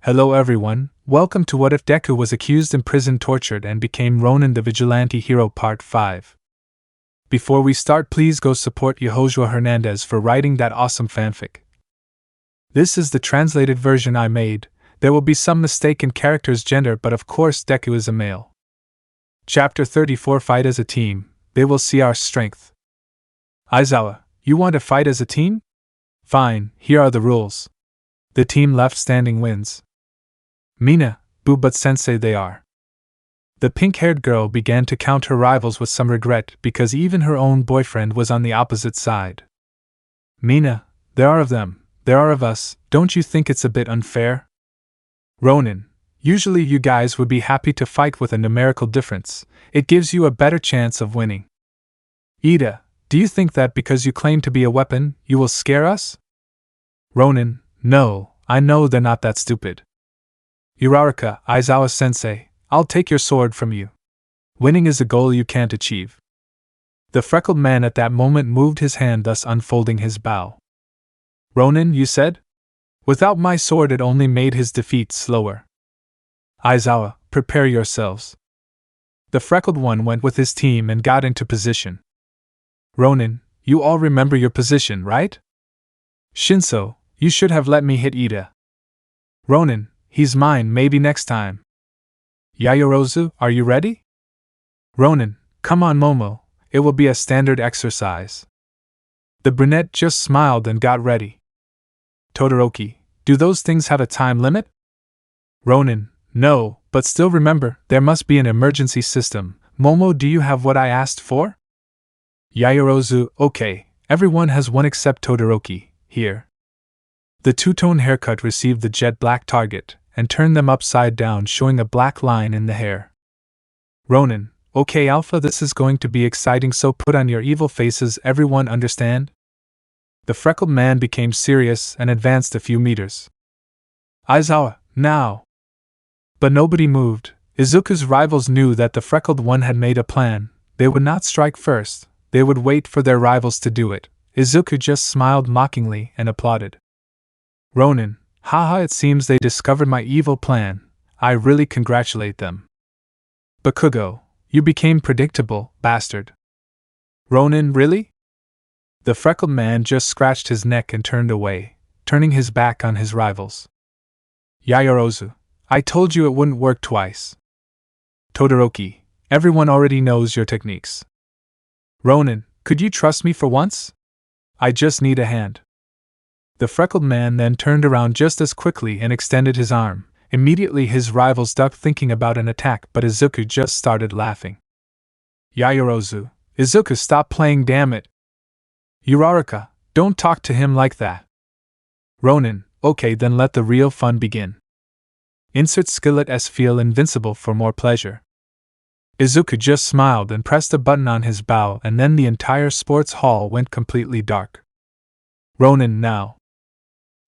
Hello everyone, welcome to What If Deku Was Accused, Imprisoned, Tortured, and Became Ronin the Vigilante Hero Part 5. Before we start, please go support YehosuaHernandez for writing that awesome fanfic. This is the translated version I made. There will be some mistake in character's gender, but of course Deku is a male. Chapter 34, Fight as a Team. They will see our strength. Aizawa, you want to fight as a team? Fine, here are the rules. The team left standing wins. Mina, boo, but sensei they are. The pink-haired girl began to count her rivals with some regret because even her own boyfriend was on the opposite side. Mina, there are of them, there are of us, don't you think it's a bit unfair? Ronin, usually you guys would be happy to fight with a numerical difference, it gives you a better chance of winning. Ida, do you think that because you claim to be a weapon, you will scare us? Ronin, no, I know they're not that stupid. Uraraka, Aizawa-sensei, I'll take your sword from you. Winning is a goal you can't achieve. The freckled man at that moment moved his hand, thus unfolding his bow. Ronin, you said? Without my sword it only made his defeat slower. Aizawa, prepare yourselves. The freckled one went with his team and got into position. Ronin, you all remember your position, right? Shinso, you should have let me hit Ida. Ronin, he's mine, maybe next time. Yaoyorozu, are you ready? Ronin, come on Momo, it will be a standard exercise. The brunette just smiled and got ready. Todoroki, do those things have a time limit? Ronin, no, but still remember, there must be an emergency system. Momo, do you have what I asked for? Yaoyorozu, okay, everyone has one except Todoroki, here. The two-tone haircut received the jet black target, and turned them upside down, showing a black line in the hair. Ronin, okay Alpha, this is going to be exciting, so put on your evil faces, everyone understand? The freckled man became serious and advanced a few meters. Aizawa, now! But nobody moved. Izuku's rivals knew that the freckled one had made a plan. They would not strike first, they would wait for their rivals to do it. Izuku just smiled mockingly and applauded. Ronin, haha, it seems they discovered my evil plan. I really congratulate them. Bakugo, you became predictable, bastard. Ronin, really? The freckled man just scratched his neck and turned away, turning his back on his rivals. Yaoyorozu, I told you it wouldn't work twice. Todoroki, everyone already knows your techniques. Ronin, could you trust me for once? I just need a hand. The freckled man then turned around just as quickly and extended his arm. Immediately his rivals ducked, thinking about an attack, but Izuku just started laughing. Yaoyorozu, Izuku, stop playing, damn it. Uraraka, don't talk to him like that. Ronin, okay, then let the real fun begin. Insert skillet S, feel invincible for more pleasure. Izuku just smiled and pressed a button on his bow, and then the entire sports hall went completely dark. Ronin, now.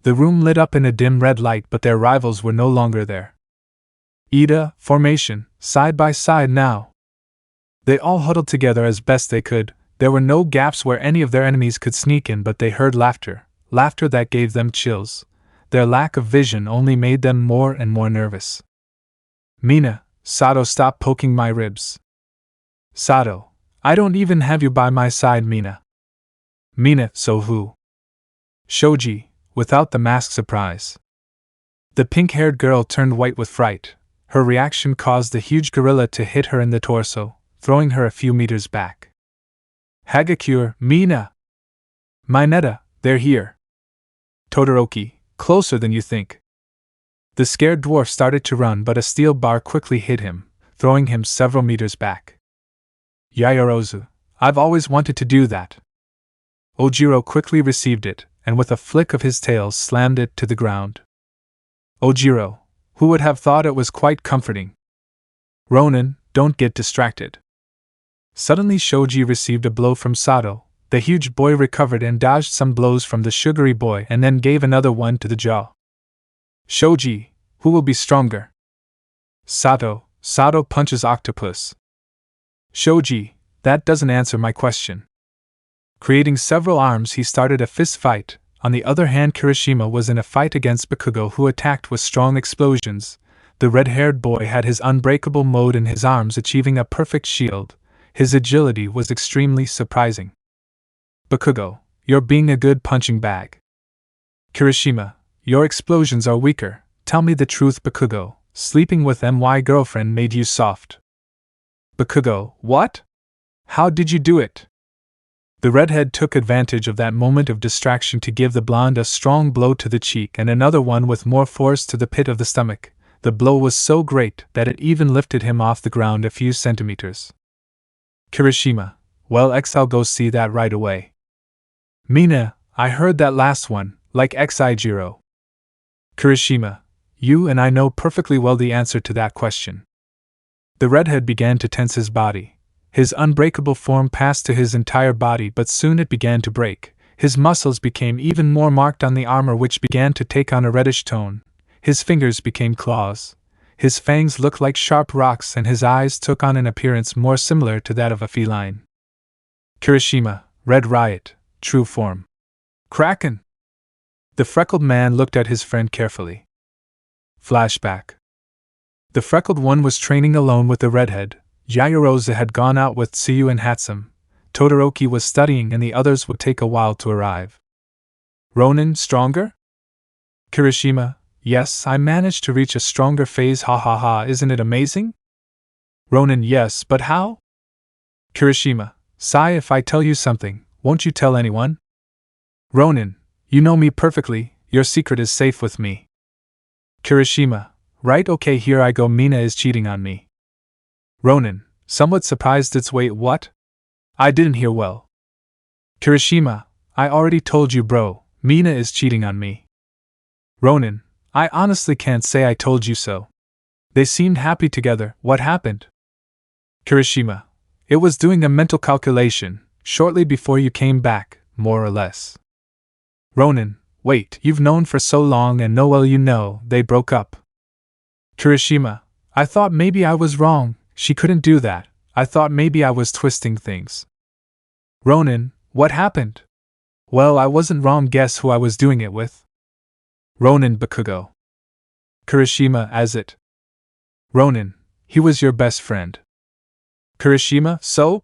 The room lit up in a dim red light, but their rivals were no longer there. Ida, formation, side by side now. They all huddled together as best they could. There were no gaps where any of their enemies could sneak in, but they heard laughter that gave them chills. Their lack of vision only made them more and more nervous. Mina, Sato, stop poking my ribs. Sato, I don't even have you by my side, Mina. Mina, so who? Shoji, without the mask, surprise. The pink-haired girl turned white with fright. Her reaction caused the huge gorilla to hit her in the torso, throwing her a few meters back. Hagakure, Mina! Mineta, they're here. Todoroki, closer than you think. The scared dwarf started to run, but a steel bar quickly hit him, throwing him several meters back. Yaoyorozu, I've always wanted to do that. Ojiro quickly received it, and with a flick of his tail slammed it to the ground. Ojiro, who would have thought it was quite comforting? Ronin, don't get distracted. Suddenly Shoji received a blow from Sato. The huge boy recovered and dodged some blows from the sugary boy and then gave another one to the jaw. Shoji, who will be stronger? Sato punches octopus. Shoji, that doesn't answer my question. Creating several arms, he started a fist fight. On the other hand, Kirishima was in a fight against Bakugo, who attacked with strong explosions. The red-haired boy had his unbreakable mode in his arms, achieving a perfect shield. His agility was extremely surprising. Bakugo, you're being a good punching bag. Kirishima, your explosions are weaker. Tell me the truth, Bakugo. Sleeping with my girlfriend made you soft. Bakugo, what? How did you do it? The redhead took advantage of that moment of distraction to give the blonde a strong blow to the cheek and another one with more force to the pit of the stomach. The blow was so great that it even lifted him off the ground a few centimeters. Kirishima, well, I'll go see that right away. Mina, I heard that last one, like Jiro. Kirishima, you and I know perfectly well the answer to that question. The redhead began to tense his body. His unbreakable form passed to his entire body, but soon it began to break. His muscles became even more marked on the armor, which began to take on a reddish tone. His fingers became claws. His fangs looked like sharp rocks, and his eyes took on an appearance more similar to that of a feline. Kirishima, Red Riot, true form. Kraken! The freckled man looked at his friend carefully. Flashback. The freckled one was training alone with the redhead. Yaoyorozu had gone out with Tsuyu and Hatsum. Todoroki was studying, and the others would take a while to arrive. Ronin, stronger? Kirishima, yes, I managed to reach a stronger phase, ha ha ha, isn't it amazing? Ronin, yes, but how? Kirishima, Sai, if I tell you something, won't you tell anyone? Ronin, you know me perfectly, your secret is safe with me. Kirishima, right, okay, here I go, Mina is cheating on me. Ronin, somewhat surprised, its wait, what? I didn't hear well. Kirishima, I already told you, bro, Mina is cheating on me. Ronin, I honestly can't say I told you so. They seemed happy together, what happened? Kirishima, it was doing a mental calculation, shortly before you came back, more or less. Ronin, wait, you've known for so long and know well you know, they broke up. Kirishima, I thought maybe I was wrong. She couldn't do that. I thought maybe I was twisting things. Ronin, what happened? Well, I wasn't wrong. Guess who I was doing it with? Ronin, Bakugo. Kirishima, as it? Ronin, he was your best friend. Kirishima, so?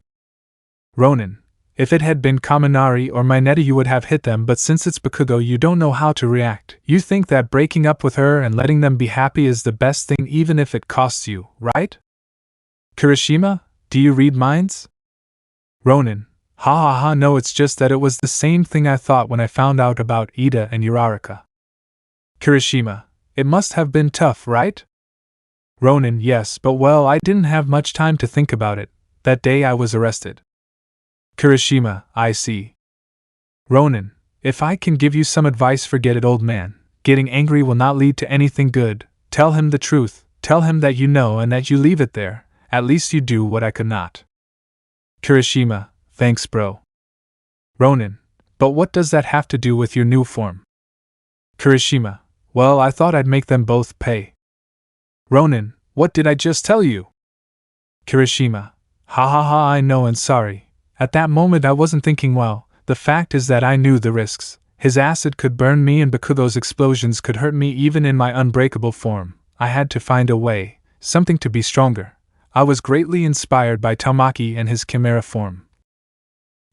Ronin, if it had been Kaminari or Mineta you would have hit them, but since it's Bakugo you don't know how to react. You think that breaking up with her and letting them be happy is the best thing even if it costs you, right? Kirishima, do you read minds? Ronin, ha ha ha, no, it's just that it was the same thing I thought when I found out about Ida and Uraraka. Kirishima, it must have been tough, right? Ronin, yes, but well, I didn't have much time to think about it. That day I was arrested. Kirishima, I see. Ronin, if I can give you some advice, forget it, old man. Getting angry will not lead to anything good. Tell him the truth, tell him that you know and that you leave it there. At least you do what I could not. Kirishima, thanks, bro. Ronin, but what does that have to do with your new form? Kirishima, well, I thought I'd make them both pay. Ronin, what did I just tell you? Kirishima, ha ha ha, I know and sorry. At that moment I wasn't thinking well. The fact is that I knew the risks. His acid could burn me and Bakugo's explosions could hurt me even in my unbreakable form. I had to find a way, something to be stronger. I was greatly inspired by Tamaki and his chimera form.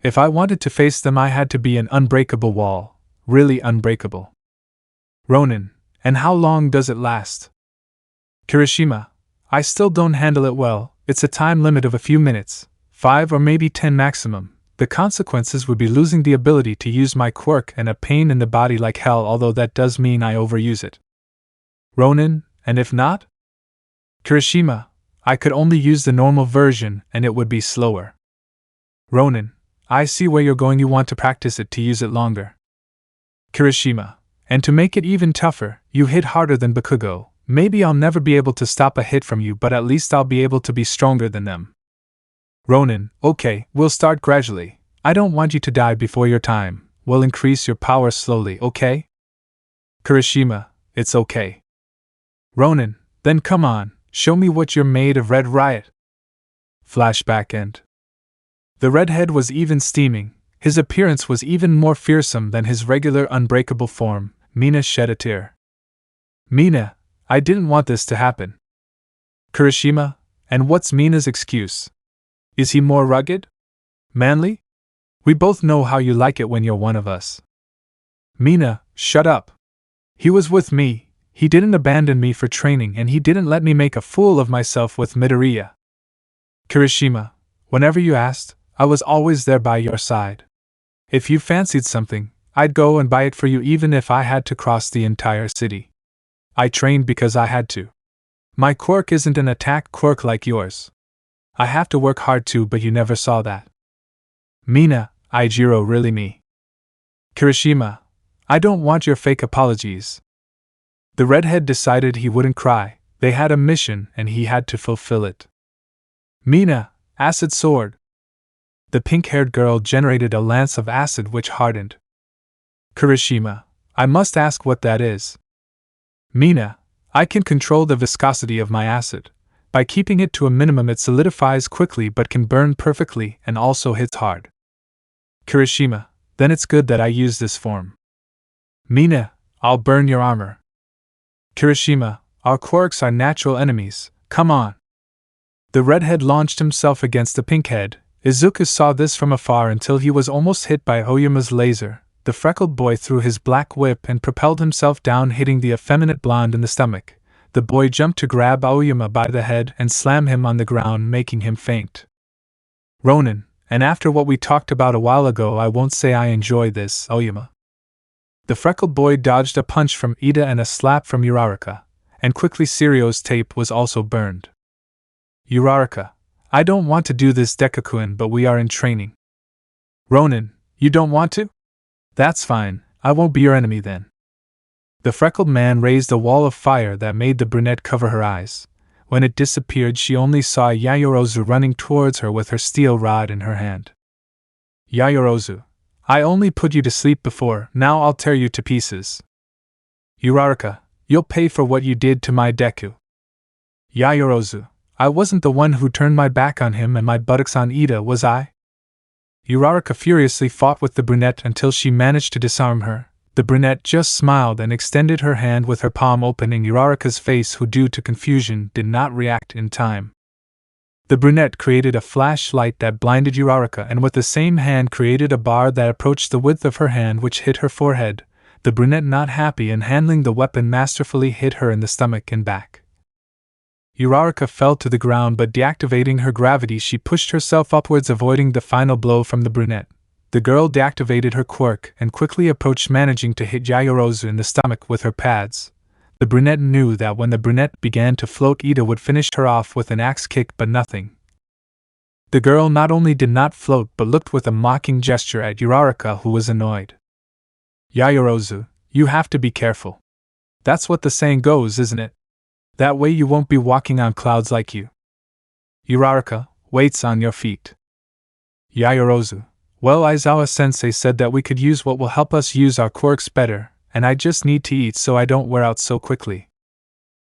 If I wanted to face them I had to be an unbreakable wall, really unbreakable. Ronin, and how long does it last? Kirishima, I still don't handle it well. It's a time limit of a few minutes, 5 or maybe 10 maximum. The consequences would be losing the ability to use my quirk and a pain in the body like hell, although that does mean I overuse it. Ronin, and if not? Kirishima, I could only use the normal version and it would be slower. Ronin, I see where you're going, you want to practice it to use it longer. Kirishima, and to make it even tougher, you hit harder than Bakugo. Maybe I'll never be able to stop a hit from you, but at least I'll be able to be stronger than them. Ronin, okay, we'll start gradually. I don't want you to die before your time. We'll increase your power slowly, okay? Kirishima, it's okay. Ronin, then come on. Show me what you're made of, Red Riot. Flashback end. The redhead was even steaming. His appearance was even more fearsome than his regular unbreakable form. Mina shed a tear. Mina, I didn't want this to happen. Kirishima, and what's Mina's excuse? Is he more rugged? Manly? We both know how you like it when you're one of us. Mina, shut up. He was with me, he didn't abandon me for training, and he didn't let me make a fool of myself with Midoriya. Kirishima, whenever you asked, I was always there by your side. If you fancied something, I'd go and buy it for you even if I had to cross the entire city. I trained because I had to. My quirk isn't an attack quirk like yours. I have to work hard too, but you never saw that. Mina, Aijiro, really me. Kirishima, I don't want your fake apologies. The redhead decided he wouldn't cry. They had a mission and he had to fulfill it. Mina, acid sword. The pink-haired girl generated a lance of acid which hardened. Kirishima, I must ask what that is. Mina, I can control the viscosity of my acid. By keeping it to a minimum it solidifies quickly but can burn perfectly and also hits hard. Kirishima, then it's good that I use this form. Mina, I'll burn your armor. Kirishima, our quirks are natural enemies, come on. The redhead launched himself against the pinkhead. Izuku saw this from afar until he was almost hit by Oyuma's laser. The freckled boy threw his black whip and propelled himself down, hitting the effeminate blonde in the stomach. The boy jumped to grab Oyuma by the head and slam him on the ground, making him faint. Ronin, and after what we talked about a while ago, I won't say I enjoy this, Oyuma. The freckled boy dodged a punch from Ida and a slap from Uraraka, and quickly Sirio's tape was also burned. Uraraka, I don't want to do this, Dekukuin, but we are in training. Ronin, you don't want to? That's fine, I won't be your enemy then. The freckled man raised a wall of fire that made the brunette cover her eyes. When it disappeared, she only saw Yayorozu running towards her with her steel rod in her hand. Yayorozu, I only put you to sleep before, now I'll tear you to pieces. Uraraka, you'll pay for what you did to my Deku. Yayorozu, I wasn't the one who turned my back on him and my buttocks on Ida, was I? Uraraka furiously fought with the brunette until she managed to disarm her. The brunette just smiled and extended her hand with her palm opening Uraraka's face, who due to confusion did not react in time. The brunette created a flashlight that blinded Uraraka and with the same hand created a bar that approached the width of her hand, which hit her forehead. The brunette, not happy in handling the weapon, masterfully hit her in the stomach and back. Uraraka fell to the ground, but deactivating her gravity she pushed herself upwards, avoiding the final blow from the brunette. The girl deactivated her quirk and quickly approached, managing to hit Yayorozu in the stomach with her pads. The brunette knew that when the brunette began to float, Ida would finish her off with an axe kick, but nothing. The girl not only did not float but looked with a mocking gesture at Uraraka, who was annoyed. Yayorozu, you have to be careful. That's what the saying goes, isn't it? That way you won't be walking on clouds like you. Uraraka, weights on your feet. Yayorozu, well, Aizawa-sensei said that we could use what will help us use our quirks better, and I just need to eat so I don't wear out so quickly.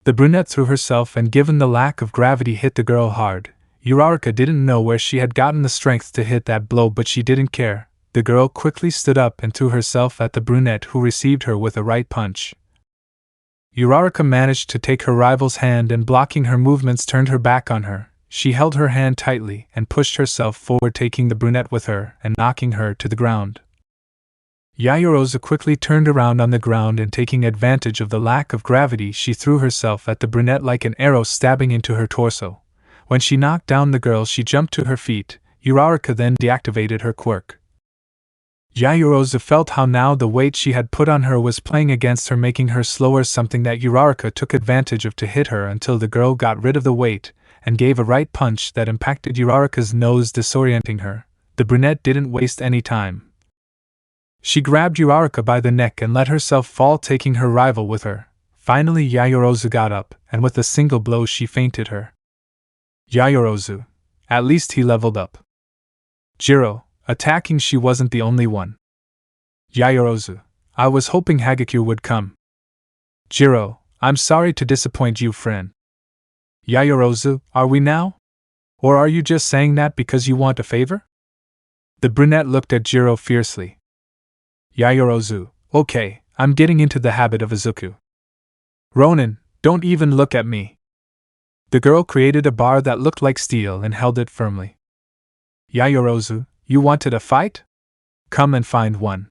The brunette threw herself and, given the lack of gravity, hit the girl hard. Uraraka didn't know where she had gotten the strength to hit that blow, but she didn't care. The girl quickly stood up and threw herself at the brunette, who received her with a right punch. Uraraka managed to take her rival's hand and, blocking her movements, turned her back on her. She held her hand tightly and pushed herself forward, taking the brunette with her and knocking her to the ground. Yayorozu quickly turned around on the ground and, taking advantage of the lack of gravity, she threw herself at the brunette like an arrow, stabbing into her torso. When she knocked down the girl, she jumped to her feet. Uraraka then deactivated her quirk. Yayorozu felt how now the weight she had put on her was playing against her, making her slower, something that Uraraka took advantage of to hit her until the girl got rid of the weight and gave a right punch that impacted Uraraka's nose, disorienting her. The brunette didn't waste any time. She grabbed Uraraka by the neck and let herself fall, taking her rival with her. Finally Yayorozu got up, and with a single blow she fainted her. Yayorozu. At least he leveled up. Jiro. Attacking, she wasn't the only one. Yayorozu. I was hoping Hagekyo would come. Jiro. I'm sorry to disappoint you, friend. Yayorozu. Are we now? Or are you just saying that because you want a favor? The brunette looked at Jiro fiercely. Yaoyorozu, okay, I'm getting into the habit of izuku. Ronin, don't even look at me. The girl created a bar that looked like steel and held it firmly. Yaoyorozu, you wanted a fight? Come and find one.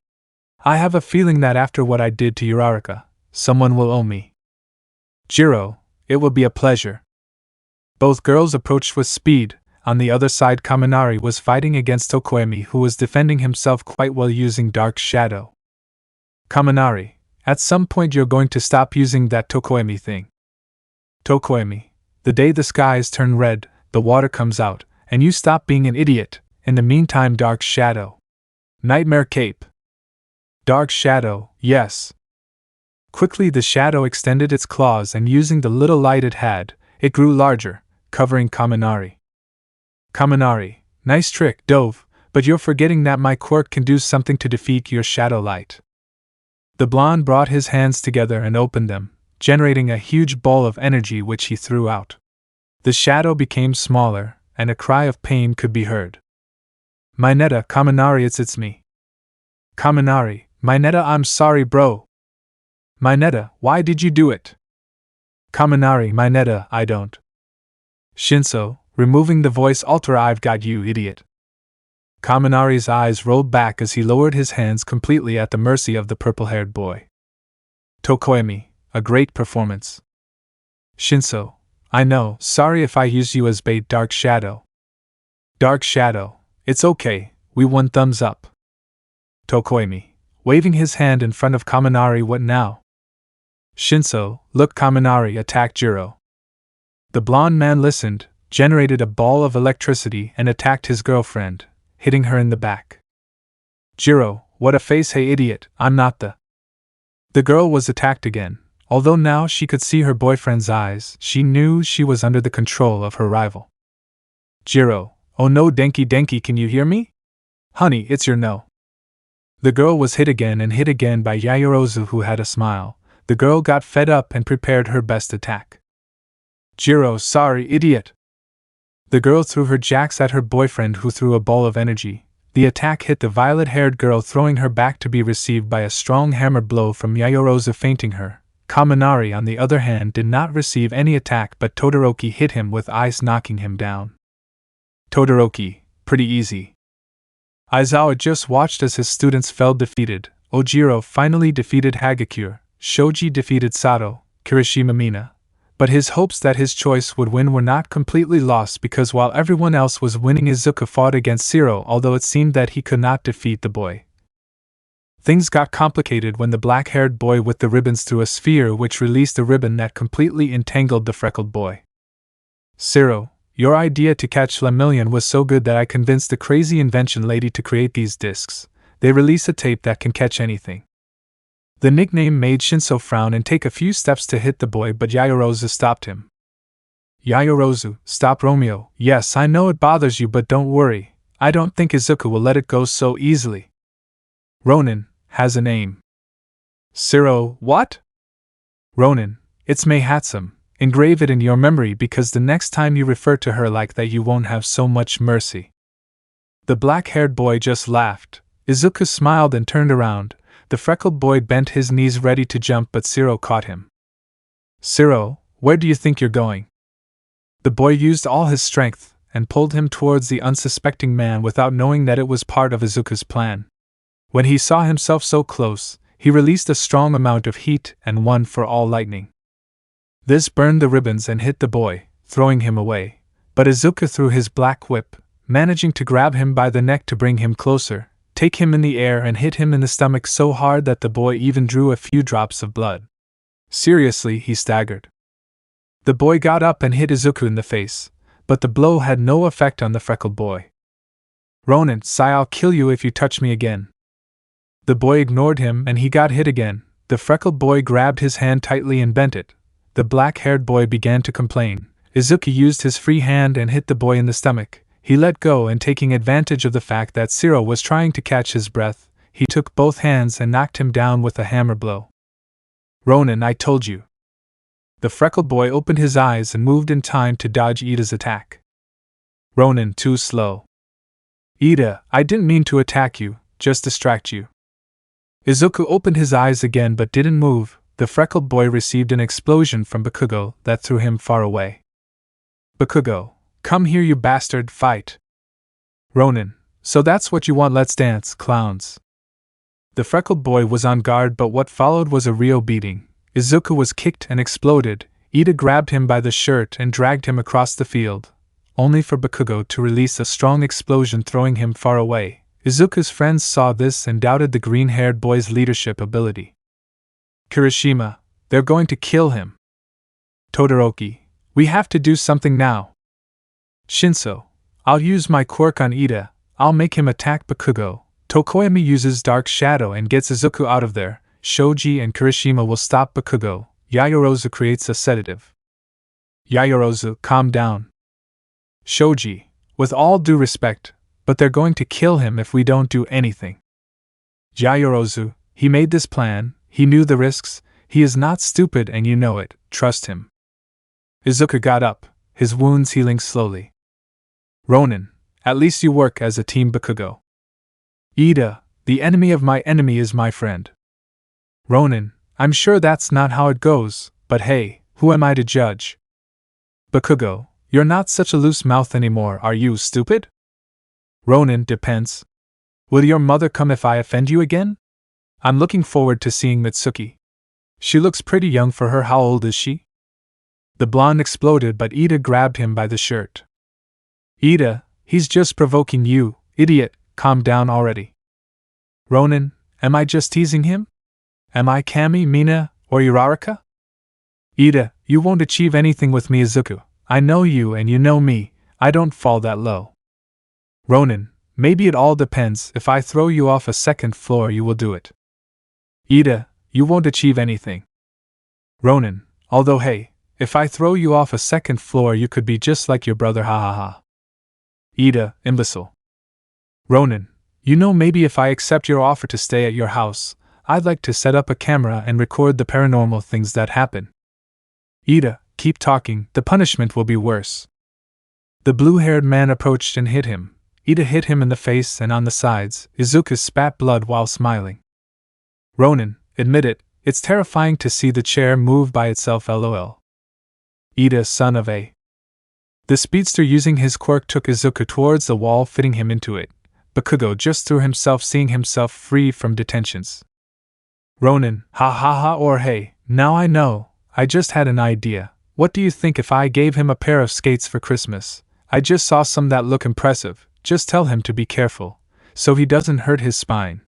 I have a feeling that after what I did to Uraraka, someone will owe me. Jiro, it will be a pleasure. Both girls approached with speed. On the other side, Kaminari was fighting against Tokoemi, who was defending himself quite well using Dark Shadow. Kaminari, at some point you're going to stop using that Tokoemi thing. Tokoemi, the day the skies turn red, the water comes out, and you stop being an idiot. In the meantime, Dark Shadow. Nightmare Cape. Dark Shadow, yes. Quickly the shadow extended its claws, and using the little light it had, it grew larger, covering Kaminari. Kaminari, nice trick, Dove, but you're forgetting that my quirk can do something to defeat your shadow light. The blonde brought his hands together and opened them, generating a huge ball of energy which he threw out. The shadow became smaller, and a cry of pain could be heard. Mineta, Kaminari, it's me. Kaminari, Mineta, I'm sorry, bro. Mineta, why did you do it? Kaminari, Mineta, I don't. Shinso, removing the voice alter, I've got you, idiot. Kaminari's eyes rolled back as he lowered his hands completely at the mercy of the purple-haired boy. Tokoemi, a great performance. Shinso, I know, sorry if I used you as bait, Dark Shadow. Dark Shadow, it's okay, we won, thumbs up. Tokoemi, waving his hand in front of Kaminari, what now? Shinso, look, Kaminari attacked Jiro. The blonde man listened, generated a ball of electricity and attacked his girlfriend, hitting her in the back. Jiro, what a face, hey idiot, I'm not the... The girl was attacked again. Although now she could see her boyfriend's eyes, she knew she was under the control of her rival. Jiro, oh no, Denki, can you hear me? Honey, it's your no. The girl was hit again by Yaoyorozu, who had a smile. The girl got fed up and prepared her best attack. Jiro, sorry, idiot. The girl threw her jacks at her boyfriend, who threw a ball of energy. The attack hit the violet-haired girl, throwing her back to be received by a strong hammer blow from Yaoyorozu, fainting her. Kaminari, on the other hand, did not receive any attack, but Todoroki hit him with ice, knocking him down. Todoroki, pretty easy. Aizawa just watched as his students fell defeated. Ojiro finally defeated Hagakure, Shoji defeated Sato, Kirishima Mina. But his hopes that his choice would win were not completely lost, because while everyone else was winning, Izuku fought against Zero, although it seemed that he could not defeat the boy. Things got complicated when the black-haired boy with the ribbons threw a sphere which released a ribbon that completely entangled the freckled boy. Zero, your idea to catch Lemillion was so good that I convinced the crazy invention lady to create these discs. They release a tape that can catch anything. The nickname made Shinso frown and take a few steps to hit the boy, but Yaoyorozu stopped him. Yaoyorozu, stop Romeo. Yes, I know it bothers you, but don't worry. I don't think Izuku will let it go so easily. Ronin has a name. Zero, what? Ronin, it's Mei Hatsum. Engrave it in your memory, because the next time you refer to her like that you won't have so much mercy. The black-haired boy just laughed. Izuku smiled and turned around. The freckled boy bent his knees ready to jump, but Zero caught him. Zero, where do you think you're going? The boy used all his strength and pulled him towards the unsuspecting man without knowing that it was part of Izuku's plan. When he saw himself so close, he released a strong amount of heat and one for all lightning. This burned the ribbons and hit the boy, throwing him away, but Izuku threw his black whip, managing to grab him by the neck to bring him closer, take him in the air and hit him in the stomach so hard that the boy even drew a few drops of blood. Seriously, he staggered. The boy got up and hit Izuku in the face, but the blow had no effect on the freckled boy. Ronin, I'll kill you if you touch me again. The boy ignored him and he got hit again. The freckled boy grabbed his hand tightly and bent it. The black-haired boy began to complain. Izuku used his free hand and hit the boy in the stomach. He let go, and taking advantage of the fact that Zero was trying to catch his breath, he took both hands and knocked him down with a hammer blow. Ronin, I told you. The freckled boy opened his eyes and moved in time to dodge Ida's attack. Ronin, too slow. Ida, I didn't mean to attack you, just distract you. Izuku opened his eyes again but didn't move. The freckled boy received an explosion from Bakugo that threw him far away. Bakugo, come here you bastard, fight. Ronin, so that's what you want, let's dance, clowns. The freckled boy was on guard but what followed was a real beating. Izuku was kicked and exploded. Ida grabbed him by the shirt and dragged him across the field, only for Bakugo to release a strong explosion throwing him far away. Izuku's friends saw this and doubted the green-haired boy's leadership ability. Kirishima, they're going to kill him. Todoroki, we have to do something now. Shinso, I'll use my quirk on Ida, I'll make him attack Bakugo. Tokoyami uses Dark Shadow and gets Izuku out of there. Shoji and Kirishima will stop Bakugo. Yayorozu creates a sedative. Yayorozu, calm down. Shoji, with all due respect, but they're going to kill him if we don't do anything. Yayorozu, he made this plan, he knew the risks, he is not stupid and you know it, trust him. Izuku got up, his wounds healing slowly. Ronin, at least you work as a team, Bakugo. Ida, the enemy of my enemy is my friend. Ronin, I'm sure that's not how it goes, but hey, who am I to judge? Bakugo, you're not such a loose mouth anymore, are you stupid? Ronin, depends. Will your mother come if I offend you again? I'm looking forward to seeing Mitsuki. She looks pretty young for her, how old is she? The blonde exploded but Ida grabbed him by the shirt. Ida, he's just provoking you, idiot, calm down already. Ronin, am I just teasing him? Am I Kami, Mina, or Uraraka? Ida, you won't achieve anything with me, Izuku. I know you and you know me, I don't fall that low. Ronin, maybe it all depends, if I throw you off a second floor you will do it. Ida, you won't achieve anything. Ronin, although hey, if I throw you off a second floor you could be just like your brother, ha ha ha. Ida, imbecile. Ronin, you know maybe if I accept your offer to stay at your house, I'd like to set up a camera and record the paranormal things that happen. Ida, keep talking, the punishment will be worse. The blue-haired man approached and hit him. Ida hit him in the face and on the sides. Izuku spat blood while smiling. Ronin, admit it, it's terrifying to see the chair move by itself, lol. Ida, son of a. The speedster using his quirk took Izuku towards the wall, fitting him into it. Bakugo just threw himself, seeing himself free from detentions. Ronin, ha ha ha, or hey, now I know, I just had an idea. What do you think if I gave him a pair of skates for Christmas? I just saw some that look impressive, just tell him to be careful, so he doesn't hurt his spine.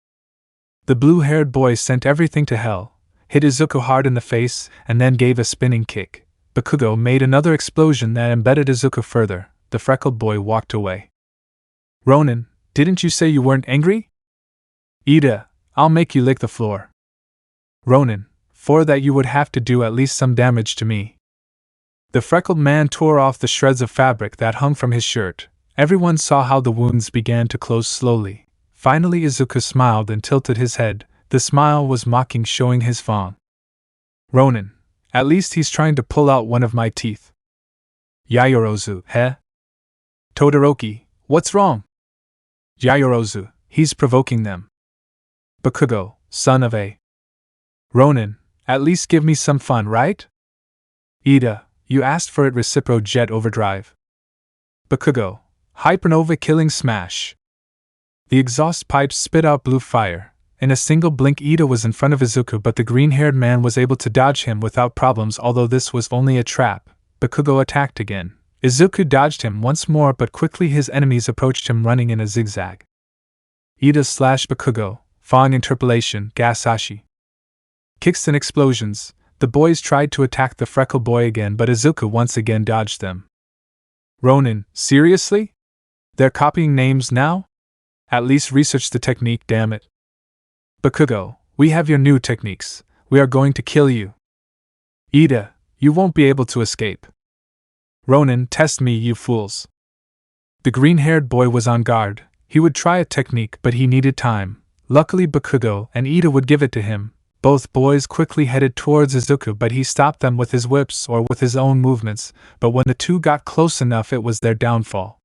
The blue-haired boy sent everything to hell, hit Izuku hard in the face, and then gave a spinning kick. Bakugo made another explosion that embedded Izuku further. The freckled boy walked away. Ronin, didn't you say you weren't angry? Ida, I'll make you lick the floor. Ronin, for that you would have to do at least some damage to me. The freckled man tore off the shreds of fabric that hung from his shirt. Everyone saw how the wounds began to close slowly. Finally Izuku smiled and tilted his head. The smile was mocking, showing his fawn. Ronin, at least he's trying to pull out one of my teeth. Yayorozu, heh? Todoroki, what's wrong? Yayorozu, he's provoking them. Bakugo, son of a. Ronin, at least give me some fun, right? Ida, you asked for it, Recipro Jet Overdrive. Bakugo, Hypernova Killing Smash. The exhaust pipes spit out blue fire. In a single blink Ida was in front of Izuku, but the green-haired man was able to dodge him without problems, although this was only a trap. Bakugo attacked again. Izuku dodged him once more, but quickly his enemies approached him running in a zigzag. Ida slashed Bakugo, Fang Interpolation, Gasashi. Kicks and explosions. The boys tried to attack the freckled boy again, but Izuku once again dodged them. Ronin, seriously? They're copying names now? At least research the technique, damn it. Bakugo, we have your new techniques. We are going to kill you. Ida, you won't be able to escape. Ronin, test me, you fools. The green-haired boy was on guard. He would try a technique, but he needed time. Luckily Bakugo and Ida would give it to him. Both boys quickly headed towards Izuku, but he stopped them with his whips or with his own movements, but when the two got close enough it was their downfall.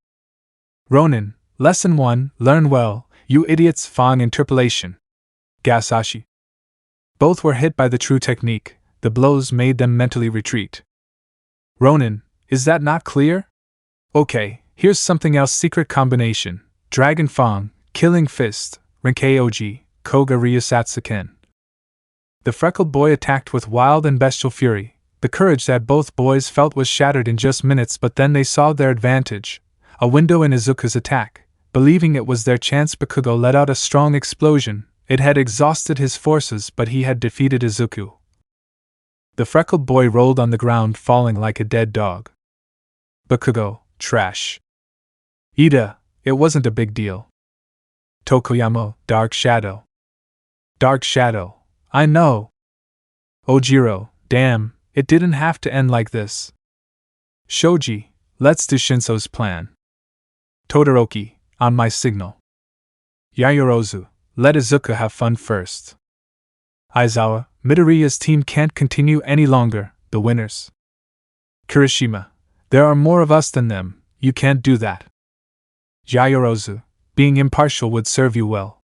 Ronin, Lesson 1, Learn well, you idiots. Fang interpolation. Gasashi. Both were hit by the true technique, the blows made them mentally retreat. Ronin, is that not clear? Okay, here's something else. Secret combination. Dragon Fang, Killing Fist, Renkei Oji, Koga Ryusatsuken. The freckled boy attacked with wild and bestial fury. The courage that both boys felt was shattered in just minutes, but then they saw their advantage. A window in Izuku's attack. Believing it was their chance, Bakugo let out a strong explosion. It had exhausted his forces, but he had defeated Izuku. The freckled boy rolled on the ground, falling like a dead dog. Bakugo, trash. Ida, it wasn't a big deal. Tokoyamo, Dark Shadow. Dark Shadow, I know. Ojiro, damn, it didn't have to end like this. Shoji, let's do Shinso's plan. Todoroki, on my signal. Yayorozu, let Izuku have fun first. Aizawa, Midoriya's team can't continue any longer, the winners. Kirishima, there are more of us than them, you can't do that. Yayorozu, being impartial would serve you well.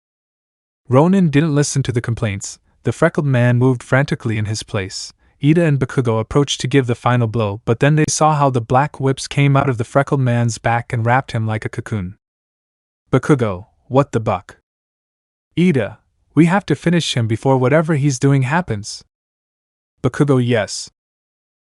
Ronin didn't listen to the complaints. The freckled man moved frantically in his place. Ida and Bakugo approached to give the final blow, but then they saw how the black whips came out of the freckled man's back and wrapped him like a cocoon. Bakugo, what the buck? Ida, we have to finish him before whatever he's doing happens. Bakugo, yes.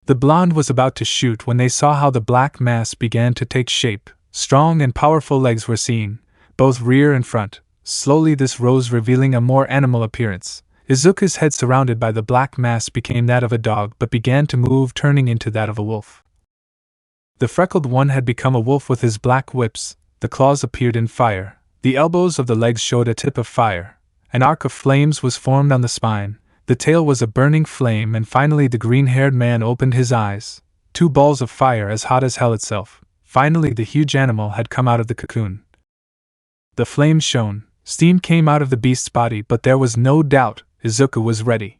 The blonde was about to shoot when they saw how the black mass began to take shape. Strong and powerful legs were seen, both rear and front. Slowly this rose, revealing a more animal appearance. Izuku's head, surrounded by the black mass, became that of a dog but began to move, turning into that of a wolf. The freckled one had become a wolf with his black whips. The claws appeared in fire. The elbows of the legs showed a tip of fire. An arc of flames was formed on the spine. The tail was a burning flame, and finally the green-haired man opened his eyes. 2 balls of fire as hot as hell itself. Finally the huge animal had come out of the cocoon. The flames shone. Steam came out of the beast's body, but there was no doubt Izuku was ready.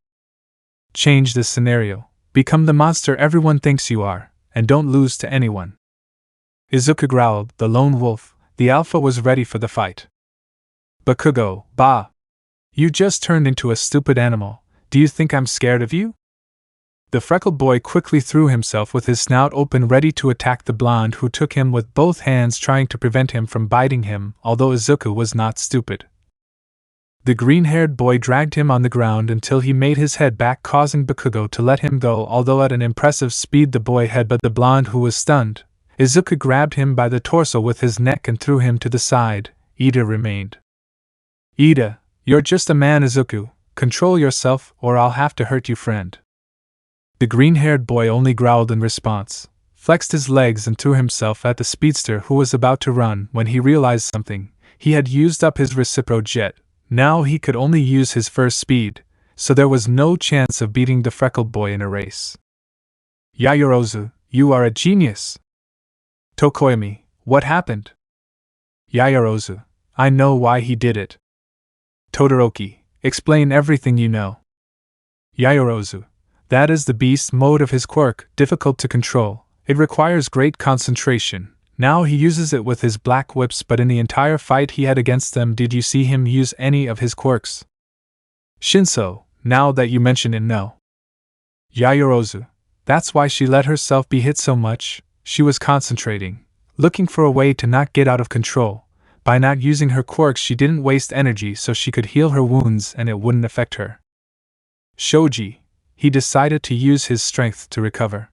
Change the scenario. Become the monster everyone thinks you are, and don't lose to anyone. Izuku growled. The lone wolf, the alpha, was ready for the fight. Bakugo, bah! You just turned into a stupid animal. Do you think I'm scared of you? The freckled boy quickly threw himself with his snout open, ready to attack the blonde, who took him with both hands, trying to prevent him from biting him, although Izuku was not stupid. The green-haired boy dragged him on the ground until he made his head back, causing Bakugo to let him go, although at an impressive speed. The boy headbutted the blonde, who was stunned. Izuku grabbed him by the torso with his neck and threw him to the side. Ida remained. Ida, you're just a man. Izuku, control yourself or I'll have to hurt you, friend. The green-haired boy only growled in response, flexed his legs and threw himself at the speedster, who was about to run, when he realized something. He had used up his reciprocal jet. Now he could only use his first speed, so there was no chance of beating the freckled boy in a race. Yayorozu, you are a genius. Tokoyami, what happened? Yayorozu, I know why he did it. Todoroki, explain everything you know. Yayorozu, that is the beast mode of his quirk, difficult to control. It requires great concentration. Now he uses it with his black whips, but in the entire fight he had against them, did you see him use any of his quirks? Shinso, now that you mention it, no. Yayorozu, that's why she let herself be hit so much. She was concentrating, looking for a way to not get out of control. By not using her quirks she didn't waste energy, so she could heal her wounds and it wouldn't affect her. Shoji, he decided to use his strength to recover.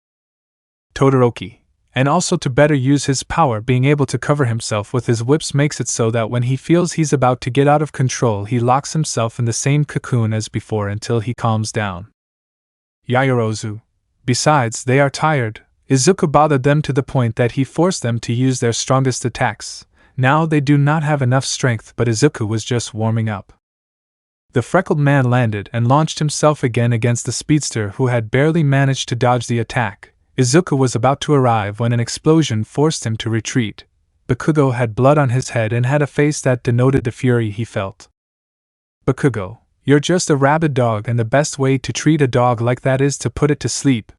Todoroki, and also to better use his power. Being able to cover himself with his whips makes it so that when he feels he's about to get out of control, he locks himself in the same cocoon as before until he calms down. Yayorozu, besides, they are tired. Izuku bothered them to the point that he forced them to use their strongest attacks. Now they do not have enough strength, but Izuku was just warming up. The freckled man landed and launched himself again against the speedster, who had barely managed to dodge the attack. Izuku was about to arrive when an explosion forced him to retreat. Bakugo had blood on his head and had a face that denoted the fury he felt. Bakugo, you're just a rabid dog, and the best way to treat a dog like that is to put it to sleep.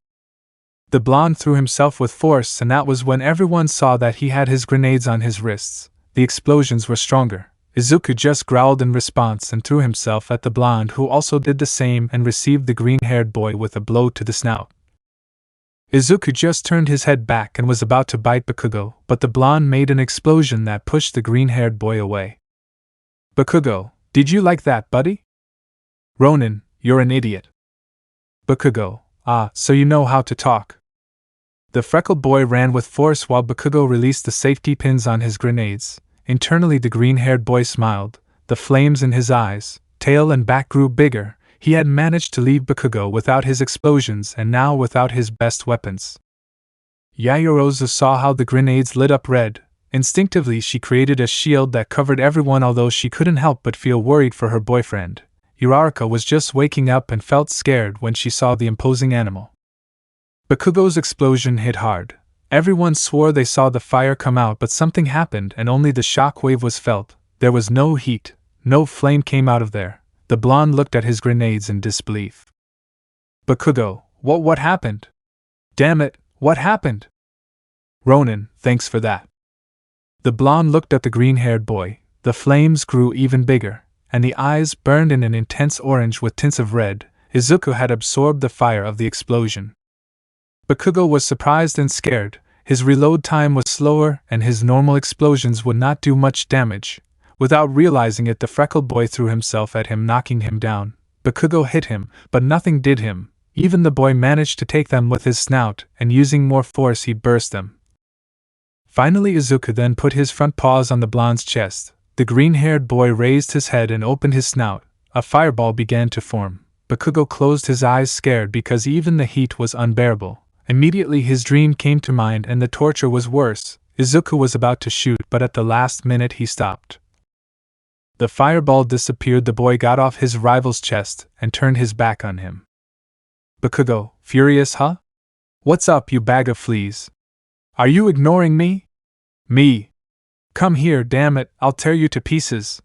The blonde threw himself with force, and that was when everyone saw that he had his grenades on his wrists. the explosions were stronger. Izuku just growled in response and threw himself at the blonde, who also did the same and received the green-haired boy with a blow to the snout. Izuku just turned his head back and was about to bite Bakugo, but the blonde made an explosion that pushed the green-haired boy away. Bakugo, did you like that, buddy? Ronin, you're an idiot. Bakugo, so you know how to talk. The freckled boy ran with force while Bakugo released the safety pins on his grenades. Internally, the green-haired boy smiled, the flames in his eyes, tail and back grew bigger. He had managed to leave Bakugo without his explosions and now without his best weapons. Yaoyorozu saw how the grenades lit up red. Instinctively, she created a shield that covered everyone, although she couldn't help but feel worried for her boyfriend. Uraraka was just waking up and felt scared when she saw the imposing animal. Bakugo's explosion hit hard. Everyone swore they saw the fire come out, but something happened and only the shock wave was felt. There was no heat, no flame came out of there. The blonde looked at his grenades in disbelief. Bakugo, what happened? Damn it, what happened? Ronin, thanks for that. The blonde looked at the green-haired boy. The flames grew even bigger, and the eyes burned in an intense orange with tints of red. Izuku had absorbed the fire of the explosion. Bakugo was surprised and scared. His reload time was slower and his normal explosions would not do much damage. Without realizing it, the freckled boy threw himself at him, knocking him down. Bakugo hit him, but nothing did him. Even the boy managed to take them with his snout, and using more force he burst them. Finally, Izuku then put his front paws on the blonde's chest. The green-haired boy raised his head and opened his snout. A fireball began to form. Bakugo closed his eyes, scared because even the heat was unbearable. Immediately his dream came to mind and the torture was worse. Izuku was about to shoot, but at the last minute he stopped. The fireball disappeared. The boy got off his rival's chest and turned his back on him. Bakugo, furious, huh? What's up, you bag of fleas? Are you ignoring me? Me? Come here, damn it, I'll tear you to pieces.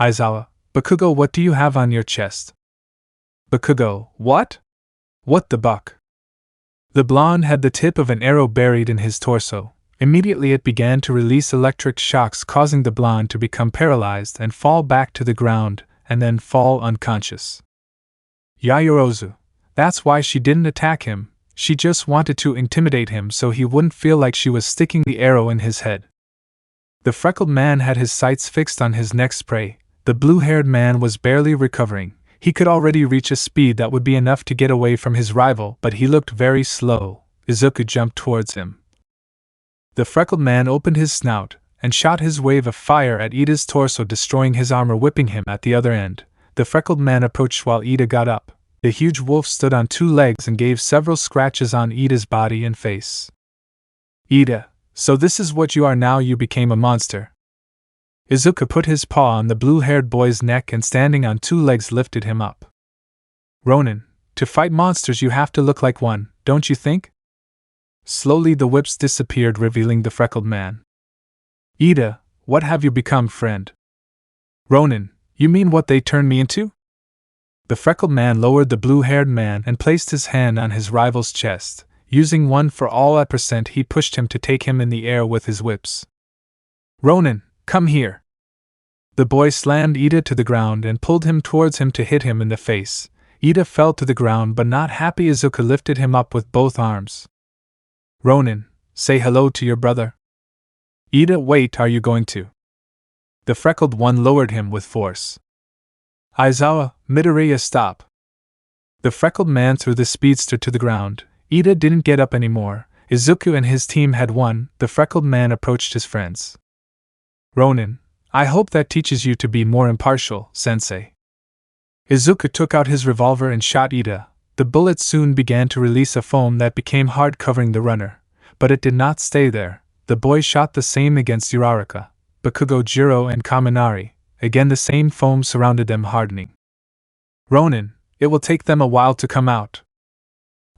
Aizawa, Bakugo, what do you have on your chest? Bakugo, what? What the buck? The blonde had the tip of an arrow buried in his torso. Immediately it began to release electric shocks, causing the blonde to become paralyzed and fall back to the ground, and then fall unconscious. Yaoyorozu. That's why she didn't attack him. She just wanted to intimidate him so he wouldn't feel like she was sticking the arrow in his head. The freckled man had his sights fixed on his next prey. The blue-haired man was barely recovering. He could already reach a speed that would be enough to get away from his rival, but he looked very slow. Izuku jumped towards him. The freckled man opened his snout and shot his wave of fire at Ida's torso, destroying his armor, whipping him at the other end. The freckled man approached while Ida got up. The huge wolf stood on two legs and gave several scratches on Ida's body and face. Ida, so this is what you are now, you became a monster. Izuku put his paw on the blue-haired boy's neck and standing on two legs lifted him up. Ronin, to fight monsters you have to look like one, don't you think? Slowly the whips disappeared, revealing the freckled man. Ida, what have you become, friend? Ronin, you mean what they turned me into? The freckled man lowered the blue-haired man and placed his hand on his rival's chest. Using one for all at percent, he pushed him to take him in the air with his whips. Ronin, come here. The boy slammed Ida to the ground and pulled him towards him to hit him in the face. Ida fell to the ground, but not happy, Izuku lifted him up with both arms. Ronin, say hello to your brother. Ida, wait, are you going to? The freckled one lowered him with force. Aizawa, Midoriya, stop. The freckled man threw the speedster to the ground. Ida didn't get up anymore. Izuku and his team had won. The freckled man approached his friends. Ronin, I hope that teaches you to be more impartial, sensei. Izuku took out his revolver and shot Ida. The bullet soon began to release a foam that became hard, covering the runner. But it did not stay there. The boy shot the same against Uraraka, Bakugo, Jiro, and Kaminari. Again the same foam surrounded them, hardening. Ronin, it will take them a while to come out.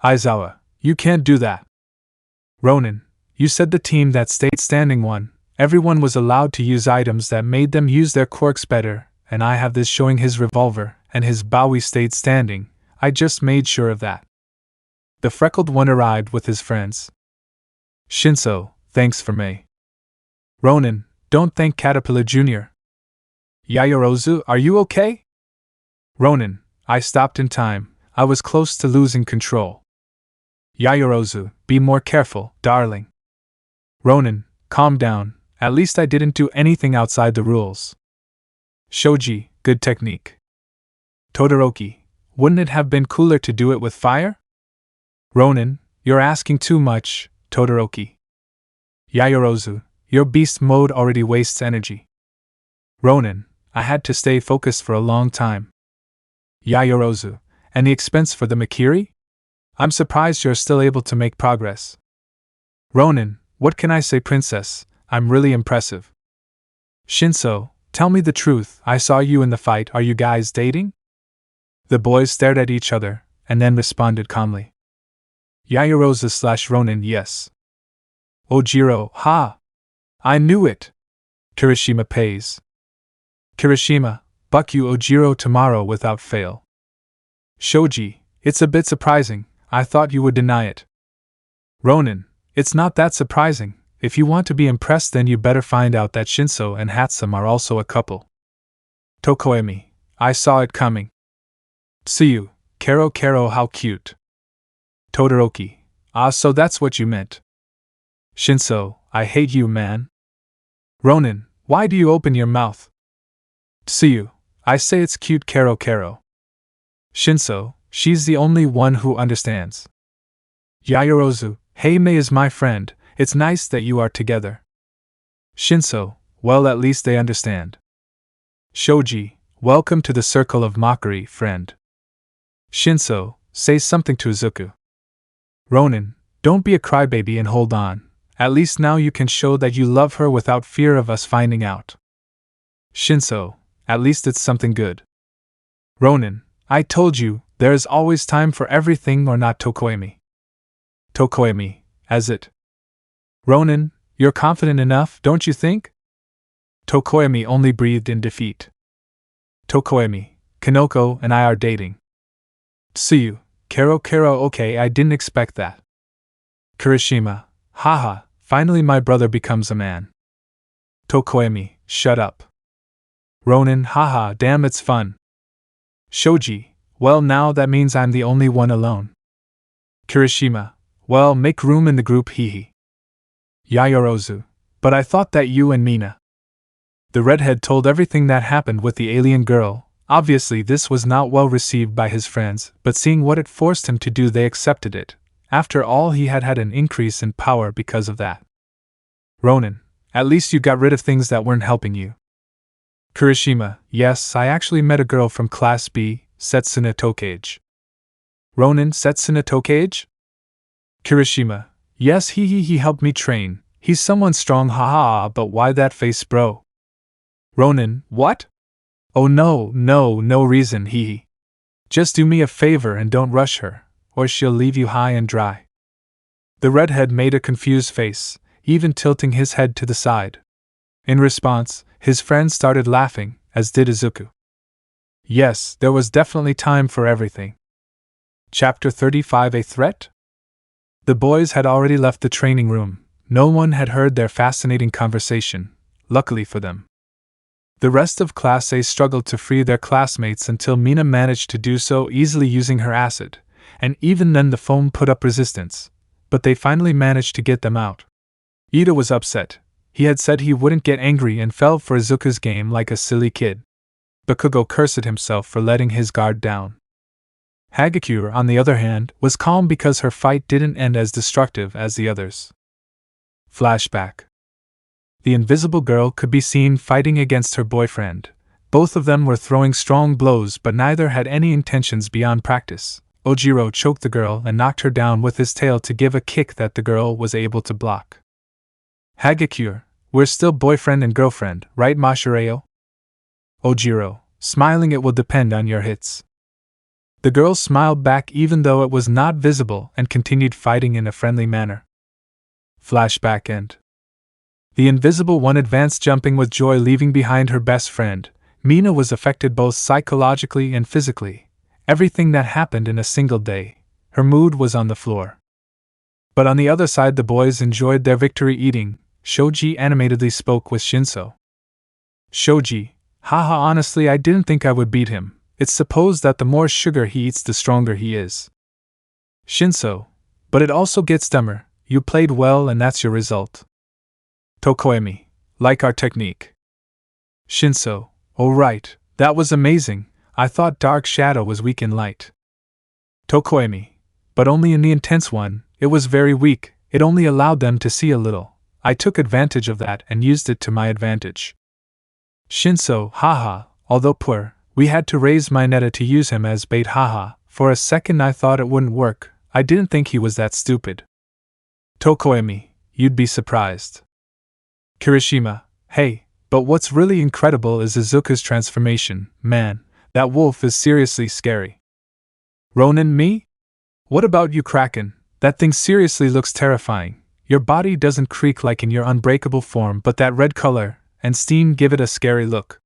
Aizawa, you can't do that. Ronin, you said the team that stayed standing won. Everyone was allowed to use items that made them use their quirks better, and I have this showing his revolver, and his Bowie stayed standing. I just made sure of that. The freckled one arrived with his friends. Shinso, thanks for me. Ronin, Don't thank Caterpillar Jr. Yaoyorozu, are you okay? Ronin, I stopped in time. I was close to losing control. Yaoyorozu, be more careful, darling. Ronin, calm down. At least I didn't do anything outside the rules. Shoji, good technique. Todoroki, wouldn't it have been cooler to do it with fire? Ronin, you're asking too much, Todoroki. Yaoyorozu, your beast mode already wastes energy. Ronin, I had to stay focused for a long time. Yaoyorozu, and the expense for the Makiri? I'm surprised you're still able to make progress. Ronin, what can I say, princess? I'm really impressive. Shinso, tell me the truth, I saw you in the fight, are you guys dating? The boys stared at each other, and then responded calmly. Yaoyorozu/Ronin, yes. Ojiro, ha! I knew it! Kirishima pays. Kirishima, buck you Ojiro tomorrow without fail. Shoji, it's a bit surprising, I thought you would deny it. Ronin, it's not that surprising. If you want to be impressed, then you better find out that Shinso and Hatsum are also a couple. Tokoemi, I saw it coming. Tsuyu, Kero, how cute. Todoroki, ah, so that's what you meant. Shinso, I hate you, man. Ronin, why do you open your mouth? Tsuyu, I say it's cute, Kero. Shinso, she's the only one who understands. Yaoyorozu, hey, Mei is my friend. It's nice that you are together. Shinso, well, at least they understand. Shoji, welcome to the circle of mockery, friend. Shinso, say something to Izuku. Ronin, don't be a crybaby and hold on. At least now you can show that you love her without fear of us finding out. Shinso, at least it's something good. Ronin, I told you, there is always time for everything or not, Tokoemi. Tokoemi, as it. Ronin, you're confident enough, don't you think? Tokoemi only breathed in defeat. Tokoemi, Kanoko and I are dating. Tsuyu, Kero, okay, I didn't expect that. Kirishima, haha, finally my brother becomes a man. Tokoemi, shut up. Ronin, haha, damn, it's fun. Shoji, well, now that means I'm the only one alone. Kirishima, well, make room in the group, hehe. Yaoyorozu, but I thought that you and Mina. The redhead told everything that happened with the alien girl. Obviously, this was not well received by his friends, but seeing what it forced him to do, they accepted it. After all, he had had an increase in power because of that. Ronin, at least you got rid of things that weren't helping you. Kirishima, yes, I actually met a girl from Class B, Setsuna Tokage. Ronin, Setsuna Tokage? Kirishima, yes, he helped me train. He's someone strong, haha, but why that face, bro? Ronin, what? Oh no reason, hehe. Just do me a favor and don't rush her, or she'll leave you high and dry. The redhead made a confused face, even tilting his head to the side. In response, his friend started laughing, as did Izuku. Yes, there was definitely time for everything. Chapter 35, A Threat? The boys had already left the training room. No one had heard their fascinating conversation, luckily for them. The rest of Class A struggled to free their classmates until Mina managed to do so easily using her acid, and even then the foam put up resistance, but they finally managed to get them out. Ida was upset. He had said he wouldn't get angry and fell for Izuku's game like a silly kid. Bakugo cursed himself for letting his guard down. Hagakure, on the other hand, was calm because her fight didn't end as destructive as the others. Flashback. The invisible girl could be seen fighting against her boyfriend. Both of them were throwing strong blows, but neither had any intentions beyond practice. Ojiro choked the girl and knocked her down with his tail to give a kick that the girl was able to block. Hagakure, we're still boyfriend and girlfriend, right, Mashireo? Ojiro, smiling, it will depend on your hits. The girl smiled back even though it was not visible and continued fighting in a friendly manner. Flashback end. The invisible one advanced, jumping with joy, leaving behind her best friend. Mina was affected both psychologically and physically. Everything that happened in a single day. Her mood was on the floor. But on the other side, the boys enjoyed their victory, eating, Shoji animatedly spoke with Shinso. Shoji, haha, honestly I didn't think I would beat him. It's supposed that the more sugar he eats the stronger he is. Shinso, but it also gets dumber. You played well and that's your result. Tokoemi, like our technique. Shinso, oh right, that was amazing. I thought Dark Shadow was weak in light. Tokoemi, but only in the intense one. It was very weak, it only allowed them to see a little. I took advantage of that and used it to my advantage. Shinso, haha, although poor, we had to raise my netta to use him as bait, haha. For a second I thought it wouldn't work. I didn't think he was that stupid. Tokoemi, you'd be surprised. Kirishima, hey, but what's really incredible is Izuku's transformation. Man, that wolf is seriously scary. Ronin, me? What about you, Kraken? That thing seriously looks terrifying. Your body doesn't creak like in your unbreakable form, but that red color and steam give it a scary look.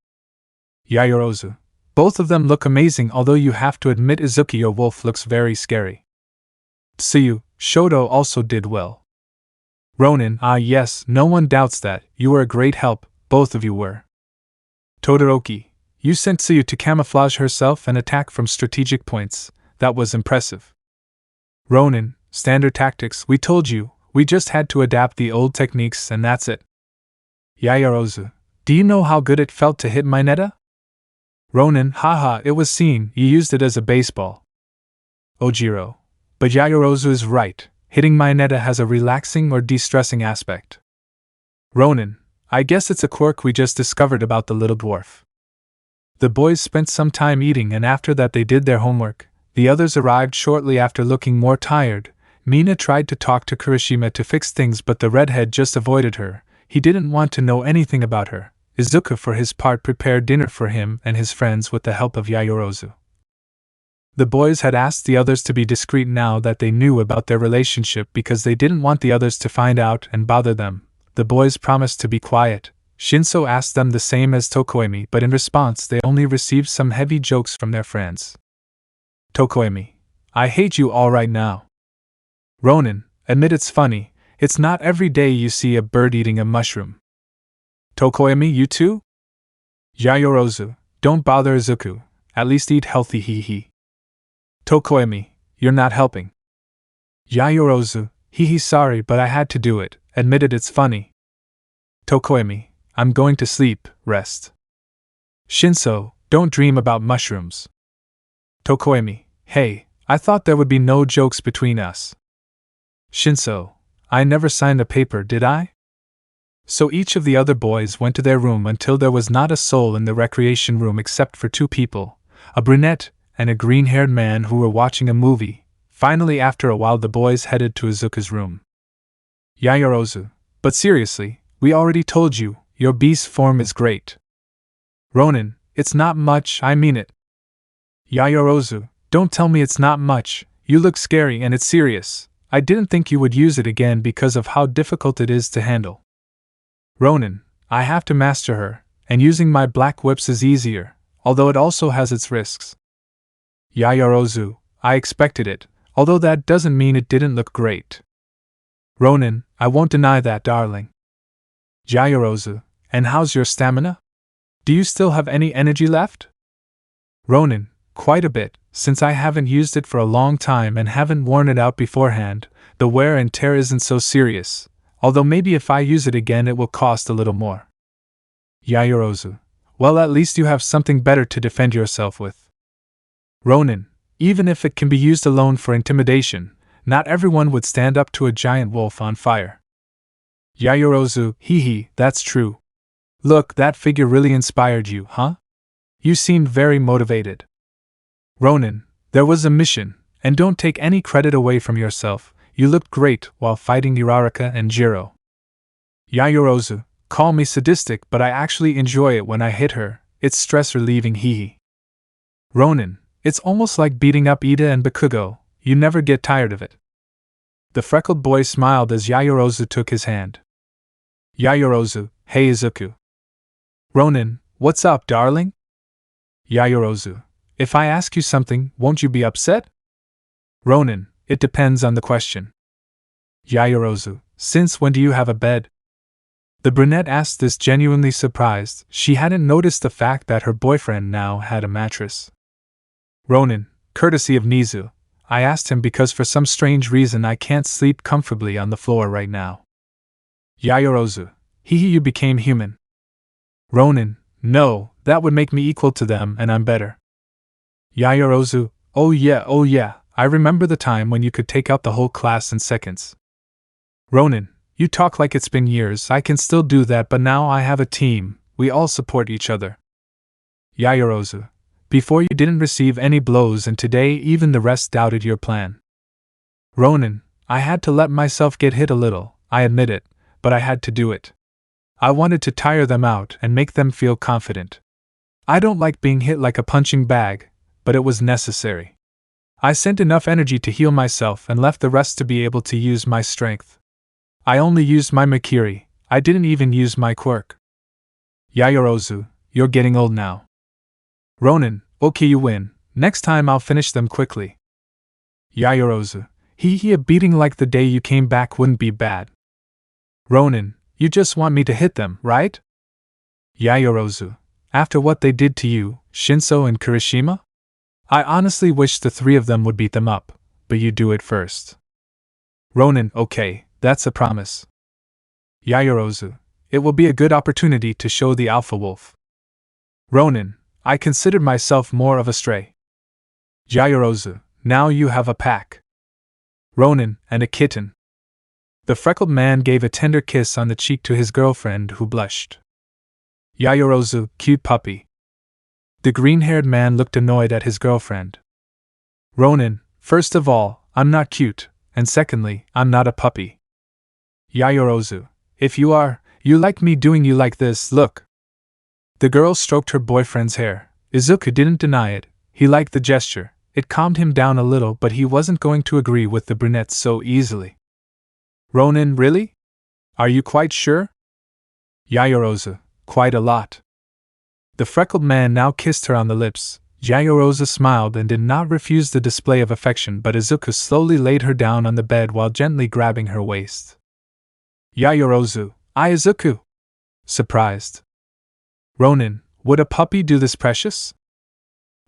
Yayorozu, both of them look amazing, although you have to admit Izuku, your wolf, looks very scary. Tsuyu, Shoto also did well. Ronin, ah yes, no one doubts that. You were a great help, both of you were. Todoroki, you sent Tsuyu to camouflage herself and attack from strategic points. That was impressive. Ronin, standard tactics, we told you, we just had to adapt the old techniques and that's it. Yayorozu, do you know how good it felt to hit my netta? Ronin, haha, it was seen, you used it as a baseball. Ojiro, but Yayorozu is right, hitting my netta has a relaxing or de-stressing aspect. Ronin, I guess it's a quirk we just discovered about the little dwarf. The boys spent some time eating and after that they did their homework. The others arrived shortly after looking more tired. Mina tried to talk to Kirishima to fix things but the redhead just avoided her. He didn't want to know anything about her. Izuku for his part prepared dinner for him and his friends with the help of Yayorozu. The boys had asked the others to be discreet now that they knew about their relationship because they didn't want the others to find out and bother them. The boys promised to be quiet. Shinso asked them the same as Tokoemi, but in response they only received some heavy jokes from their friends. Tokoemi, I hate you all right now. Ronin, admit it's funny, it's not every day you see a bird eating a mushroom. Tokoemi, you too? Yayorozu, don't bother Izuku, at least eat healthy, hee. Tokoemi, you're not helping. Yayorozu, hee, sorry but I had to do it, admitted it's funny. Tokoemi, I'm going to sleep, rest. Shinso, don't dream about mushrooms. Tokoemi, hey, I thought there would be no jokes between us. Shinso, I never signed a paper, did I? So each of the other boys went to their room until there was not a soul in the recreation room except for two people, a brunette and a green-haired man who were watching a movie. Finally, after a while, the boys headed to Izuku's room. Yayorozu, but seriously, we already told you, your beast form is great. Ronin, it's not much, I mean it. Yayorozu, don't tell me it's not much, you look scary and it's serious. I didn't think you would use it again because of how difficult it is to handle. Ronin, I have to master her, and using my black whips is easier, although it also has its risks. Yayorozu, I expected it, although that doesn't mean it didn't look great. Ronin, I won't deny that, darling. Yayorozu, and how's your stamina? Do you still have any energy left? Ronin, quite a bit, since I haven't used it for a long time and haven't worn it out beforehand. The wear and tear isn't so serious, although maybe if I use it again it will cost a little more. Yayorozu, well, at least you have something better to defend yourself with. Ronin, even if it can be used alone for intimidation, not everyone would stand up to a giant wolf on fire. Yayorozu, hee, that's true. Look, that figure really inspired you, huh? You seemed very motivated. Ronin, there was a mission, and don't take any credit away from yourself, you looked great while fighting Uraraka and Jiro. Yayorozu, call me sadistic but I actually enjoy it when I hit her, it's stress relieving, hee. Ronin, it's almost like beating up Ida and Bakugo, you never get tired of it. The freckled boy smiled as Yayorozu took his hand. Yayorozu, hey Izuku. Ronin, what's up, darling? Yayorozu, if I ask you something, won't you be upset? Ronin, it depends on the question. Yayorozu, since when do you have a bed? The brunette asked this genuinely surprised. She hadn't noticed the fact that her boyfriend now had a mattress. Ronin, courtesy of Nizu, I asked him because for some strange reason I can't sleep comfortably on the floor right now. Yayorozu, you became human. Ronin, no, that would make me equal to them and I'm better. Yayorozu, oh yeah, I remember the time when you could take out the whole class in seconds. Ronin, you talk like it's been years. I can still do that, but now I have a team. We all support each other. Yayorozu, before you didn't receive any blows and today even the rest doubted your plan. Ronin, I had to let myself get hit a little, I admit it, but I had to do it. I wanted to tire them out and make them feel confident. I don't like being hit like a punching bag, but it was necessary. I sent enough energy to heal myself and left the rest to be able to use my strength. I only used my Makiri, I didn't even use my quirk. Yayorozu, you're getting old now. Ronin, okay, you win. Next time I'll finish them quickly. Yayorozu, a beating like the day you came back wouldn't be bad. Ronin, you just want me to hit them, right? Yayorozu, after what they did to you, Shinso and Kirishima? I honestly wish the three of them would beat them up, but you do it first. Ronin, okay, that's a promise. Yayorozu, it will be a good opportunity to show the alpha wolf. Ronin, I considered myself more of a stray. Yayorozu, now you have a pack. Ronin, and a kitten. The freckled man gave a tender kiss on the cheek to his girlfriend who blushed. Yayorozu, cute puppy. The green-haired man looked annoyed at his girlfriend. Ronin, first of all, I'm not cute, and secondly, I'm not a puppy. Yayorozu, if you are, you like me doing you like this, look. The girl stroked her boyfriend's hair. Izuku didn't deny it, he liked the gesture, it calmed him down a little but he wasn't going to agree with the brunette so easily. Ronin, really? Are you quite sure? Yayorozu, quite a lot. The freckled man now kissed her on the lips. Yayorozu smiled and did not refuse the display of affection, but Izuku slowly laid her down on the bed while gently grabbing her waist. Yayorozu, Izuku! Surprised. Ronin, would a puppy do this precious?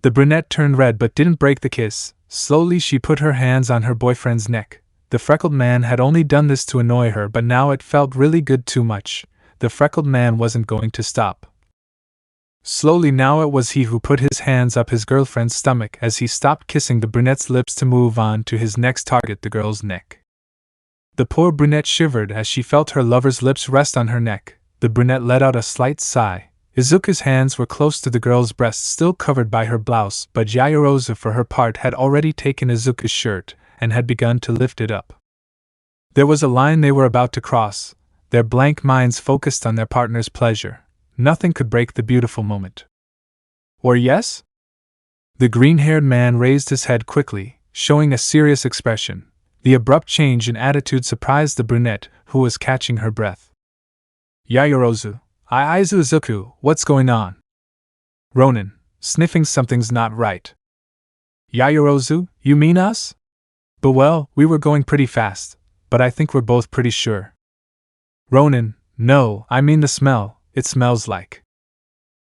The brunette turned red but didn't break the kiss. Slowly she put her hands on her boyfriend's neck. The freckled man had only done this to annoy her, but now it felt really good too much. The freckled man wasn't going to stop. Slowly now it was he who put his hands up his girlfriend's stomach as he stopped kissing the brunette's lips to move on to his next target, the girl's neck. The poor brunette shivered as she felt her lover's lips rest on her neck. The brunette let out a slight sigh. Izuku's hands were close to the girl's breasts, still covered by her blouse, but Yayorozu for her part had already taken Izuku's shirt and had begun to lift it up. There was a line they were about to cross, their blank minds focused on their partner's pleasure. Nothing could break the beautiful moment. Or yes? The green-haired man raised his head quickly, showing a serious expression. The abrupt change in attitude surprised the brunette, who was catching her breath. Yayorozu, Izuku, what's going on? Ronin, sniffing something's not right. Yayorozu, you mean us? But well, we were going pretty fast, but I think we're both pretty sure. Ronin, no, I mean the smell, it smells like.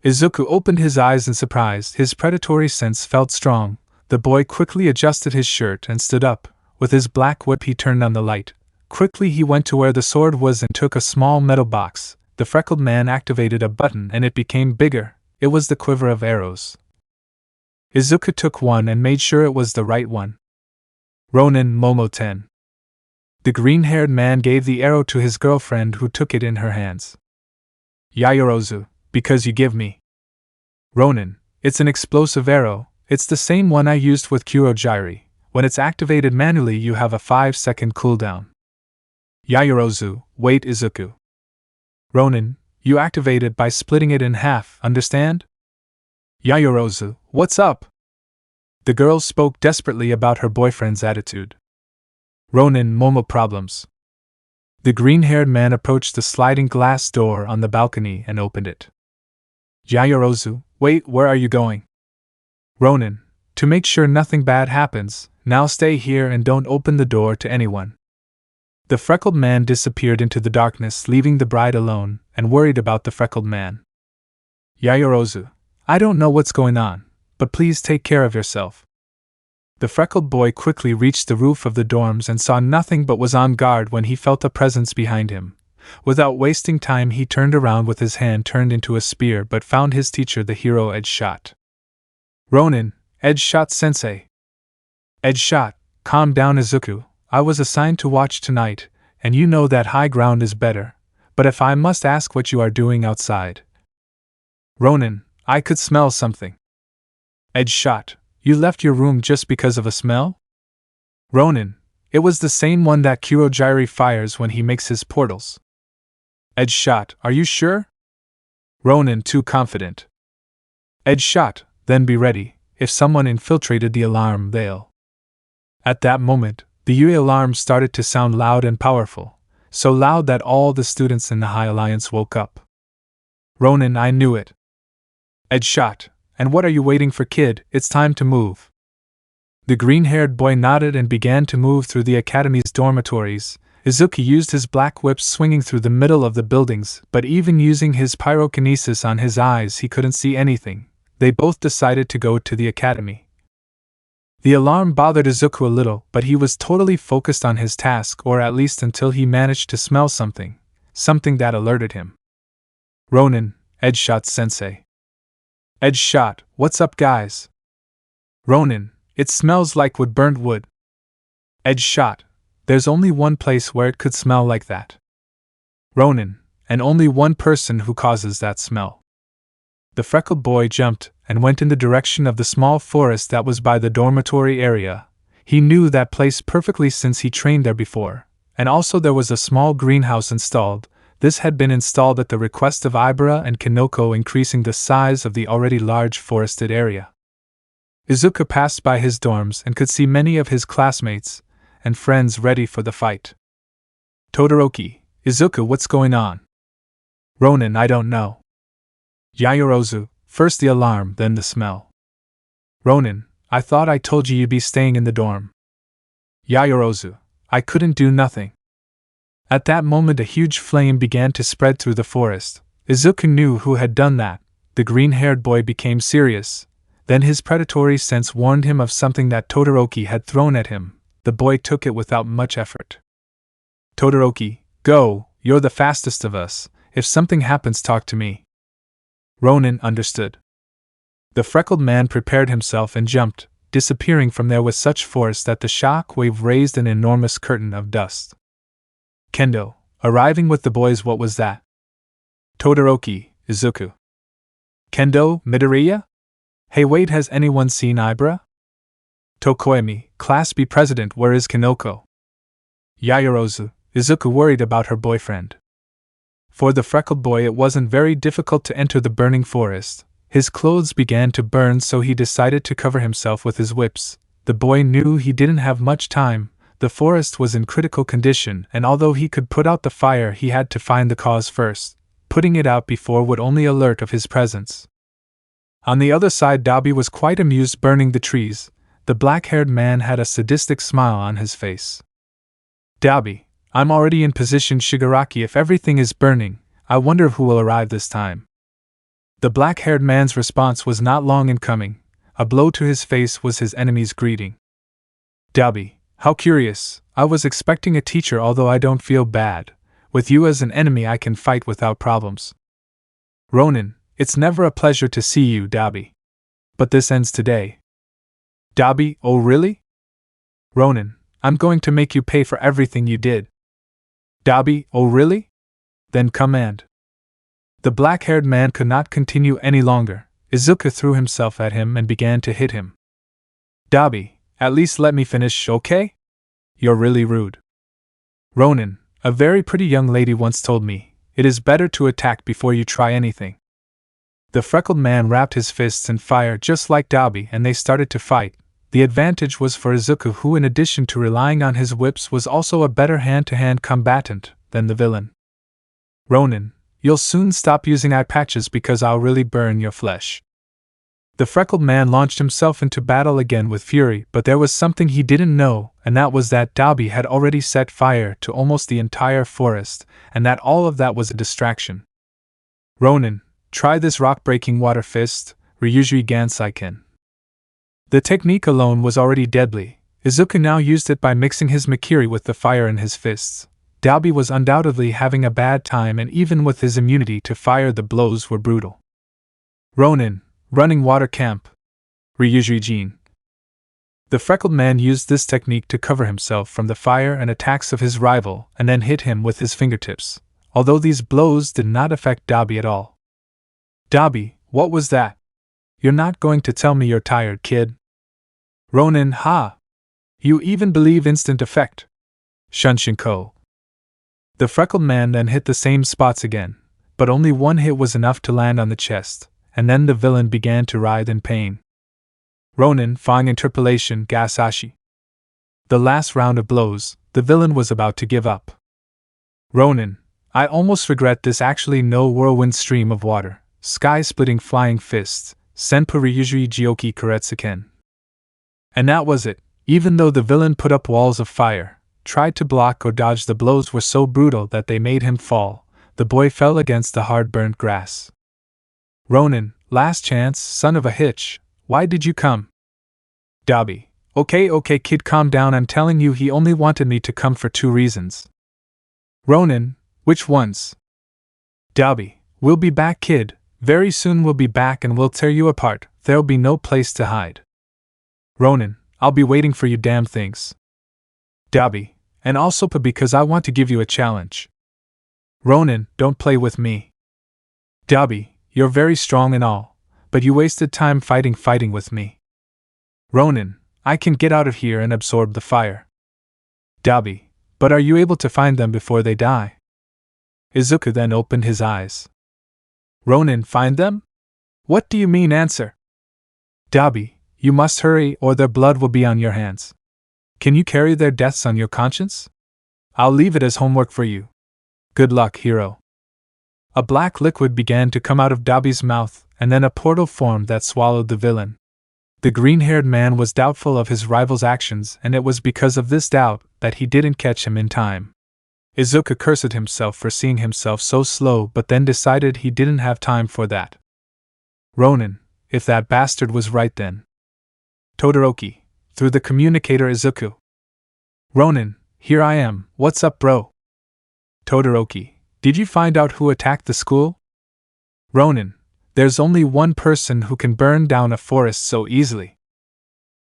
Izuku opened his eyes in surprise, his predatory sense felt strong. The boy quickly adjusted his shirt and stood up. With his black whip he turned on the light. Quickly he went to where the sword was and took a small metal box. The freckled man activated a button and it became bigger. It was the quiver of arrows. Izuku took one and made sure it was the right one. Ronin, Momo 10. The green-haired man gave the arrow to his girlfriend, who took it in her hands. Yayorozu, because you give me. Ronin, it's an explosive arrow, it's the same one I used with Kurogiri. When it's activated manually you have a 5-second cooldown. Yayorozu, wait Izuku. Ronin, you activate it by splitting it in half, understand? Yayorozu, what's up? The girl spoke desperately about her boyfriend's attitude. Ronin, Momo problems. The green-haired man approached the sliding glass door on the balcony and opened it. Yayorozu, wait, where are you going? Ronin, to make sure nothing bad happens, now stay here and don't open the door to anyone. The freckled man disappeared into the darkness, leaving the bride alone and worried about the freckled man. Yaoyorozu, I don't know what's going on, but please take care of yourself. The freckled boy quickly reached the roof of the dorms and saw nothing but was on guard when he felt a presence behind him. Without wasting time, he turned around with his hand turned into a spear but found his teacher, the hero Edge Shot. Ronin, Edge Shot Sensei. Edge Shot, calm down Izuku, I was assigned to watch tonight, and you know that high ground is better, but if I must ask what you are doing outside. Ronin, I could smell something. Edge Shot, you left your room just because of a smell? Ronin, it was the same one that Kurogiri fires when he makes his portals. Edge Shot, are you sure? Ronin, too confident. Edge Shot, then be ready, if someone infiltrated the alarm, they'll. At that moment, the UE alarm started to sound loud and powerful, so loud that all the students in the High Alliance woke up. Ronin, I knew it. Edge Shot, and what are you waiting for, kid? It's time to move. The green-haired boy nodded and began to move through the academy's dormitories. Izuku used his black whip swinging through the middle of the buildings, but even using his pyrokinesis on his eyes he couldn't see anything. They both decided to go to the academy. The alarm bothered Izuku a little, but he was totally focused on his task, or at least until he managed to smell something that alerted him. Ronin, Edge Shot Sensei. Edge Shot, what's up guys? Ronin, it smells like burnt wood. Edge Shot, there's only one place where it could smell like that. Ronin, and only one person who causes that smell. The freckled boy jumped and went in the direction of the small forest that was by the dormitory area. He knew that place perfectly since he trained there before, and also there was a small greenhouse installed. This had been installed at the request of Ibara and Kinoko, increasing the size of the already large forested area. Izuku passed by his dorms and could see many of his classmates and friends ready for the fight. Todoroki, Izuku, what's going on? Ronin, I don't know. Yaoyorozu, first the alarm, then the smell. Ronin, I thought I told you you'd be staying in the dorm. Yaoyorozu, I couldn't do nothing. At that moment a huge flame began to spread through the forest. Izuku knew who had done that. The green-haired boy became serious. Then his predatory sense warned him of something that Todoroki had thrown at him. The boy took it without much effort. Todoroki, go, you're the fastest of us. If something happens, talk to me. Ronin understood. The freckled man prepared himself and jumped, disappearing from there with such force that the shock wave raised an enormous curtain of dust. Kendo, arriving with the boys, what was that? Todoroki, Izuku. Kendo, Midoriya? Hey wait, has anyone seen Ibara? Tokoemi, Class B President, where is Kinoko? Yaoyorozu, Izuku worried about her boyfriend. For the freckled boy it wasn't very difficult to enter the burning forest. His clothes began to burn, so he decided to cover himself with his whips. The boy knew he didn't have much time. The forest was in critical condition, and although he could put out the fire, he had to find the cause first. Putting it out before would only alert of his presence. On the other side, Dabi was quite amused burning the trees. The black-haired man had a sadistic smile on his face. Dabi, I'm already in position, Shigaraki. If everything is burning, I wonder who will arrive this time. The black-haired man's response was not long in coming. A blow to his face was his enemy's greeting. Dabi, how curious. I was expecting a teacher, although I don't feel bad. With you as an enemy I can fight without problems. Ronin, it's never a pleasure to see you, Dabi. But this ends today. Dabi, oh really? Ronin, I'm going to make you pay for everything you did. Dabi, oh really? Then command. The black-haired man could not continue any longer. Izuku threw himself at him and began to hit him. Dabi, at least let me finish, okay? You're really rude. Ronin, a very pretty young lady once told me, it is better to attack before you try anything. The freckled man wrapped his fists in fire just like Dabi, and they started to fight. The advantage was for Izuku, who in addition to relying on his whips was also a better hand-to-hand combatant than the villain. Ronin, you'll soon stop using eye patches because I'll really burn your flesh. The freckled man launched himself into battle again with fury, but there was something he didn't know, and that was that Dabi had already set fire to almost the entire forest, and that all of that was a distraction. Ronin, try this rock-breaking water fist, Ryujui Gansaiken. The technique alone was already deadly. Izuku now used it by mixing his Makiri with the fire in his fists. Dabi was undoubtedly having a bad time, and even with his immunity to fire, the blows were brutal. Ronin, running water camp. Ryujui Jin. The freckled man used this technique to cover himself from the fire and attacks of his rival, and then hit him with his fingertips, although these blows did not affect Dabi at all. Dabi, what was that? You're not going to tell me you're tired, kid? Ronin, ha! You even believe instant effect? Shunshinko. The freckled man then hit the same spots again, but only one hit was enough to land on the chest, and then the villain began to writhe in pain. Ronin, fine interpolation, Gasashi. The last round of blows, the villain was about to give up. Ronin, I almost regret this. Actually, no whirlwind stream of water, sky-splitting flying fists, Senpu Ryujui Gyoki Karetsuken. And that was it. Even though the villain put up walls of fire, tried to block or dodge, the blows were so brutal that they made him fall. The boy fell against the hard-burnt grass. Ronin, last chance, son of a hitch, why did you come? Dabi, okay kid, calm down. I'm telling you, he only wanted me to come for 2 reasons. Ronin, which ones? Dabi, we'll be back, kid. Very soon we'll be back and we'll tear you apart. There'll be no place to hide. Ronin, I'll be waiting for you, damn things. Dabi, and also because I want to give you a challenge. Ronin, don't play with me. Dabi, you're very strong and all, but you wasted time fighting with me. Ronin, I can get out of here and absorb the fire. Dabi, but are you able to find them before they die? Izuku then opened his eyes. Ronin, find them? What do you mean? Answer. Dabi, you must hurry or their blood will be on your hands. Can you carry their deaths on your conscience? I'll leave it as homework for you. Good luck, hero. A black liquid began to come out of Dabi's mouth, and then a portal formed that swallowed the villain. The green-haired man was doubtful of his rival's actions, and it was because of this doubt that he didn't catch him in time. Izuku cursed himself for seeing himself so slow, but then decided he didn't have time for that. Ronin, if that bastard was right then. Todoroki, through the communicator. Izuku. Ronin, here I am, what's up, bro? Todoroki, did you find out who attacked the school? Ronin, there's only one person who can burn down a forest so easily.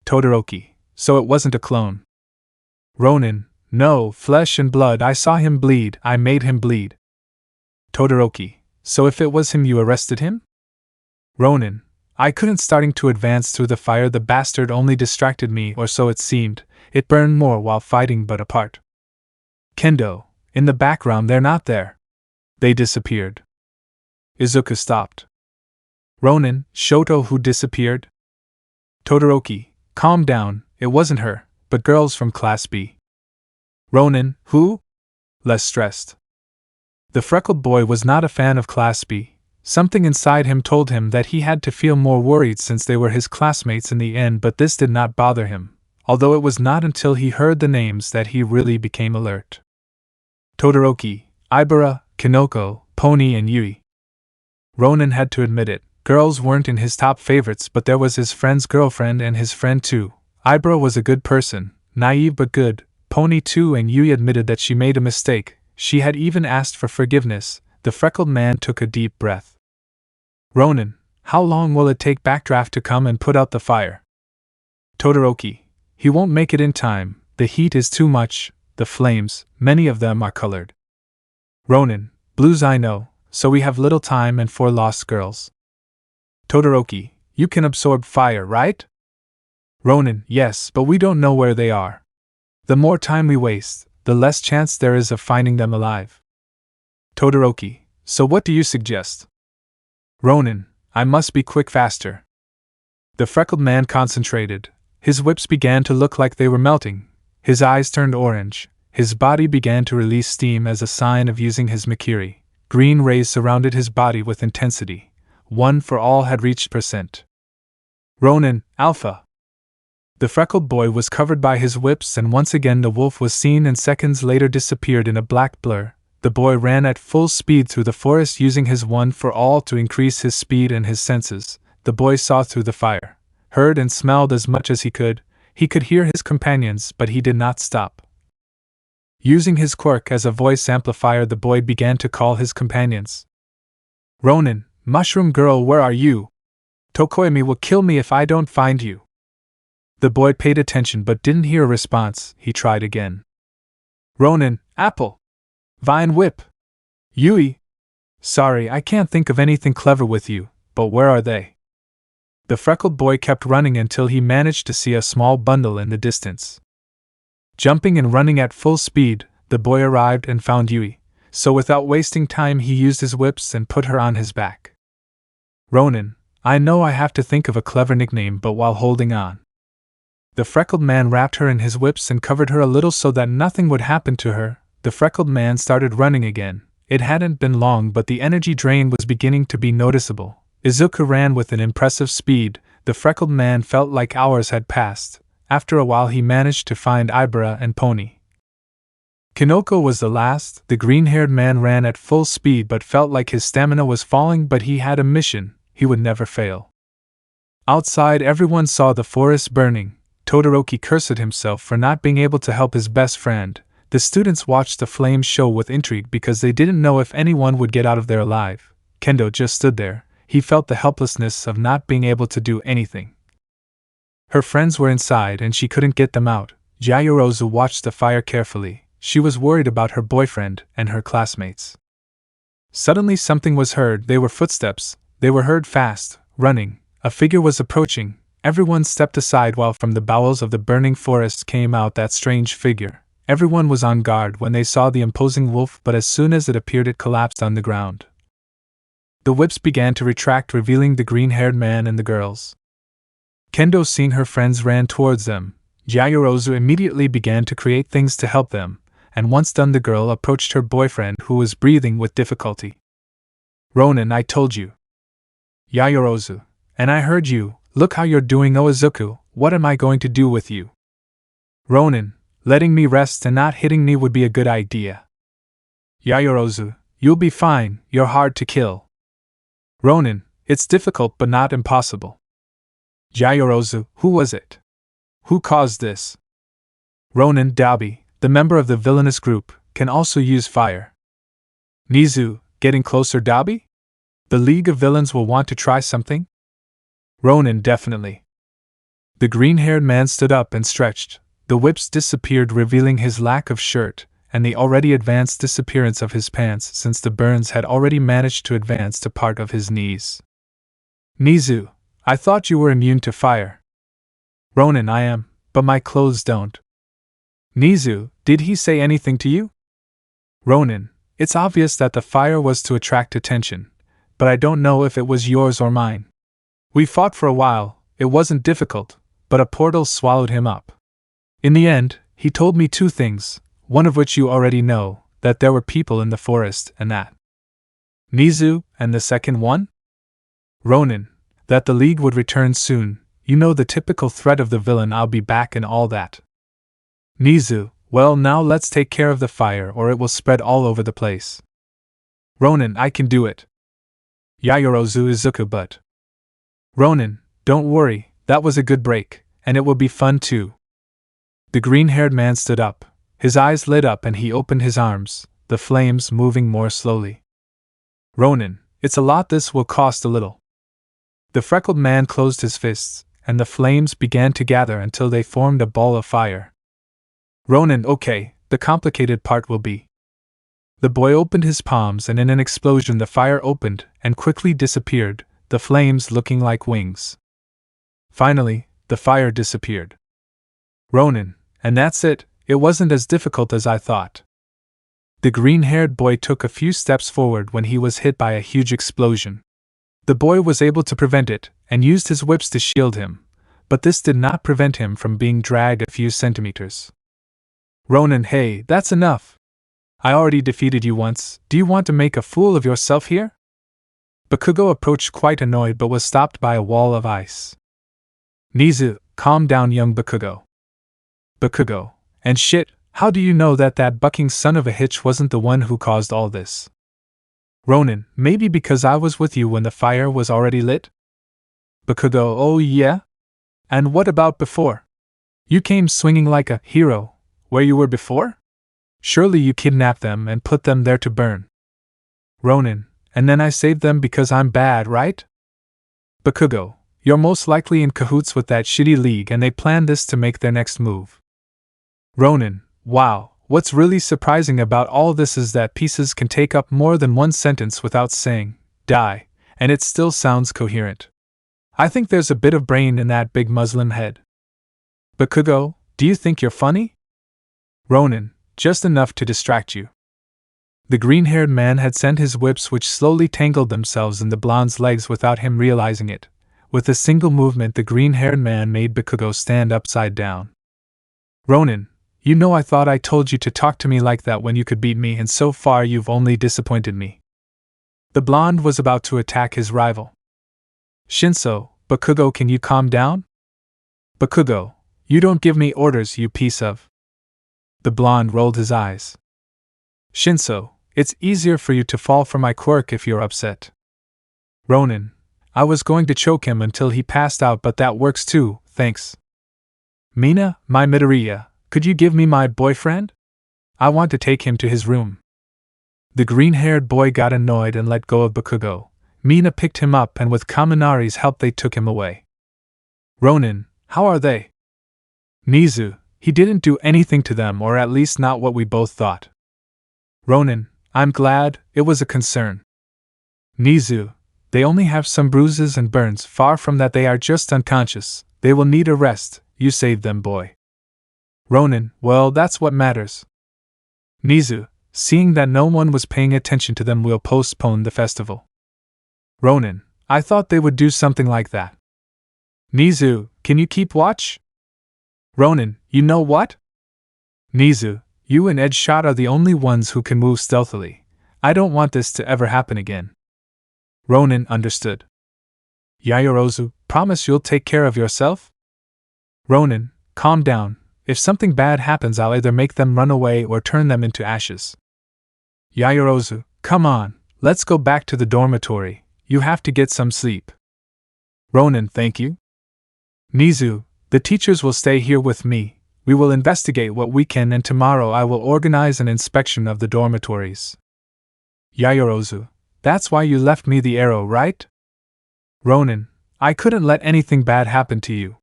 Todoroki, so it wasn't a clone. Ronin, no, flesh and blood, I saw him bleed, I made him bleed. Todoroki, so if it was him, you arrested him? Ronin, I couldn't. Starting to advance through the fire, the bastard only distracted me, or so it seemed. It burned more while fighting, but apart. Kendo, in the background, they're not there. They disappeared. Izuku stopped. Ronin, Shoto who disappeared? Todoroki, calm down, it wasn't her, but girls from Class B. Ronin, who? Less stressed. The freckled boy was not a fan of Class B. Something inside him told him that he had to feel more worried since they were his classmates in the end, but this did not bother him, although it was not until he heard the names that he really became alert. Todoroki, Ibara, Kinoko, Pony and Yui. Ronin had to admit it, girls weren't in his top favorites, but there was his friend's girlfriend and his friend too. Ibara was a good person, naive but good. Pony too, and Yui admitted that she made a mistake. She had even asked for forgiveness. The freckled man took a deep breath. Ronin, how long will it take Backdraft to come and put out the fire? Todoroki, he won't make it in time. The heat is too much. The flames, many of them are colored. Ronin, blues I know, so we have little time and 4 lost girls. Todoroki, you can absorb fire, right? Ronin, yes, but we don't know where they are. The more time we waste, the less chance there is of finding them alive. Todoroki, so what do you suggest? Ronin, I must be quick, faster. The freckled man concentrated. His whips began to look like they were melting. His eyes turned orange. His body began to release steam as a sign of using his Makiri. Green rays surrounded his body with intensity. 1 for all had reached %. Ronin, Alpha! The freckled boy was covered by his whips, and once again the wolf was seen and seconds later disappeared in a black blur. The boy ran at full speed through the forest, using his one for all to increase his speed and his senses. The boy saw through the fire, heard and smelled as much as he could. He could hear his companions, but he did not stop. Using his quirk as a voice amplifier, the boy began to call his companions. Ronin, Mushroom Girl, where are you? Tokoimi will kill me if I don't find you. The boy paid attention but didn't hear a response. He tried again. Ronin, Apple! Vine Whip! Yui! Sorry, I can't think of anything clever with you, but where are they? The freckled boy kept running until he managed to see a small bundle in the distance. Jumping and running at full speed, the boy arrived and found Yui, so without wasting time he used his whips and put her on his back. Ronin, I know I have to think of a clever nickname, but while holding on. The freckled man wrapped her in his whips and covered her a little so that nothing would happen to her. The freckled man started running again. It hadn't been long, but the energy drain was beginning to be noticeable. Izuku ran with an impressive speed. The freckled man felt like hours had passed. After a while he managed to find Ibara and Pony. Kinoko was the last. The green-haired man ran at full speed but felt like his stamina was falling, but he had a mission. He would never fail. Outside, everyone saw the forest burning. Todoroki cursed himself for not being able to help his best friend. The students watched the flames show with intrigue because they didn't know if anyone would get out of there alive. Kendo just stood there. He felt the helplessness of not being able to do anything. Her friends were inside and she couldn't get them out. Yaoyorozu watched the fire carefully. She was worried about her boyfriend and her classmates. Suddenly something was heard. They were footsteps. They were heard fast, running. A figure was approaching. Everyone stepped aside while from the bowels of the burning forest came out that strange figure. Everyone was on guard when they saw the imposing wolf, but as soon as it appeared it collapsed on the ground. The whips began to retract, revealing the green-haired man and the girls. Kendo, seeing her friends, ran towards them. Yaoyorozu immediately began to create things to help them, and once done the girl approached her boyfriend, who was breathing with difficulty. Ronin, I told you. Yaoyorozu, and I heard you. Look how you're doing, Izuku. What am I going to do with you? Ronin, letting me rest and not hitting me would be a good idea. Yaoyorozu, you'll be fine, you're hard to kill. Ronin, it's difficult but not impossible. Yaoyorozu, who was it? Who caused this? Ronin, Dabi, the member of the villainous group, can also use fire. Nizu, getting closer, Dabi? The League of Villains will want to try something? Ronin, definitely. The green-haired man stood up and stretched. The whips disappeared, revealing his lack of shirt, and the already advanced disappearance of his pants, since the burns had already managed to advance to part of his knees. Nizu, I thought you were immune to fire. Ronin, I am, but my clothes don't. Nizu, did he say anything to you? Ronin, it's obvious that the fire was to attract attention, but I don't know if it was yours or mine. We fought for a while, it wasn't difficult, but a portal swallowed him up. In the end, he told me two things, one of which you already know, that there were people in the forest, and that. Nizu, and the second one? Ronin, that the League would return soon. You know, the typical threat of the villain, I'll be back and all that. Nizu, well, now let's take care of the fire or it will spread all over the place. Ronin, I can do it. Yaoyorozu, Izuku, but. Ronin, don't worry, that was a good break, and it will be fun too. The green-haired man stood up. His eyes lit up and he opened his arms, the flames moving more slowly. Ronin, it's a lot, this will cost a little. The freckled man closed his fists, and the flames began to gather until they formed a ball of fire. Ronin, okay, the complicated part will be. The boy opened his palms and in an explosion the fire opened and quickly disappeared, the flames looking like wings. Finally, the fire disappeared. Ronin, and that's it, it wasn't as difficult as I thought. The green-haired boy took a few steps forward when he was hit by a huge explosion. The boy was able to prevent it and used his whips to shield him, but this did not prevent him from being dragged a few centimeters. Ronin, hey, that's enough. I already defeated you once, do you want to make a fool of yourself here? Bakugo approached quite annoyed but was stopped by a wall of ice. Nizu, calm down young Bakugo. Bakugo, and shit, how do you know that that bucking son of a hitch wasn't the one who caused all this? Ronin, maybe because I was with you when the fire was already lit? Bakugo, oh yeah? And what about before? You came swinging like a hero, where you were before? Surely you kidnapped them and put them there to burn. Ronin, and then I saved them because I'm bad, right? Bakugo, you're most likely in cahoots with that shitty league and they planned this to make their next move. Ronin, wow, what's really surprising about all this is that pieces can take up more than one sentence without saying, die, and it still sounds coherent. I think there's a bit of brain in that big Muslim head. Bakugo, do you think you're funny? Ronin, just enough to distract you. The green-haired man had sent his whips which slowly tangled themselves in the blonde's legs without him realizing it. With a single movement the green-haired man made Bakugo stand upside down. Ronin, you know I thought I told you to talk to me like that when you could beat me and so far you've only disappointed me. The blonde was about to attack his rival. Shinso, Bakugo, can you calm down? Bakugo, you don't give me orders, you piece of. The blonde rolled his eyes. Shinso, it's easier for you to fall for my quirk if you're upset. Ronin, I was going to choke him until he passed out, but that works too, thanks. Mina, my Midoriya, could you give me my boyfriend? I want to take him to his room. The green-haired boy got annoyed and let go of Bakugo. Mina picked him up and with Kaminari's help they took him away. Ronin, how are they? Nizu, he didn't do anything to them, or at least not what we both thought. Ronin, I'm glad, it was a concern. Nizu, they only have some bruises and burns, far from that they are just unconscious, they will need a rest, you saved them, boy. Ronin, well, that's what matters. Nizu, seeing that no one was paying attention to them, we'll postpone the festival. Ronin, I thought they would do something like that. Nizu, can you keep watch? Ronin, you know what? Nizu, you and Edgeshot are the only ones who can move stealthily. I don't want this to ever happen again. Ronin understood. Yaoyorozu, promise you'll take care of yourself? Ronin, calm down. If something bad happens, I'll either make them run away or turn them into ashes. Yaoyorozu, come on, let's go back to the dormitory. You have to get some sleep. Ronin, thank you. Nizu, the teachers will stay here with me. We will investigate what we can, and tomorrow I will organize an inspection of the dormitories. Yaoyorozu, that's why you left me the arrow, right? Ronin, I couldn't let anything bad happen to you.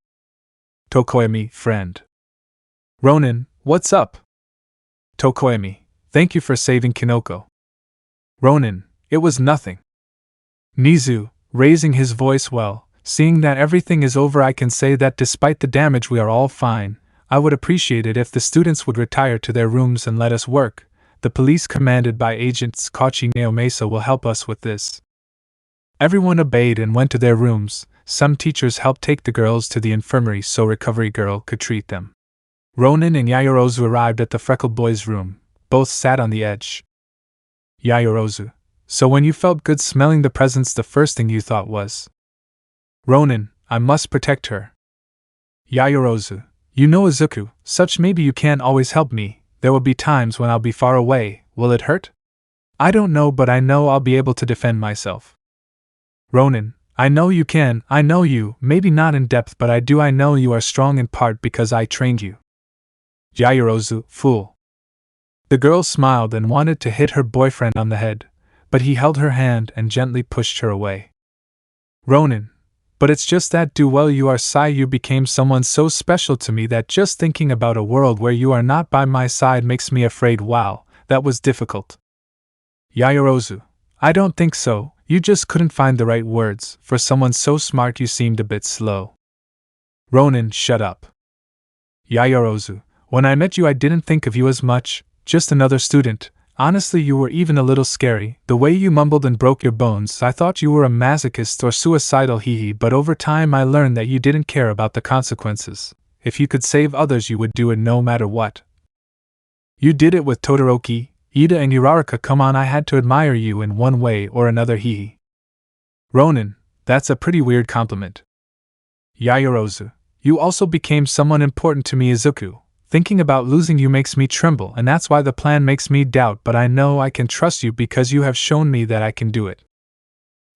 Tokoyami, friend. Ronin, what's up? Tokoyami, thank you for saving Kinoko. Ronin, it was nothing. Nizu, raising his voice, well, seeing that everything is over, I can say that despite the damage we are all fine. I would appreciate it if the students would retire to their rooms and let us work. The police commanded by Agents Kachi Neomesa will help us with this. Everyone obeyed and went to their rooms. Some teachers helped take the girls to the infirmary so Recovery Girl could treat them. Ronin and Yaoyorozu arrived at the freckled boy's room. Both sat on the edge. Yaoyorozu, so when you felt good smelling the presents, the first thing you thought was? Ronin, I must protect her. Yaoyorozu, you know Izuku, such maybe you can't always help me. There will be times when I'll be far away. Will it hurt? I don't know, but I know I'll be able to defend myself. Ronin, I know you can, I know you, maybe not in depth, but I know you are strong in part because I trained you. Yaoyorozu, fool. The girl smiled and wanted to hit her boyfriend on the head, but he held her hand and gently pushed her away. Ronin, but it's just that you are Sai, you became someone so special to me that just thinking about a world where you are not by my side makes me afraid. Wow, that was difficult. Yaoyorozu, I don't think so, you just couldn't find the right words. For someone so smart you seemed a bit slow. Ronin, shut up. Yaoyorozu, when I met you I didn't think of you as much, just another student. Honestly, you were even a little scary. The way you mumbled and broke your bones, I thought you were a masochist or suicidal, hee, but over time I learned that you didn't care about the consequences. If you could save others you would do it no matter what. You did it with Todoroki, Ida and Uraraka. Come on, I had to admire you in one way or another, hee. Ronin, that's a pretty weird compliment. Yaoyorozu, You also became someone important to me, Izuku. Thinking about losing you makes me tremble, and that's why the plan makes me doubt, but I know I can trust you because you have shown me that I can do it.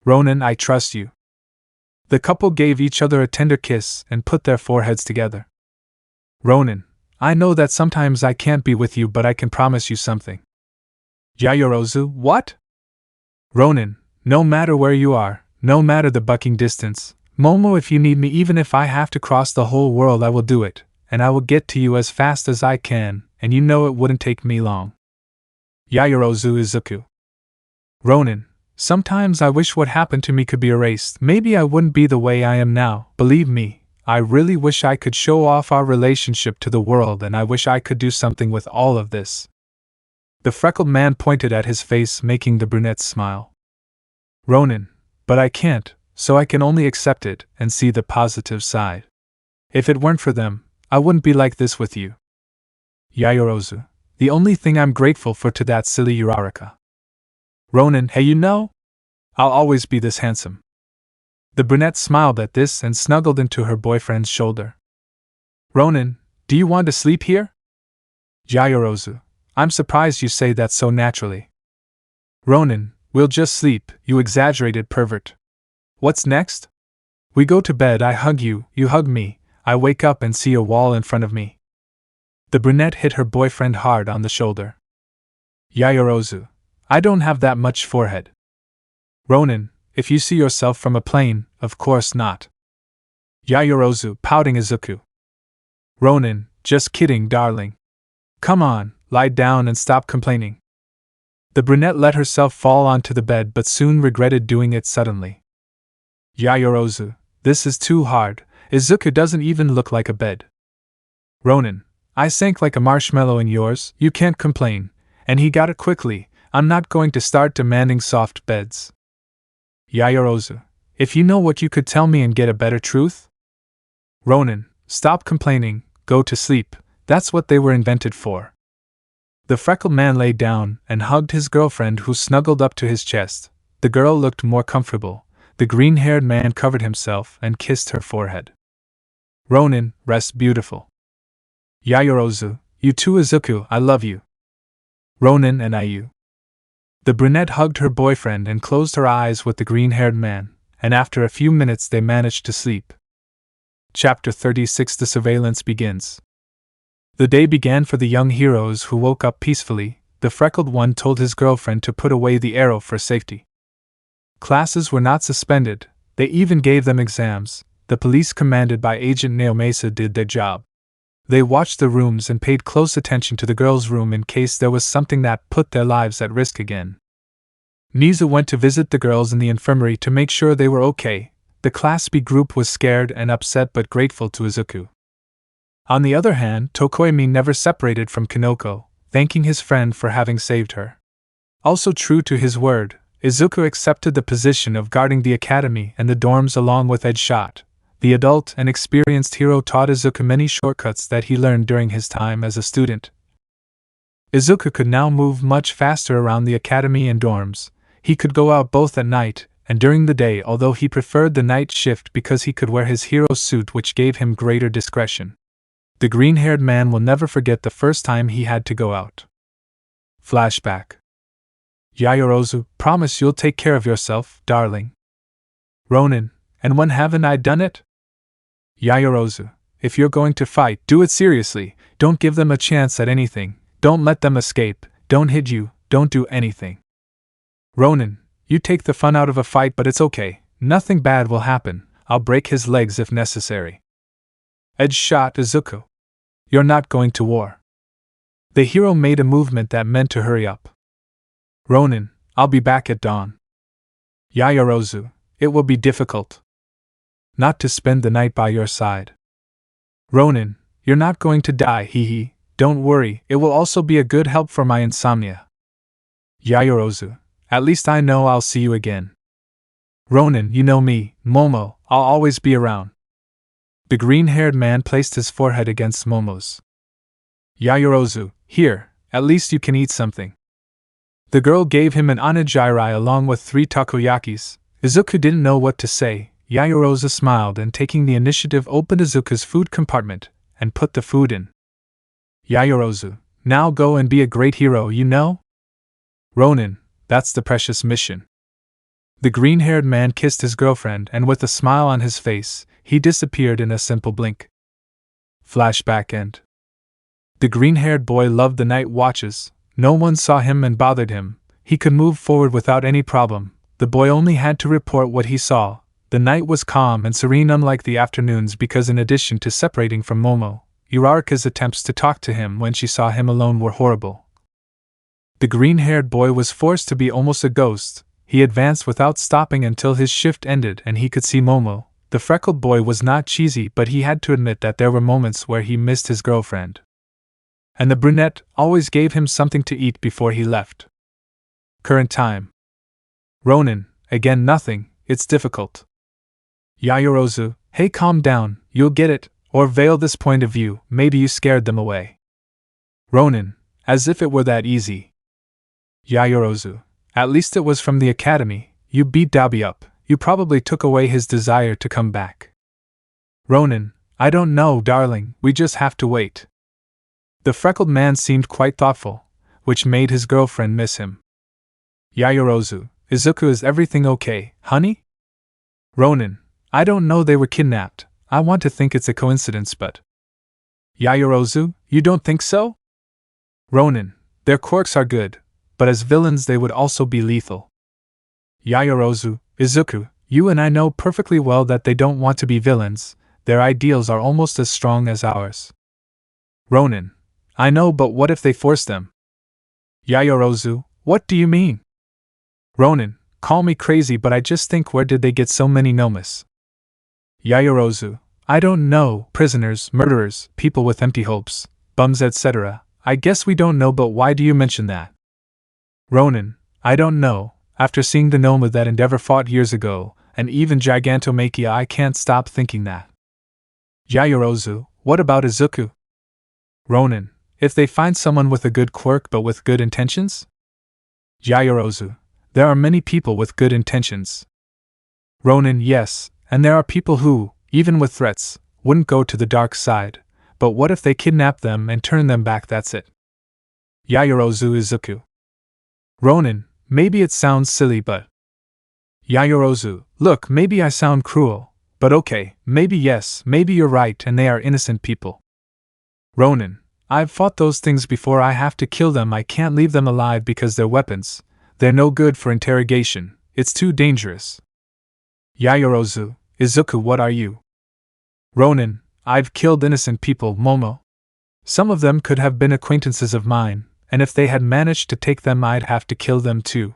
Ronin, I trust you. The couple gave each other a tender kiss and put their foreheads together. Ronin, I know that sometimes I can't be with you, but I can promise you something. Yaoyorozu, what? Ronin, no matter where you are, no matter the bucking distance, Momo, if you need me, even if I have to cross the whole world, I will do it, and I will get to you as fast as I can, and you know it wouldn't take me long. Yaoyorozu Izuku. Ronin, sometimes I wish what happened to me could be erased. Maybe I wouldn't be the way I am now. Believe me, I really wish I could show off our relationship to the world, and I wish I could do something with all of this. The freckled man pointed at his face, making the brunette smile. Ronin, but I can't, so I can only accept it and see the positive side. If it weren't for them, I wouldn't be like this with you. Yaoyorozu, the only thing I'm grateful for to that silly Uraraka. Ronin, hey, you know? I'll always be this handsome. The brunette smiled at this and snuggled into her boyfriend's shoulder. Ronin, do you want to sleep here? Yaoyorozu, I'm surprised you say that so naturally. Ronin, we'll just sleep, you exaggerated pervert. What's next? We go to bed, I hug you, you hug me, I wake up and see a wall in front of me. The brunette hit her boyfriend hard on the shoulder. Yaoyorozu, I don't have that much forehead. Ronin, if you see yourself from a plane, of course not. Yaoyorozu, pouting Izuku. Ronin, just kidding, darling. Come on, lie down and stop complaining. The brunette let herself fall onto the bed but soon regretted doing it suddenly. Yaoyorozu, this is too hard. Izuku doesn't even look like a bed. Ronin, I sank like a marshmallow in yours, you can't complain, and he got it quickly. I'm not going to start demanding soft beds. Yaoyorozu, if you know what you could tell me and get a better truth? Ronin, stop complaining, go to sleep, that's what they were invented for. The freckled man lay down and hugged his girlfriend, who snuggled up to his chest. The girl looked more comfortable. The green-haired man covered himself and kissed her forehead. Ronin, rest beautiful. Yaoyorozu, you too, Izuku, I love you. Ronin and Ayu. The brunette hugged her boyfriend and closed her eyes with the green-haired man, and after a few minutes they managed to sleep. Chapter 36. The surveillance begins. The day began for the young heroes, who woke up peacefully. The freckled one told his girlfriend to put away the arrow for safety. Classes were not suspended, they even gave them exams. The police commanded by Agent Naomasa did their job. They watched the rooms and paid close attention to the girls' room in case there was something that put their lives at risk again. Nizu went to visit the girls in the infirmary to make sure they were okay. The Class B group was scared and upset but grateful to Izuku. On the other hand, Tokoemi never separated from Kinoko, thanking his friend for having saved her. Also true to his word, Izuku accepted the position of guarding the academy and the dorms along with Ed Shot. The adult and experienced hero taught Izuku many shortcuts that he learned during his time as a student. Izuku could now move much faster around the academy and dorms. He could go out both at night and during the day, although he preferred the night shift because he could wear his hero suit, which gave him greater discretion. The green-haired man will never forget the first time he had to go out. Flashback. Yaoyorozu, promise you'll take care of yourself, darling. Ronin, and when haven't I done it? Yaoyorozu, if you're going to fight, do it seriously. Don't give them a chance at anything. Don't let them escape. Don't hit you. Don't do anything. Ronin, you take the fun out of a fight, but it's okay. Nothing bad will happen. I'll break his legs if necessary. Ed shot Izuku. You're not going to war. The hero made a movement that meant to hurry up. Ronin, I'll be back at dawn. Yaoyorozu, it will be difficult. Not to spend the night by your side. Ronin, you're not going to die, hee. Don't worry, it will also be a good help for my insomnia. Yaoyorozu, at least I know I'll see you again. Ronin, you know me, Momo, I'll always be around. The green-haired man placed his forehead against Momo's. Yaoyorozu, here, at least you can eat something. The girl gave him an onigiri along with 3 takoyakis. Izuku didn't know what to say. Yaoyorozu smiled and taking the initiative opened Izuku's food compartment and put the food in. Yaoyorozu, now go and be a great hero, you know? Ronin, that's the precious mission. The green-haired man kissed his girlfriend and with a smile on his face, he disappeared in a simple blink. Flashback end. The green-haired boy loved the night watches. No one saw him and bothered him. He could move forward without any problem. The boy only had to report what he saw. The night was calm and serene, unlike the afternoons, because in addition to separating from Momo, Uraraka's attempts to talk to him when she saw him alone were horrible. The green-haired boy was forced to be almost a ghost. He advanced without stopping until his shift ended and he could see Momo. The freckled boy was not cheesy, but he had to admit that there were moments where he missed his girlfriend. And the brunette always gave him something to eat before he left. Current time. Ronin, again nothing, it's difficult. Yaoyorozu, hey, calm down, you'll get it, or veil this point of view, maybe you scared them away. Ronin, as if it were that easy. Yaoyorozu, at least it was from the academy, you beat Dabi up, you probably took away his desire to come back. Ronin, I don't know, darling, we just have to wait. The freckled man seemed quite thoughtful, which made his girlfriend miss him. Yaoyorozu, Izuku, is everything okay, honey? Ronin, I don't know, they were kidnapped. I want to think it's a coincidence, but… Yaoyorozu, you don't think so? Ronin, their quirks are good, but as villains they would also be lethal. Yaoyorozu, Izuku, you and I know perfectly well that they don't want to be villains. Their ideals are almost as strong as ours. Ronin, I know, but what if they force them? Yaoyorozu, what do you mean? Ronin, call me crazy, but I just think, where did they get so many nomas? Yaoyorozu, I don't know, prisoners, murderers, people with empty hopes, bums, etc. I guess we don't know, but why do you mention that? Ronin, I don't know, after seeing the Noma that Endeavor fought years ago, and even Gigantomachia, I can't stop thinking that. Yaoyorozu, what about Izuku? Ronin, if they find someone with a good quirk but with good intentions? Yaoyorozu, there are many people with good intentions. Ronin, yes, and there are people who, even with threats, wouldn't go to the dark side, but what if they kidnap them and turn them back, that's it? Yaoyorozu, Izuku. Ronin, maybe it sounds silly, but… Yaoyorozu, look, maybe I sound cruel, but okay, maybe yes, maybe you're right and they are innocent people. Ronin, I've fought those things before, I have to kill them, I can't leave them alive because they're weapons. They're no good for interrogation, it's too dangerous. Yaoyorozu, Izuku, what are you? Ronin, I've killed innocent people, Momo. Some of them could have been acquaintances of mine, and if they had managed to take them I'd have to kill them too.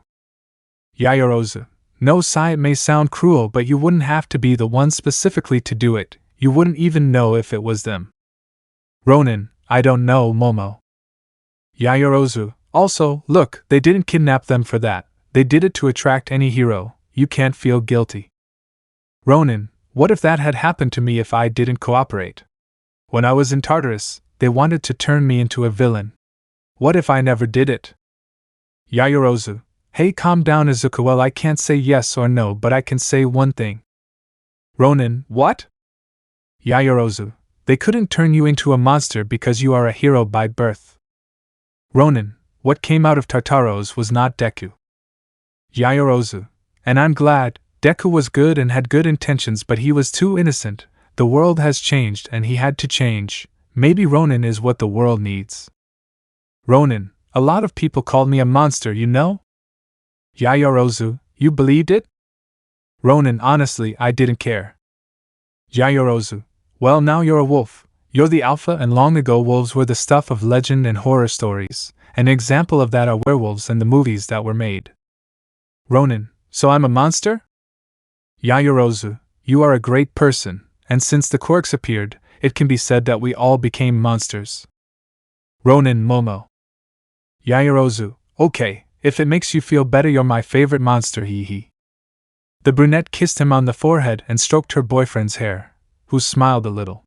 Yaoyorozu, no, Sai, it may sound cruel, but you wouldn't have to be the one specifically to do it, you wouldn't even know if it was them. Ronin, I don't know, Momo. Yaoyorozu, also, look, they didn't kidnap them for that, they did it to attract any hero, you can't feel guilty. Ronin, what if that had happened to me if I didn't cooperate? When I was in Tartarus, they wanted to turn me into a villain. What if I never did it? Yaoyorozu, hey, calm down, Izuku, well, I can't say yes or no, but I can say one thing. Ronin, what? Yaoyorozu, they couldn't turn you into a monster because you are a hero by birth. Ronin, what came out of Tartaros was not Deku. Yaoyorozu, and I'm glad. Deku was good and had good intentions, but he was too innocent. The world has changed and he had to change. Maybe Ronin is what the world needs. Ronin, a lot of people called me a monster, you know? Yaoyorozu, you believed it? Ronin, honestly, I didn't care. Yaoyorozu, well, now you're a wolf. You're the alpha, and long ago wolves were the stuff of legend and horror stories. An example of that are werewolves and the movies that were made. Ronin, so I'm a monster? Yaoyorozu, you are a great person, and since the quirks appeared, it can be said that we all became monsters. Ronin, Momo. Yaoyorozu, okay, if it makes you feel better, you're my favorite monster, hee hee. The brunette kissed him on the forehead and stroked her boyfriend's hair, who smiled a little.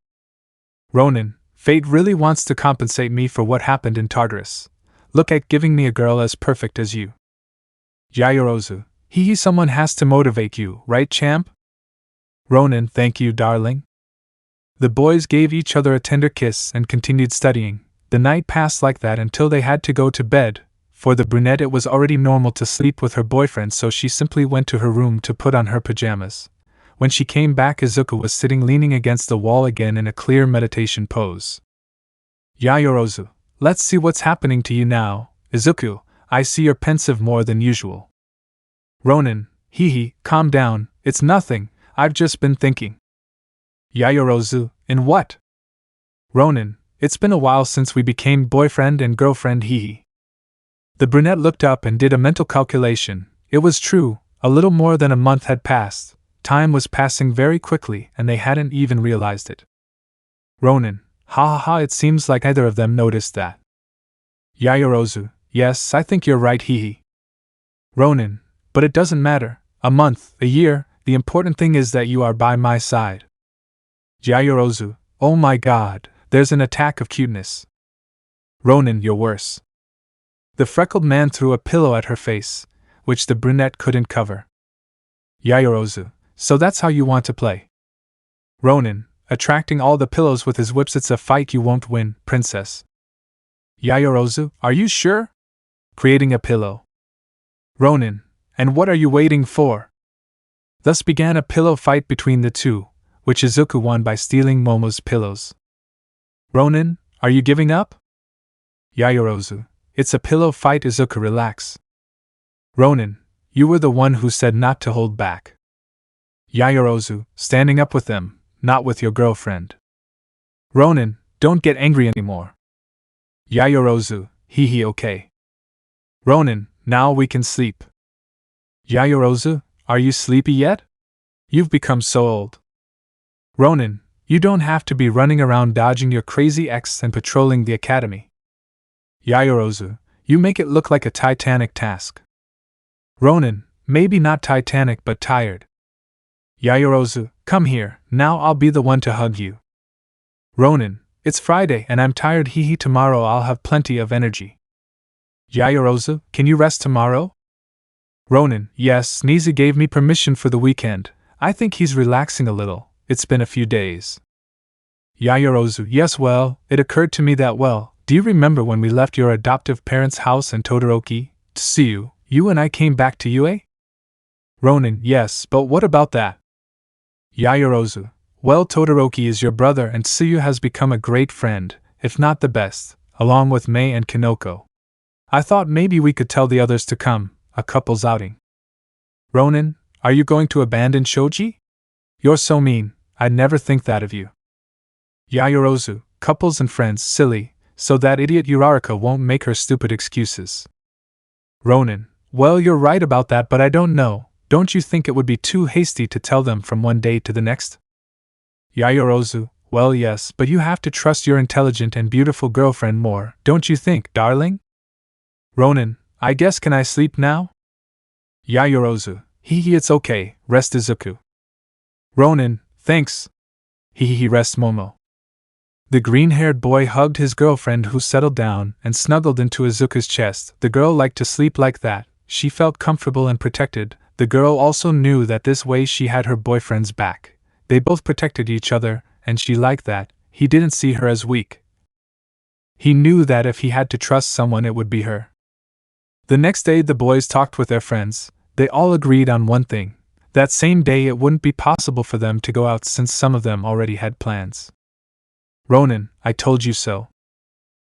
Ronin, fate really wants to compensate me for what happened in Tartarus. Look at giving me a girl as perfect as you. Yaoyorozu, hee hee, someone has to motivate you, right, champ? Ronin, thank you, darling. The boys gave each other a tender kiss and continued studying. The night passed like that until they had to go to bed. For the brunette, it was already normal to sleep with her boyfriend, so she simply went to her room to put on her pajamas. When she came back, Izuku was sitting leaning against the wall again in a clear meditation pose. Yayorozu, let's see what's happening to you now. Izuku, I see you're pensive more than usual. Ronin, hee, calm down, it's nothing, I've just been thinking. Yayorozu, in what? Ronin, it's been a while since we became boyfriend and girlfriend, hee. The brunette looked up and did a mental calculation. It was true, a little more than a month had passed. Time was passing very quickly and they hadn't even realized it. Ronin, ha, it seems like neither of them noticed that. Yayorozu, yes, I think you're right, hee. Ronin, but it doesn't matter. A month, a year, the important thing is that you are by my side. Yayorozu, oh my god, there's an attack of cuteness. Ronin, you're worse. The freckled man threw a pillow at her face, which the brunette couldn't cover. Yayorozu, so that's how you want to play. Ronin, attracting all the pillows with his whips, it's a fight you won't win, princess. Yayorozu, are you sure? Creating a pillow. Ronin, and what are you waiting for? Thus began a pillow fight between the two, which Izuku won by stealing Momo's pillows. Ronin, are you giving up? Yayorozu, it's a pillow fight, Izuku, relax. Ronin, you were the one who said not to hold back. Yayorozu, standing up with them, not with your girlfriend. Ronin, don't get angry anymore. Yayorozu, hee, okay. Ronin, now we can sleep. Yayorozu, are you sleepy yet? You've become so old. Ronin, you don't have to be running around dodging your crazy ex and patrolling the academy. Yayorozu, you make it look like a titanic task. Ronin, maybe not titanic but tired. Yayorozu, come here, now I'll be the one to hug you. Ronin, it's Friday and I'm tired, hee, tomorrow I'll have plenty of energy. Yayorozu, can you rest tomorrow? Ronin, yes, Nizu gave me permission for the weekend. I think he's relaxing a little, it's been a few days. Yayorozu, yes, well, it occurred to me that, do you remember when we left your adoptive parents' house in Todoroki, Tsuyu, you and I came back to UA? Ronin, yes, but what about that? Yayorozu, well, Todoroki is your brother and Tsuyu has become a great friend, if not the best, along with Mei and Kinoko. I thought maybe we could tell the others to come, a couple's outing. Ronin, are you going to abandon Shoji? You're so mean, I'd never think that of you. Yayorozu, couples and friends, silly, so that idiot Uraraka won't make her stupid excuses. Ronin, well, you're right about that, but I don't know, don't you think it would be too hasty to tell them from one day to the next? Yayorozu, well, yes, but you have to trust your intelligent and beautiful girlfriend more, don't you think, darling? Ronin, I guess can I sleep now? Yayorozu, hee, it's okay, rest Izuku. Ronin, thanks. Hee, rest Momo. The green-haired boy hugged his girlfriend who settled down and snuggled into Izuku's chest. The girl liked to sleep like that, she felt comfortable and protected. The girl also knew that this way she had her boyfriend's back. They both protected each other, and she liked that. He didn't see her as weak. He knew that if he had to trust someone, it would be her. The next day the boys talked with their friends. They all agreed on one thing. That same day it wouldn't be possible for them to go out since some of them already had plans. Ronin, I told you so.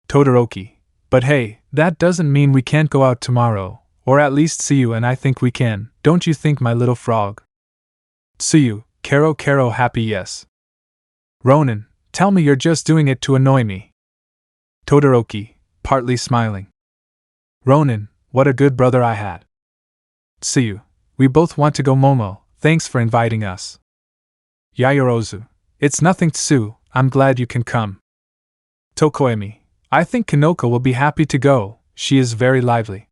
Todoroki, but hey, that doesn't mean we can't go out tomorrow, or at least Tsuyu and I think we can, don't you think, my little frog? Tsuyu, Kero happy yes. Ronin, tell me you're just doing it to annoy me. Todoroki, partly smiling. Ronin, what a good brother I had. Tsuyu, we both want to go, Momo, thanks for inviting us. Yayorozu, it's nothing, Tsu, I'm glad you can come. Tokoemi, I think Kinoko will be happy to go, she is very lively.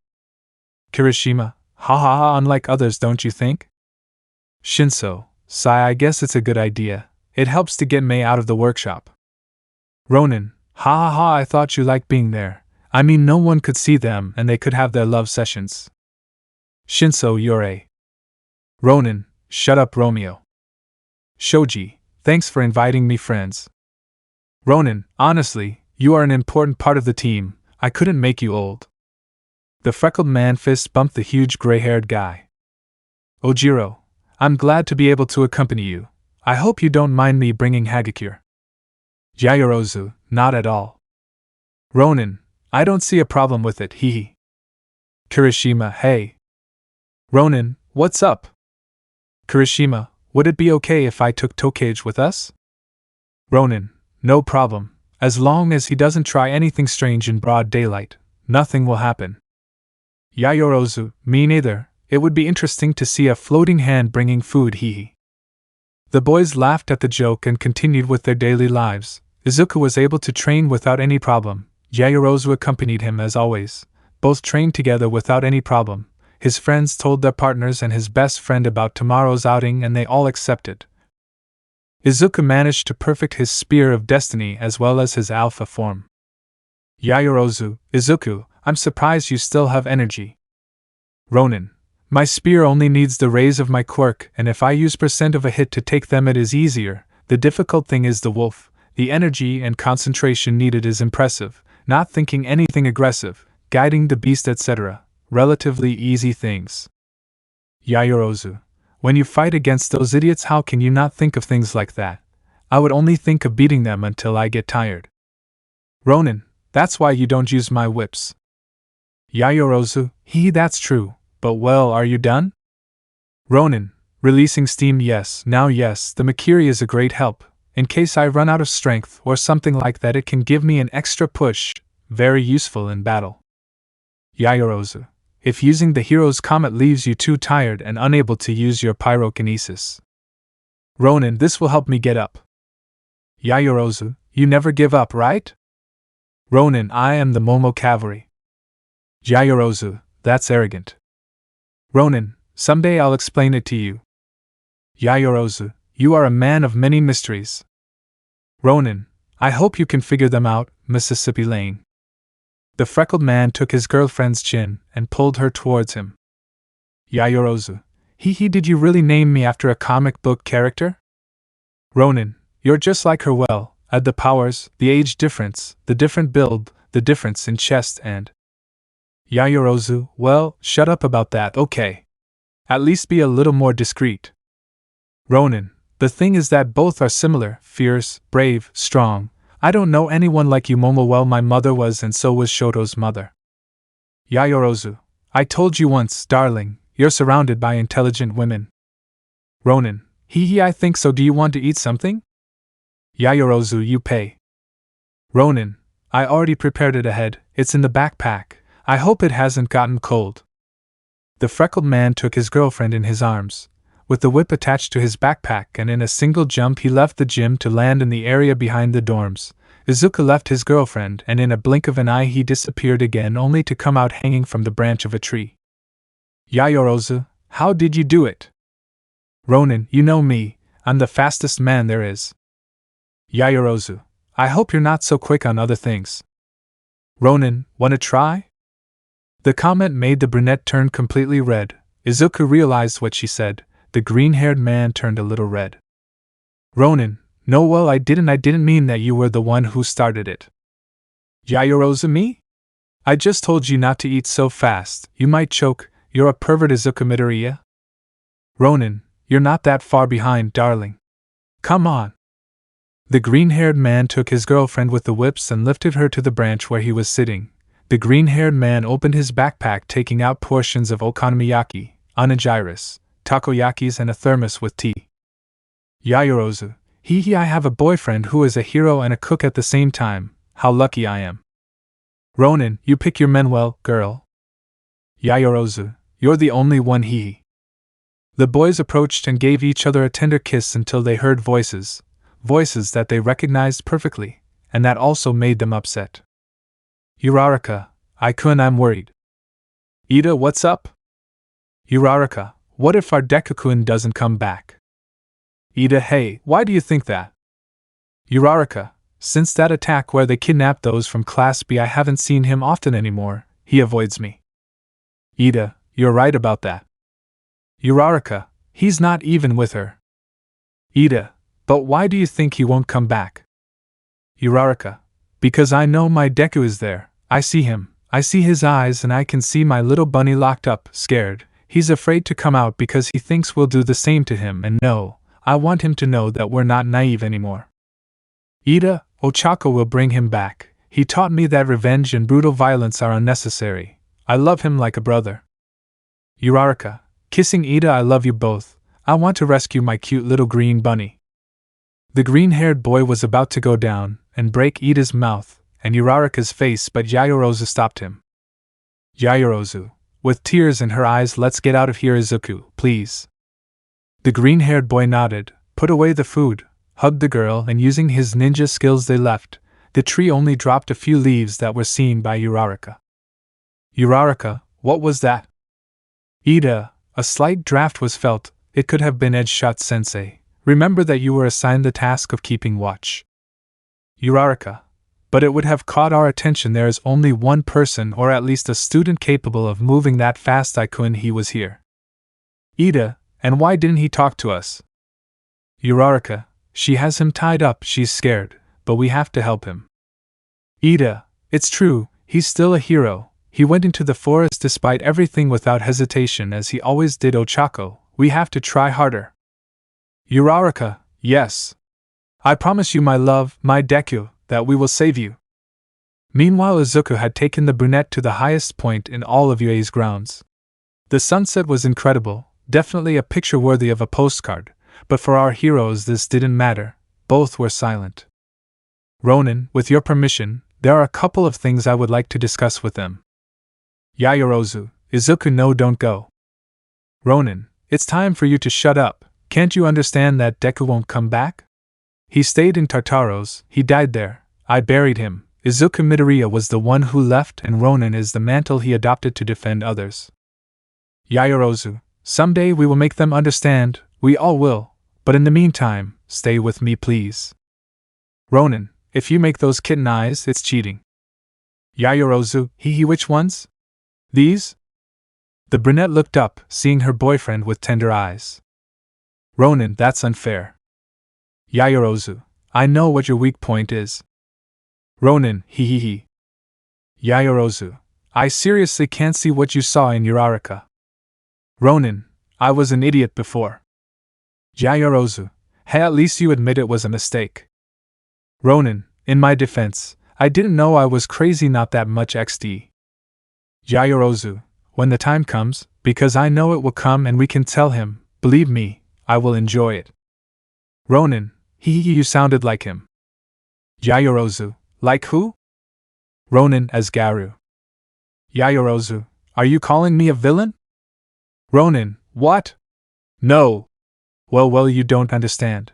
Kirishima, ha, unlike others, don't you think? Shinso, sigh, I guess it's a good idea, it helps to get Mei out of the workshop. Ronin, ha, I thought you liked being there, I mean no one could see them and they could have their love sessions. Shinso, you're a... Ronin, shut up, Romeo. Shoji, thanks for inviting me, friends. Ronin, honestly, you are an important part of the team, I couldn't make you old. The freckled man fist bumped the huge gray-haired guy. Ojiro, I'm glad to be able to accompany you. I hope you don't mind me bringing Hagakure. Yaoyorozu, not at all. Ronin, I don't see a problem with it, hee. Kirishima, hey. Ronin, what's up? Kirishima, would it be okay if I took Tokage with us? Ronin, no problem. As long as he doesn't try anything strange in broad daylight, nothing will happen. Yaoyorozu, me neither. It would be interesting to see a floating hand bringing food, hee. The boys laughed at the joke and continued with their daily lives. Izuku was able to train without any problem. Yaoyorozu accompanied him as always. Both trained together without any problem. His friends told their partners and his best friend about tomorrow's outing and they all accepted. Izuku managed to perfect his Spear of Destiny as well as his alpha form. Yaoyorozu, Izuku, I'm surprised you still have energy. Ronin, my spear only needs the rays of my quirk, and if I use % of a hit to take them it is easier. The difficult thing is the wolf. The energy and concentration needed is impressive, not thinking anything aggressive, guiding the beast etc. Relatively easy things. Yaoyorozu, when you fight against those idiots how can you not think of things like that? I would only think of beating them until I get tired. Ronin, that's why you don't use my whips. Yaoyorozu, that's true, but well, are you done? Ronin, releasing steam, yes, now yes, the Makiri is a great help. In case I run out of strength or something like that it can give me an extra push, very useful in battle. Yaoyorozu, if using the hero's comet leaves you too tired and unable to use your pyrokinesis. Ronin, this will help me get up. Yaoyorozu, you never give up, right? Ronin, I am the Momo cavalry. Yaoyorozu, that's arrogant. Ronin, someday I'll explain it to you. Yaoyorozu, you are a man of many mysteries. Ronin, I hope you can figure them out, Mississippi Lane. The freckled man took his girlfriend's chin and pulled her towards him. Yaoyorozu, did you really name me after a comic book character? Ronin, you're just like her, well, add the powers, the age difference, the different build, the difference in chest and... Yaoyorozu, well, shut up about that, okay. At least be a little more discreet. Ronin, the thing is that both are similar, fierce, brave, strong. I don't know anyone like you, Momo. Well, my mother was and so was Shoto's mother. Yaoyorozu, I told you once, darling, you're surrounded by intelligent women. Ronin, I think so. Do you want to eat something? Yaoyorozu, you pay. Ronin, I already prepared it ahead, it's in the backpack. I hope it hasn't gotten cold. The freckled man took his girlfriend in his arms, with the whip attached to his backpack, and in a single jump he left the gym to land in the area behind the dorms. Izuku left his girlfriend and in a blink of an eye he disappeared again only to come out hanging from the branch of a tree. Yaoyorozu, how did you do it? Ronin, you know me, I'm the fastest man there is. Yaoyorozu, I hope you're not so quick on other things. Ronin, wanna try? The comment made the brunette turn completely red. Izuku realized what she said. The green-haired man turned a little red. Ronin, no, well, I didn't mean that you were the one who started it. Yaoyorozu, me? I just told you not to eat so fast, you might choke, you're a pervert. Izuku, Midoriya? Ronin, you're not that far behind, darling. Come on. The green-haired man took his girlfriend with the whips and lifted her to the branch where he was sitting. The green-haired man opened his backpack, taking out portions of okonomiyaki, onigiri, takoyakis and a thermos with tea. Yaoyorozu, I have a boyfriend who is a hero and a cook at the same time, how lucky I am. Ronin, you pick your men well, girl. Yaoyorozu, you're the only one. The boys approached and gave each other a tender kiss until they heard voices that they recognized perfectly, and that also made them upset. Uraraka, I'm worried. Ida, what's up? Uraraka, what if our Deku-kun doesn't come back? Ida, hey, why do you think that? Uraraka, since that attack where they kidnapped those from Class B, I haven't seen him often anymore, he avoids me. Ida, you're right about that. Uraraka, he's not even with her. Ida, But why do you think he won't come back? Uraraka. Because I know my Deku is there. I see him. I see his eyes and I can see my little bunny locked up, scared. He's afraid to come out because he thinks we'll do the same to him, and no, I want him to know that we're not naive anymore. Ida, Ochako will bring him back. He taught me that revenge and brutal violence are unnecessary. I love him like a brother. Uraraka. Kissing Ida, I love you both. I want to rescue my cute little green bunny. The green-haired boy was about to go down and break Ida's mouth and Uraraka's face, but Yaoyorozu stopped him. Yaoyorozu, with tears in her eyes, let's get out of here, Izuku, please. The green-haired boy nodded, put away the food, hugged the girl, and using his ninja skills they left. The tree only dropped a few leaves that were seen by Uraraka. Uraraka, what was that? Ida, a slight draft was felt. It could have been Edge-shot-sensei. Remember that you were assigned the task of keeping watch. Uraraka. But it would have caught our attention. There is only one person, or at least a student, capable of moving that fast. He was here. Ida, and why didn't he talk to us? Uraraka. She has him tied up, she's scared, but we have to help him. Ida, it's true, he's still a hero. He went into the forest despite everything without hesitation, as he always did. Ochako, we have to try harder. Uraraka, yes. I promise you, my love, my Deku, that we will save you. Meanwhile, Izuku had taken the brunette to the highest point in all of UA's grounds. The sunset was incredible, definitely a picture worthy of a postcard, but for our heroes this didn't matter. Both were silent. Ronin, with your permission, there are a couple of things I would like to discuss with them. Yaoyorozu. Izuku, no, don't go. Ronin, it's time for you to shut up. Can't you understand that Deku won't come back? He stayed in Tartaros, he died there. I buried him. Izuku. Midoriya was the one who left, and Ronin is the mantle he adopted to defend others. Yaoyorozu. Someday we will make them understand, we all will, but in the meantime, stay with me please. Ronin, if you make those kitten eyes, it's cheating. Yaoyorozu. Which ones? These? The brunette looked up, seeing her boyfriend with tender eyes. Ronin, that's unfair. Yaoyorozu. I know what your weak point is. Ronin, Yaoyorozu. I seriously can't see what you saw in Uraraka. Ronin, I was an idiot before. Yaoyorozu. Hey, at least you admit it was a mistake. Ronin, in my defense, I didn't know I was crazy, not that much XD. Yaoyorozu. When the time comes, because I know it will come and we can tell him, believe me, I will enjoy it. Ronin, you sounded like him. Yaoyorozu. Like who? Ronin, as Garu. Yaoyorozu. Are you calling me a villain? Ronin, what? No. Well, you don't understand.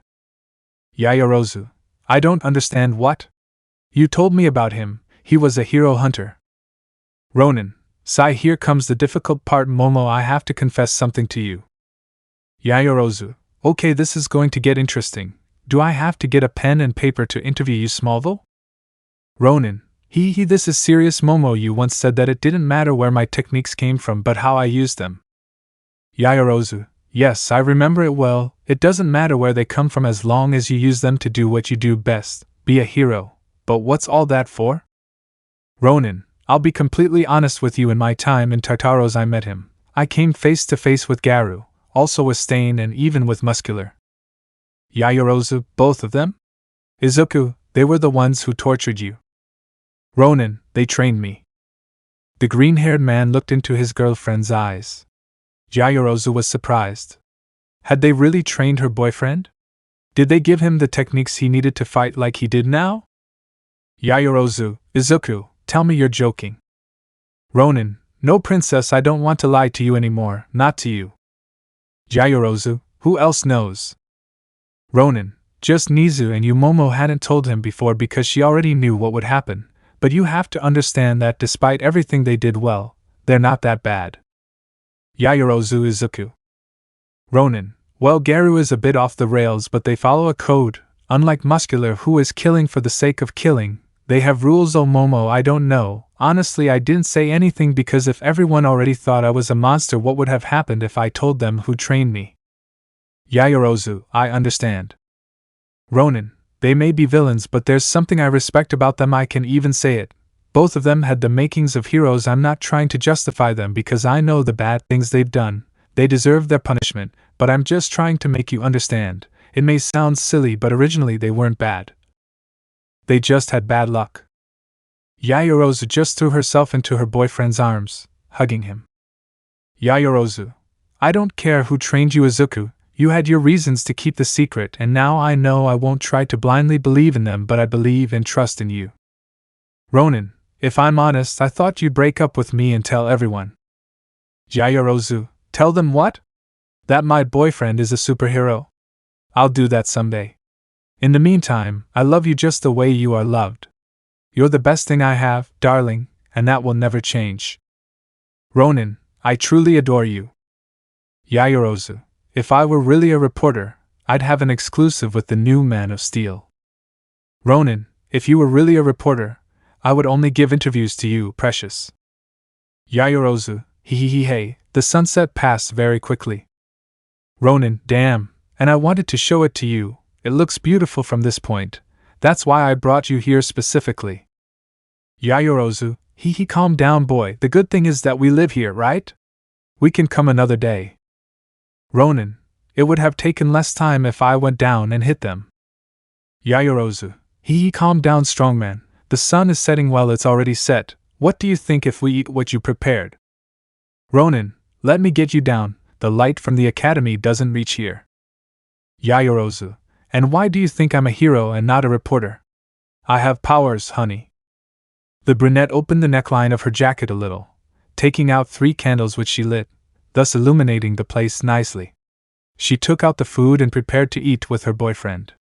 Yaoyorozu. I don't understand what? You told me about him, he was a hero hunter. Ronin. Sigh, here comes the difficult part, Momo, I have to confess something to you. Yaoyorozu. Okay, this is going to get interesting. Do I have to get a pen and paper to interview you, Smallville? Ronin. This is serious, Momo. You once said that it didn't matter where my techniques came from but how I used them. Yaoyorozu. Yes, I remember it well. It doesn't matter where they come from as long as you use them to do what you do best, be a hero. But what's all that for? Ronin. I'll be completely honest with you, in my time in Tartaros I met him. I came face to face with Garu, also with Stain, and even with Muscular. Yaoyorozu. Both of them? Izuku. They were the ones who tortured you. Ronin. They trained me. The green-haired man looked into his girlfriend's eyes. Yaoyorozu was surprised. Had they really trained her boyfriend? Did they give him the techniques he needed to fight like he did now? Yaoyorozu. Izuku, tell me you're joking. Ronin. No, princess, I don't want to lie to you anymore, not to you. Yaoyorozu. Who else knows? Ronin. Just Nizu, and you. Momo hadn't told him before because she already knew what would happen, but you have to understand that despite everything they did well, they're not that bad. Yaoyorozu. Izuku. Ronin. Well, Garu is a bit off the rails, but they follow a code. Unlike Muscular, who is killing for the sake of killing, they have rules. Oh, Momo, I don't know. Honestly, I didn't say anything because if everyone already thought I was a monster, what would have happened if I told them who trained me? Yaoyorozu. I understand. Ronin, they may be villains, but there's something I respect about them. I can even say it. Both of them had the makings of heroes. I'm not trying to justify them because I know the bad things they've done. They deserve their punishment, but I'm just trying to make you understand. It may sound silly, but originally they weren't bad. They just had bad luck. Yaoyorozu just threw herself into her boyfriend's arms, hugging him. Yaoyorozu, I don't care who trained you, Izuku. You had your reasons to keep the secret, and now I know I won't try to blindly believe in them, but I believe and trust in you. Ronin, if I'm honest, I thought you'd break up with me and tell everyone. Yaoyorozu, tell them what? That my boyfriend is a superhero? I'll do that someday. In the meantime, I love you just the way you are loved. You're the best thing I have, darling, and that will never change. Ronin, I truly adore you. Yaoyorozu, if I were really a reporter, I'd have an exclusive with the new Man of Steel. Ronin, if you were really a reporter, I would only give interviews to you, precious. Yaoyorozu, hey, the sunset passed very quickly. Ronin, damn, and I wanted to show it to you. It looks beautiful from this point. That's why I brought you here specifically. Yaoyorozu, calm down, boy. The good thing is that we live here, right? We can come another day. Ronin, it would have taken less time if I went down and hit them. Yaoyorozu, calm down, strongman. The sun is setting. Well, it's already set. What do you think if we eat what you prepared? Ronin, let me get you down. The light from the academy doesn't reach here. Yaoyorozu, and why do you think I'm a hero and not a reporter? I have powers, honey. The brunette opened the neckline of her jacket a little, taking out 3 candles which she lit, thus illuminating the place nicely. She took out the food and prepared to eat with her boyfriend.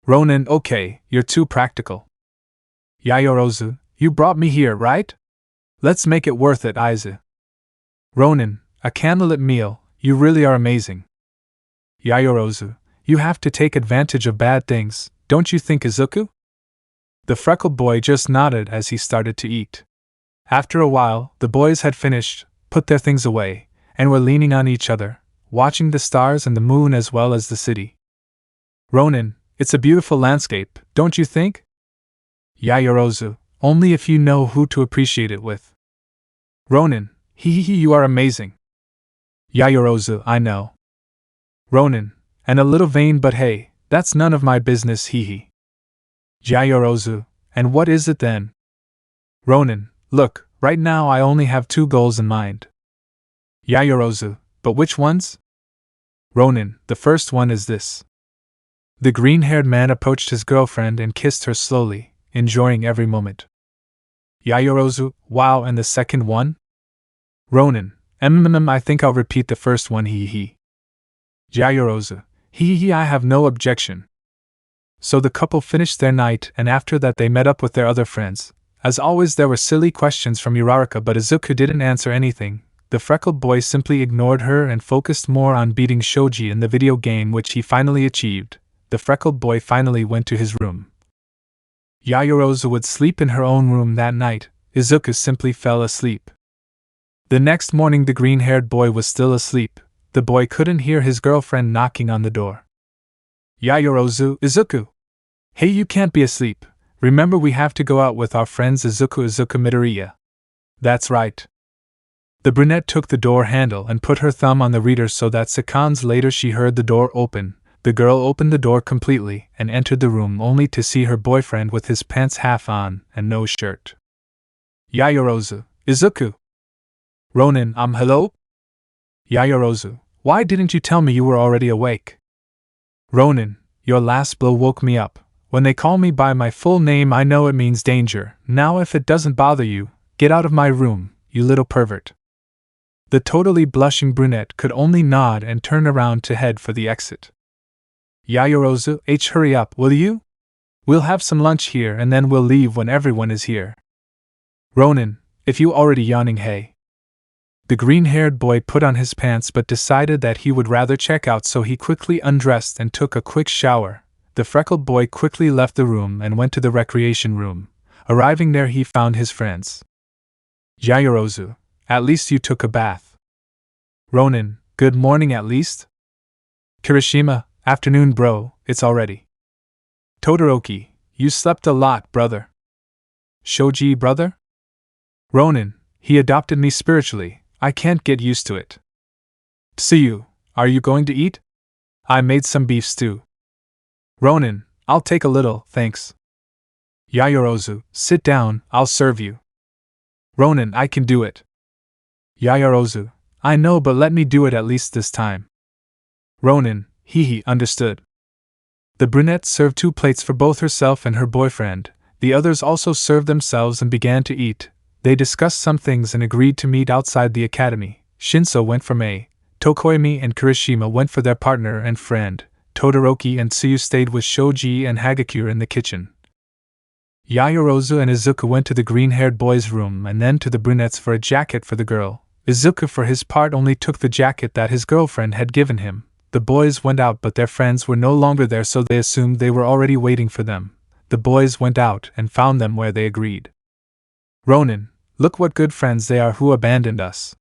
Ronin, okay, you're too practical. Yaoyorozu, you brought me here, right? Let's make it worth it, Aizawa. Ronin, a candlelit meal, you really are amazing. Yaoyorozu, you have to take advantage of bad things, don't you think, Izuku? The freckled boy just nodded as he started to eat. After a while, the boys had finished, put their things away, and were leaning on each other, watching the stars and the moon as well as the city. Ronin, it's a beautiful landscape, don't you think? Yaoyorozu, only if you know who to appreciate it with. Ronin, you are amazing. Yaoyorozu, I know. Ronin, and a little vain, but hey, that's none of my business, Yaoyorozu, and what is it then? Ronin, look, right now I only have 2 goals in mind. Yaoyorozu, but which ones? Ronin, the first one is this. The green-haired man approached his girlfriend and kissed her slowly, enjoying every moment. Yaoyorozu, wow, and the second one? Ronin, I think I'll repeat the first one, Yaoyorozu, I have no objection. So the couple finished their night, and after that they met up with their other friends. As always, there were silly questions from Uraraka, but Izuku didn't answer anything. The freckled boy simply ignored her and focused more on beating Shoji in the video game, which he finally achieved. The freckled boy finally went to his room. Yaoyorozu would sleep in her own room that night. Izuku simply fell asleep. The next morning the green-haired boy was still asleep. The boy couldn't hear his girlfriend knocking on the door. Yaoyorozu, Izuku! Hey, you can't be asleep. Remember, we have to go out with our friends Izuku Midoriya. That's right. The brunette took the door handle and put her thumb on the reader so that seconds later she heard the door open. The girl opened the door completely and entered the room only to see her boyfriend with his pants half on and no shirt. Yaoyorozu, Izuku! Ronin, hello? Yaoyorozu, why didn't you tell me you were already awake? Ronin, your last blow woke me up. When they call me by my full name, I know it means danger. Now if it doesn't bother you, get out of my room, you little pervert. The totally blushing brunette could only nod and turn around to head for the exit. Yaoyorozu, hurry up, will you? We'll have some lunch here and then we'll leave when everyone is here. Ronin, if you already yawning, hey. The green-haired boy put on his pants but decided that he would rather check out, so he quickly undressed and took a quick shower. The freckled boy quickly left the room and went to the recreation room. Arriving there, he found his friends. Yaoyorozu, at least you took a bath. Ronin, good morning at least. Kirishima, afternoon bro, it's already. Todoroki, you slept a lot, brother. Shoji, brother? Ronin, he adopted me spiritually, I can't get used to it. Tsuyu, are you going to eat? I made some beef stew. Ronin, I'll take a little, thanks. Yaoyorozu, sit down, I'll serve you. Ronin, I can do it. Yaoyorozu, I know, but let me do it at least this time. Ronin, he understood. The brunette served 2 plates for both herself and her boyfriend. The others also served themselves and began to eat. They discussed some things and agreed to meet outside the academy. Shinso went for Mei, Tokoimi and Kirishima went for their partner and friend. Todoroki and Tsuyu stayed with Shoji and Hagakure in the kitchen. Yaoyorozu and Izuku went to the green-haired boy's room and then to the brunette's for a jacket for the girl. Izuku for his part only took the jacket that his girlfriend had given him. The boys went out, but their friends were no longer there, so they assumed they were already waiting for them. The boys went out and found them where they agreed. Ronin, look what good friends they are who abandoned us.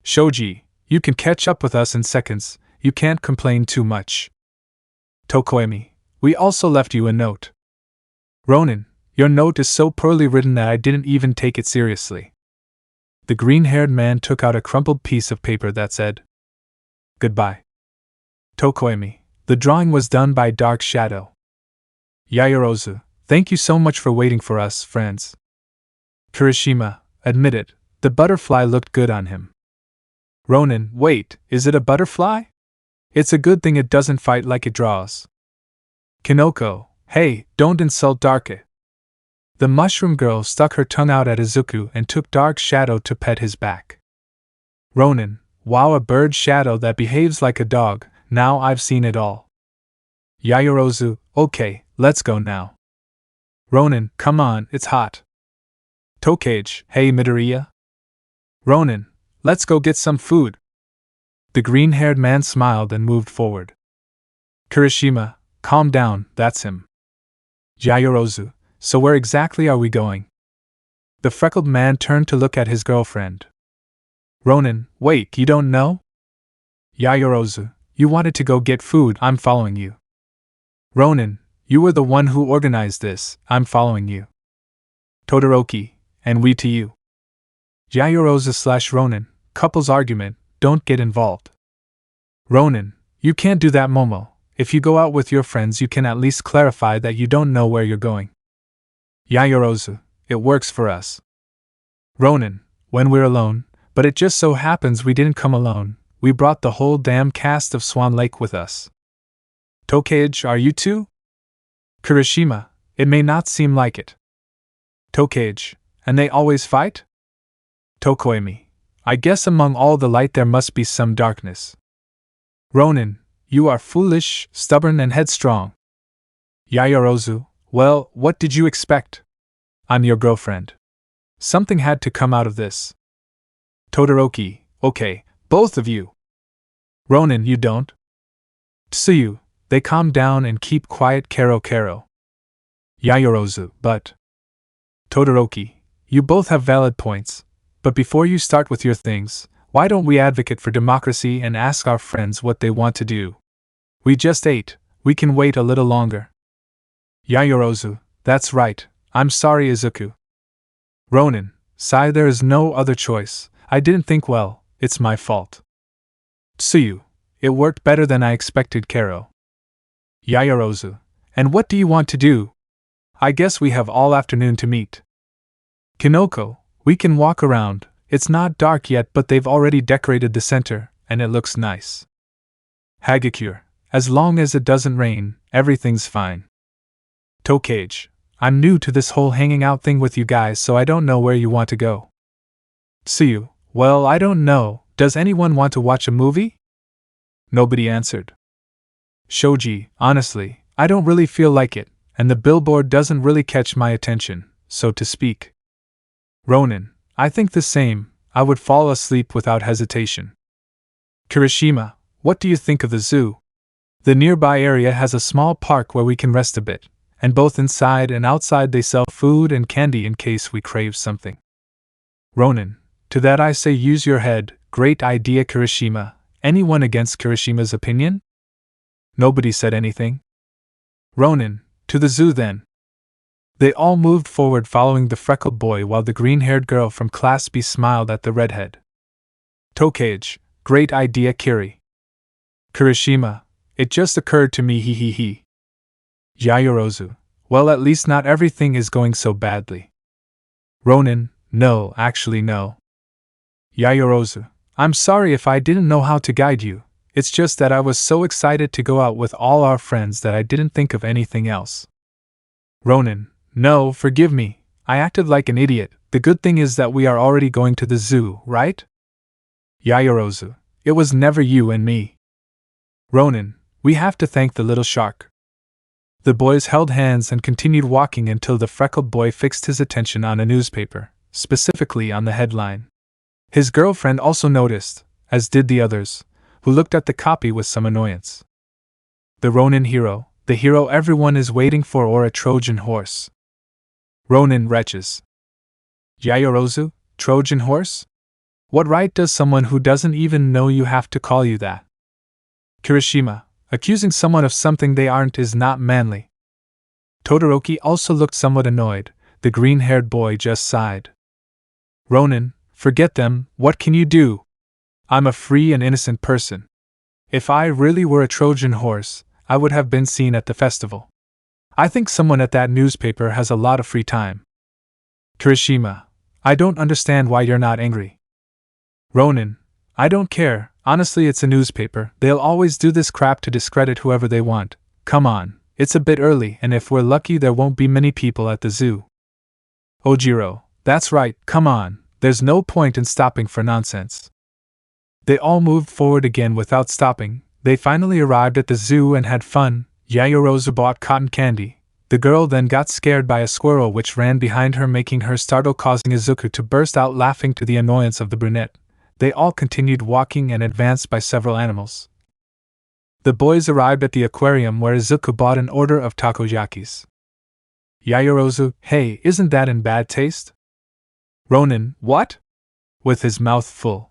Shoji, you can catch up with us in seconds, you can't complain too much. Tokoimi, we also left you a note. Ronin, your note is so poorly written that I didn't even take it seriously. The green-haired man took out a crumpled piece of paper that said, Goodbye. Tokoimi, the drawing was done by Dark Shadow. Yaoyorozu, thank you so much for waiting for us, friends. Kirishima, admit it, the butterfly looked good on him. Ronin, wait, is it a butterfly? It's a good thing it doesn't fight like it draws. Kinoko, hey, don't insult Darke. The mushroom girl stuck her tongue out at Izuku and took Dark Shadow to pet his back. Ronin, wow, a bird shadow that behaves like a dog, now I've seen it all. Yaoyorozu, okay, let's go now. Ronin, come on, it's hot. Tokage, hey Midoriya. Ronin, let's go get some food. The green-haired man smiled and moved forward. Kirishima, calm down, that's him. Yaoyorozu, so where exactly are we going? The freckled man turned to look at his girlfriend. Ronin, wait, you don't know? Yaoyorozu, you wanted to go get food, I'm following you. Ronin, you were the one who organized this, I'm following you. Todoroki, and we to you. Yaoyorozu/Ronin, couples argument, don't get involved. Ronin, you can't do that, Momo. If you go out with your friends, you can at least clarify that you don't know where you're going. Yaoyorozu, it works for us. Ronin, when we're alone, but it just so happens we didn't come alone, we brought the whole damn cast of Swan Lake with us. Tokage, are you too? Kirishima, it may not seem like it. Tokage, and they always fight? Tokoimi, I guess among all the light there must be some darkness. Ronin, you are foolish, stubborn, and headstrong. Yaoyorozu, well, what did you expect? I'm your girlfriend. Something had to come out of this. Todoroki, okay, both of you. Ronin, you don't? Tsuyu, they calm down and keep quiet, Kero. Yaoyorozu, but. Todoroki, you both have valid points, but before you start with your things, why don't we advocate for democracy and ask our friends what they want to do? We just ate, we can wait a little longer. Yaoyorozu, that's right, I'm sorry Izuku. Ronin, sigh, there is no other choice, I didn't think well, it's my fault. Tsuyu, it worked better than I expected, Kero. Yaoyorozu, and what do you want to do? I guess we have all afternoon to meet. Kinoko, we can walk around, it's not dark yet but they've already decorated the center, and it looks nice. Hagakure, as long as it doesn't rain, everything's fine. Tokage, I'm new to this whole hanging out thing with you guys, so I don't know where you want to go. Tsuyu, well, I don't know, does anyone want to watch a movie? Nobody answered. Shoji, honestly, I don't really feel like it, and the billboard doesn't really catch my attention, so to speak. Ronin, I think the same, I would fall asleep without hesitation. Kirishima, what do you think of the zoo? The nearby area has a small park where we can rest a bit, and both inside and outside they sell food and candy in case we crave something. Ronin, to that I say use your head, great idea Kirishima. Anyone against Kirishima's opinion? Nobody said anything. Ronin, To the zoo then. They all moved forward following the freckled boy while the green-haired girl from Class B smiled at the redhead. Tokage, great idea Kiri. Kirishima, it just occurred to me he. Yaoyorozu, well at least not everything is going so badly. Ronin, no, actually no. Yaoyorozu, I'm sorry if I didn't know how to guide you, it's just that I was so excited to go out with all our friends that I didn't think of anything else. Ronin, no, forgive me, I acted like an idiot, the good thing is that we are already going to the zoo, right? Yaoyorozu, it was never you and me. Ronin, we have to thank the little shark. The boys held hands and continued walking until the freckled boy fixed his attention on a newspaper, specifically on the headline. His girlfriend also noticed, as did the others, who looked at the copy with some annoyance. The Ronin hero, the hero everyone is waiting for, or a Trojan horse. Ronin retches. Yaoyorozu, Trojan horse? What right does someone who doesn't even know you have to call you that? Kirishima, accusing someone of something they aren't is not manly. Todoroki also looked somewhat annoyed, the green-haired boy just sighed. Ronin, forget them, what can you do? I'm a free and innocent person. If I really were a Trojan horse, I would have been seen at the festival. I think someone at that newspaper has a lot of free time. Kirishima, I don't understand why you're not angry. Ronin, I don't care, honestly it's a newspaper, they'll always do this crap to discredit whoever they want. Come on, it's a bit early and if we're lucky there won't be many people at the zoo. Ojiro, that's right, come on, there's no point in stopping for nonsense. They all moved forward again without stopping. They finally arrived at the zoo and had fun. Yaoyorozu bought cotton candy. The girl then got scared by a squirrel which ran behind her, making her startle, causing Izuku to burst out laughing to the annoyance of the brunette. They all continued walking and advanced by several animals. The boys arrived at the aquarium where Izuku bought an order of takoyakis. Yaoyorozu, hey, isn't that in bad taste? Ronin, what? With his mouth full.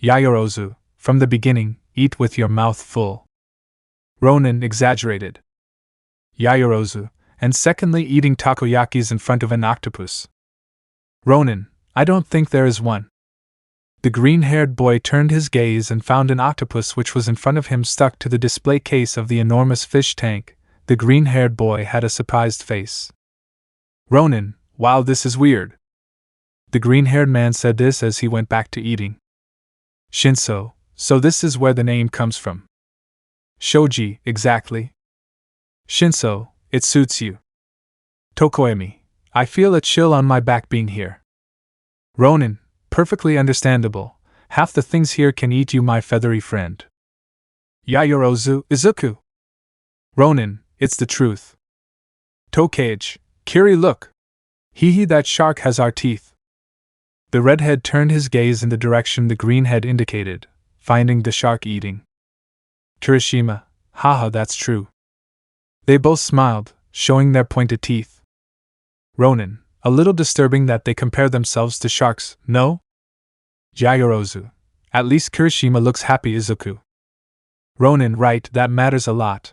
Yaoyorozu, from the beginning, eat with your mouth full. Ronin exaggerated. Yaoyorozu, and secondly eating takoyakis in front of an octopus. Ronin, I don't think there is one. The green-haired boy turned his gaze and found an octopus which was in front of him stuck to the display case of the enormous fish tank. The green-haired boy had a surprised face. Ronin, wow, this is weird. The green-haired man said this as he went back to eating. Shinso, so this is where the name comes from. Shoji, exactly. Shinso, it suits you. Tokoemi, I feel a chill on my back being here. Ronin, perfectly understandable. Half the things here can eat you, my feathery friend. Yaoyorozu, Izuku. Ronin, it's the truth. Tokage, Kiri, look. Hee, that shark has our teeth. The redhead turned his gaze in the direction the greenhead indicated, finding the shark eating. Kirishima, haha, that's true. They both smiled, showing their pointed teeth. Ronin, a little disturbing that they compare themselves to sharks, no? Yaoyorozu, at least Kirishima looks happy, Izuku. Ronin, right, that matters a lot.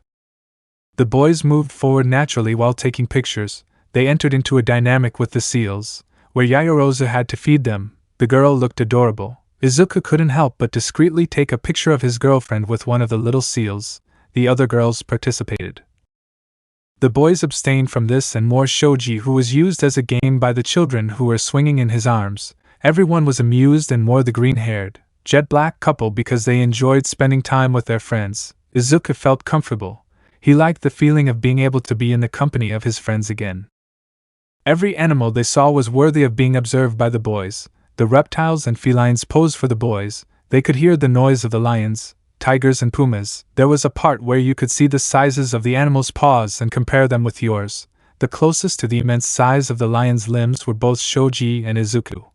The boys moved forward naturally while taking pictures. They entered into a dynamic with the seals, where Yaoyorozu had to feed them. The girl looked adorable. Izuku couldn't help but discreetly take a picture of his girlfriend with one of the little seals. The other girls participated. The boys abstained from this and more shogi, who was used as a game by the children who were swinging in his arms. Everyone was amused and more the green-haired, jet-black couple because they enjoyed spending time with their friends. Izuku felt comfortable. He liked the feeling of being able to be in the company of his friends again. Every animal they saw was worthy of being observed by the boys. The reptiles and felines posed for the boys. They could hear the noise of the lions, tigers and pumas. There was a part where you could see the sizes of the animals' paws and compare them with yours. The closest to the immense size of the lion's limbs were both Shoji and Izuku.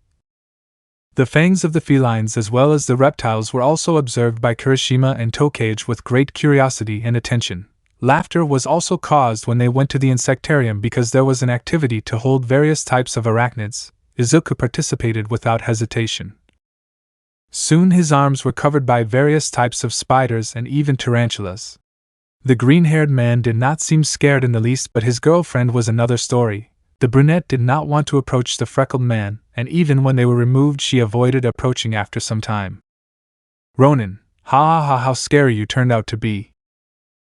The fangs of the felines as well as the reptiles were also observed by Kirishima and Tokage with great curiosity and attention. Laughter was also caused when they went to the insectarium because there was an activity to hold various types of arachnids. Izuku participated without hesitation. Soon his arms were covered by various types of spiders and even tarantulas. The green-haired man did not seem scared in the least, but his girlfriend was another story. The brunette did not want to approach the freckled man, and even when they were removed she avoided approaching after some time. Ronin, ha ha ha, how scary you turned out to be.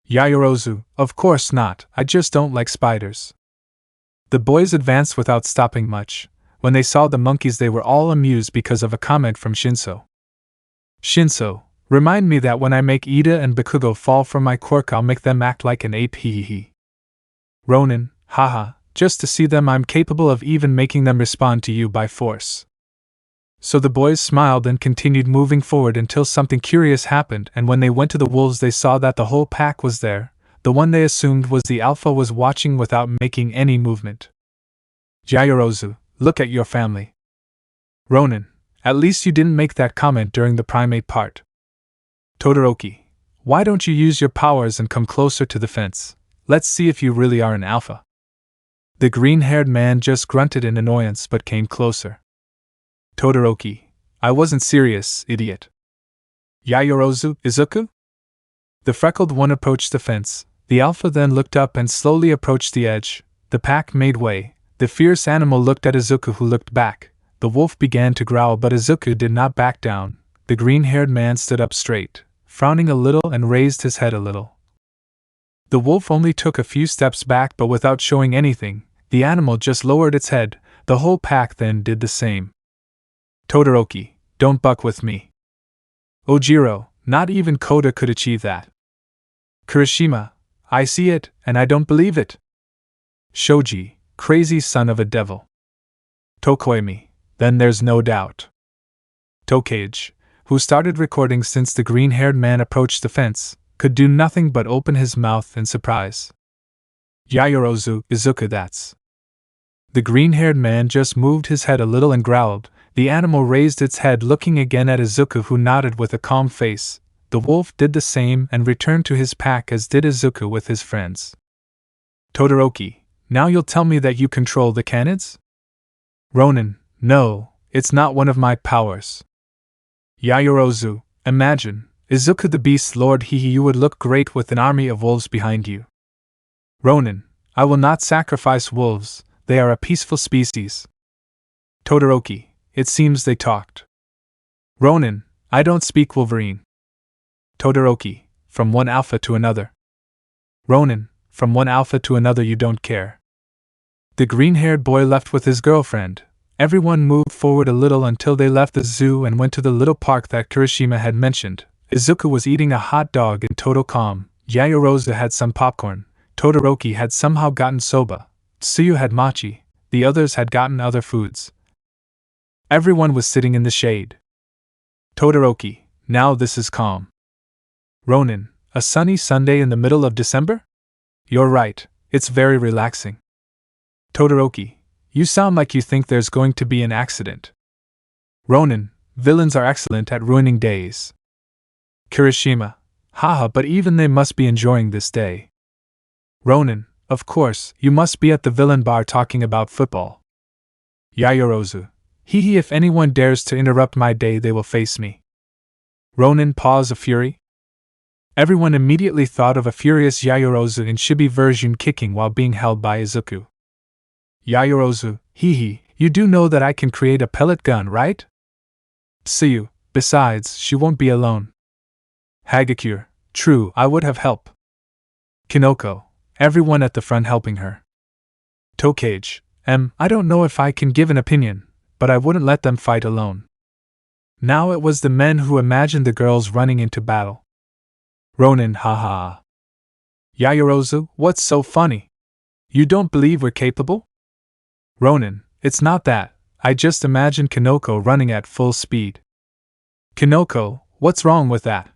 Yaoyorozu, of course not, I just don't like spiders. The boys advanced without stopping much. When they saw the monkeys they were all amused because of a comment from Shinso. Shinso, remind me that when I make Ida and Bakugo fall from my quirk I'll make them act like an ape, hee hee. Ronin, haha, just to see them I'm capable of even making them respond to you by force. So the boys smiled and continued moving forward until something curious happened, and when they went to the wolves they saw that the whole pack was there. The one they assumed was the alpha was watching without making any movement. Yaoyorozu, look at your family. Ronin, at least you didn't make that comment during the primate part. Todoroki, why don't you use your powers and come closer to the fence? Let's see if you really are an alpha. The green-haired man just grunted in annoyance but came closer. Todoroki, I wasn't serious, idiot. Yaoyorozu, Izuku? The freckled one approached the fence. The alpha then looked up and slowly approached the edge. The pack made way. The fierce animal looked at Izuku, who looked back. The wolf began to growl, but Izuku did not back down. The green-haired man stood up straight, frowning a little and raised his head a little. The wolf only took a few steps back, but without showing anything. The animal just lowered its head. The whole pack then did the same. Todoroki, don't buck with me. Ojiro, not even Koda could achieve that. Kirishima, I see it, and I don't believe it. Shoji, crazy son of a devil. Tokoemi, then there's no doubt. Tokage, who started recording since the green-haired man approached the fence, could do nothing but open his mouth in surprise. Yaoyorozu, Izuku, that's. The green-haired man just moved his head a little and growled. The animal raised its head, looking again at Izuku, who nodded with a calm face. The wolf did the same and returned to his pack, as did Izuku with his friends. Todoroki, now you'll tell me that you control the canids? Ronin, no, it's not one of my powers. Yaoyorozu, imagine, Izuku the Beast Lord, you would look great with an army of wolves behind you. Ronin, I will not sacrifice wolves, they are a peaceful species. Todoroki, it seems they talked. Ronin, I don't speak Wolverine. Todoroki, from one alpha to another. Ronin, from one alpha to another you don't care. The green-haired boy left with his girlfriend. Everyone moved forward a little until they left the zoo and went to the little park that Kirishima had mentioned. Izuku was eating a hot dog in total calm. Yaoyorozu had some popcorn. Todoroki had somehow gotten soba. Tsuyu had mochi. The others had gotten other foods. Everyone was sitting in the shade. Todoroki, now this is calm. Ronin, a sunny Sunday in the middle of December? You're right, it's very relaxing. Todoroki, you sound like you think there's going to be an accident. Ronin, villains are excellent at ruining days. Kirishima, haha, but even they must be enjoying this day. Ronin, of course, you must be at the villain bar talking about football. Yaoyorozu, hee, if anyone dares to interrupt my day they will face me. Ronin, pause of fury. Everyone immediately thought of a furious Yaoyorozu in chibi version kicking while being held by Izuku. Yaoyorozu, hee, you do know that I can create a pellet gun, right? Tsuyu, besides, she won't be alone. Hagakure, true, I would have help. Kinoko, everyone at the front helping her. Tokage, I don't know if I can give an opinion, but I wouldn't let them fight alone. Now it was the men who imagined the girls running into battle. Ronin, haha. Yaoyorozu, what's so funny? You don't believe we're capable? Ronin, it's not that, I just imagined Kinoko running at full speed. Kinoko, what's wrong with that?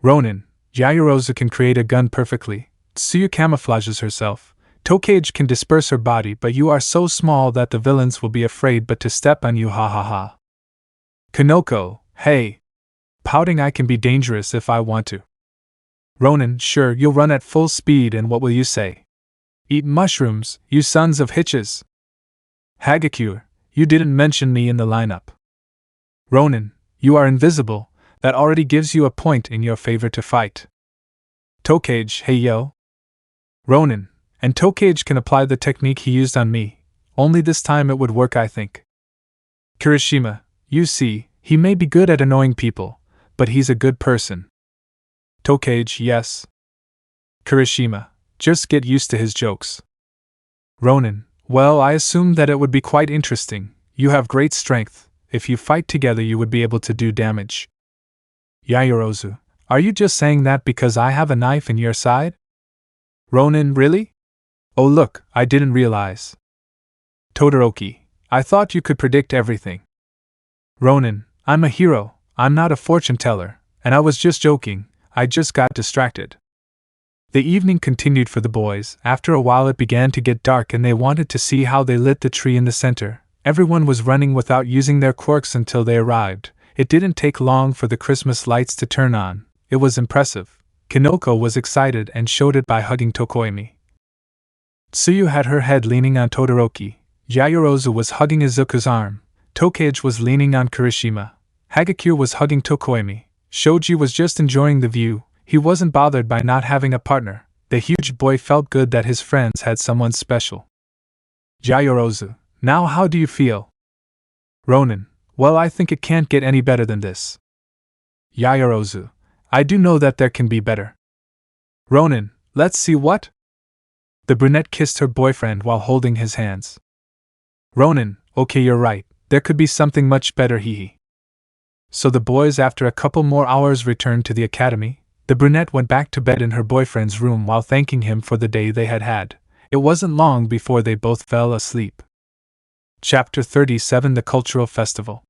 Ronin, Yaoyorozu can create a gun perfectly. Tsuyu camouflages herself. Tokage can disperse her body, but you are so small that the villains will be afraid but to step on you, ha ha ha. Kinoko, hey. Pouting, I can be dangerous if I want to. Ronin, sure, you'll run at full speed and what will you say? Eat mushrooms, you sons of hitches. Hagakure, you didn't mention me in the lineup. Ronin, you are invisible, that already gives you a point in your favor to fight. Tokage, hey yo. Ronin, and Tokage can apply the technique he used on me, only this time it would work, I think. Kirishima, you see, he may be good at annoying people, but he's a good person. Tokage, yes. Kirishima, just get used to his jokes. Ronin, well, I assumed that it would be quite interesting. You have great strength. If you fight together, you would be able to do damage. Yaoyorozu, are you just saying that because I have a knife in your side? Ronin, really? Oh look, I didn't realize. Todoroki, I thought you could predict everything. Ronin, I'm a hero, I'm not a fortune teller, and I was just joking, I just got distracted. The evening continued for the boys. After a while it began to get dark and they wanted to see how they lit the tree in the center. Everyone was running without using their quirks until they arrived. It didn't take long for the Christmas lights to turn on. It was impressive. Kinoko was excited and showed it by hugging Tokoimi. Tsuyu had her head leaning on Todoroki. Yaoyorozu was hugging Izuku's arm. Tokage was leaning on Kirishima. Hagakure was hugging Tokoimi. Shoji was just enjoying the view. He wasn't bothered by not having a partner. The huge boy felt good that his friends had someone special. Yaoyorozu, now how do you feel? Ronin, well, I think it can't get any better than this. Yaoyorozu, I do know that there can be better. Ronin, let's see what? The brunette kissed her boyfriend while holding his hands. Ronin, okay, you're right, there could be something much better, hee. So the boys, after a couple more hours, returned to the academy. The brunette went back to bed in her boyfriend's room while thanking him for the day they had had. It wasn't long before they both fell asleep. Chapter 37, The Cultural Festival.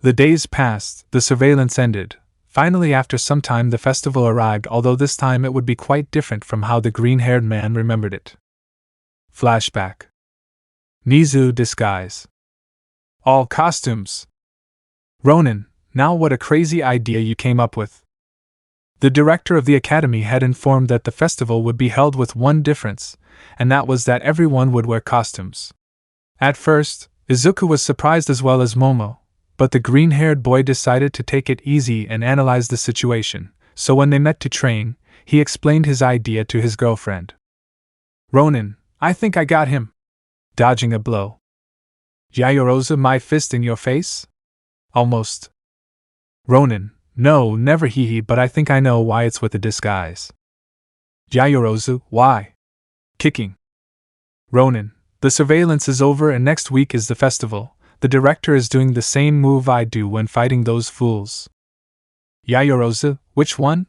The days passed, the surveillance ended. Finally, after some time, the festival arrived, although this time it would be quite different from how the green-haired man remembered it. Flashback. Nizu disguise. All costumes. Ronin, now what a crazy idea you came up with. The director of the academy had informed that the festival would be held with one difference, and that was that everyone would wear costumes. At first, Izuku was surprised as well as Momo, but the green-haired boy decided to take it easy and analyze the situation, so when they met to train, he explained his idea to his girlfriend. Ronin, I think I got him. Dodging a blow. Yaoyorozu, my fist in your face? Almost. Ronin, no, never hee, but I think I know why it's with a disguise. Yaoyorozu, why? Kicking. Ronin, the surveillance is over and next week is the festival. The director is doing the same move I do when fighting those fools. Yaoyorozu, which one?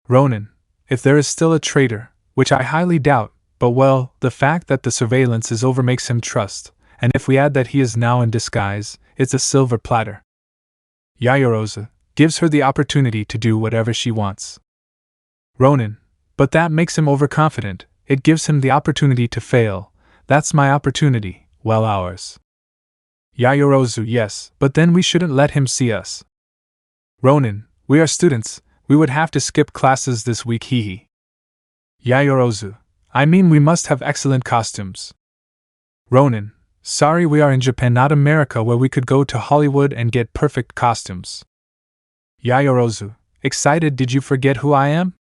Ronin, if there is still a traitor, which I highly doubt, but well, the fact that the surveillance is over makes him trust, and if we add that he is now in disguise, it's a silver platter. Yaoyorozu gives her the opportunity to do whatever she wants. Ronin, but that makes him overconfident, it gives him the opportunity to fail. That's my opportunity, well, ours. Yaoyorozu, yes, but then we shouldn't let him see us. Ronin, we are students, we would have to skip classes this week, hee. Yaoyorozu, I mean we must have excellent costumes. Ronin, sorry, we are in Japan, not America, where we could go to Hollywood and get perfect costumes. Yaoyorozu, excited, did you forget who I am?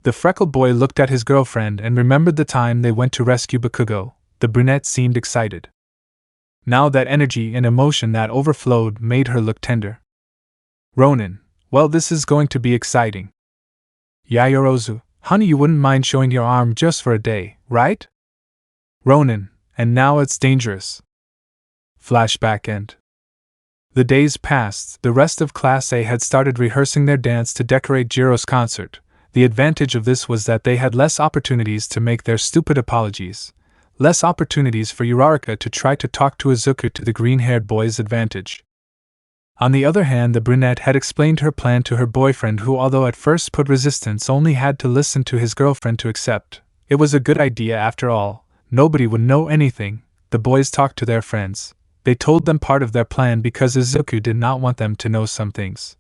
The freckled boy looked at his girlfriend and remembered the time they went to rescue Bakugo. The brunette seemed excited. Now that energy and emotion that overflowed made her look tender. Ronin, well, this is going to be exciting. Yaoyorozu, honey, you wouldn't mind showing your arm just for a day, right? Ronin, and now it's dangerous. Flashback end. The days passed. The rest of Class A had started rehearsing their dance to decorate Jiro's concert. The advantage of this was that they had less opportunities to make their stupid apologies. Less opportunities for Uraraka to try to talk to Izuku, to the green-haired boy's advantage. On the other hand, the brunette had explained her plan to her boyfriend, who, although at first put resistance, only had to listen to his girlfriend to accept. It was a good idea after all. Nobody would know anything. The boys talked to their friends. They told them part of their plan because Izuku did not want them to know some things.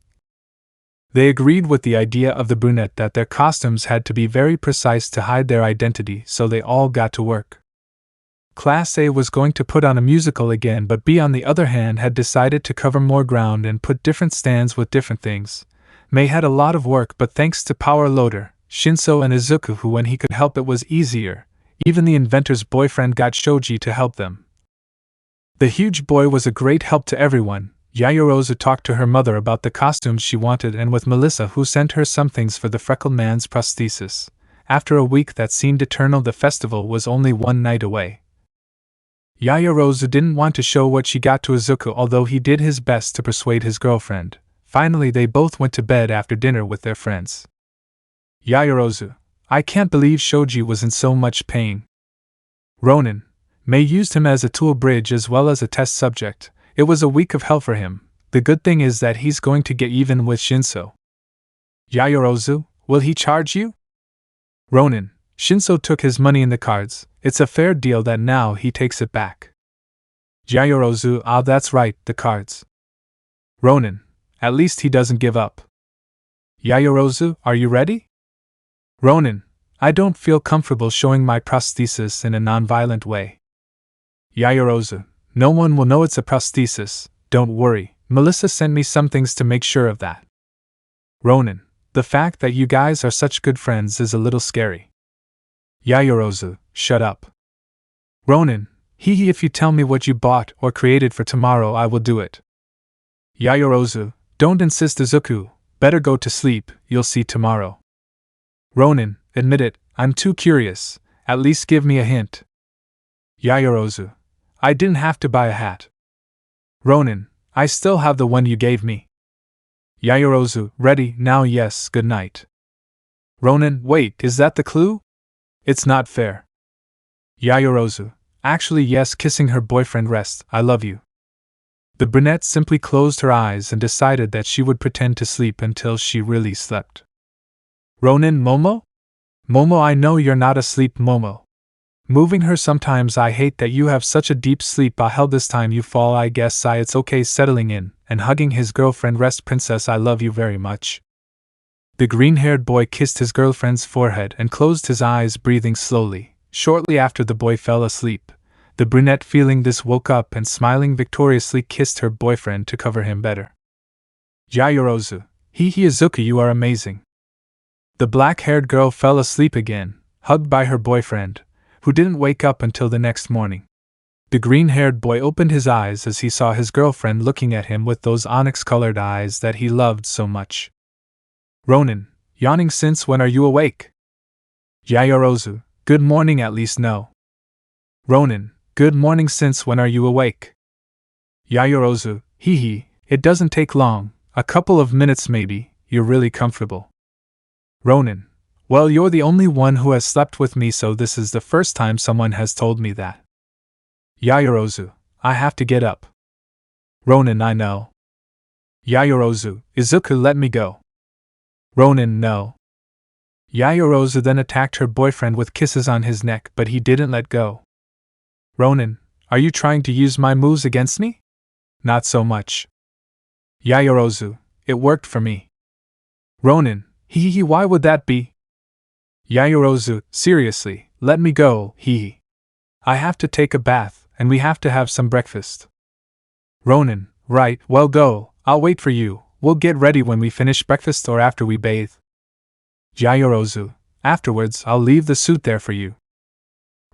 They agreed with the idea of the brunette that their costumes had to be very precise to hide their identity, so they all got to work. Class A was going to put on a musical again, but B, on the other hand, had decided to cover more ground and put different stands with different things. Mei had a lot of work, but thanks to Power Loader, Shinso and Izuku, who when he could help it was easier, even the inventor's boyfriend got Shoji to help them. The huge boy was a great help to everyone. Yaoyorozu talked to her mother about the costumes she wanted and with Melissa, who sent her some things for the freckled man's prosthesis. After a week that seemed eternal, the festival was only one night away. Yaoyorozu didn't want to show what she got to Izuku, although he did his best to persuade his girlfriend. Finally, they both went to bed after dinner with their friends. Yaoyorozu, I can't believe Shoji was in so much pain. Ronin, Mei used him as a tool bridge as well as a test subject. It was a week of hell for him. The good thing is that he's going to get even with Shinso. Yaoyorozu, will he charge you? Ronin, Shinso took his money in the cards. It's a fair deal that now he takes it back. Yaoyorozu, ah, that's right, the cards. Ronin, at least he doesn't give up. Yaoyorozu, are you ready? Ronin, I don't feel comfortable showing my prosthesis in a non-violent way. Yaoyorozu, no one will know it's a prosthesis, don't worry, Melissa sent me some things to make sure of that. Ronin, the fact that you guys are such good friends is a little scary. Yaoyorozu, shut up. Ronin, if you tell me what you bought or created for tomorrow, I will do it. Yaoyorozu, don't insist, Izuku, better go to sleep, you'll see tomorrow. Ronin, admit it, I'm too curious, at least give me a hint. Yaoyorozu, I didn't have to buy a hat. Ronin, I still have the one you gave me. Yaoyorozu, ready, now yes, good night. Ronin, wait, is that the clue? It's not fair. Yaoyorozu, actually yes, kissing her boyfriend, rest, I love you. The brunette simply closed her eyes and decided that she would pretend to sleep until she really slept. Ronin, Momo? Momo, I know you're not asleep, Momo. Moving her sometimes, I hate that you have such a deep sleep. Hell, this time you fall, I guess it's okay. Settling in and hugging his girlfriend, rest, princess, I love you very much. The green-haired boy kissed his girlfriend's forehead and closed his eyes, breathing slowly. Shortly after the boy fell asleep, the brunette, feeling this, woke up and smiling victoriously kissed her boyfriend to cover him better. Yaoyorozu, Izuku, you are amazing. The black-haired girl fell asleep again, hugged by her boyfriend, who didn't wake up until the next morning. The green-haired boy opened his eyes as he saw his girlfriend looking at him with those onyx-colored eyes that he loved so much. Ronin, yawning, since when are you awake? Yaoyorozu, good morning, at least no. Ronin, good morning, since when are you awake? Yaoyorozu, it doesn't take long, a couple of minutes maybe, you're really comfortable. Ronin, well, you're the only one who has slept with me, so this is the first time someone has told me that. Yaoyorozu, I have to get up. Ronin, I know. Yaoyorozu, Izuku, let me go. Ronin, no. Yaoyorozu then attacked her boyfriend with kisses on his neck, but he didn't let go. Ronin, are you trying to use my moves against me? Not so much. Yaoyorozu, it worked for me. Ronin, why would that be? Yaoyorozu, seriously, let me go, I have to take a bath, and we have to have some breakfast. Ronin, right, well go, I'll wait for you, we'll get ready when we finish breakfast or after we bathe. Yaoyorozu, afterwards I'll leave the suit there for you.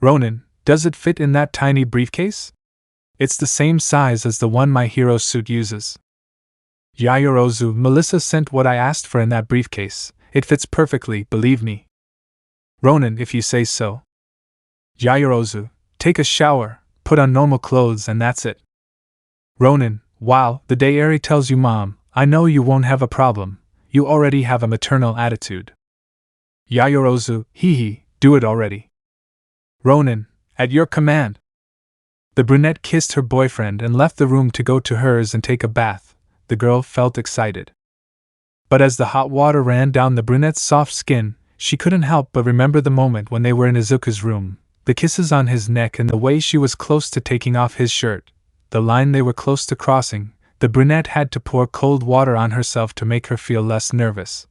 Ronin, does it fit in that tiny briefcase? It's the same size as the one my hero suit uses. Yaoyorozu, Melissa sent what I asked for in that briefcase, it fits perfectly, believe me. Ronin, if you say so. Yaoyorozu, take a shower, put on normal clothes, and that's it. Ronin, wow, the day Eri tells you, Mom, I know you won't have a problem, you already have a maternal attitude. Yaoyorozu, do it already. Ronin, at your command. The brunette kissed her boyfriend and left the room to go to hers and take a bath. The girl felt excited. But as the hot water ran down the brunette's soft skin, she couldn't help but remember the moment when they were in Izuku's room, the kisses on his neck and the way she was close to taking off his shirt, the line they were close to crossing. The brunette had to pour cold water on herself to make her feel less nervous.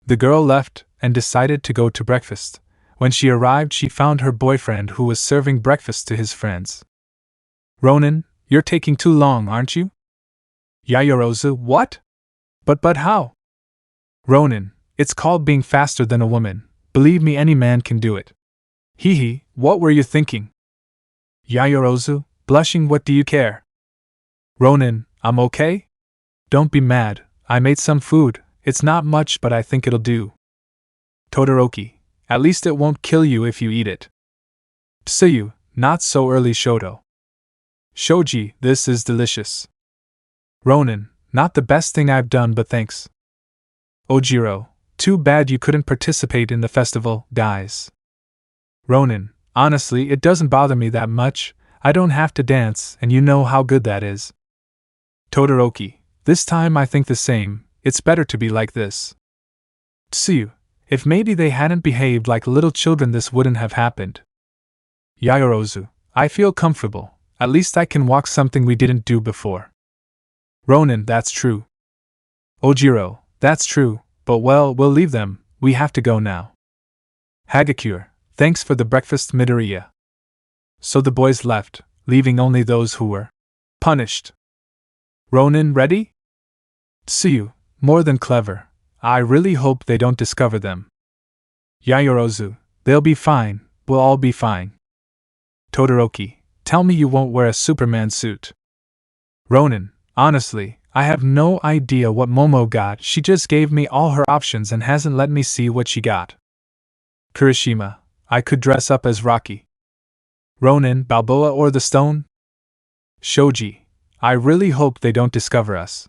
The girl left and decided to go to breakfast. When she arrived, she found her boyfriend, who was serving breakfast to his friends. Ronin, you're taking too long, aren't you? Yaoyorozu, what? But how? Ronin, it's called being faster than a woman. Believe me, any man can do it. Hee, what were you thinking? Yaoyorozu, blushing, what do you care? Ronin, I'm okay? Don't be mad, I made some food, it's not much but I think it'll do. Todoroki, at least it won't kill you if you eat it. Tsuyu, not so early Shoto. Shoji, this is delicious. Ronin, not the best thing I've done but thanks. Ojiro, too bad you couldn't participate in the festival, guys. Ronin, honestly it doesn't bother me that much, I don't have to dance and you know how good that is. Todoroki, this time I think the same, it's better to be like this. Tsuyu, if maybe they hadn't behaved like little children this wouldn't have happened. Yaoyorozu, I feel comfortable, at least I can walk, something we didn't do before. Ronin, that's true. Ojiro, that's true, but well, we'll leave them, we have to go now. Hagakure, thanks for the breakfast, Midoriya. So the boys left, leaving only those who were punished. Ronin, ready? Tsuyu, more than clever, I really hope they don't discover them. Yaoyorozu, they'll be fine, we'll all be fine. Todoroki, tell me you won't wear a Superman suit. Ronin, honestly, I have no idea what Momo got, she just gave me all her options and hasn't let me see what she got. Kirishima, I could dress up as Rocky. Ronin, Balboa or the Stone? Shoji, I really hope they don't discover us.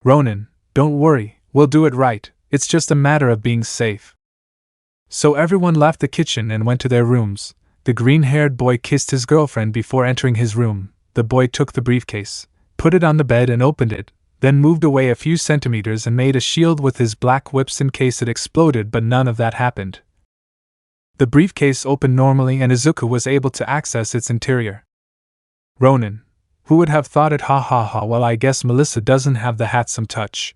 Ronin, don't worry, we'll do it right, it's just a matter of being safe. So everyone left the kitchen and went to their rooms. The green-haired boy kissed his girlfriend before entering his room. The boy took the briefcase, put it on the bed and opened it, then moved away a few centimeters and made a shield with his black whips in case it exploded, but none of that happened. The briefcase opened normally and Izuku was able to access its interior. Ronin, who would have thought it, ha ha ha, well I guess Melissa doesn't have the handsome touch.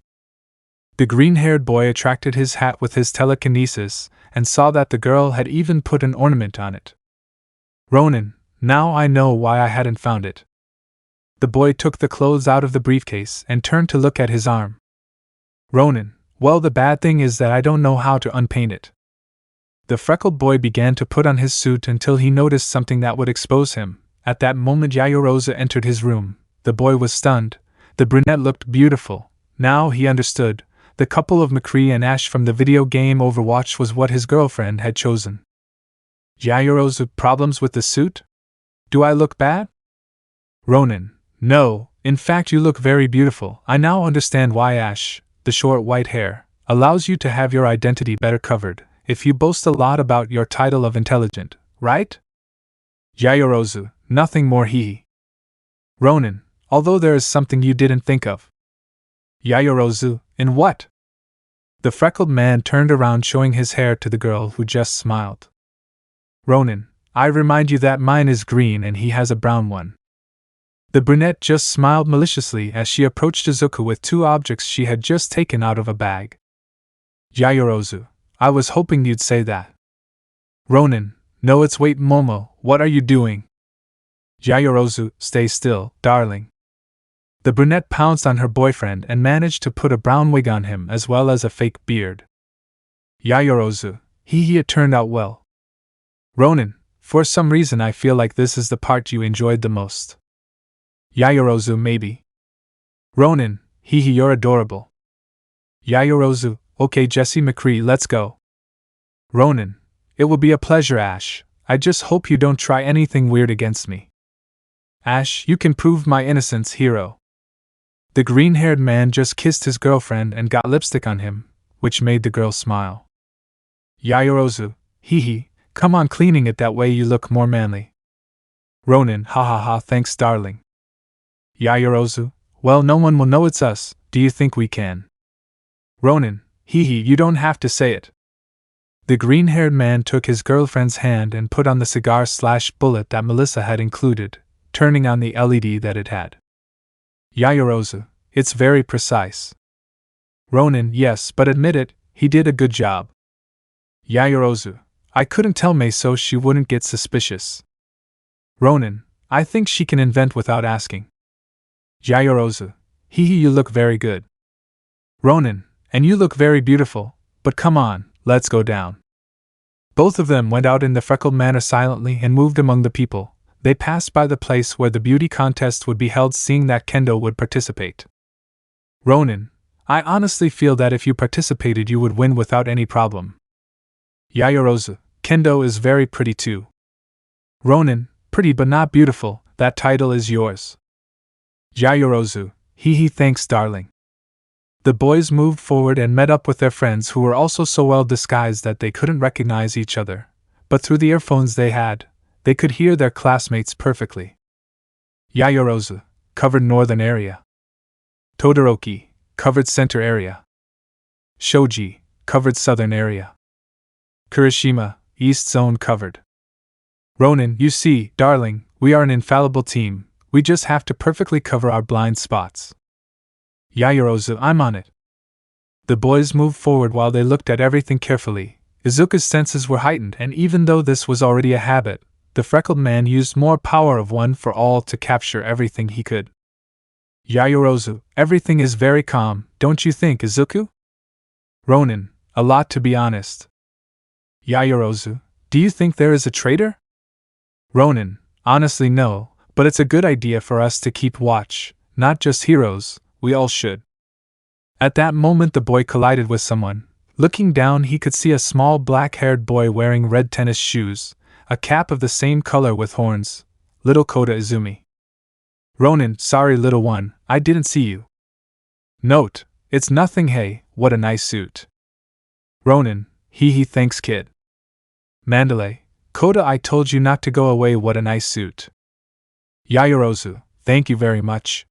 The green-haired boy attracted his hat with his telekinesis and saw that the girl had even put an ornament on it. Ronin, now I know why I hadn't found it. The boy took the clothes out of the briefcase and turned to look at his arm. Ronin, well the bad thing is that I don't know how to unpaint it. The freckled boy began to put on his suit until he noticed something that would expose him. At that moment Yaoyorozu entered his room. The boy was stunned. The brunette looked beautiful. Now he understood. The couple of McCree and Ash from the video game Overwatch was what his girlfriend had chosen. Yaoyorozu, problems with the suit? Do I look bad? Ronin, no, in fact you look very beautiful. I now understand why Ash, the short white hair, allows you to have your identity better covered. If you boast a lot about your title of intelligent, right? Yaoyorozu, nothing more hee. Ronin, although there is something you didn't think of. Yaoyorozu, in what? The freckled man turned around showing his hair to the girl who just smiled. Ronin, I remind you that mine is green and he has a brown one. The brunette just smiled maliciously as she approached Izuku with two objects she had just taken out of a bag. Yaoyorozu, I was hoping you'd say that. Ronin, no it's wait Momo, what are you doing? Yaoyorozu, stay still, darling. The brunette pounced on her boyfriend and managed to put a brown wig on him as well as a fake beard. Yaoyorozu, it turned out well. Ronin, for some reason I feel like this is the part you enjoyed the most. Yaoyorozu, maybe. Ronin, you're adorable. Yaoyorozu, okay Jesse McCree, let's go. Ronin, it will be a pleasure Ash, I just hope you don't try anything weird against me. Ash, you can prove my innocence, hero. The green-haired man just kissed his girlfriend and got lipstick on him, which made the girl smile. Yaoyorozu, come on, cleaning it that way you look more manly. Ronin, ha ha ha, thanks darling. Yaoyorozu, well no one will know it's us, do you think we can? Ronin, you don't have to say it. The green-haired man took his girlfriend's hand and put on the cigar/bullet that Melissa had included, turning on the LED that it had. Yaoyorozu, it's very precise. Ronin, yes, but admit it, he did a good job. Yaoyorozu, I couldn't tell Mei so she wouldn't get suspicious. Ronin, I think she can invent without asking. Yaoyorozu, you look very good. Ronin, and you look very beautiful, but come on, let's go down. Both of them went out in the freckled manner silently and moved among the people. They passed by the place where the beauty contest would be held, seeing that Kendo would participate. Ronin, I honestly feel that if you participated you would win without any problem. Yaoyorozu, Kendo is very pretty too. Ronin, pretty but not beautiful, that title is yours. Yaoyorozu, hee thanks darling. The boys moved forward and met up with their friends who were also so well disguised that they couldn't recognize each other, but through the earphones they could hear their classmates perfectly. Yaoyorozu, covered northern area. Todoroki, covered center area. Shoji, covered southern area. Kirishima, east zone covered. Ronin, you see, darling, we are an infallible team, we just have to perfectly cover our blind spots. Yaoyorozu, I'm on it. The boys moved forward while they looked at everything carefully. Izuku's senses were heightened, and even though this was already a habit, the freckled man used more power of one for all to capture everything he could. Yaoyorozu, everything is very calm, don't you think, Izuku? Ronin, a lot to be honest. Yaoyorozu, do you think there is a traitor? Ronin, honestly no, but it's a good idea for us to keep watch, not just heroes, we all should. At that moment the boy collided with someone. Looking down he could see a small black-haired boy wearing red tennis shoes, a cap of the same color with horns, little Kota Izumi. Ronin, sorry little one, I didn't see you. Note, it's nothing, hey, what a nice suit. Ronin, hee thanks kid. Mandalay, Kota, I told you not to go away, what a nice suit. Yaoyorozu, thank you very much.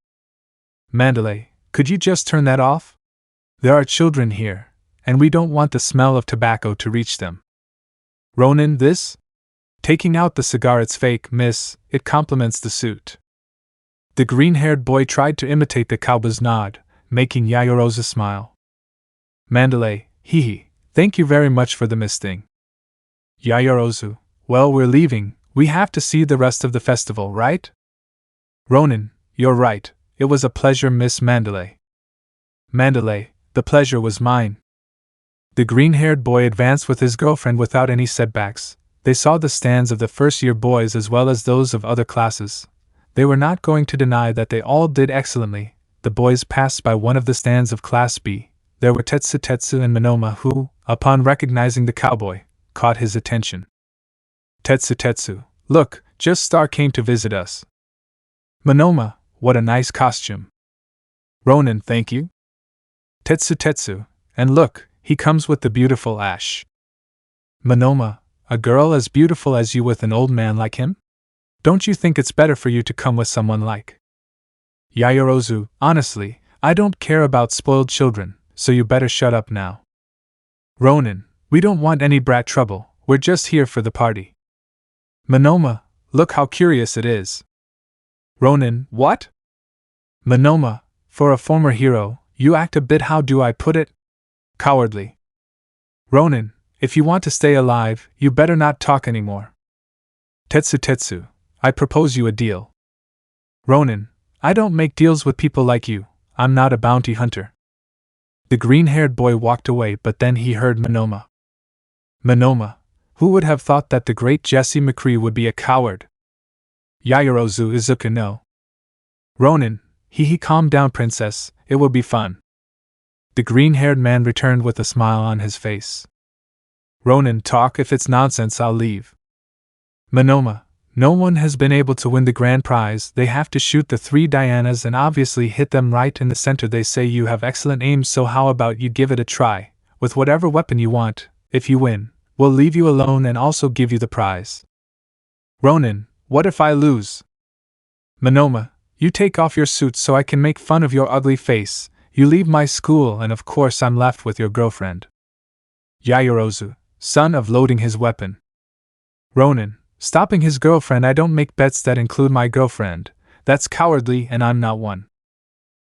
Mandalay, could you just turn that off? There are children here, and we don't want the smell of tobacco to reach them. Ronin, this? Taking out the cigar, it's fake, miss, it complements the suit. The green-haired boy tried to imitate the cowboy's nod, making Yaoyorozu smile. Mandalay, hee, thank you very much for the miss thing. Yaoyorozu, well, we're leaving, we have to see the rest of the festival, right? Ronin, you're right, it was a pleasure, Miss Mandalay. Mandalay, the pleasure was mine. The green-haired boy advanced with his girlfriend without any setbacks. They saw the stands of the first-year boys as well as those of other classes. They were not going to deny that they all did excellently. The boys passed by one of the stands of Class B. There were Tetsu and Monoma who, upon recognizing the cowboy, caught his attention. Tetsu, look, just Star came to visit us. Monoma, what a nice costume. Ronin, thank you. Tetsu, and look, he comes with the beautiful Ash. Monoma, a girl as beautiful as you with an old man like him? Don't you think it's better for you to come with someone like? Yaoyorozu, honestly, I don't care about spoiled children, so you better shut up now. Ronin, we don't want any brat trouble, we're just here for the party. Monoma, look how curious it is. Ronin, what? Monoma, for a former hero, you act a bit, how do I put it? Cowardly. Ronin, if you want to stay alive, you better not talk anymore. Tetsu, I propose you a deal. Ronin, I don't make deals with people like you, I'm not a bounty hunter. The green-haired boy walked away, but then he heard Monoma. Monoma, who would have thought that the great Jesse McCree would be a coward? Yaoyorozu, Izuku, no. Ronin, calm down princess, it will be fun. The green-haired man returned with a smile on his face. Ronin, talk, if it's nonsense I'll leave. Monoma, no one has been able to win the grand prize, they have to shoot the 3 Dianas and obviously hit them right in the center. They say you have excellent aim, so how about you give it a try, with whatever weapon you want. If you win, we'll leave you alone and also give you the prize. Ronin, what if I lose? Monoma, you take off your suit so I can make fun of your ugly face, you leave my school and of course I'm left with your girlfriend. Yaoyorozu, son of loading his weapon. Ronin, stopping his girlfriend, I don't make bets that include my girlfriend, that's cowardly and I'm not one.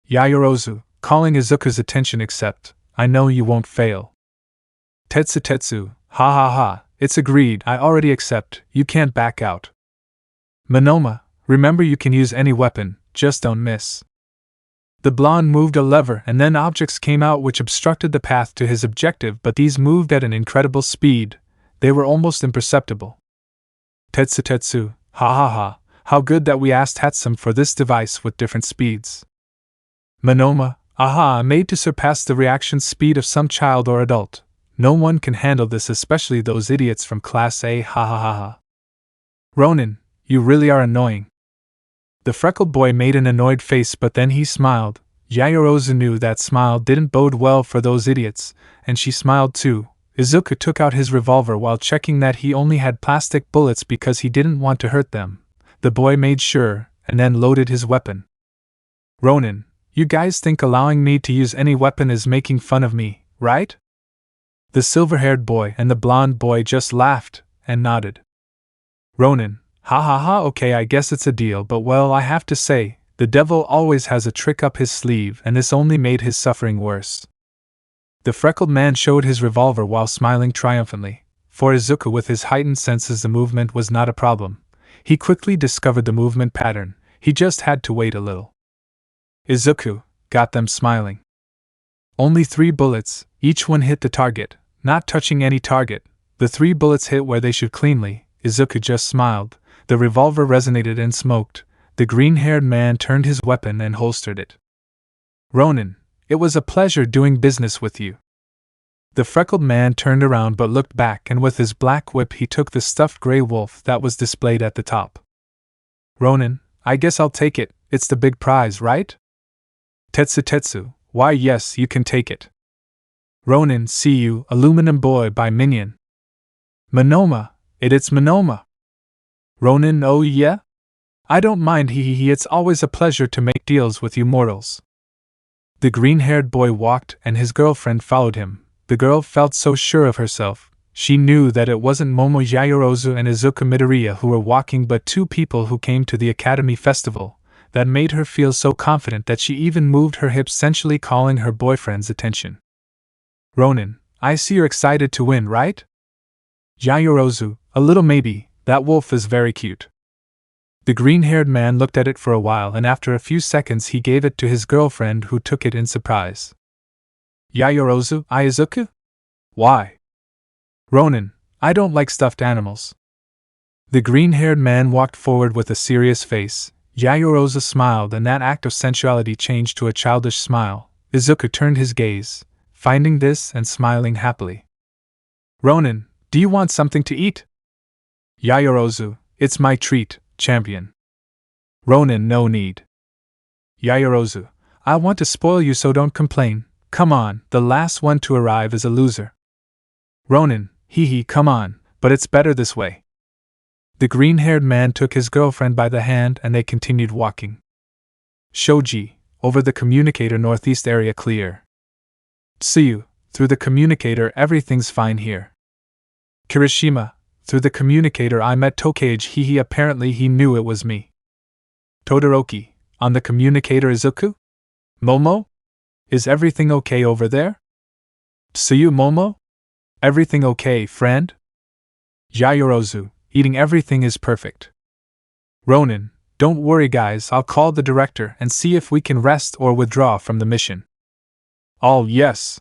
Yaoyorozu, calling Izuku's attention, except, I know you won't fail. Tetsu, ha, it's agreed, I already accept, you can't back out. Monoma, remember you can use any weapon, just don't miss. The blonde moved a lever and then objects came out which obstructed the path to his objective, but these moved at an incredible speed. They were almost imperceptible. Tetsu, ha ha ha, how good that we asked Hatsum for this device with different speeds. Monoma, aha, made to surpass the reaction speed of some child or adult. No one can handle this, especially those idiots from Class A, ha ha ha ha. Ronin, you really are annoying. The freckled boy made an annoyed face, but then he smiled. Yaoyorozu knew that smile didn't bode well for those idiots, and she smiled too. Izuku took out his revolver while checking that he only had plastic bullets because he didn't want to hurt them. The boy made sure, and then loaded his weapon. Ronin, you guys think allowing me to use any weapon is making fun of me, right? The silver-haired boy and the blonde boy just laughed and nodded. Ronin, ha ha ha, okay, I guess it's a deal, but well, I have to say, the devil always has a trick up his sleeve, and this only made his suffering worse. The freckled man showed his revolver while smiling triumphantly. For Izuku, with his heightened senses, the movement was not a problem. He quickly discovered the movement pattern. He just had to wait a little. Izuku got them smiling. Only 3 bullets, each one hit the target, not touching any target. The 3 bullets hit where they should cleanly. Izuku just smiled. The revolver resonated and smoked. The green-haired man turned his weapon and holstered it. Ronin, it was a pleasure doing business with you. The freckled man turned around but looked back, and with his black whip he took the stuffed gray wolf that was displayed at the top. Ronin, I guess I'll take it, it's the big prize, right? Tetsu, why yes, you can take it. Ronin, see you, Aluminum Boy by Minion. Monoma, it's Monoma. Ronin, oh yeah? I don't mind, it's always a pleasure to make deals with you mortals. The green-haired boy walked and his girlfriend followed him. The girl felt so sure of herself. She knew that it wasn't Momo Yaoyorozu and Izuku Midoriya who were walking, but 2 people who came to the Academy Festival. That made her feel so confident that she even moved her hips, sensually calling her boyfriend's attention. Ronin, I see you're excited to win, right? Yaoyorozu, a little maybe, that wolf is very cute. The green-haired man looked at it for a while, and after a few seconds he gave it to his girlfriend, who took it in surprise. Yaoyorozu, Izuku? Why? Ronin, I don't like stuffed animals. The green-haired man walked forward with a serious face. Yaoyorozu smiled, and that act of sensuality changed to a childish smile. Izuku turned his gaze, finding this and smiling happily. Ronin, do you want something to eat? Yaoyorozu, it's my treat, champion. Ronin, no need. Yaoyorozu, I want to spoil you, so don't complain. Come on, the last one to arrive is a loser. Ronin, come on, but it's better this way. The green-haired man took his girlfriend by the hand and they continued walking. Shoji, over the communicator, northeast area clear. Tsuyu, through the communicator everything's fine here. Kirishima, through the communicator I met Tokage, apparently he knew it was me. Todoroki, on the communicator Izuku? Momo? Is everything okay over there? Tsuyu, Momo? Everything okay, friend? Yaoyorozu, eating everything is perfect. Ronin, don't worry guys, I'll call the director and see if we can rest or withdraw from the mission. All yes.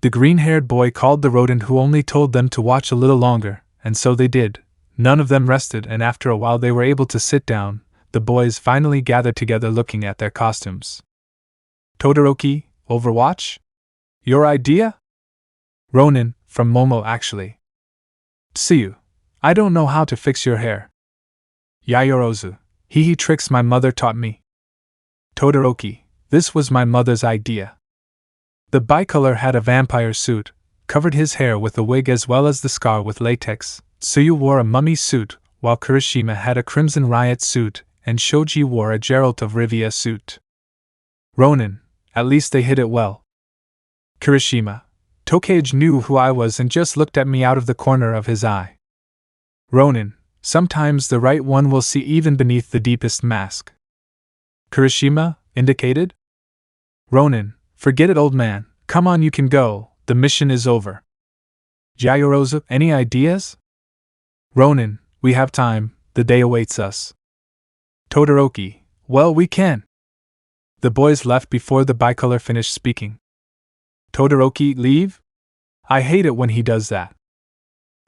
The green-haired boy called the rodent, who only told them to watch a little longer, and so they did. None of them rested, and after a while they were able to sit down. The boys finally gathered together looking at their costumes. Todoroki, Overwatch? Your idea? Ronin, from Momo actually. Tsuyu, I don't know how to fix your hair. Yaoyorozu, tricks my mother taught me. Todoroki, this was my mother's idea. The bicolor had a vampire suit, covered his hair with a wig as well as the scar with latex. Tsuyu wore a mummy suit, while Kirishima had a crimson riot suit, and Shoji wore a Geralt of Rivia suit. Ronin, at least they hid it well. Kirishima, Tokage knew who I was and just looked at me out of the corner of his eye. Ronin, sometimes the right one will see even beneath the deepest mask. Kirishima, indicated? Ronin, forget it, old man, come on, you can go, the mission is over. Yaoyorozu, any ideas? Ronin, we have time, the day awaits us. Todoroki, well, we can. The boys left before the bicolor finished speaking. Todoroki, leave? I hate it when he does that.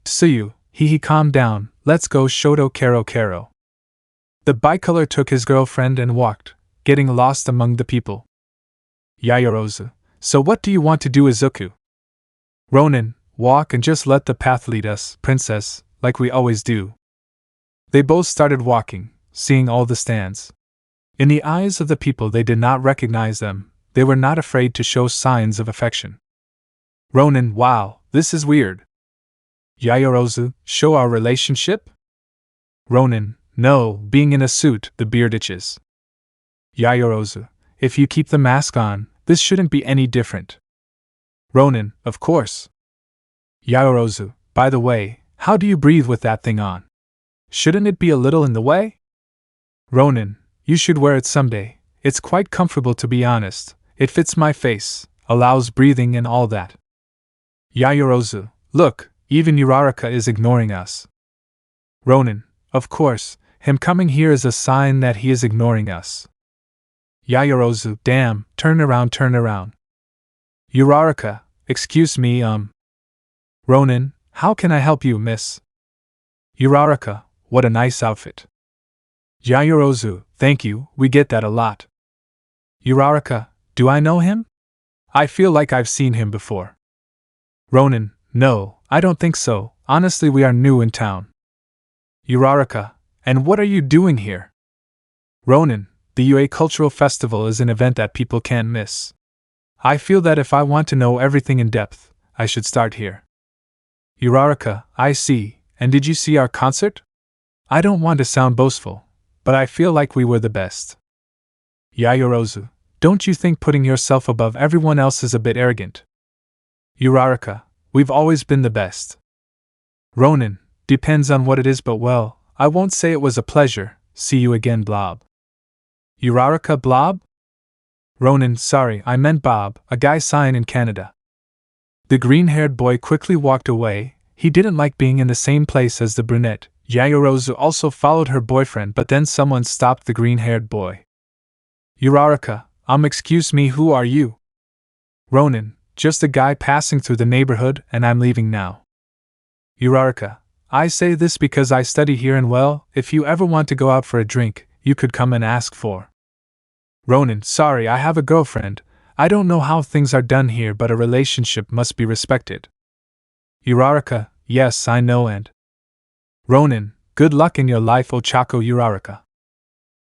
Tsuyu, calm down, let's go Shoto Kero Kero. The bicolor took his girlfriend and walked, getting lost among the people. Yaoyorozu, so what do you want to do, Izuku? Ronin, walk and just let the path lead us, princess, like we always do. They both started walking, seeing all the stands. In the eyes of the people, they did not recognize them. They were not afraid to show signs of affection. Ronin, wow, this is weird. Yaoyorozu, show our relationship? Ronin, no, being in a suit, the beard itches. Yaoyorozu, if you keep the mask on, this shouldn't be any different. Ronin, of course. Yaoyorozu, by the way, how do you breathe with that thing on? Shouldn't it be a little in the way? Ronin, you should wear it someday. It's quite comfortable, to be honest. It fits my face, allows breathing and all that. Yaoyorozu, look, even Uraraka is ignoring us. Ronin, of course, him coming here is a sign that he is ignoring us. Yaoyorozu, damn, turn around. Uraraka, excuse me, Ronin, how can I help you, miss? Uraraka, what a nice outfit. Yaoyorozu, thank you, we get that a lot. Uraraka, do I know him? I feel like I've seen him before. Ronin, no, I don't think so, honestly we are new in town. Uraraka, and what are you doing here? Ronin, the UA Cultural Festival is an event that people can't miss. I feel that if I want to know everything in depth, I should start here. Uraraka, I see, and did you see our concert? I don't want to sound boastful, but I feel like we were the best. Yaoyorozu, don't you think putting yourself above everyone else is a bit arrogant? Uraraka, we've always been the best. Ronin, depends on what it is, but well, I won't say it was a pleasure. See you again, Blob. Uraraka, Blob? Ronin, sorry, I meant Bob, a guy sign in Canada. The green-haired boy quickly walked away. He didn't like being in the same place as the brunette. Yaoyorozu also followed her boyfriend, but then someone stopped the green-haired boy. Uraraka, excuse me, who are you? Ronin, just a guy passing through the neighborhood, and I'm leaving now. Uraraka, I say this because I study here, and well, if you ever want to go out for a drink, you could come and ask for. Ronin, sorry, I have a girlfriend. I don't know how things are done here, but a relationship must be respected. Uraraka, yes, I know, and Ronin, good luck in your life, Ochako Uraraka.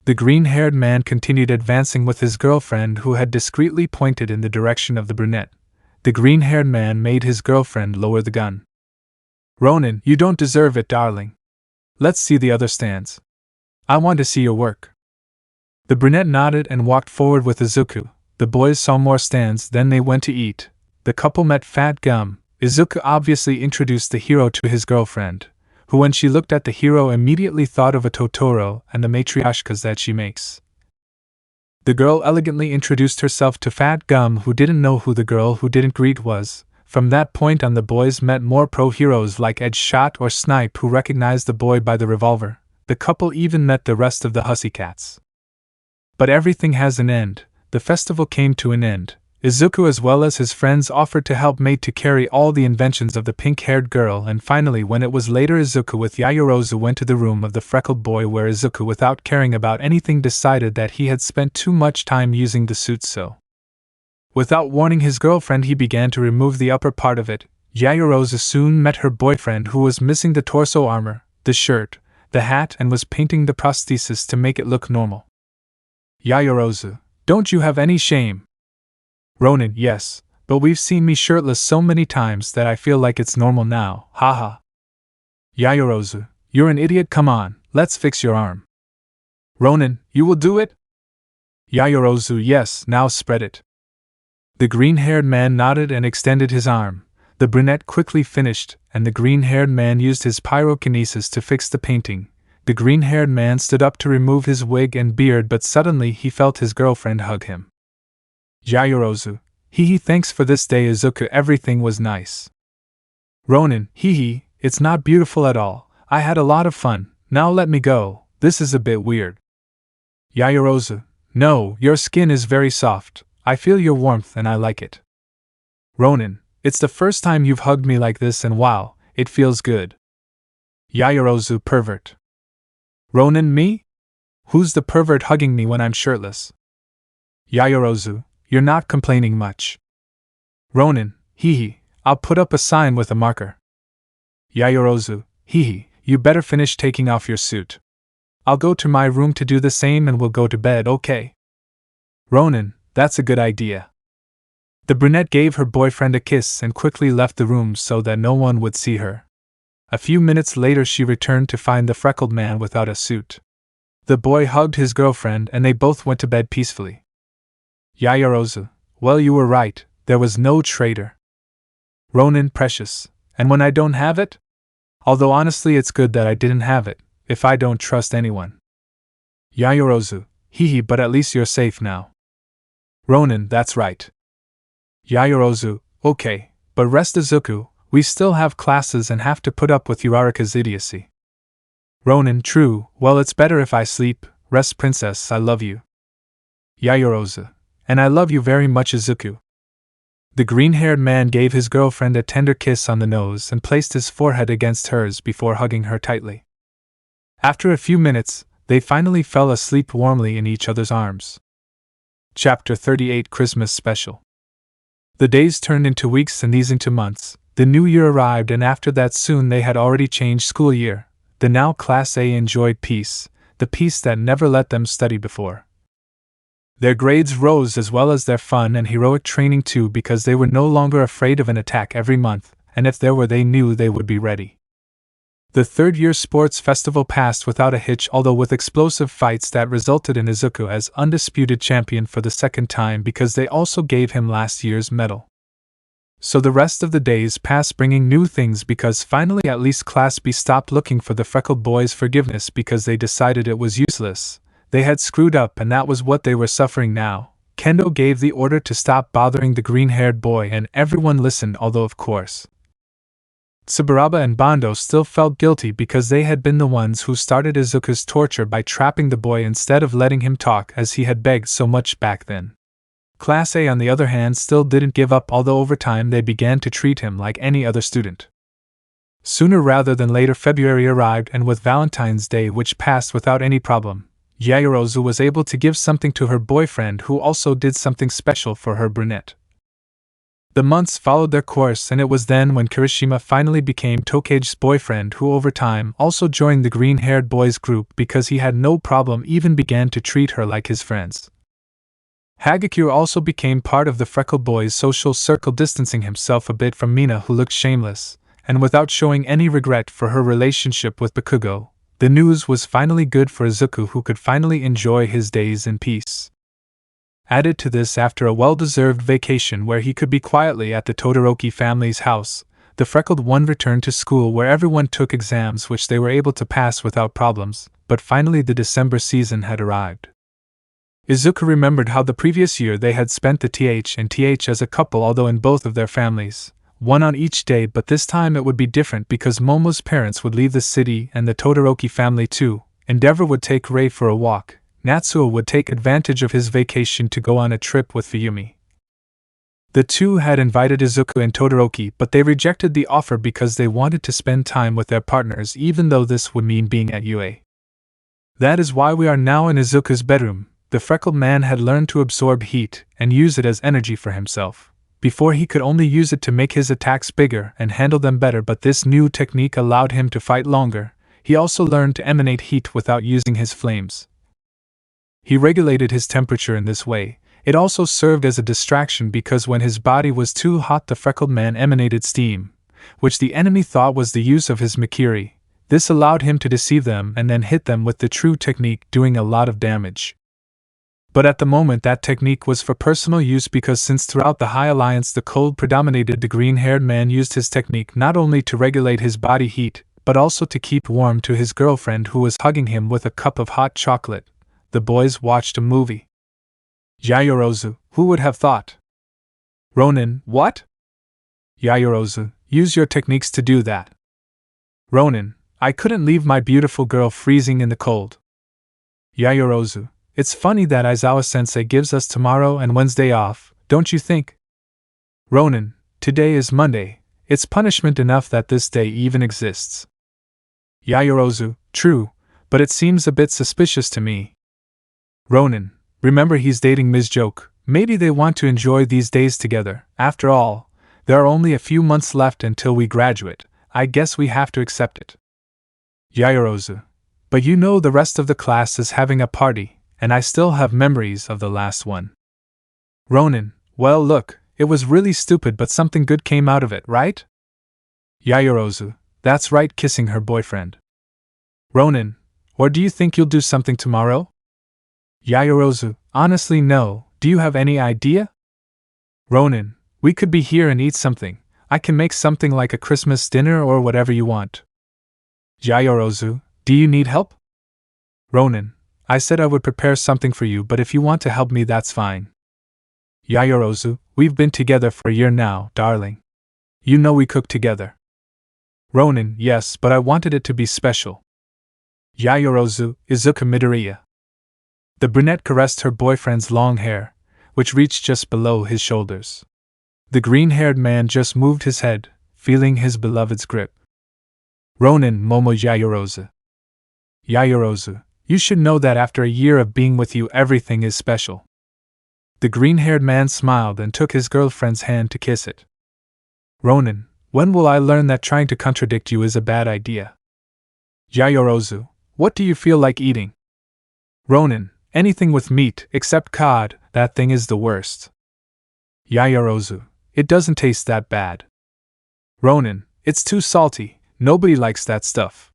The green-haired man continued advancing with his girlfriend, who had discreetly pointed in the direction of the brunette. The green-haired man made his girlfriend lower the gun. Ronin, you don't deserve it, darling. Let's see the other stands. I want to see your work. The brunette nodded and walked forward with Izuku. The boys saw more stands, then they went to eat. The couple met Fat Gum. Izuku obviously introduced the hero to his girlfriend, who when she looked at the hero immediately thought of a Totoro and the matryoshkas that she makes. The girl elegantly introduced herself to Fat Gum, who didn't know who the girl who didn't greet was. From that point on, the boys met more pro heroes like Edge Shot or Snipe, who recognized the boy by the revolver. The couple even met the rest of the Hussycats. But everything has an end. The festival came to an end. Izuku as well as his friends offered to help mate to carry all the inventions of the pink-haired girl, and finally when it was later, Izuku with Yaoyorozu went to the room of the freckled boy, where Izuku, without caring about anything, decided that he had spent too much time using the suit, so without warning his girlfriend, he began to remove the upper part of it. Yaoyorozu soon met her boyfriend, who was missing the torso armor, the shirt, the hat, and was painting the prosthesis to make it look normal. Yaoyorozu, don't you have any shame? Ronin, yes, but we've seen me shirtless so many times that I feel like it's normal now, haha. Yaoyorozu, you're an idiot, come on, let's fix your arm. Ronin, you will do it? Yaoyorozu, yes, now spread it. The green-haired man nodded and extended his arm. The brunette quickly finished, and the green-haired man used his pyrokinesis to fix the painting. The green-haired man stood up to remove his wig and beard, but suddenly he felt his girlfriend hug him. Yaoyorozu, thanks for this day, Izuku, everything was nice. Ronin, it's not beautiful at all. I had a lot of fun. Now let me go, this is a bit weird. Yaoyorozu, No, your skin is very soft. I feel your warmth and I like it. Ronin, it's the first time you've hugged me like this and wow, it feels good. Yaoyorozu pervert. Ronin, me? Who's the pervert hugging me when I'm shirtless? Yaoyorozu, you're not complaining much. Ronin, hee, I'll put up a sign with a marker. Yaoyorozu, hee, you better finish taking off your suit. I'll go to my room to do the same and we'll go to bed, okay? Ronin, that's a good idea. The brunette gave her boyfriend a kiss and quickly left the room so that no one would see her. A few minutes later she returned to find the freckled man without a suit. The boy hugged his girlfriend and they both went to bed peacefully. Yaoyorozu, well, you were right, there was no traitor. Ronin, precious, and when I don't have it? Although honestly it's good that I didn't have it, if I don't trust anyone. Yaoyorozu, hee, but at least you're safe now. Ronin, that's right. Yaoyorozu, okay, but rest Izuku, we still have classes and have to put up with Uraraka's idiocy. Ronin, true, well it's better if I sleep, rest princess, I love you. Yaoyorozu, and I love you very much Izuku. The green-haired man gave his girlfriend a tender kiss on the nose and placed his forehead against hers before hugging her tightly. After a few minutes, they finally fell asleep warmly in each other's arms. Chapter 38 Christmas Special. The days turned into weeks and these into months. The new year arrived and after that soon they had already changed school year. The now Class A enjoyed peace, the peace that never let them study before. Their grades rose as well as their fun and heroic training too because they were no longer afraid of an attack every month, and if there were they knew they would be ready. The third-year sports festival passed without a hitch, although with explosive fights that resulted in Izuku as undisputed champion for the second time because they also gave him last year's medal. So the rest of the days passed bringing new things because finally at least Class B stopped looking for the freckled boy's forgiveness because they decided it was useless. They had screwed up and that was what they were suffering now. Kendo gave the order to stop bothering the green-haired boy and everyone listened, although of course Tsuburaba and Bondo still felt guilty because they had been the ones who started Izuku's torture by trapping the boy instead of letting him talk as he had begged so much back then. Class A on the other hand still didn't give up, although over time they began to treat him like any other student. Sooner rather than later February arrived and with Valentine's Day, which passed without any problem, Yaoyorozu was able to give something to her boyfriend who also did something special for her brunette. The months followed their course and it was then when Kirishima finally became Tokage's boyfriend, who over time also joined the green-haired boys group because he had no problem, even began to treat her like his friends. Hagakure also became part of the freckled boys' social circle, distancing himself a bit from Mina, who looked shameless, and without showing any regret for her relationship with Bakugo. The news was finally good for Izuku, who could finally enjoy his days in peace. Added to this, after a well-deserved vacation where he could be quietly at the Todoroki family's house, the freckled one returned to school where everyone took exams which they were able to pass without problems, but finally the December season had arrived. Izuku remembered how the previous year they had spent the TH and TH as a couple, although in both of their families, one on each day, but this time it would be different because Momo's parents would leave the city and the Todoroki family too. Endeavor would take Rei for a walk. Natsuo would take advantage of his vacation to go on a trip with Fuyumi. The two had invited Izuku and Todoroki, but they rejected the offer because they wanted to spend time with their partners, even though this would mean being at UA. That is why we are now in Izuku's bedroom. The freckled man had learned to absorb heat and use it as energy for himself. Before he could only use it to make his attacks bigger and handle them better, but this new technique allowed him to fight longer. He also learned to emanate heat without using his flames. He regulated his temperature in this way. It also served as a distraction because when his body was too hot, the freckled man emanated steam, which the enemy thought was the use of his Mikiri. This allowed him to deceive them and then hit them with the true technique, doing a lot of damage. But at the moment that technique was for personal use because since throughout the High Alliance the cold predominated, the green-haired man used his technique not only to regulate his body heat, but also to keep warm to his girlfriend who was hugging him with a cup of hot chocolate. The boys watched a movie. Yaoyorozu, who would have thought? Ronin, what? Yaoyorozu, use your techniques to do that. Ronin, I couldn't leave my beautiful girl freezing in the cold. Yaoyorozu, it's funny that Aizawa-sensei gives us tomorrow and Wednesday off, don't you think? Ronin, today is Monday, it's punishment enough that this day even exists. Yaoyorozu, true, but it seems a bit suspicious to me. Ronin, remember he's dating Ms. Joke, maybe they want to enjoy these days together. After all, there are only a few months left until we graduate, I guess we have to accept it. Yaoyorozu, but you know the rest of the class is having a party, and I still have memories of the last one. Ronin, well look, it was really stupid but something good came out of it, right? Yaoyorozu, that's right, kissing her boyfriend. Ronin, or do you think you'll do something tomorrow? Yaoyorozu, honestly no, do you have any idea? Ronin, we could be here and eat something, I can make something like a Christmas dinner or whatever you want. Yaoyorozu, do you need help? Ronin, I said I would prepare something for you, but if you want to help me that's fine. Yaoyorozu, we've been together for a year now, darling. You know we cook together. Ronin, yes, but I wanted it to be special. Yaoyorozu, izuku Midoriya. The brunette caressed her boyfriend's long hair, which reached just below his shoulders. The green-haired man just moved his head, feeling his beloved's grip. Ronin, Momo Yaoyorozu. Yaoyorozu, you should know that after a year of being with you everything is special. The green-haired man smiled and took his girlfriend's hand to kiss it. Ronin, when will I learn that trying to contradict you is a bad idea? Yaoyorozu, what do you feel like eating? Ronin, anything with meat, except cod, that thing is the worst. Yaoyorozu, it doesn't taste that bad. Ronin, it's too salty, nobody likes that stuff.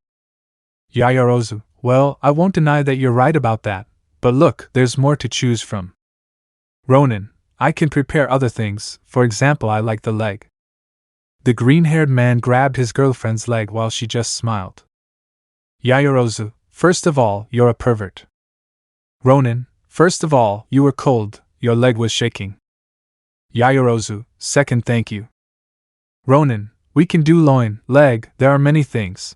Yaoyorozu, well, I won't deny that you're right about that, but look, there's more to choose from. Ronin, I can prepare other things, for example I like the leg. The green-haired man grabbed his girlfriend's leg while she just smiled. Yaoyorozu, first of all, you're a pervert. Ronin, first of all, you were cold, your leg was shaking. Yaoyorozu, second thank you. Ronin, we can do loin, leg, there are many things.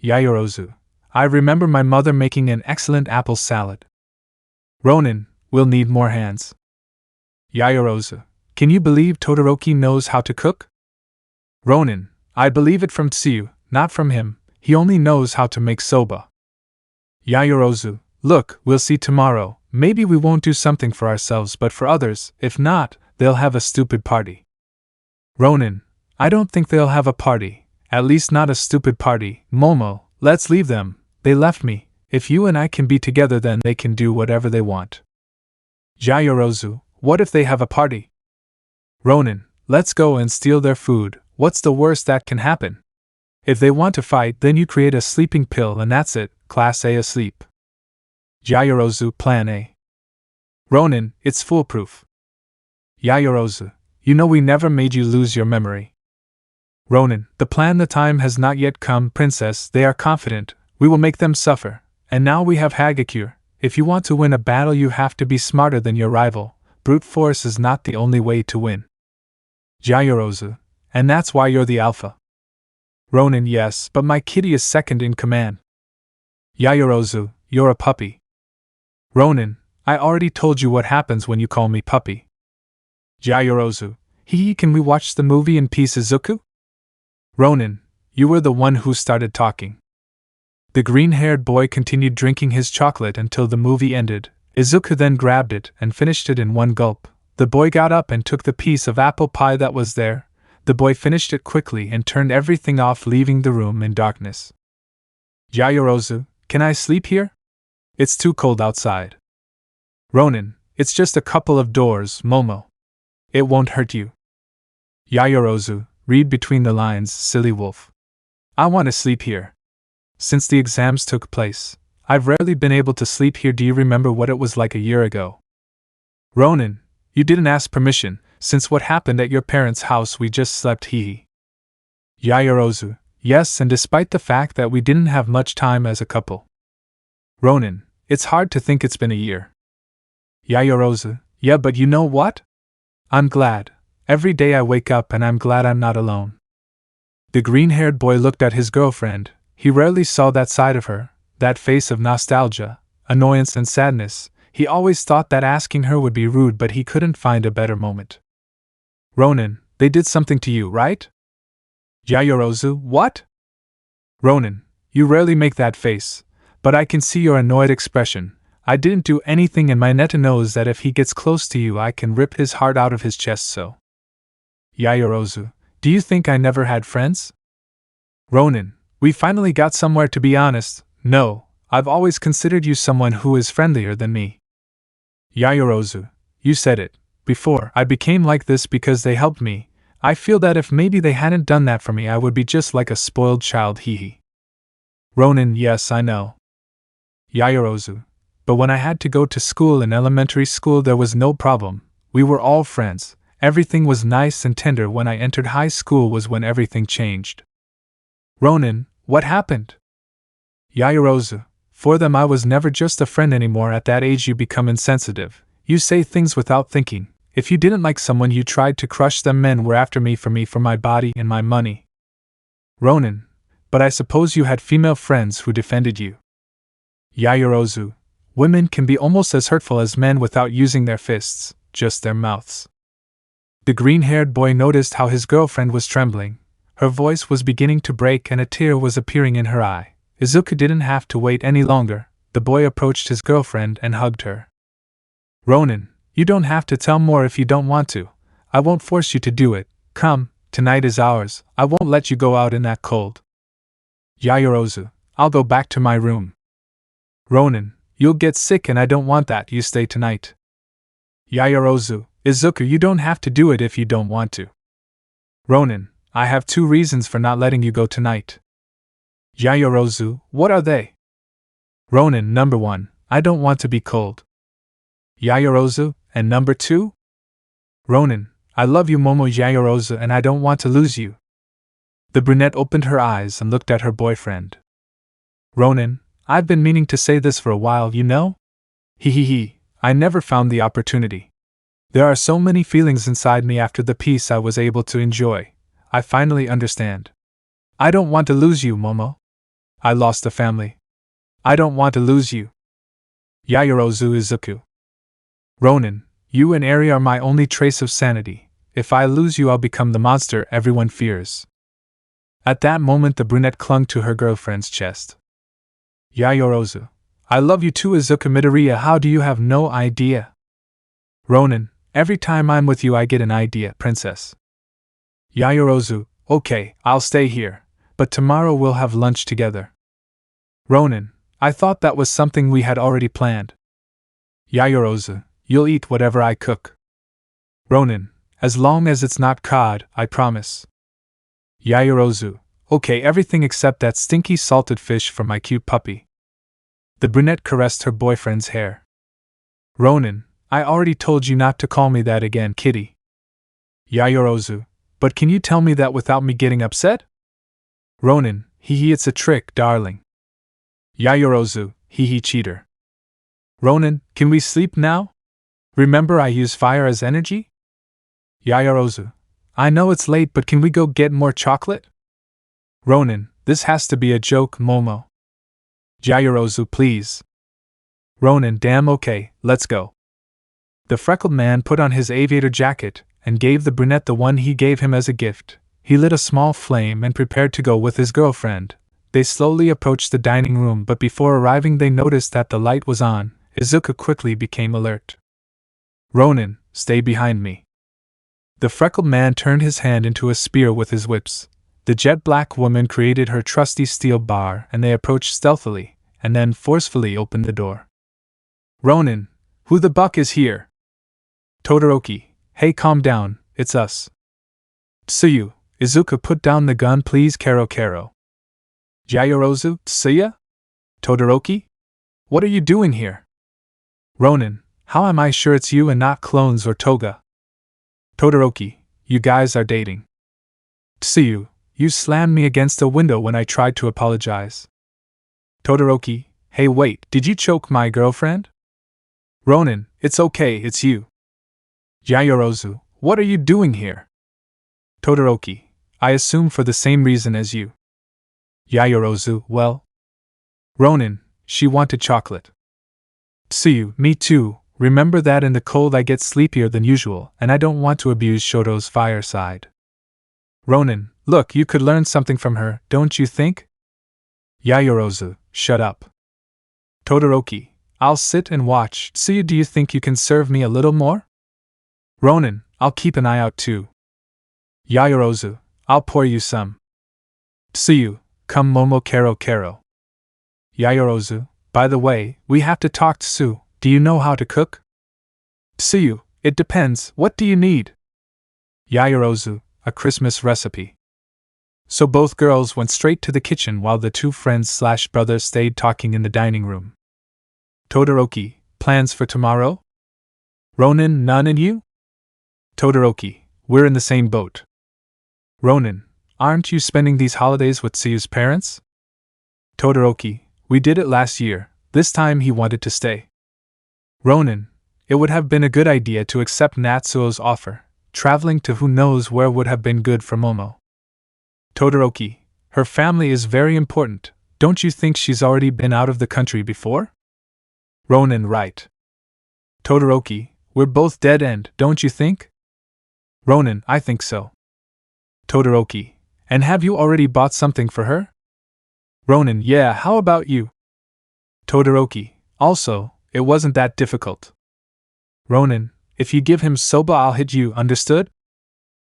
Yaoyorozu, I remember my mother making an excellent apple salad. Ronin, we'll need more hands. Yaoyorozu, can you believe Todoroki knows how to cook? Ronin, I believe it from Tsuyu, not from him, he only knows how to make soba. Yaoyorozu, look, we'll see tomorrow, maybe we won't do something for ourselves but for others, if not, they'll have a stupid party. Ronin, I don't think they'll have a party, at least not a stupid party. Momo, let's leave them, they left me, if you and I can be together then they can do whatever they want. Yaoyorozu, what if they have a party? Ronin, let's go and steal their food, what's the worst that can happen? If they want to fight then you create a sleeping pill and that's it, Class A asleep. Yaoyorozu, Plan A. Ronin, it's foolproof. Yaoyorozu, you know we never made you lose your memory. Ronin, the time has not yet come, princess, they are confident, we will make them suffer, and now we have Hagakure, if you want to win a battle you have to be smarter than your rival, brute force is not the only way to win. Yaoyorozu, and that's why you're the alpha. Ronin, yes, but my kitty is second in command. Yaoyorozu, you're a puppy. Ronin, I already told you what happens when you call me puppy. Yaoyorozu, can we watch the movie in peace, Izuku? Ronin, you were the one who started talking. The green-haired boy continued drinking his chocolate until the movie ended. Izuku then grabbed it and finished it in one gulp. The boy got up and took the piece of apple pie that was there. The boy finished it quickly and turned everything off, leaving the room in darkness. Yaoyorozu, can I sleep here? It's too cold outside. Ronin, it's just a couple of doors, Momo. It won't hurt you. Yaoyorozu, read between the lines, silly wolf. I want to sleep here. Since the exams took place, I've rarely been able to sleep here. Do you remember what it was like a year ago? Ronin, you didn't ask permission, since what happened at your parents' house we just slept, hee. Yaoyorozu, yes, and despite the fact that we didn't have much time as a couple. Ronin, it's hard to think it's been a year. Yaoyorozu, yeah, but you know what? I'm glad. Every day I wake up and I'm glad I'm not alone. The green-haired boy looked at his girlfriend. He rarely saw that side of her, that face of nostalgia, annoyance and sadness. He always thought that asking her would be rude, but he couldn't find a better moment. Ronin, they did something to you, right? Yayorozu, what? Ronin, you rarely make that face, but I can see your annoyed expression. I didn't do anything and my Neta knows that if he gets close to you I can rip his heart out of his chest so. Yayorozu, do you think I never had friends? Ronin, we finally got somewhere to be honest. No, I've always considered you someone who is friendlier than me. Yayorozu, you said it. Before I became like this because they helped me. I feel that if maybe they hadn't done that for me I would be just like a spoiled child, hehe. Ronin, yes, I know. Yayorozu, but when I had to go to school in elementary school there was no problem. We were all friends. Everything was nice and tender. When I entered high school was when everything changed. Ronin, what happened? Yayorozu, for them I was never just a friend anymore. At that age you become insensitive. You say things without thinking. If you didn't like someone you tried to crush them. Men were after me, for my body and my money. Ronin, but I suppose you had female friends who defended you. Yayorozu, women can be almost as hurtful as men without using their fists, just their mouths. The green-haired boy noticed how his girlfriend was trembling. Her voice was beginning to break and a tear was appearing in her eye. Izuku didn't have to wait any longer. The boy approached his girlfriend and hugged her. Ronin, you don't have to tell more if you don't want to. I won't force you to do it. Come, tonight is ours. I won't let you go out in that cold. Yayorozu, I'll go back to my room. Ronin, you'll get sick and I don't want that. You stay tonight. Yayorozu, Izuku, you don't have to do it if you don't want to. Ronin, I have 2 reasons for not letting you go tonight. Yayorozu, what are they? Ronin, number 1, I don't want to be cold. Yayorozu, and number 2? Ronin, I love you Momo Yayorozu and I don't want to lose you. The brunette opened her eyes and looked at her boyfriend. Ronin, I've been meaning to say this for a while, you know? Hehehe, I never found the opportunity. There are so many feelings inside me after the peace I was able to enjoy. I finally understand. I don't want to lose you, Momo. I lost a family. I don't want to lose you. Yayorozu Izuku. Ronin, you and Eri are my only trace of sanity. If I lose you I'll become the monster everyone fears. At that moment the brunette clung to her girlfriend's chest. Yayorozu, I love you too Izuku. Midoriya, how do you have no idea? Ronin, every time I'm with you I get an idea, princess. Yayorozu, okay, I'll stay here, but tomorrow we'll have lunch together. Ronin, I thought that was something we had already planned. Yayorozu, you'll eat whatever I cook. Ronin, as long as it's not cod, I promise. Yayorozu, okay, everything except that stinky salted fish for my cute puppy. The brunette caressed her boyfriend's hair. Ronin, I already told you not to call me that again, kitty. Yayorozu, but can you tell me that without me getting upset? Ronin, hehe, it's a trick, darling. Yayorozu, hehe, cheater. Ronin, can we sleep now? Remember I use fire as energy? Yayorozu, I know it's late but can we go get more chocolate? Ronin, this has to be a joke, Momo. Yayorozu, please. Ronin, damn okay, let's go. The freckled man put on his aviator jacket and gave the brunette the one he gave him as a gift. He lit a small flame and prepared to go with his girlfriend. They slowly approached the dining room but before arriving they noticed that the light was on. Izuku quickly became alert. Ronin, stay behind me. The freckled man turned his hand into a spear with his whips. The jet-black woman created her trusty steel bar and they approached stealthily, and then forcefully opened the door. Ronin, who the buck is here? Todoroki, hey calm down, it's us. Tsuyu, Izuku put down the gun please Kero. Yayorozu, Tsuya? Todoroki? What are you doing here? Ronin, how am I sure it's you and not clones or Toga? Todoroki, you guys are dating. Tsuyu, you slammed me against a window when I tried to apologize. Todoroki, hey wait, did you choke my girlfriend? Ronin, it's okay, it's you. Yayorozu, what are you doing here? Todoroki, I assume for the same reason as you. Yayorozu, well? Ronin, she wanted chocolate. Tsuyu, me too. Remember that in the cold I get sleepier than usual, and I don't want to abuse Shoto's fireside. Ronin, look, you could learn something from her, don't you think? Yayorozu, shut up. Todoroki, I'll sit and watch. Tsuyu, do you think you can serve me a little more? Ronin, I'll keep an eye out too. Yayorozu, I'll pour you some. Tsuyu, come Momo Kero. Yayorozu, by the way, we have to talk. Tsu, do you know how to cook? Tsuyu, it depends, what do you need? Yayorozu, a Christmas recipe. So both girls went straight to the kitchen while the two friends/brothers stayed talking in the dining room. Todoroki, plans for tomorrow? Ronin, none, and you? Todoroki, we're in the same boat. Ronin, aren't you spending these holidays with Tsuyu's parents? Todoroki, we did it last year, this time he wanted to stay. Ronin, it would have been a good idea to accept Natsuo's offer. Traveling to who knows where would have been good for Momo. Todoroki, her family is very important, don't you think she's already been out of the country before? Ronin, right. Todoroki, we're both dead end, don't you think? Ronin, I think so. Todoroki, and have you already bought something for her? Ronin, yeah, how about you? Todoroki, also, it wasn't that difficult. Ronin, if you give him soba I'll hit you, understood?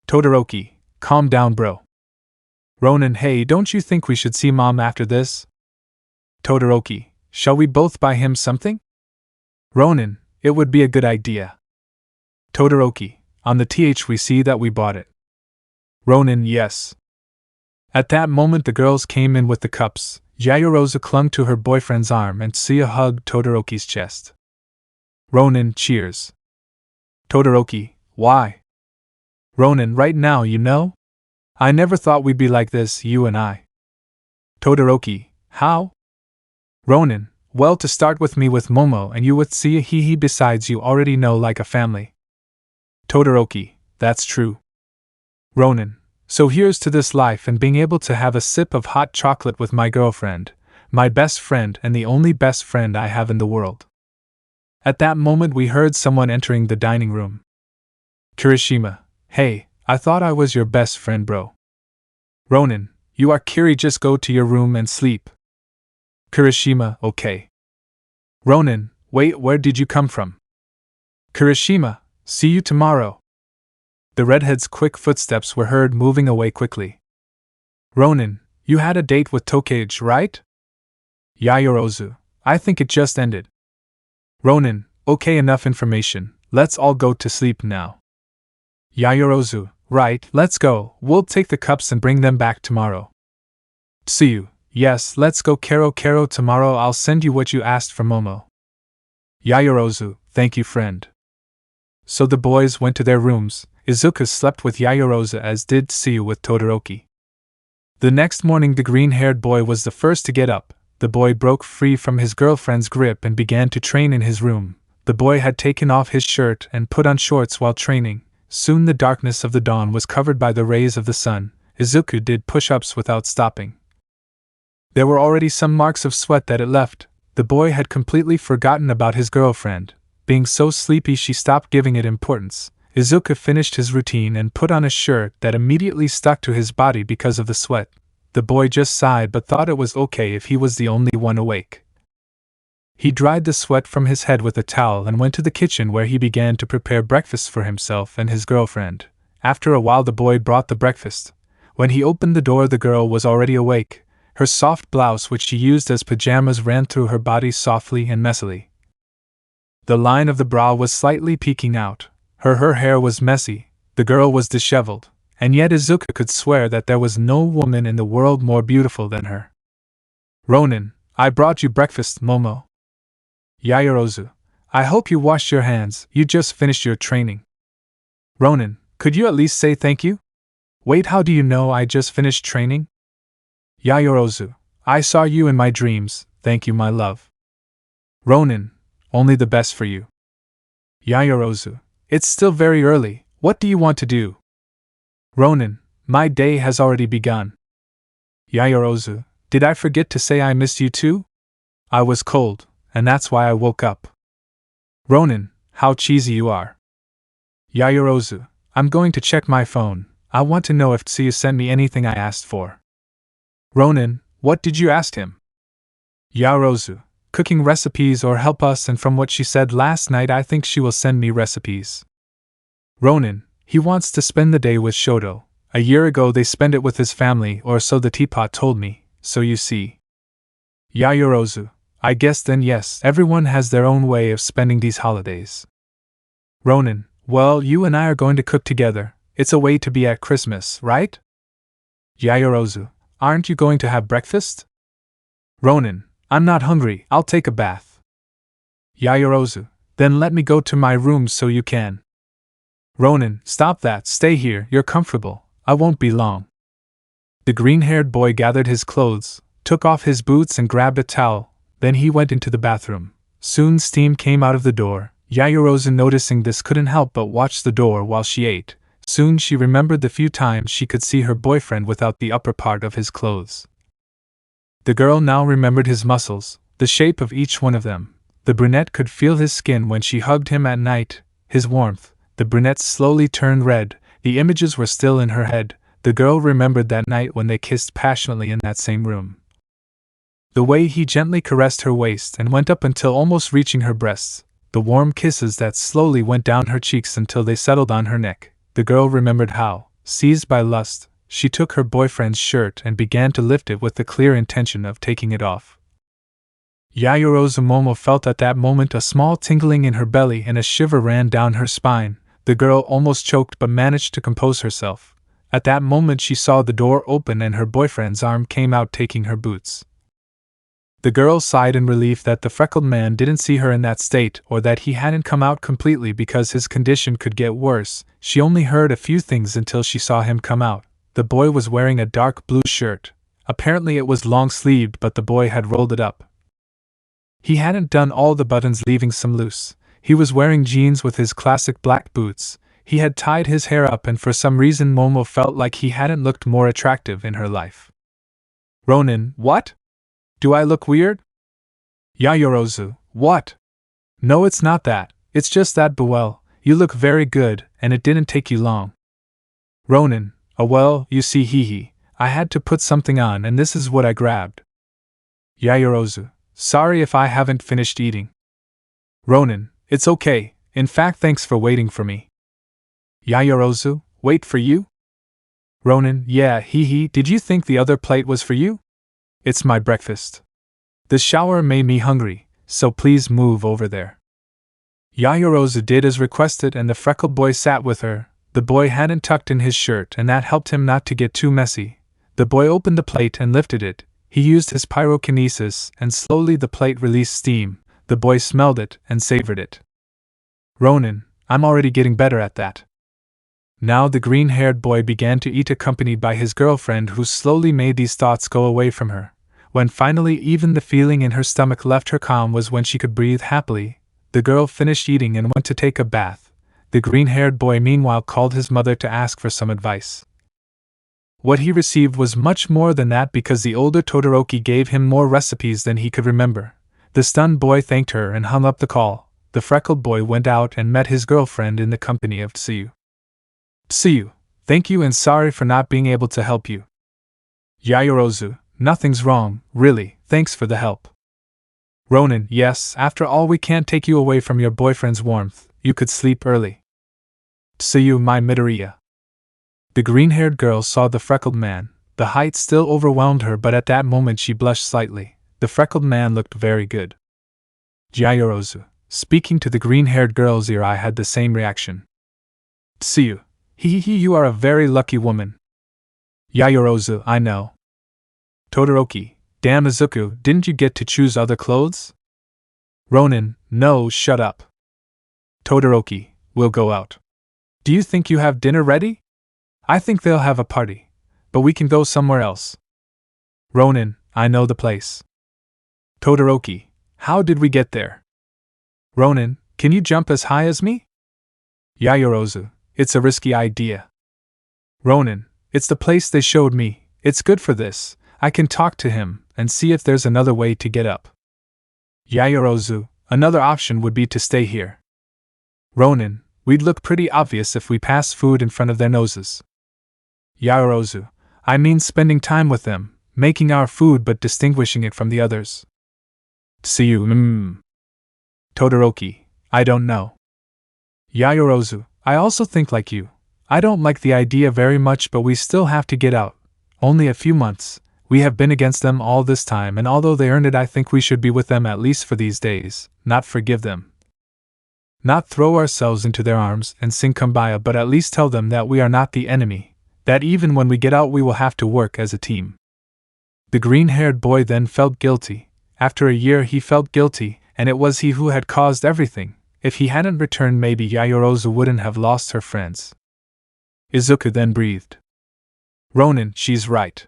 Todoroki, calm down bro. Ronin, hey, don't you think we should see mom after this? Todoroki, shall we both buy him something? Ronin, it would be a good idea. Todoroki, on the th we see that we bought it. Ronin, yes. At that moment the girls came in with the cups. Yayorozu clung to her boyfriend's arm and Tsuyu hugged Todoroki's chest. Ronin, cheers. Todoroki, why? Ronin, right now, you know? I never thought we'd be like this, you and I. Todoroki, how? Ronin, well, to start with me with Momo and you with Tsuyu, besides you already know like a family. Todoroki, that's true. Ronin, so here's to this life and being able to have a sip of hot chocolate with my girlfriend, my best friend and the only best friend I have in the world. At that moment we heard someone entering the dining room. Kirishima, hey, I thought I was your best friend bro. Ronin, you are Kiri, just go to your room and sleep. Kirishima, okay. Ronin, wait, where did you come from? Kirishima, see you tomorrow. The redhead's quick footsteps were heard moving away quickly. Ronin, you had a date with Tokage, right? Yayorozu, I think it just ended. Ronin, okay, enough information, let's all go to sleep now. Yayorozu, right, let's go, we'll take the cups and bring them back tomorrow. Tsuyu, yes, let's go Kero, tomorrow I'll send you what you asked for Momo. Yayorozu, thank you friend. So the boys went to their rooms. Izuku slept with Yayorozu as did Tsuyu with Todoroki. The next morning the green-haired boy was the first to get up. The boy broke free from his girlfriend's grip and began to train in his room. The boy had taken off his shirt and put on shorts while training. Soon the darkness of the dawn was covered by the rays of the sun. Izuku did push-ups without stopping. There were already some marks of sweat that it left. The boy had completely forgotten about his girlfriend. Being so sleepy she stopped giving it importance. Izuku finished his routine and put on a shirt that immediately stuck to his body because of the sweat. The boy just sighed but thought it was okay if he was the only one awake. He dried the sweat from his head with a towel and went to the kitchen where he began to prepare breakfast for himself and his girlfriend. After a while the boy brought the breakfast. When he opened the door the girl was already awake. Her soft blouse which she used as pajamas ran through her body softly and messily. The line of the brow was slightly peeking out. Her hair was messy. The girl was disheveled. And yet Izuku could swear that there was no woman in the world more beautiful than her. Ronin, I brought you breakfast, Momo. Yayorozu, I hope you washed your hands, you just finished your training. Ronin, could you at least say thank you? Wait, how do you know I just finished training? Yayorozu, I saw you in my dreams, thank you my love. Ronin, only the best for you. Yayorozu, it's still very early, what do you want to do? Ronin, my day has already begun. Yayorozu, did I forget to say I missed you too? I was cold, and that's why I woke up. Ronin, how cheesy you are. Yaoyorozu, I'm going to check my phone. I want to know if Tsuyu sent me anything I asked for. Ronin, what did you ask him? Yaoyorozu, cooking recipes or help us, and from what she said last night I think she will send me recipes. Ronin, he wants to spend the day with Shoto. A year ago they spent it with his family, or so the teapot told me, so you see. Yaoyorozu, I guess then yes, everyone has their own way of spending these holidays. Ronin, well, you and I are going to cook together. It's a way to be at Christmas, right? Yaoyorozu, aren't you going to have breakfast? Ronin, I'm not hungry, I'll take a bath. Yaoyorozu, then let me go to my room so you can. Ronin, stop that, stay here, you're comfortable, I won't be long. The green-haired boy gathered his clothes, took off his boots and grabbed a towel, then he went into the bathroom. Soon steam came out of the door. Yaoyorozu, noticing this, couldn't help but watch the door while she ate. Soon she remembered the few times she could see her boyfriend without the upper part of his clothes. The girl now remembered his muscles, the shape of each one of them. The brunette could feel his skin when she hugged him at night, his warmth. The brunette slowly turned red. The images were still in her head. The girl remembered that night when they kissed passionately in that same room. The way he gently caressed her waist and went up until almost reaching her breasts. The warm kisses that slowly went down her cheeks until they settled on her neck. The girl remembered how, seized by lust, she took her boyfriend's shirt and began to lift it with the clear intention of taking it off. Yaoyorozu Momo felt at that moment a small tingling in her belly and a shiver ran down her spine. The girl almost choked but managed to compose herself. At that moment she saw the door open and her boyfriend's arm came out taking her boots. The girl sighed in relief that the freckled man didn't see her in that state, or that he hadn't come out completely because his condition could get worse. She only heard a few things until she saw him come out. The boy was wearing a dark blue shirt. Apparently it was long-sleeved, but the boy had rolled it up. He hadn't done all the buttons, leaving some loose. He was wearing jeans with his classic black boots. He had tied his hair up, and for some reason Momo felt like he hadn't looked more attractive in her life. Ronin, what? Do I look weird? Yaoyorozu, what? No, it's not that. It's just that, but well, you look very good, and it didn't take you long. Ronin, oh well, you see, hee, I had to put something on and this is what I grabbed. Yaoyorozu, sorry if I haven't finished eating. Ronin, it's okay, in fact thanks for waiting for me. Yaoyorozu, wait for you? Ronin, yeah, hee, did you think the other plate was for you? It's my breakfast. The shower made me hungry, so please move over there. Yaoyorozu did as requested and the freckled boy sat with her. The boy hadn't tucked in his shirt and that helped him not to get too messy. The boy opened the plate and lifted it. He used his pyrokinesis and slowly the plate released steam. The boy smelled it and savored it. Ronin, I'm already getting better at that. Now the green-haired boy began to eat, accompanied by his girlfriend, who slowly made these thoughts go away from her. When finally even the feeling in her stomach left her calm was when she could breathe happily. The girl finished eating and went to take a bath. The green-haired boy meanwhile called his mother to ask for some advice. What he received was much more than that because the older Todoroki gave him more recipes than he could remember. The stunned boy thanked her and hung up the call. The freckled boy went out and met his girlfriend in the company of Tsuyu. Tsuyu, thank you and sorry for not being able to help you. Yaoyorozu, nothing's wrong, really, thanks for the help. Ronin, yes, after all we can't take you away from your boyfriend's warmth, you could sleep early. Tsuyu, my Midoriya. The green-haired girl saw the freckled man. The height still overwhelmed her, but at that moment she blushed slightly. The freckled man looked very good. Yaoyorozu, speaking to the green-haired girl's ear, I had the same reaction. Tsuyu, you are a very lucky woman. Yaoyorozu, I know. Todoroki, damn Izuku, didn't you get to choose other clothes? Ronin, no, shut up. Todoroki, we'll go out. Do you think you have dinner ready? I think they'll have a party, but we can go somewhere else. Ronin, I know the place. Todoroki, how did we get there? Ronin, can you jump as high as me? Yaoyorozu, it's a risky idea. Ronin, it's the place they showed me, it's good for this, I can talk to him and see if there's another way to get up. Yaoyorozu, another option would be to stay here. Ronin, we'd look pretty obvious if we passed food in front of their noses. Yaoyorozu, I mean spending time with them, making our food but distinguishing it from the others. Tsuyu, Todoroki, I don't know. Yaoyorozu, I also think like you. I don't like the idea very much, but we still have to get out. Only a few months. We have been against them all this time, and although they earned it, I think we should be with them at least for these days, not forgive them. Not throw ourselves into their arms and sing Kumbaya, but at least tell them that we are not the enemy, that even when we get out we will have to work as a team. The green-haired boy then felt guilty. After a year he felt guilty, and it was he who had caused everything. If he hadn't returned, maybe Yaoyorozu wouldn't have lost her friends. Izuku then breathed. Ronin, she's right.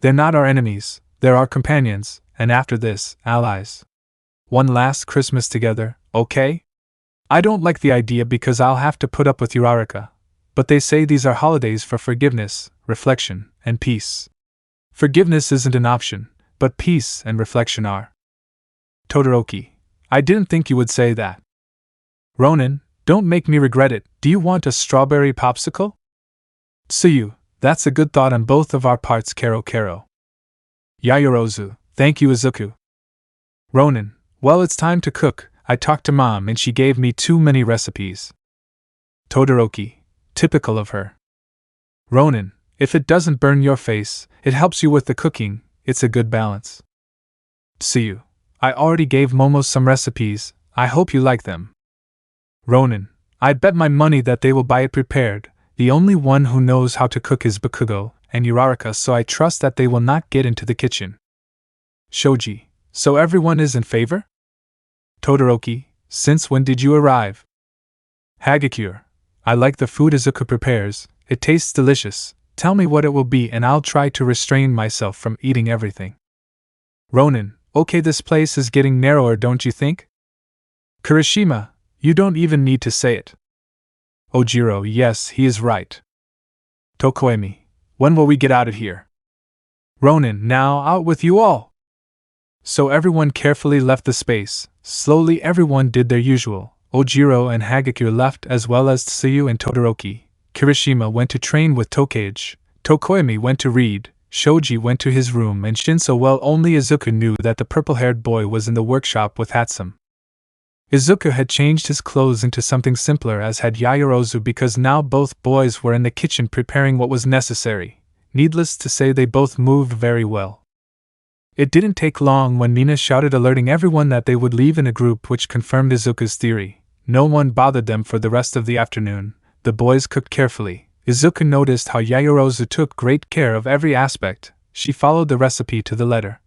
They're not our enemies, they're our companions, and after this, allies. One last Christmas together, okay? I don't like the idea because I'll have to put up with Uraraka, but they say these are holidays for forgiveness, reflection, and peace. Forgiveness isn't an option, but peace and reflection are. Todoroki, I didn't think you would say that. Ronin, don't make me regret it. Do you want a strawberry popsicle? Tsuyu, that's a good thought on both of our parts, Kero Kero. Yaoyorozu, thank you, Izuku. Ronin, well, it's time to cook. I talked to Mom and she gave me too many recipes. Todoroki, typical of her. Ronin, if it doesn't burn your face, it helps you with the cooking, it's a good balance. Tsuyu, I already gave Momo some recipes, I hope you like them. Ronin, I'd bet my money that they will buy it prepared. The only one who knows how to cook is Bakugo and Uraraka, so I trust that they will not get into the kitchen. Shoji, so everyone is in favor? Todoroki, since when did you arrive? Hagakure, I like the food Izuku prepares, it tastes delicious. Tell me what it will be and I'll try to restrain myself from eating everything. Ronin, okay, this place is getting narrower, don't you think? Kirishima, you don't even need to say it. Ojiro, yes, he is right. Tokoemi, when will we get out of here? Ronin, now out with you all! So everyone carefully left the space. Slowly everyone did their usual. Ojiro and Hagakure left, as well as Tsuyu and Todoroki. Kirishima went to train with Tokage. Tokoemi went to read. Shoji went to his room, and Shinso, well, only Izuku knew that the purple-haired boy was in the workshop with Hatsum. Izuku had changed his clothes into something simpler, as had Yaoyorozu, because now both boys were in the kitchen preparing what was necessary. Needless to say, they both moved very well. It didn't take long when Nina shouted, alerting everyone that they would leave in a group, which confirmed Izuku's theory. No one bothered them for the rest of the afternoon. The boys cooked carefully. Izuku noticed how Yaoyorozu took great care of every aspect. She followed the recipe to the letter.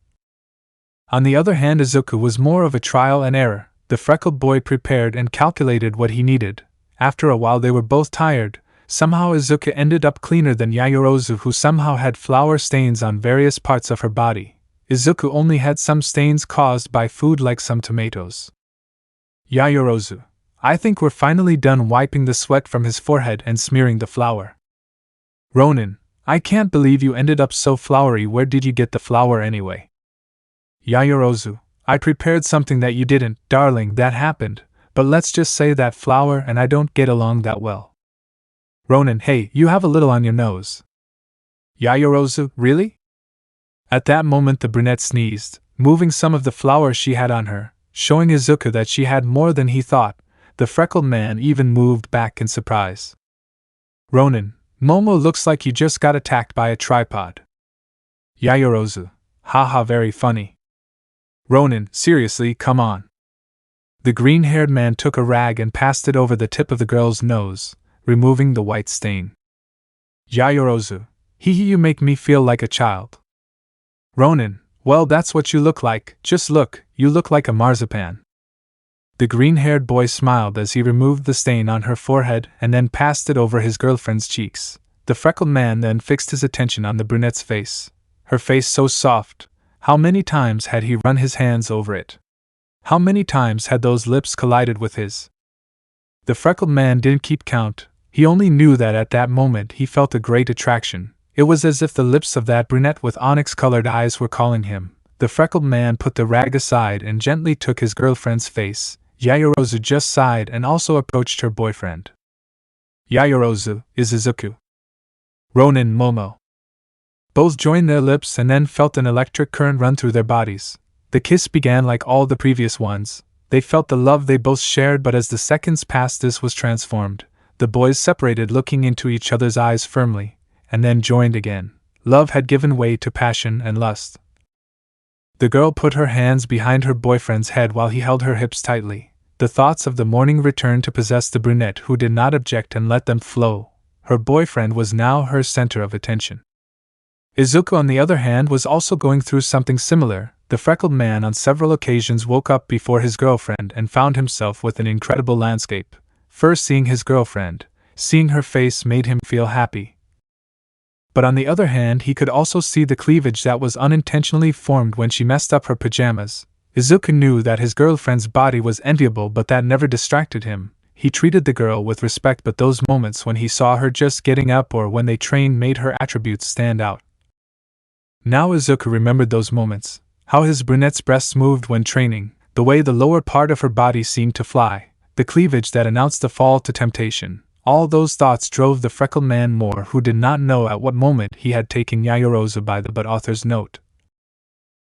On the other hand, Izuku was more of a trial and error. The freckled boy prepared and calculated what he needed. After a while they were both tired. Somehow Izuku ended up cleaner than Yaoyorozu, who somehow had flour stains on various parts of her body. Izuku only had some stains caused by food, like some tomatoes. Yaoyorozu, I think we're finally done, wiping the sweat from his forehead and smearing the flour. Ronin, I can't believe you ended up so floury. Where did you get the flour anyway? Yaoyorozu, I prepared something that you didn't, darling, that happened, but let's just say that flour and I don't get along that well. Ronin, hey, you have a little on your nose. Yaoyorozu, really? At that moment the brunette sneezed, moving some of the flour she had on her, showing Izuku that she had more than he thought. The freckled man even moved back in surprise. Ronin, Momo looks like you just got attacked by a tripod. Yaoyorozu, haha, very funny. Ronin, seriously, come on. The green-haired man took a rag and passed it over the tip of the girl's nose, removing the white stain. Yaoyorozu, you make me feel like a child. Ronin, well, that's what you look like, just look, you look like a marzipan. The green-haired boy smiled as he removed the stain on her forehead and then passed it over his girlfriend's cheeks. The freckled man then fixed his attention on the brunette's face. Her face so soft. How many times had he run his hands over it? How many times had those lips collided with his? The freckled man didn't keep count. He only knew that at that moment he felt a great attraction. It was as if the lips of that brunette with onyx-colored eyes were calling him. The freckled man put the rag aside and gently took his girlfriend's face. Yaoyorozu just sighed and also approached her boyfriend. Yaoyorozu, is Izuku. Ronin, Momo. Both joined their lips and then felt an electric current run through their bodies. The kiss began like all the previous ones. They felt the love they both shared, but as the seconds passed, this was transformed. The boys separated, looking into each other's eyes firmly, and then joined again. Love had given way to passion and lust. The girl put her hands behind her boyfriend's head while he held her hips tightly. The thoughts of the morning returned to possess the brunette, who did not object and let them flow. Her boyfriend was now her center of attention. Izuku, on the other hand, was also going through something similar. The freckled man on several occasions woke up before his girlfriend and found himself with an incredible landscape. First, seeing his girlfriend, seeing her face made him feel happy. But on the other hand, he could also see the cleavage that was unintentionally formed when she messed up her pajamas. Izuku knew that his girlfriend's body was enviable, but that never distracted him. He treated the girl with respect, but those moments when he saw her just getting up or when they trained made her attributes stand out. Now Izuku remembered those moments, how his brunette's breasts moved when training, the way the lower part of her body seemed to fly, the cleavage that announced the fall to temptation. All those thoughts drove the freckled man more, who did not know at what moment he had taken Yaoyorozu by the butt. Author's note.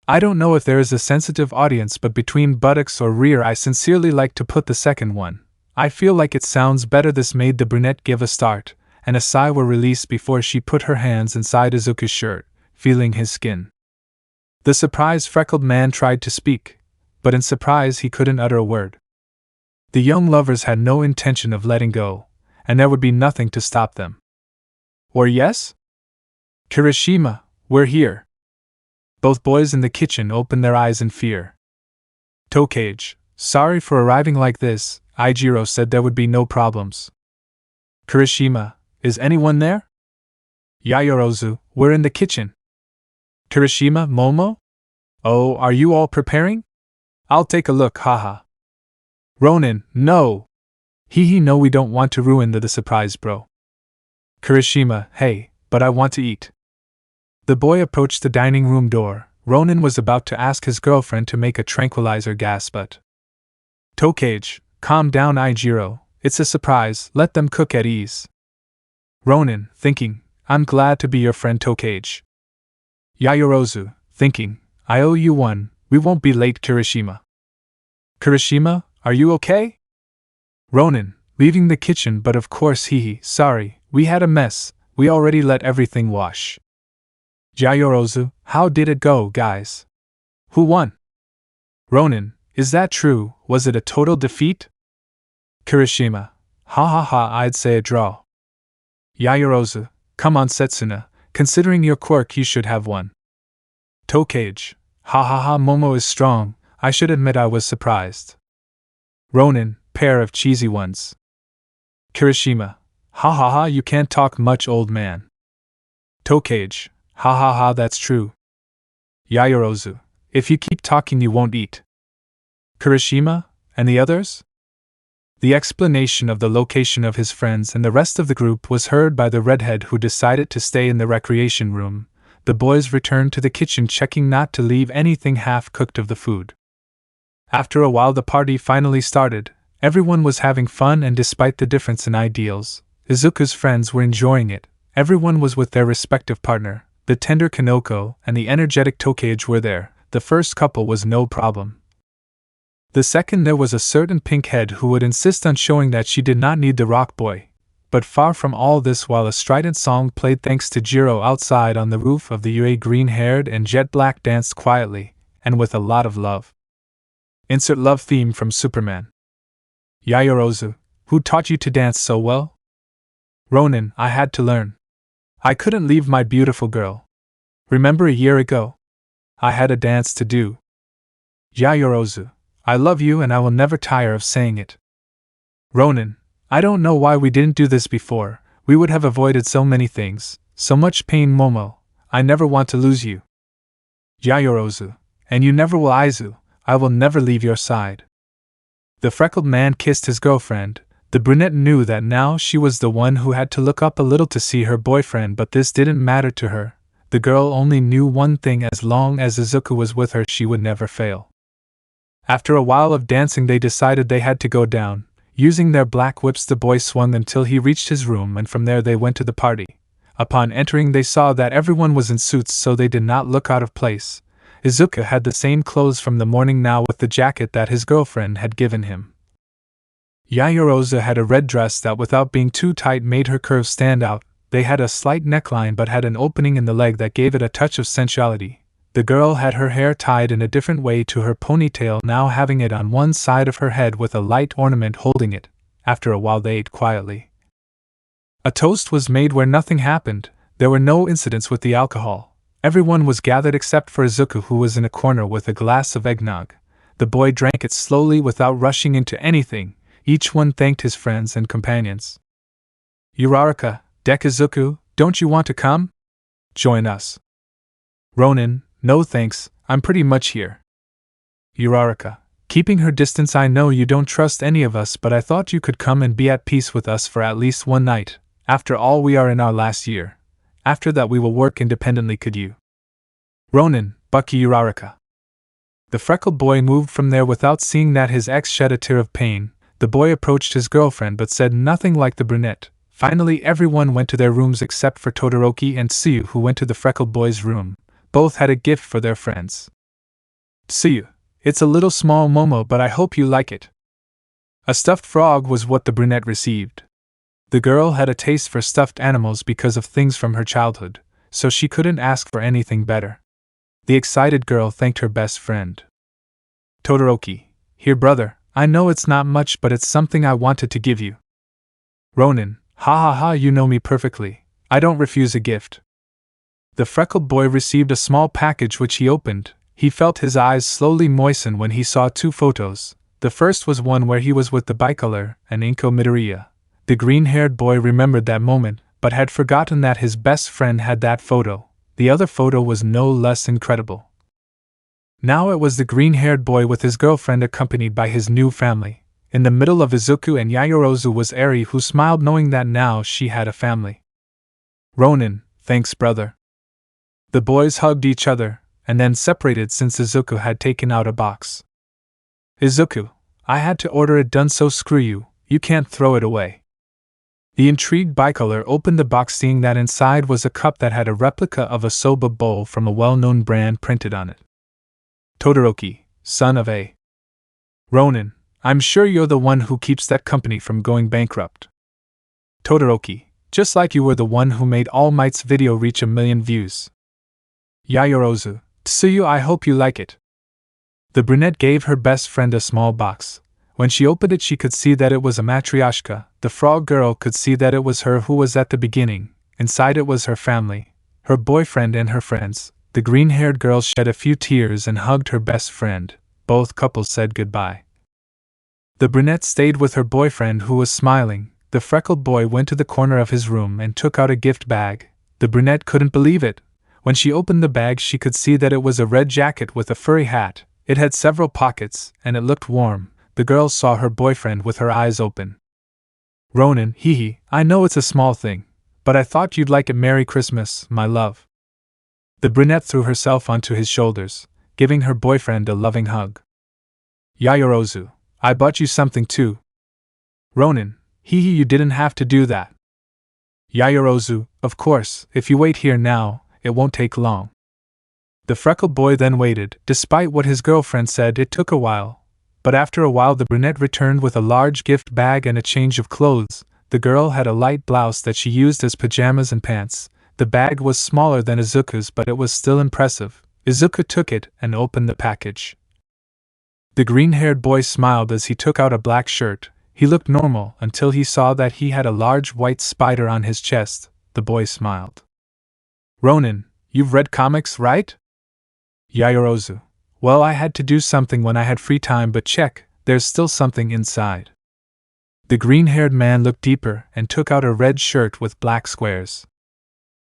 I don't know if there is a sensitive audience, but between buttocks or rear I sincerely like to put the second one. I feel like it sounds better. This made the brunette give a start, and a sigh were released before she put her hands inside Izuku's shirt, feeling his skin. The surprised freckled man tried to speak, but in surprise he couldn't utter a word. The young lovers had no intention of letting go, and there would be nothing to stop them. Or yes? Kirishima, we're here. Both boys in the kitchen opened their eyes in fear. Tokage, sorry for arriving like this. Aijiro said there would be no problems. Kirishima, is anyone there? Yaoyorozu, we're in the kitchen. Kirishima, Momo? Oh, are you all preparing? I'll take a look, haha. Ronin, no! Hee no, we don't want to ruin the surprise, bro. Kirishima, hey, but I want to eat. The boy approached the dining room door. Ronin was about to ask his girlfriend to make a tranquilizer gas, but Tokage, calm down, Aijiro, it's a surprise, let them cook at ease. Ronin, thinking, I'm glad to be your friend, Tokage. Yaoyorozu, thinking, I owe you one, we won't be late. Kirishima. Kirishima, are you okay? Ronin, leaving the kitchen, but of course sorry, we had a mess, we already let everything wash. Yaoyorozu, how did it go, guys? Who won? Ronin, is that true, was it a total defeat? Kirishima, ha, I'd say a draw. Yaoyorozu, come on Setsuna, considering your quirk you should have won. Tokage, ha, Momo is strong, I should admit I was surprised. Ronin, pair of cheesy ones. Kirishima, ha, you can't talk much, old man. Tokage, ha, that's true. Yaoyorozu, if you keep talking you won't eat. Kirishima, and the others? The explanation of the location of his friends and the rest of the group was heard by the redhead, who decided to stay in the recreation room. The boys returned to the kitchen, checking not to leave anything half-cooked of the food. After a while the party finally started. Everyone was having fun, and despite the difference in ideals, Izuku's friends were enjoying it. Everyone was with their respective partner. The tender Kanoko and the energetic Tokage were there. The first couple was no problem. The second, there was a certain pink-head who would insist on showing that she did not need the rock boy. But far from all this, while a strident song played thanks to Jiro outside on the roof of the UA, green-haired and jet-black danced quietly, and with a lot of love. Insert love theme from Superman. Yaoyorozu, who taught you to dance so well? Ronin, I had to learn. I couldn't leave my beautiful girl. Remember a year ago? I had a dance to do. Yaoyorozu, I love you and I will never tire of saying it. Ronin, I don't know why we didn't do this before, we would have avoided so many things, so much pain. Momo, I never want to lose you. Yaoyorozu, and you never will. Aizu, I will never leave your side. The freckled man kissed his girlfriend. The brunette knew that now she was the one who had to look up a little to see her boyfriend, but this didn't matter to her. The girl only knew one thing: as long as Izuku was with her she would never fail. After a while of dancing, they decided they had to go down. Using their black whips, the boy swung until he reached his room, and from there they went to the party. Upon entering, they saw that everyone was in suits, so they did not look out of place. Izuku had the same clothes from the morning now, with the jacket that his girlfriend had given him. Yaoyorozu had a red dress that, without being too tight, made her curves stand out. They had a slight neckline but had an opening in the leg that gave it a touch of sensuality. The girl had her hair tied in a different way to her ponytail, now having it on one side of her head with a light ornament holding it. After a while they ate quietly. A toast was made where nothing happened. There were no incidents with the alcohol. Everyone was gathered except for Izuku, who was in a corner with a glass of eggnog. The boy drank it slowly without rushing into anything. Each one thanked his friends and companions. Uraraka, Izuku, don't you want to come? Join us. Ronin, no thanks, I'm pretty much here. Uraraka, keeping her distance, I know you don't trust any of us, but I thought you could come and be at peace with us for at least one night. After all, we are in our last year. After that we will work independently, could you? Ronin, Bucky Uraraka. The freckled boy moved from there without seeing that his ex shed a tear of pain. The boy approached his girlfriend but said nothing like the brunette. Finally everyone went to their rooms except for Todoroki and Tsuyu, who went to the freckled boy's room. Both had a gift for their friends. Tsuyu, it's a little small Momo, but I hope you like it. A stuffed frog was what the brunette received. The girl had a taste for stuffed animals because of things from her childhood, so she couldn't ask for anything better. The excited girl thanked her best friend. Todoroki, here brother, I know it's not much, but it's something I wanted to give you. Ronin, ha ha ha, you know me perfectly. I don't refuse a gift. The freckled boy received a small package which he opened. He felt his eyes slowly moisten when he saw two photos. The first was one where he was with the bicolor and Inko Midoriya. The green-haired boy remembered that moment, but had forgotten that his best friend had that photo. The other photo was no less incredible. Now it was the green-haired boy with his girlfriend accompanied by his new family. In the middle of Izuku and Yaoyorozu was Eri, who smiled knowing that now she had a family. Ronin, thanks brother. The boys hugged each other, and then separated since Izuku had taken out a box. Izuku, I had to order it done, so screw you, you can't throw it away. The intrigued bicolor opened the box, seeing that inside was a cup that had a replica of a soba bowl from a well-known brand printed on it. Todoroki, son of a Ronin, I'm sure you're the one who keeps that company from going bankrupt. Todoroki, just like you were the one who made Almight's video reach 1 million views. Yaoyorozu, Tsuyu, I hope you like it. The brunette gave her best friend a small box. When she opened it, she could see that it was a matryoshka. The frog girl could see that it was her who was at the beginning. Inside it was her family, her boyfriend and her friends. The green-haired girl shed a few tears and hugged her best friend. Both couples said goodbye. The brunette stayed with her boyfriend, who was smiling. The freckled boy went to the corner of his room and took out a gift bag. The brunette couldn't believe it. When she opened the bag, she could see that it was a red jacket with a furry hat. It had several pockets, and it looked warm. The girl saw her boyfriend with her eyes open. Ronin, hee, I know it's a small thing, but I thought you'd like it. Merry Christmas, my love. The brunette threw herself onto his shoulders, giving her boyfriend a loving hug. Yaoyorozu, I bought you something too. Ronin, hee, you didn't have to do that. Yaoyorozu, of course, if you wait here now, it won't take long. The freckled boy then waited. Despite what his girlfriend said, it took a while. But after a while the brunette returned with a large gift bag and a change of clothes. The girl had a light blouse that she used as pajamas and pants. The bag was smaller than Izuku's, but it was still impressive. Izuku took it and opened the package. The green-haired boy smiled as he took out a black shirt. He looked normal until he saw that he had a large white spider on his chest. The boy smiled. Ronin, you've read comics, right? Yaoyorozu, well, I had to do something when I had free time, but check, there's still something inside. The green-haired man looked deeper and took out a red shirt with black squares.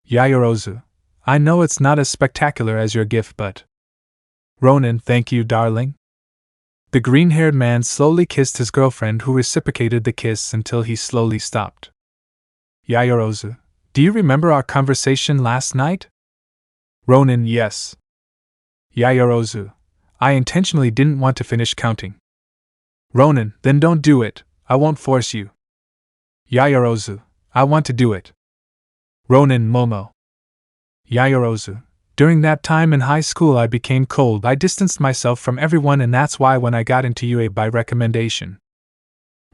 Yaoyorozu, I know it's not as spectacular as your gift, but... Ronin, thank you, darling. The green-haired man slowly kissed his girlfriend, who reciprocated the kiss until he slowly stopped. Yaoyorozu, do you remember our conversation last night? Ronin, yes. Yaoyorozu, I intentionally didn't want to finish counting. Ronin, then don't do it, I won't force you. Yaoyorozu, I want to do it. Ronin Momo. Yaoyorozu, during that time in high school I became cold, I distanced myself from everyone and that's why when I got into UA by recommendation.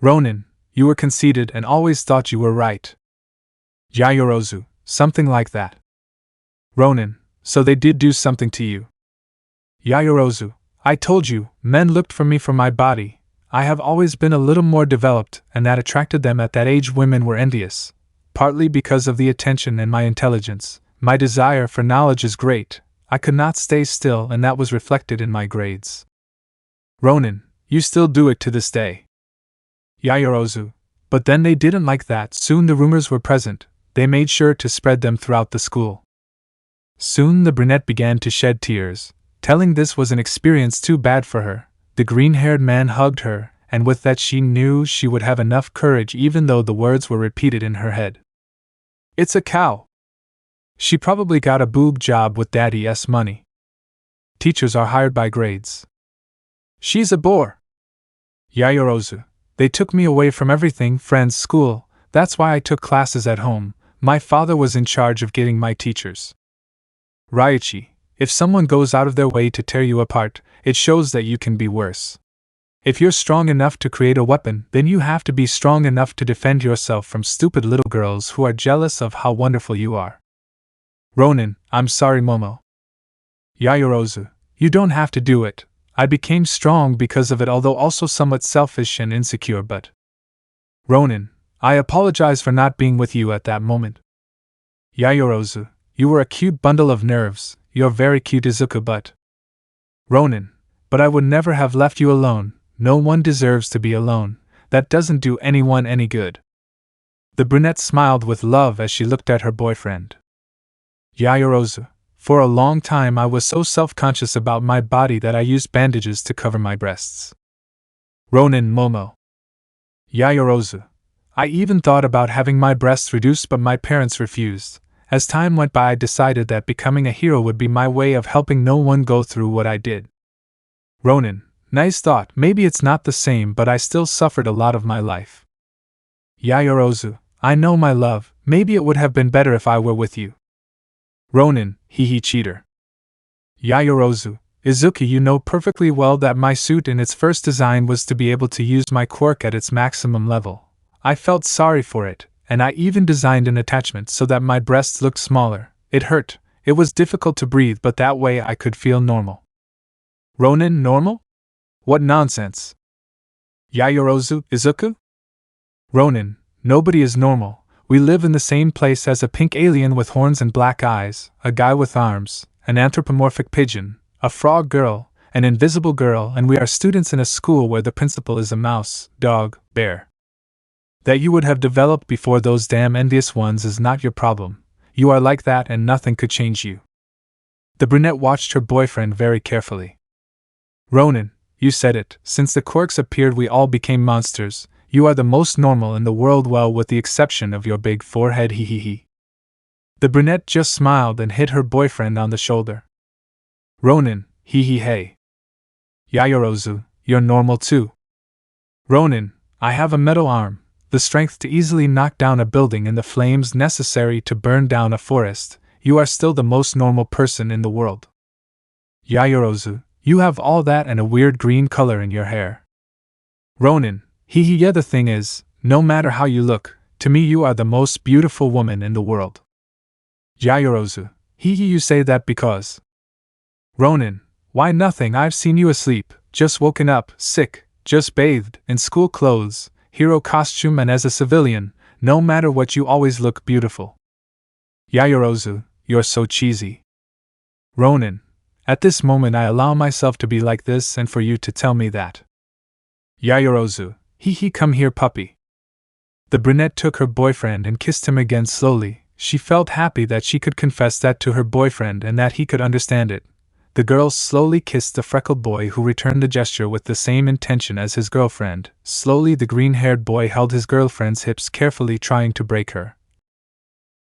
Ronin, you were conceited and always thought you were right. Yaoyorozu, something like that. Ronin, so they did do something to you. Yaoyorozu, I told you, men looked for me for my body. I have always been a little more developed, and that attracted them at that age. Women were envious, partly because of the attention and my intelligence. My desire for knowledge is great. I could not stay still, and that was reflected in my grades. Ronin, you still do it to this day. Yaoyorozu, but then they didn't like that. Soon the rumors were present. They made sure to spread them throughout the school. Soon the brunette began to shed tears, telling this was an experience too bad for her. The green-haired man hugged her, and with that she knew she would have enough courage even though the words were repeated in her head. It's a cow. She probably got a boob job with daddy's money. Teachers are hired by grades. She's a bore. Yaoyorozu, they took me away from everything, friends, school, that's why I took classes at home. My father was in charge of getting my teachers. Raichi, if someone goes out of their way to tear you apart, it shows that you can be worse. If you're strong enough to create a weapon, then you have to be strong enough to defend yourself from stupid little girls who are jealous of how wonderful you are. Ronin, I'm sorry, Momo. Yaoyorozu, you don't have to do it. I became strong because of it, although also somewhat selfish and insecure, but... Ronin, I apologize for not being with you at that moment. Yaoyorozu, you were a cute bundle of nerves. You're very cute, Izuku, but... Ronin, but I would never have left you alone. No one deserves to be alone. That doesn't do anyone any good. The brunette smiled with love as she looked at her boyfriend. Yaoyorozu, for a long time I was so self-conscious about my body that I used bandages to cover my breasts. Ronin Momo. Yaoyorozu, I even thought about having my breasts reduced, but my parents refused. As time went by, I decided that becoming a hero would be my way of helping no one go through what I did. Ronin, nice thought. Maybe it's not the same, but I still suffered a lot of my life. Yaoyorozu, I know, my love, maybe it would have been better if I were with you. Ronin, hee cheater. Yaoyorozu, Izuku, you know perfectly well that my suit in its first design was to be able to use my quirk at its maximum level. I felt sorry for it, and I even designed an attachment so that my breasts looked smaller. It hurt, it was difficult to breathe, but that way I could feel normal. Ronin, normal? What nonsense. Yaoyorozu, Izuku? Ronin, nobody is normal. We live in the same place as a pink alien with horns and black eyes, a guy with arms, an anthropomorphic pigeon, a frog girl, an invisible girl, and we are students in a school where the principal is a mouse, dog, bear. That you would have developed before those damn envious ones is not your problem. You are like that and nothing could change you. The brunette watched her boyfriend very carefully. Ronin, you said it, since the quirks appeared we all became monsters. You are the most normal in the world, well, with the exception of your big forehead, hee. The brunette just smiled and hit her boyfriend on the shoulder. Ronin, hee hey. Yaoyorozu, you're normal too. Ronin, I have a metal arm, the strength to easily knock down a building and the flames necessary to burn down a forest. You are still the most normal person in the world. Yaoyorozu, you have all that and a weird green color in your hair. Ronin, yeah, the thing is, no matter how you look, to me you are the most beautiful woman in the world. Yaoyorozu, you say that because... Ronin, why nothing, I've seen you asleep, just woken up, sick, just bathed, in school clothes, hero costume, and as a civilian, no matter what you always look beautiful. Yaoyorozu, you're so cheesy. Ronin, at this moment I allow myself to be like this and for you to tell me that. Yaoyorozu, come here, puppy. The brunette took her boyfriend and kissed him again slowly. She felt happy that she could confess that to her boyfriend and that he could understand it. The girl slowly kissed the freckled boy, who returned the gesture with the same intention as his girlfriend. Slowly the green-haired boy held his girlfriend's hips, carefully trying to break her.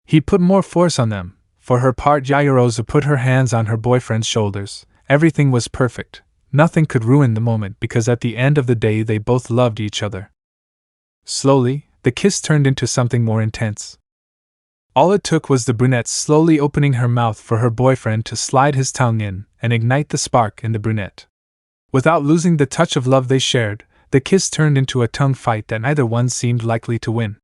He put more force on them. For her part, Yaoyorozu put her hands on her boyfriend's shoulders. Everything was perfect. nothing could ruin the moment because at the end of the day they both loved each other. Slowly, the kiss turned into something more intense. All it took was the brunette slowly opening her mouth for her boyfriend to slide his tongue in and ignite the spark in the brunette. Without losing the touch of love they shared, the kiss turned into a tongue fight that neither one seemed likely to win.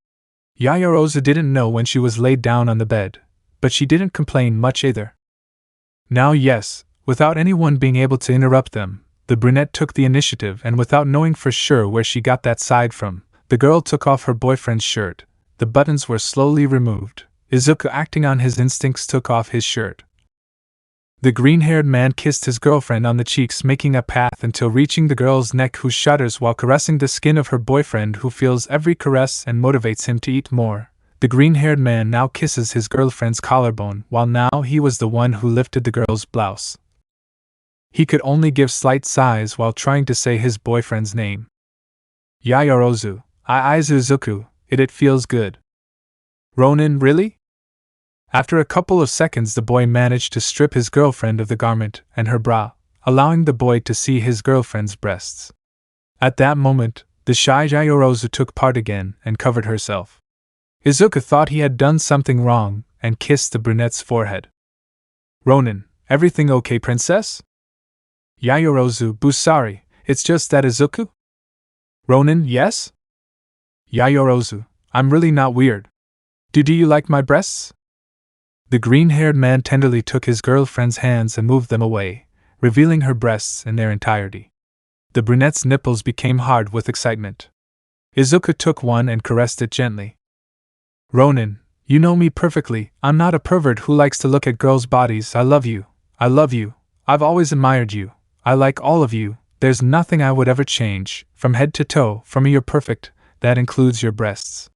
Yayarosa didn't know when she was laid down on the bed, but she didn't complain much either. Now yes, without anyone being able to interrupt them, the brunette took the initiative and without knowing for sure where she got that side from, the girl took off her boyfriend's shirt. The buttons were slowly removed. Izuku, acting on his instincts, took off his shirt. The green-haired man kissed his girlfriend on the cheeks, making a path until reaching the girl's neck, who shudders while caressing the skin of her boyfriend, who feels every caress and motivates him to eat more. The green-haired man now kisses his girlfriend's collarbone, while now he was the one who lifted the girl's blouse. He could only give slight sighs while trying to say his boyfriend's name. Yayarozu, Izuku, it feels good. Ronin, really? After a couple of seconds the boy managed to strip his girlfriend of the garment and her bra, allowing the boy to see his girlfriend's breasts. At that moment, the shy Yayarozu took part again and covered herself. Izuku thought he had done something wrong and kissed the brunette's forehead. Ronin, everything okay, princess? Yayarozu, boo, sorry, it's just that. Izuku? Ronin, yes? Yayarozu, I'm really not weird. Do you like my breasts? The green-haired man tenderly took his girlfriend's hands and moved them away, revealing her breasts in their entirety. The brunette's nipples became hard with excitement. Izuku took one and caressed it gently. Ronin, you know me perfectly, I'm not a pervert who likes to look at girls' bodies. I love you, I've always admired you, I like all of you, there's nothing I would ever change, from head to toe. For me you're perfect, that includes your breasts.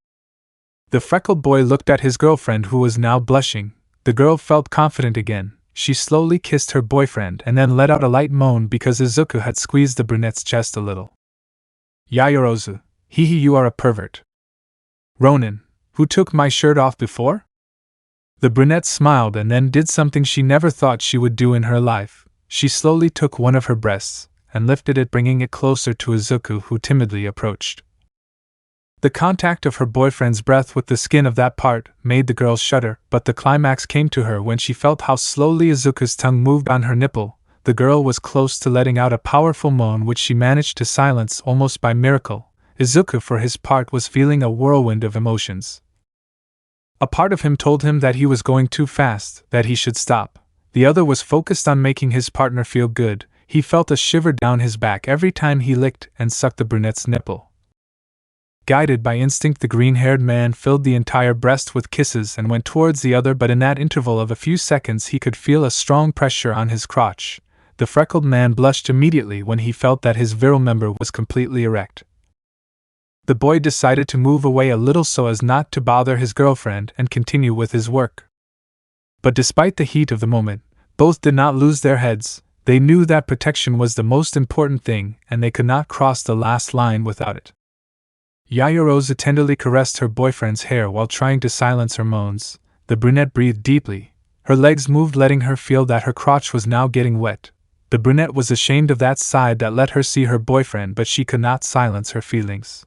The freckled boy looked at his girlfriend, who was now blushing. The girl felt confident again. She slowly kissed her boyfriend and then let out a light moan because Izuku had squeezed the brunette's chest a little. Yayarozu, you are a pervert. Ronin, who took my shirt off before? The brunette smiled and then did something she never thought she would do in her life. She slowly took one of her breasts and lifted it, bringing it closer to Izuku, who timidly approached. The contact of her boyfriend's breath with the skin of that part made the girl shudder, but the climax came to her when she felt how slowly Izuku's tongue moved on her nipple. The girl was close to letting out a powerful moan which she managed to silence almost by miracle. Izuku, for his part, was feeling a whirlwind of emotions. A part of him told him that he was going too fast, that he should stop. The other was focused on making his partner feel good. He felt a shiver down his back every time he licked and sucked the brunette's nipple. Guided by instinct, the green-haired man filled the entire breast with kisses and went towards the other, but in that interval of a few seconds he could feel a strong pressure on his crotch. The freckled man blushed immediately when he felt that his virile member was completely erect. The boy decided to move away a little so as not to bother his girlfriend and continue with his work. But despite the heat of the moment, both did not lose their heads. They knew that protection was the most important thing and they could not cross the last line without it. Yayarosa tenderly caressed her boyfriend's hair while trying to silence her moans. The brunette breathed deeply. Her legs moved, letting her feel that her crotch was now getting wet. The brunette was ashamed of that side that let her see her boyfriend, but she could not silence her feelings.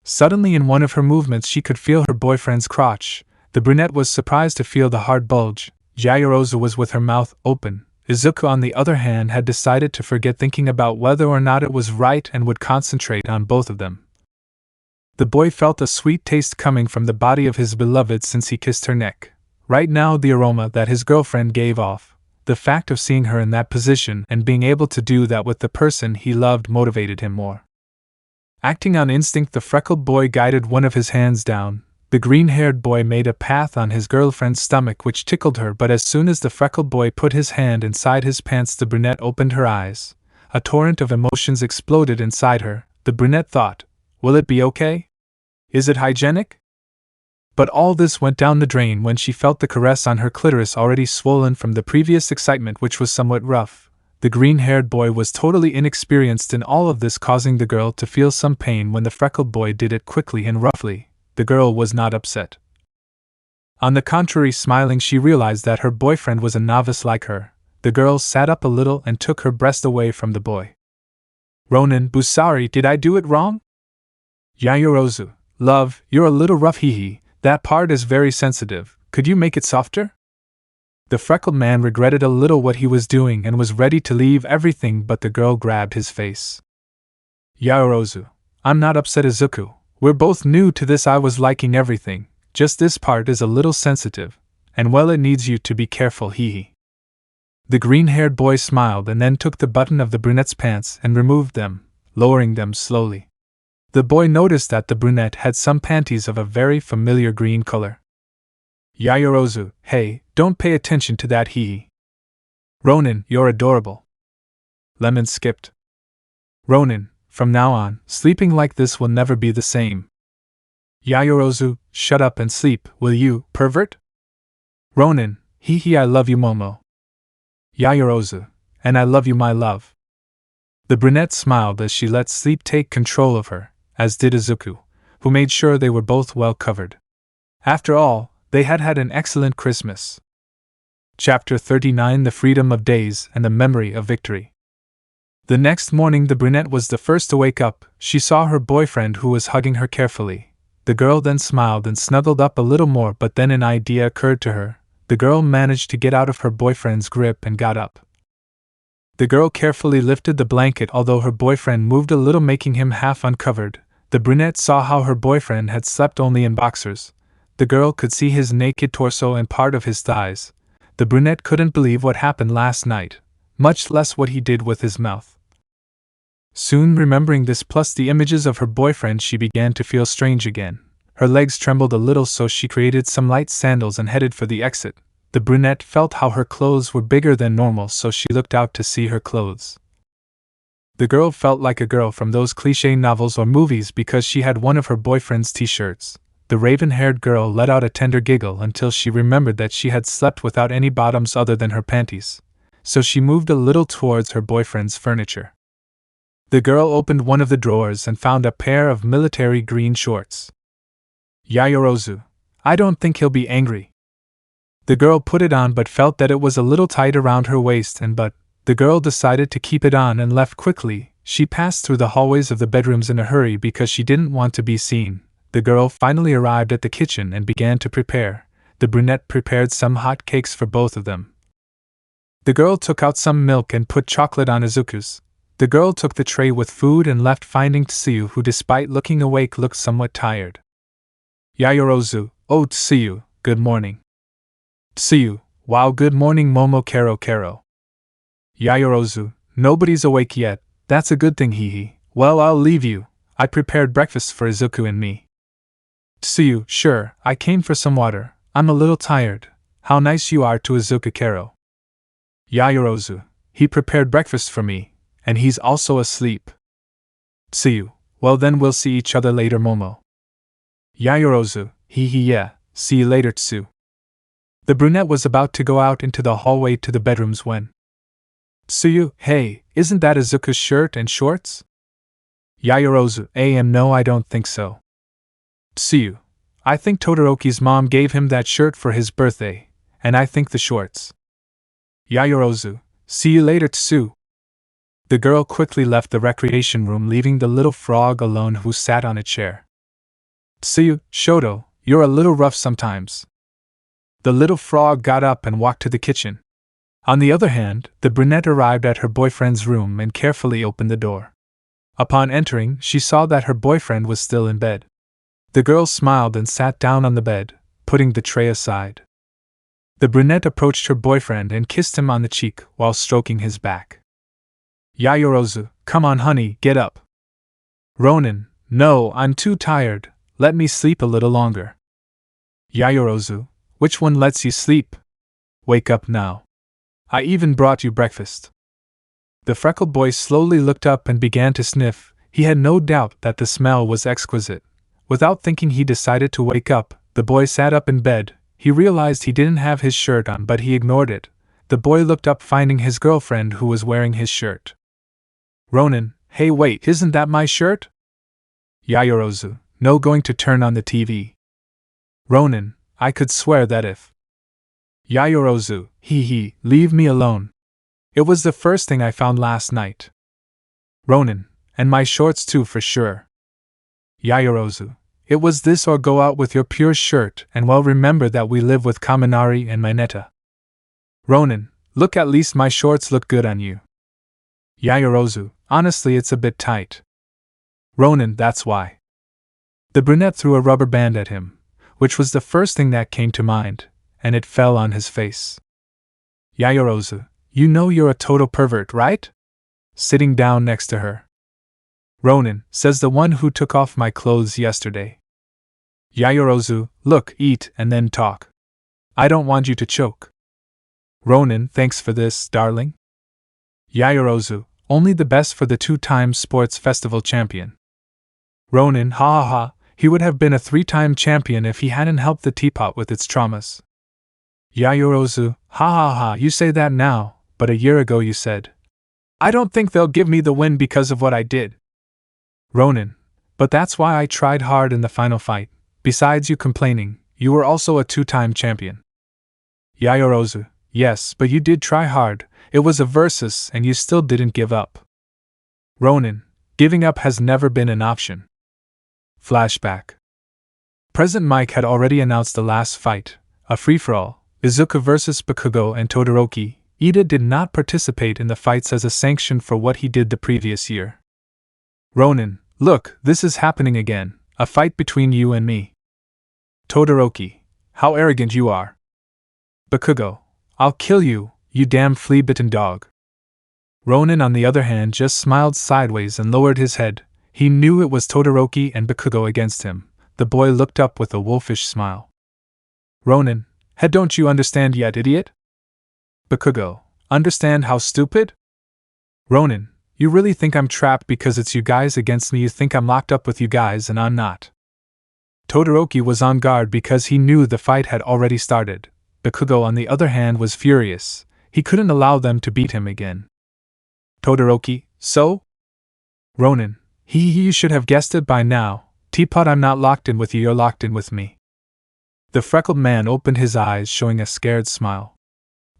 Suddenly, in one of her movements, she could feel her boyfriend's crotch. The brunette was surprised to feel the hard bulge. Yayarosa was with her mouth open. Izuku, on the other hand, had decided to forget thinking about whether or not it was right and would concentrate on both of them. The boy felt a sweet taste coming from the body of his beloved since he kissed her neck. Right now, the aroma that his girlfriend gave off, the fact of seeing her in that position and being able to do that with the person he loved motivated him more. Acting on instinct, the freckled boy guided one of his hands down. The green-haired boy made a path on his girlfriend's stomach which tickled her, but as soon as the freckled boy put his hand inside his pants, the brunette opened her eyes. A torrent of emotions exploded inside her. The brunette thought, will it be okay? Is it hygienic? But all this went down the drain when she felt the caress on her clitoris already swollen from the previous excitement, which was somewhat rough. The green-haired boy was totally inexperienced in all of this, causing the girl to feel some pain when the freckled boy did it quickly and roughly. The girl was not upset. On the contrary, smiling, she realized that her boyfriend was a novice like her. The girl sat up a little and took her breast away from the boy. Ronin, sorry, did I do it wrong? Yayorozu, love, you're a little rough, hee. That part is very sensitive, could you make it softer? The freckled man regretted a little what he was doing and was ready to leave everything, but the girl grabbed his face. Yayorozu, I'm not upset, Izuku. We're both new to this. I was liking everything, just this part is a little sensitive, and well, it needs you to be careful, hee. The green-haired boy smiled and then took the button of the brunette's pants and removed them, lowering them slowly. The boy noticed that the brunette had some panties of a very familiar green color. Yayorozu, hey, don't pay attention to that, hee. Ronin, you're adorable. Lemon skipped. Ronin, from now on, sleeping like this will never be the same. Yayorozu, shut up and sleep, will you, pervert? Ronin, hee, I love you, Momo. Yayorozu, and I love you, my love. The brunette smiled as she let sleep take control of her, as did Izuku, who made sure they were both well covered. After all, they had had an excellent Christmas. Chapter 39: The Freedom of Days and the Memory of Victory. The next morning the brunette was the first to wake up. She saw her boyfriend who was hugging her carefully. The girl then smiled and snuggled up a little more, but then an idea occurred to her. The girl managed to get out of her boyfriend's grip and got up. The girl carefully lifted the blanket, although her boyfriend moved a little, making him half uncovered. The brunette saw how her boyfriend had slept only in boxers. The girl could see his naked torso and part of his thighs. The brunette couldn't believe what happened last night, much less what he did with his mouth. Soon, remembering this plus the images of her boyfriend, she began to feel strange again. Her legs trembled a little, so she created some light sandals and headed for the exit. The brunette felt how her clothes were bigger than normal, so she looked out to see her clothes. The girl felt like a girl from those cliché novels or movies because she had one of her boyfriend's t-shirts. The raven-haired girl let out a tender giggle until she remembered that she had slept without any bottoms other than her panties, so she moved a little towards her boyfriend's furniture. The girl opened one of the drawers and found a pair of military green shorts. Yayorozu, I don't think he'll be angry. The girl put it on but felt that it was a little tight around her waist, but the girl decided to keep it on and left quickly. She passed through the hallways of the bedrooms in a hurry because she didn't want to be seen. The girl finally arrived at the kitchen and began to prepare. The brunette prepared some hot cakes for both of them. The girl took out some milk and put chocolate on Izuku's. The girl took the tray with food and left, finding Tsuyu, who despite looking awake looked somewhat tired. Yayorozu, oh Tsuyu, good morning. Tsuyu, wow, good morning Momo Kero. Yayorozu, nobody's awake yet, that's a good thing, hee. Well, I'll leave you, I prepared breakfast for Izuku and me. Tsuyu, sure, I came for some water, I'm a little tired. How nice you are to Izuku Kero. Yayorozu, he prepared breakfast for me, and he's also asleep. Tsuyu, well then we'll see each other later, Momo. Yayorozu, yeah, see you later, Tsu. The brunette was about to go out into the hallway to the bedrooms when Tsuyu, hey, isn't that Izuku's shirt and shorts? Yayorozu, no, I don't think so. Tsuyu, I think Todoroki's mom gave him that shirt for his birthday, and I think the shorts. Yayorozu, see you later, Tsu. The girl quickly left the recreation room, leaving the little frog alone, who sat on a chair. Tsuyu, Shoto, you're a little rough sometimes. The little frog got up and walked to the kitchen. On the other hand, the brunette arrived at her boyfriend's room and carefully opened the door. Upon entering, she saw that her boyfriend was still in bed. The girl smiled and sat down on the bed, putting the tray aside. The brunette approached her boyfriend and kissed him on the cheek while stroking his back. Yayorozu, come on honey, get up. Ronin, no, I'm too tired, let me sleep a little longer. Yayorozu, which one lets you sleep? Wake up now. I even brought you breakfast. The freckled boy slowly looked up and began to sniff. He had no doubt that the smell was exquisite. Without thinking, he decided to wake up. The boy sat up in bed. He realized he didn't have his shirt on, but he ignored it. The boy looked up, finding his girlfriend, who was wearing his shirt. Ronin, hey wait, isn't that my shirt? Yayorozu, no, going to turn on the TV. Ronin, I could swear that if. Yayorozu, leave me alone. It was the first thing I found last night. Ronin, and my shorts too for sure. Yaoyorozu, it was this or go out with your pure shirt, and well remember that we live with Kaminari and Mineta. Ronin, look, at least my shorts look good on you. Yaoyorozu, honestly it's a bit tight. Ronin, that's why. The brunette threw a rubber band at him, which was the first thing that came to mind, and it fell on his face. Yaoyorozu, you know you're a total pervert, right? Sitting down next to her. Ronin, says the one who took off my clothes yesterday. Yaoyorozu, look, eat and then talk. I don't want you to choke. Ronin, thanks for this, darling. Yaoyorozu, only the best for the 2-time sports festival champion. Ronin, ha ha ha, he would have been a 3-time champion if he hadn't helped the teapot with its traumas. Yaoyorozu, ha ha ha, you say that now, but a year ago you said, I don't think they'll give me the win because of what I did. Ronin, but that's why I tried hard in the final fight. Besides you complaining, you were also a 2-time champion. Yaoyorozu, yes, but you did try hard. It was a versus and you still didn't give up. Ronin, giving up has never been an option. Flashback. President Mike had already announced the last fight, a free-for-all, Izuku vs Bakugo and Todoroki. Ida did not participate in the fights as a sanction for what he did the previous year. Ronin, look, this is happening again, a fight between you and me. Todoroki, how arrogant you are. Bakugo, I'll kill you, you damn flea-bitten dog. Ronin, on the other hand, just smiled sideways and lowered his head. He knew it was Todoroki and Bakugo against him. The boy looked up with a wolfish smile. Ronin, head, don't you understand yet, idiot? Bakugo, understand how stupid? Ronin, you really think I'm trapped because it's you guys against me? You think I'm locked up with you guys and I'm not. Todoroki was on guard because he knew the fight had already started. Bakugo, on the other hand, was furious. He couldn't allow them to beat him again. Todoroki, so? Ronin, you should have guessed it by now. Teapot, I'm not locked in with you, you're locked in with me. The freckled man opened his eyes, showing a scared smile.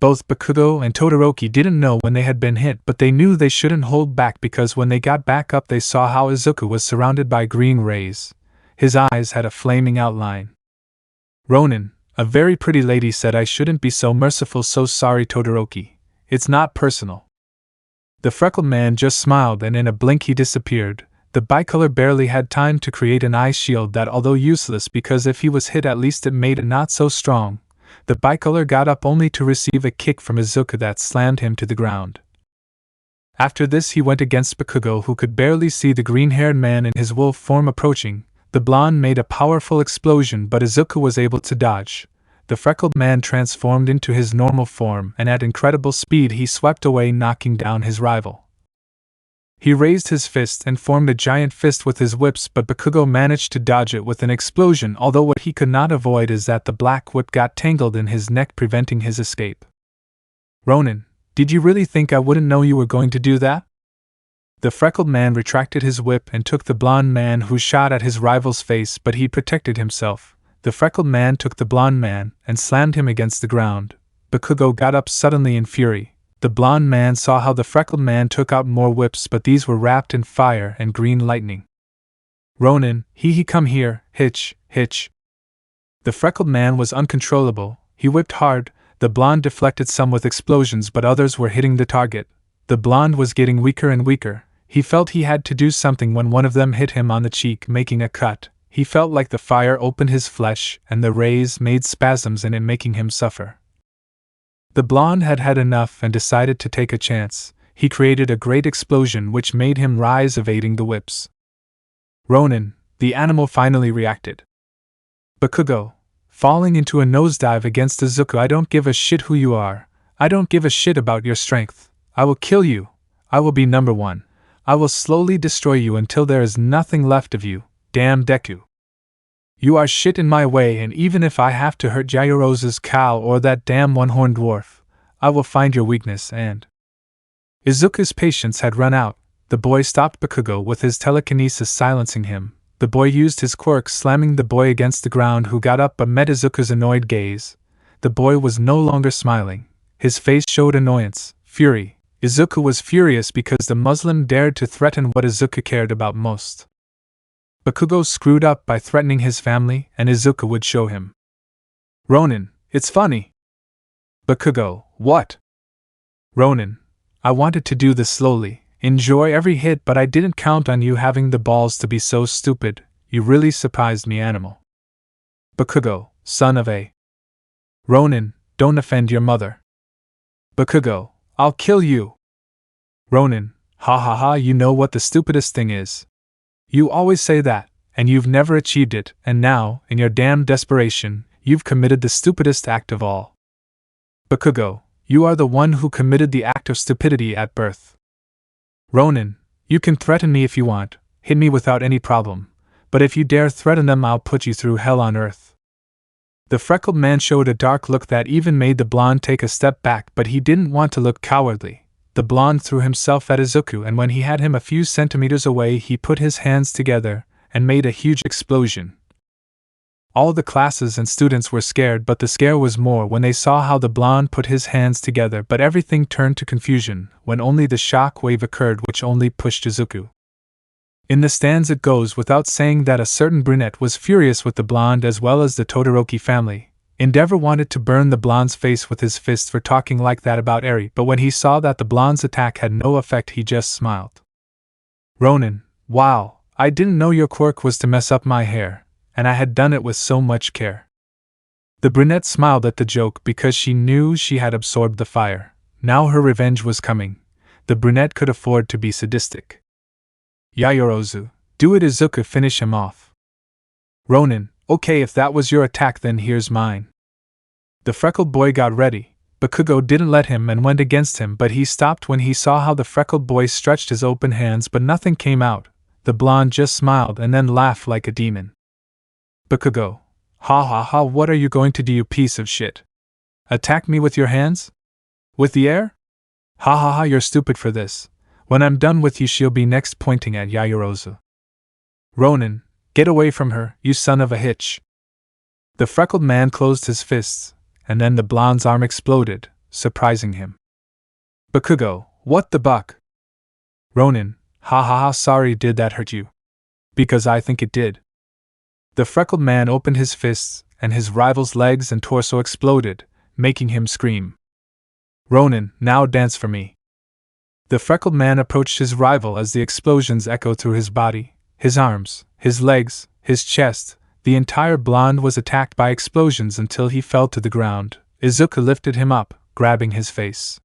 Both Bakugo and Todoroki didn't know when they had been hit, but they knew they shouldn't hold back because when they got back up they saw how Izuku was surrounded by green rays. His eyes had a flaming outline. Ronin, a very pretty lady, said I shouldn't be so merciful. So sorry, Todoroki. It's not personal. The freckled man just smiled and in a blink he disappeared. The bicolor barely had time to create an eye shield that, although useless because if he was hit at least it made it not so strong, the bicolor got up only to receive a kick from Izuku that slammed him to the ground. After this he went against Bakugo, who could barely see the green-haired man in his wolf form approaching. The blonde made a powerful explosion, but Izuku was able to dodge. The freckled man transformed into his normal form, and at incredible speed he swept away, knocking down his rival. He raised his fist and formed a giant fist with his whips, but Bakugo managed to dodge it with an explosion, although what he could not avoid is that the black whip got tangled in his neck, preventing his escape. Ronin, did you really think I wouldn't know you were going to do that? The freckled man retracted his whip and took the blonde man, who shot at his rival's face, but he protected himself. The freckled man took the blonde man and slammed him against the ground. Bakugo got up suddenly in fury. The blonde man saw how the freckled man took out more whips, but these were wrapped in fire and green lightning. Ronin, he come here, hitch. The freckled man was uncontrollable. He whipped hard. The blonde deflected some with explosions, but others were hitting the target. The blonde was getting weaker and weaker. He felt he had to do something when one of them hit him on the cheek, making a cut. He felt like the fire opened his flesh, and the rays made spasms in it, making him suffer. The blonde had had enough and decided to take a chance. He created a great explosion which made him rise, evading the whips. Ronin, the animal, finally reacted. Bakugo, falling into a nosedive against Izuku. I don't give a shit who you are. I don't give a shit about your strength. I will kill you. I will be number one. I will slowly destroy you until there is nothing left of you. Damn Deku. You are shit in my way, and even if I have to hurt Yaoyorozu's cow or that damn one-horned dwarf, I will find your weakness and... Izuku's patience had run out. The boy stopped Bakugo with his telekinesis, silencing him. The boy used his quirk, slamming the boy against the ground, who got up but met Izuku's annoyed gaze. The boy was no longer smiling. His face showed annoyance, fury, Izuku was furious because the Muslim dared to threaten what Izuku cared about most. Bakugo screwed up by threatening his family, and Izuku would show him. Ronin, it's funny. Bakugo, what? Ronin, I wanted to do this slowly, enjoy every hit, but I didn't count on you having the balls to be so stupid. You really surprised me, animal. Bakugo, son of a. Ronin, don't offend your mother. Bakugo, I'll kill you. Ronin, ha ha ha, you know what the stupidest thing is. You always say that, and you've never achieved it, and now, in your damn desperation, you've committed the stupidest act of all. Bakugo, you are the one who committed the act of stupidity at birth. Ronin, you can threaten me if you want, hit me without any problem, but if you dare threaten them, I'll put you through hell on earth. The freckled man showed a dark look that even made the blonde take a step back, but he didn't want to look cowardly. The blonde threw himself at Izuku, and when he had him a few centimeters away, he put his hands together and made a huge explosion. All the classes and students were scared, but the scare was more when they saw how the blonde put his hands together, but everything turned to confusion when only the shock wave occurred, which only pushed Izuku. In the stands, it goes without saying that a certain brunette was furious with the blonde as well as the Todoroki family. Endeavor wanted to burn the blonde's face with his fist for talking like that about Eri, but when he saw that the blonde's attack had no effect, he just smiled. Ronin, wow, I didn't know your quirk was to mess up my hair, and I had done it with so much care. The brunette smiled at the joke because she knew she had absorbed the fire. Now her revenge was coming. The brunette could afford to be sadistic. Yayorozu, do it, Izuku, finish him off. Ronin, okay, if that was your attack, then here's mine. The freckled boy got ready. Bakugo didn't let him and went against him, but he stopped when he saw how the freckled boy stretched his open hands, but nothing came out. The blonde just smiled and then laughed like a demon. Bakugo, ha ha ha, what are you going to do, you piece of shit? Attack me with your hands? With the air? Ha ha ha, you're stupid for this. When I'm done with you, she'll be next, pointing at Yayorozu. Ronin, get away from her, you son of a hitch. The freckled man closed his fists, and then the blonde's arm exploded, surprising him. Bakugo, what the buck? Ronin, ha ha ha, sorry, did that hurt you? Because I think it did. The freckled man opened his fists, and his rival's legs and torso exploded, making him scream. Ronin, now dance for me. The freckled man approached his rival as the explosions echoed through his body, his arms, his legs, his chest. The entire blonde was attacked by explosions until he fell to the ground. Izuku lifted him up, grabbing his face.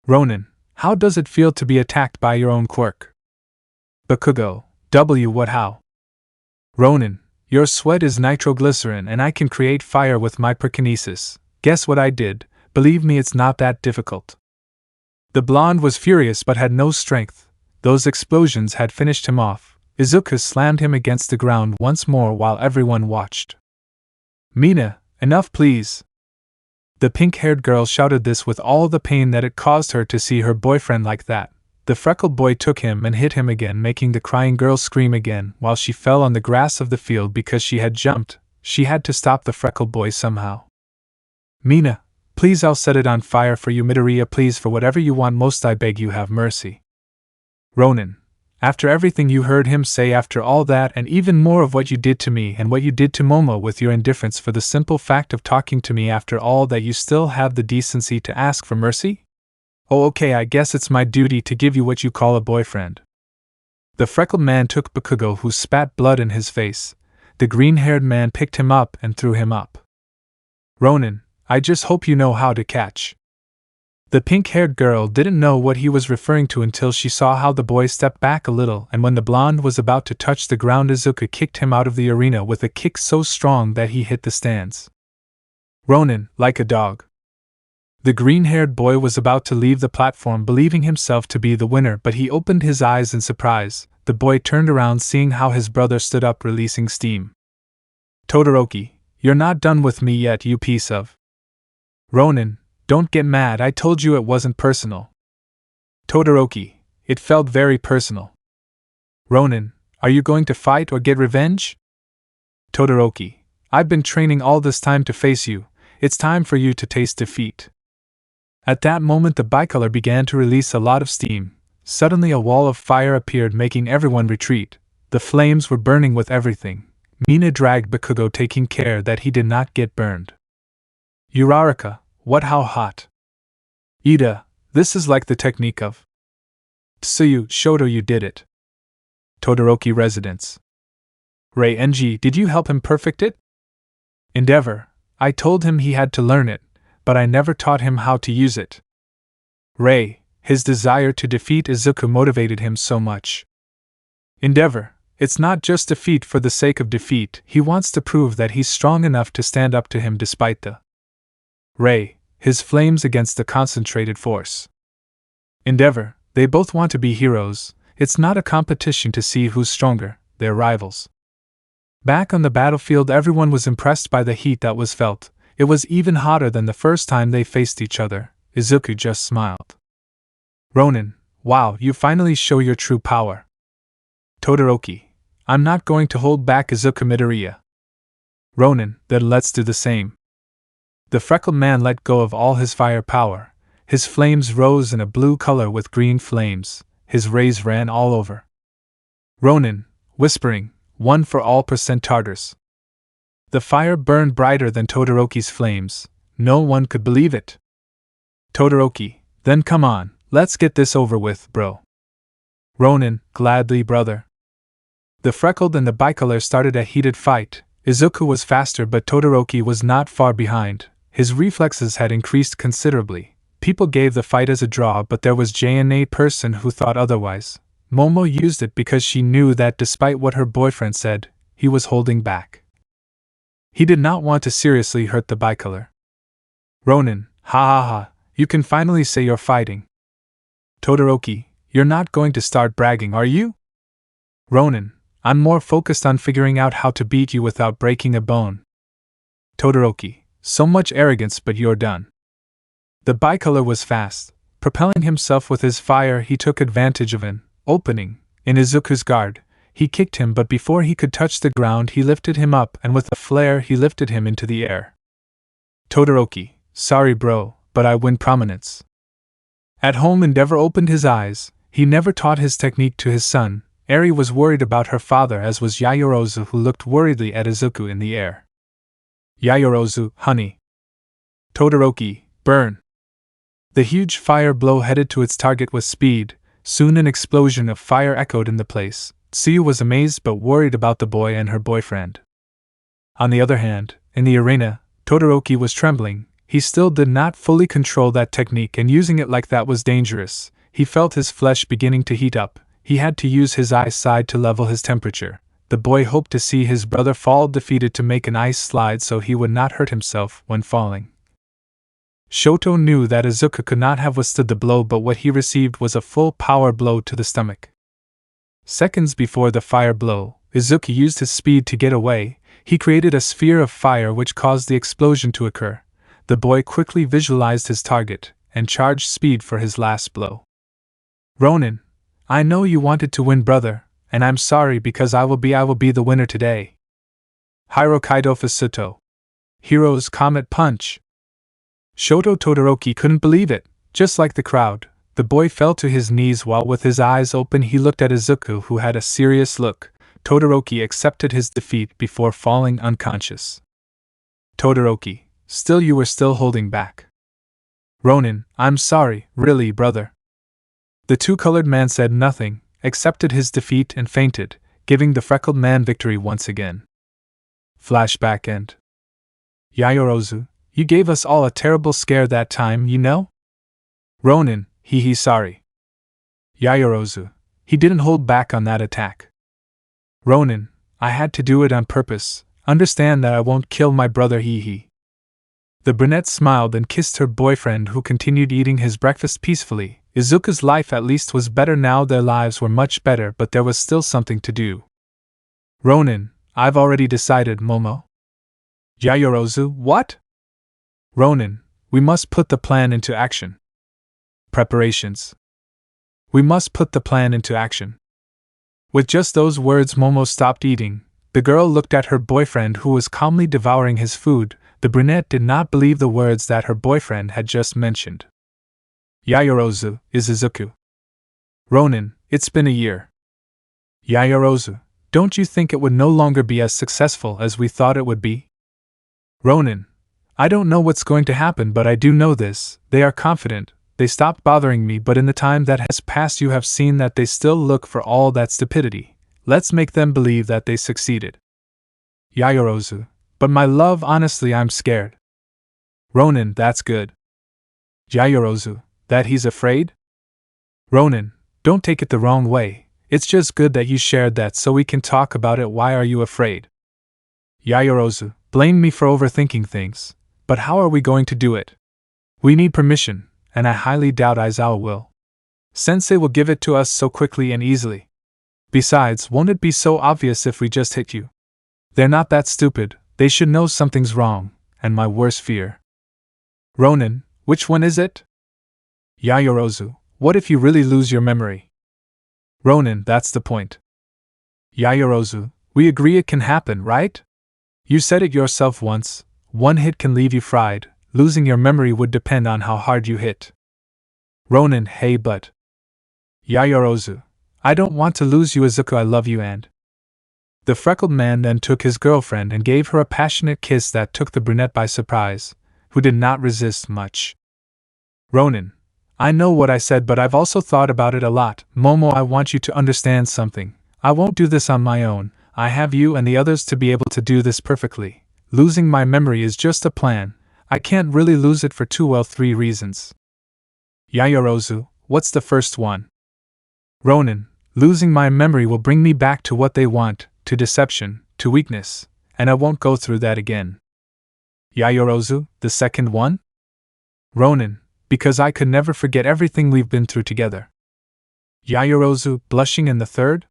Ronin, how does it feel to be attacked by your own quirk? Bakugo, what, how? Ronin, your sweat is nitroglycerin and I can create fire with my pyrokinesis. Guess what I did? Believe me, it's not that difficult. The blonde was furious but had no strength. Those explosions had finished him off. Izuku slammed him against the ground once more while everyone watched. Mina, enough please. The pink-haired girl shouted this with all the pain that it caused her to see her boyfriend like that. The freckled boy took him and hit him again, making the crying girl scream again while she fell on the grass of the field because she had jumped. She had to stop the freckled boy somehow. Mina, please, I'll set it on fire for you. Midoriya, please, for whatever you want most, I beg you, have mercy. Ronin, after everything you heard him say, after all that and even more of what you did to me and what you did to Momo with your indifference for the simple fact of talking to me, after all that, you still have the decency to ask for mercy? Oh, okay, I guess it's my duty to give you what you call a boyfriend. The freckled man took Bakugo, who spat blood in his face. The green-haired man picked him up and threw him up. Ronin, I just hope you know how to catch. The pink-haired girl didn't know what he was referring to until she saw how the boy stepped back a little, and when the blonde was about to touch the ground, Izuku kicked him out of the arena with a kick so strong that he hit the stands. Ronin, like a dog. The green-haired boy was about to leave the platform, believing himself to be the winner, but he opened his eyes in surprise. The boy turned around, seeing how his brother stood up, releasing steam. Todoroki, you're not done with me yet, you piece of... Ronin, don't get mad, I told you it wasn't personal. Todoroki, it felt very personal. Ronin, are you going to fight or get revenge? Todoroki, I've been training all this time to face you. It's time for you to taste defeat. At that moment the bicolor began to release a lot of steam. Suddenly a wall of fire appeared, making everyone retreat. The flames were burning with everything. Mina dragged Bakugo, taking care that he did not get burned. Uraraka, what, how hot? Ida, this is like the technique of Tsuyu, Shoto, you did it. Todoroki residence. Rei Enji, did you help him perfect it? Endeavor, I told him he had to learn it, but I never taught him how to use it. Rei, his desire to defeat Izuku motivated him so much. Endeavor, it's not just defeat for the sake of defeat, he wants to prove that he's strong enough to stand up to him despite the Rei, his flames against the concentrated force. Endeavor, they both want to be heroes, it's not a competition to see who's stronger, they're rivals. Back on the battlefield everyone was impressed by the heat that was felt. It was even hotter than the first time they faced each other. Izuku just smiled. Ronin, wow, you finally show your true power. Todoroki, I'm not going to hold back Izuku Midoriya. Ronin, then let's do the same. The freckled man let go of all his fire power. His flames rose in a blue color with green flames. His rays ran all over. Ronin, whispering, one for all % Tartars. The fire burned brighter than Todoroki's flames. No one could believe it. Todoroki, then come on, let's get this over with, bro. Ronin, gladly, brother. The freckled and the bicolor started a heated fight. Izuku was faster, but Todoroki was not far behind. His reflexes had increased considerably. People gave the fight as a draw, but there was a person who thought otherwise. Momo used it because she knew that despite what her boyfriend said, he was holding back. He did not want to seriously hurt the bicolor. Ronin, ha ha ha, you can finally say you're fighting. Todoroki, you're not going to start bragging, are you? Ronin, I'm more focused on figuring out how to beat you without breaking a bone. Todoroki, so much arrogance, but you're done. The bicolor was fast. Propelling himself with his fire, he took advantage of an opening in Izuku's guard. He kicked him, but before he could touch the ground he lifted him up, and with a flare he lifted him into the air. Todoroki, sorry bro, but I win prominence. At home Endeavor opened his eyes. He never taught his technique to his son. Eri was worried about her father, as was Yayorozu, who looked worriedly at Izuku in the air. Yayorozu, honey. Todoroki, burn. The huge fire blow headed to its target with speed. Soon an explosion of fire echoed in the place. Tsuyu was amazed but worried about the boy and her boyfriend. On the other hand, in the arena, Todoroki was trembling. He still did not fully control that technique, and using it like that was dangerous. He felt his flesh beginning to heat up. He had to use his ice side to level his temperature. The boy hoped to see his brother fall defeated to make an ice slide so he would not hurt himself when falling. Shoto knew that Izuku could not have withstood the blow, but what he received was a full power blow to the stomach. Seconds before the fire blow, Izuku used his speed to get away. He created a sphere of fire which caused the explosion to occur. The boy quickly visualized his target and charged speed for his last blow. Ronin, I know you wanted to win, brother, and I'm sorry because I will be the winner today. Hiro Kaido Fasuto. Hero's Comet Punch. Shoto Todoroki couldn't believe it. Just like the crowd, the boy fell to his knees while with his eyes open he looked at Izuku, who had a serious look. Todoroki accepted his defeat before falling unconscious. Todoroki, still you were still holding back. Ronin, I'm sorry, really, brother. The two-colored man said nothing, accepted his defeat and fainted, giving the freckled man victory once again. Flashback end. Yayorozu, you gave us all a terrible scare that time, you know? Ronin, sorry. Yayorozu, he didn't hold back on that attack. Ronin, I had to do it on purpose. Understand that I won't kill my brother, The brunette smiled and kissed her boyfriend, who continued eating his breakfast peacefully. Izuku's life at least was better now. Their lives were much better, but there was still something to do. Ronin, I've already decided, Momo. Yayorozu, what? Ronin, we must put the plan into action. Preparations. We must put the plan into action. With just those words, Momo stopped eating. The girl looked at her boyfriend, who was calmly devouring his food. The brunette did not believe the words that her boyfriend had just mentioned. Yaoyorozu, is Izuku. Ronin, it's been a year. Yaoyorozu, don't you think it would no longer be as successful as we thought it would be? Ronin, I don't know what's going to happen, but I do know this: they are confident, they stopped bothering me, but in the time that has passed you have seen that they still look for all that stupidity. Let's make them believe that they succeeded. Yaoyorozu, but my love, honestly I'm scared. Ronin, that's good. Yaoyorozu, that he's afraid? Ronin, don't take it the wrong way, it's just good that you shared that so we can talk about it. Why are you afraid? Yaoyorozu, blame me for overthinking things, but how are we going to do it? We need permission, and I highly doubt Aizawa will. Sensei will give it to us so quickly and easily. Besides, won't it be so obvious if we just hit you? They're not that stupid, they should know something's wrong, and my worst fear. Ronin, which one is it? Yaoyorozu, what if you really lose your memory? Ronin, that's the point. Yaoyorozu, we agree it can happen, right? You said it yourself once, one hit can leave you fried, losing your memory would depend on how hard you hit. Ronin, hey but. Yaoyorozu, I don't want to lose you Izuku, I love you and. The freckled man then took his girlfriend and gave her a passionate kiss that took the brunette by surprise, who did not resist much. Ronin, I know what I said, but I've also thought about it a lot. Momo, I want you to understand something. I won't do this on my own. I have you and the others to be able to do this perfectly. Losing my memory is just a plan. I can't really lose it for 3 reasons. Yaoyorozu, what's the first one? Ronin, losing my memory will bring me back to what they want, to deception, to weakness, and I won't go through that again. Yaoyorozu, the second one? Ronin, because I could never forget everything we've been through together. Yaoyorozu, blushing, and the third?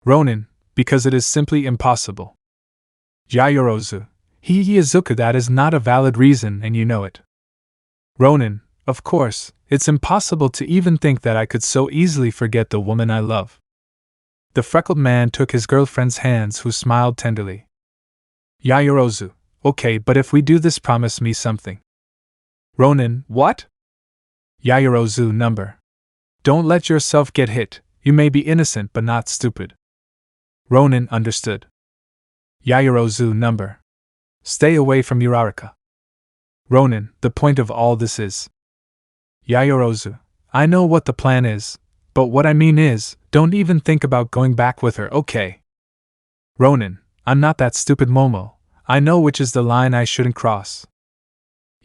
Ronin, because it is simply impossible. Yaoyorozu, Izuku, that is not a valid reason and you know it. Ronin, of course, it's impossible to even think that I could so easily forget the woman I love. The freckled man took his girlfriend's hands, who smiled tenderly. Yaoyorozu, okay, but if we do this, promise me something. Ronin, what? Yaoyorozu, number. Don't let yourself get hit, you may be innocent but not stupid. Ronin, understood. Yaoyorozu, number. Stay away from Uraraka. Ronin, the point of all this is. Yaoyorozu, I know what the plan is, but what I mean is, don't even think about going back with her, okay? Ronin, I'm not that stupid, Momo. I know which is the line I shouldn't cross.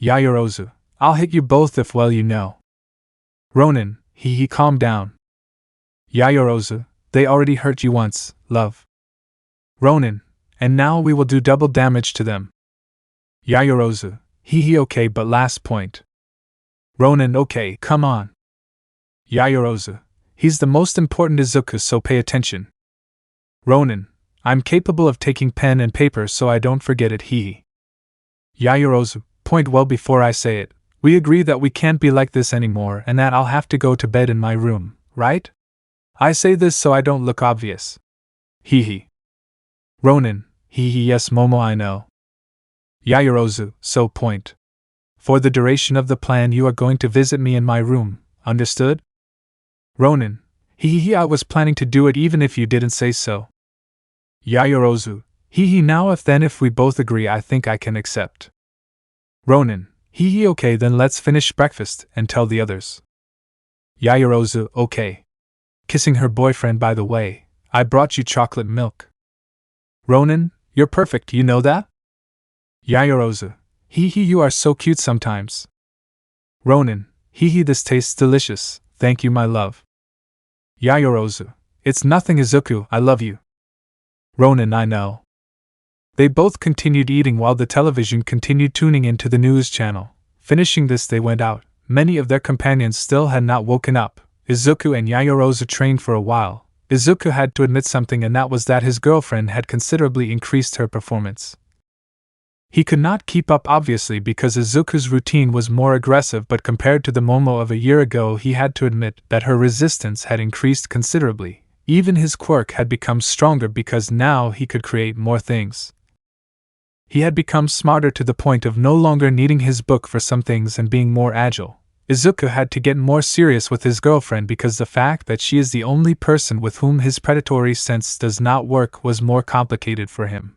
Yaoyorozu, I'll hit you both if well you know. Ronin, calm down. Yaoyorozu, they already hurt you once, love. Ronin, and now we will do double damage to them. Yaoyorozu, okay, but last point. Ronin, okay, come on. Yaoyorozu, he's the most important Izuku, so pay attention. Ronin, I'm capable of taking pen and paper so I don't forget it, Yaoyorozu, point well before I say it. We agree that we can't be like this anymore and that I'll have to go to bed in my room, right? I say this so I don't look obvious. Ronin, yes Momo, I know. Yaoyorozu, so point. For the duration of the plan you are going to visit me in my room, understood? Ronin, I was planning to do it even if you didn't say so. Yaoyorozu, now if we both agree I think I can accept. Ronin, okay, then let's finish breakfast and tell the others. Yaoyorozu, okay. Kissing her boyfriend, by the way, I brought you chocolate milk. Ronin, you're perfect, you know that? Yaoyorozu, you are so cute sometimes. Ronin, this tastes delicious, thank you my love. Yaoyorozu, it's nothing Izuku, I love you. Ronin, I know. They both continued eating while the television continued tuning into the news channel. Finishing this, they went out. Many of their companions still had not woken up. Izuku and Yaoyorozu trained for a while. Izuku had to admit something, and that was that his girlfriend had considerably increased her performance. He could not keep up obviously because Izuku's routine was more aggressive, but compared to the Momo of a year ago he had to admit that her resistance had increased considerably. Even his quirk had become stronger because now he could create more things. He had become smarter to the point of no longer needing his book for some things and being more agile. Izuku had to get more serious with his girlfriend because the fact that she is the only person with whom his predatory sense does not work was more complicated for him.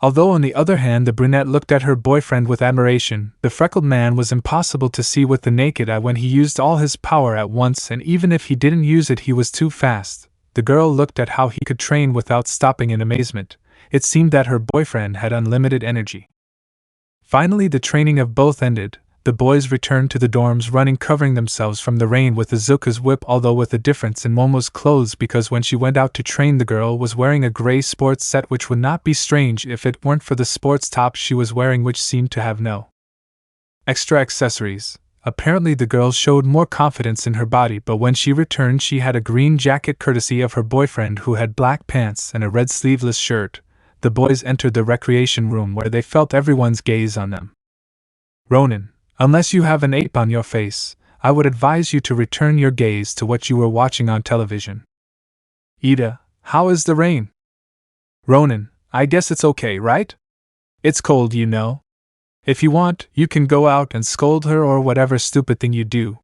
Although on the other hand the brunette looked at her boyfriend with admiration, the freckled man was impossible to see with the naked eye when he used all his power at once, and even if he didn't use it he was too fast. The girl looked at how he could train without stopping in amazement. It seemed that her boyfriend had unlimited energy. Finally the training of both ended. The boys returned to the dorms running, covering themselves from the rain with Izuku's whip, although with a difference in Momo's clothes, because when she went out to train the girl was wearing a gray sports set, which would not be strange if it weren't for the sports top she was wearing, which seemed to have no extra accessories. Apparently the girl showed more confidence in her body, but when she returned she had a green jacket courtesy of her boyfriend, who had black pants and a red sleeveless shirt. The boys entered the recreation room where they felt everyone's gaze on them. Ronin, unless you have an ape on your face, I would advise you to return your gaze to what you were watching on television. Ida, how is the rain? Ronin, I guess it's okay, right? It's cold, you know. If you want, you can go out and scold her or whatever stupid thing you do.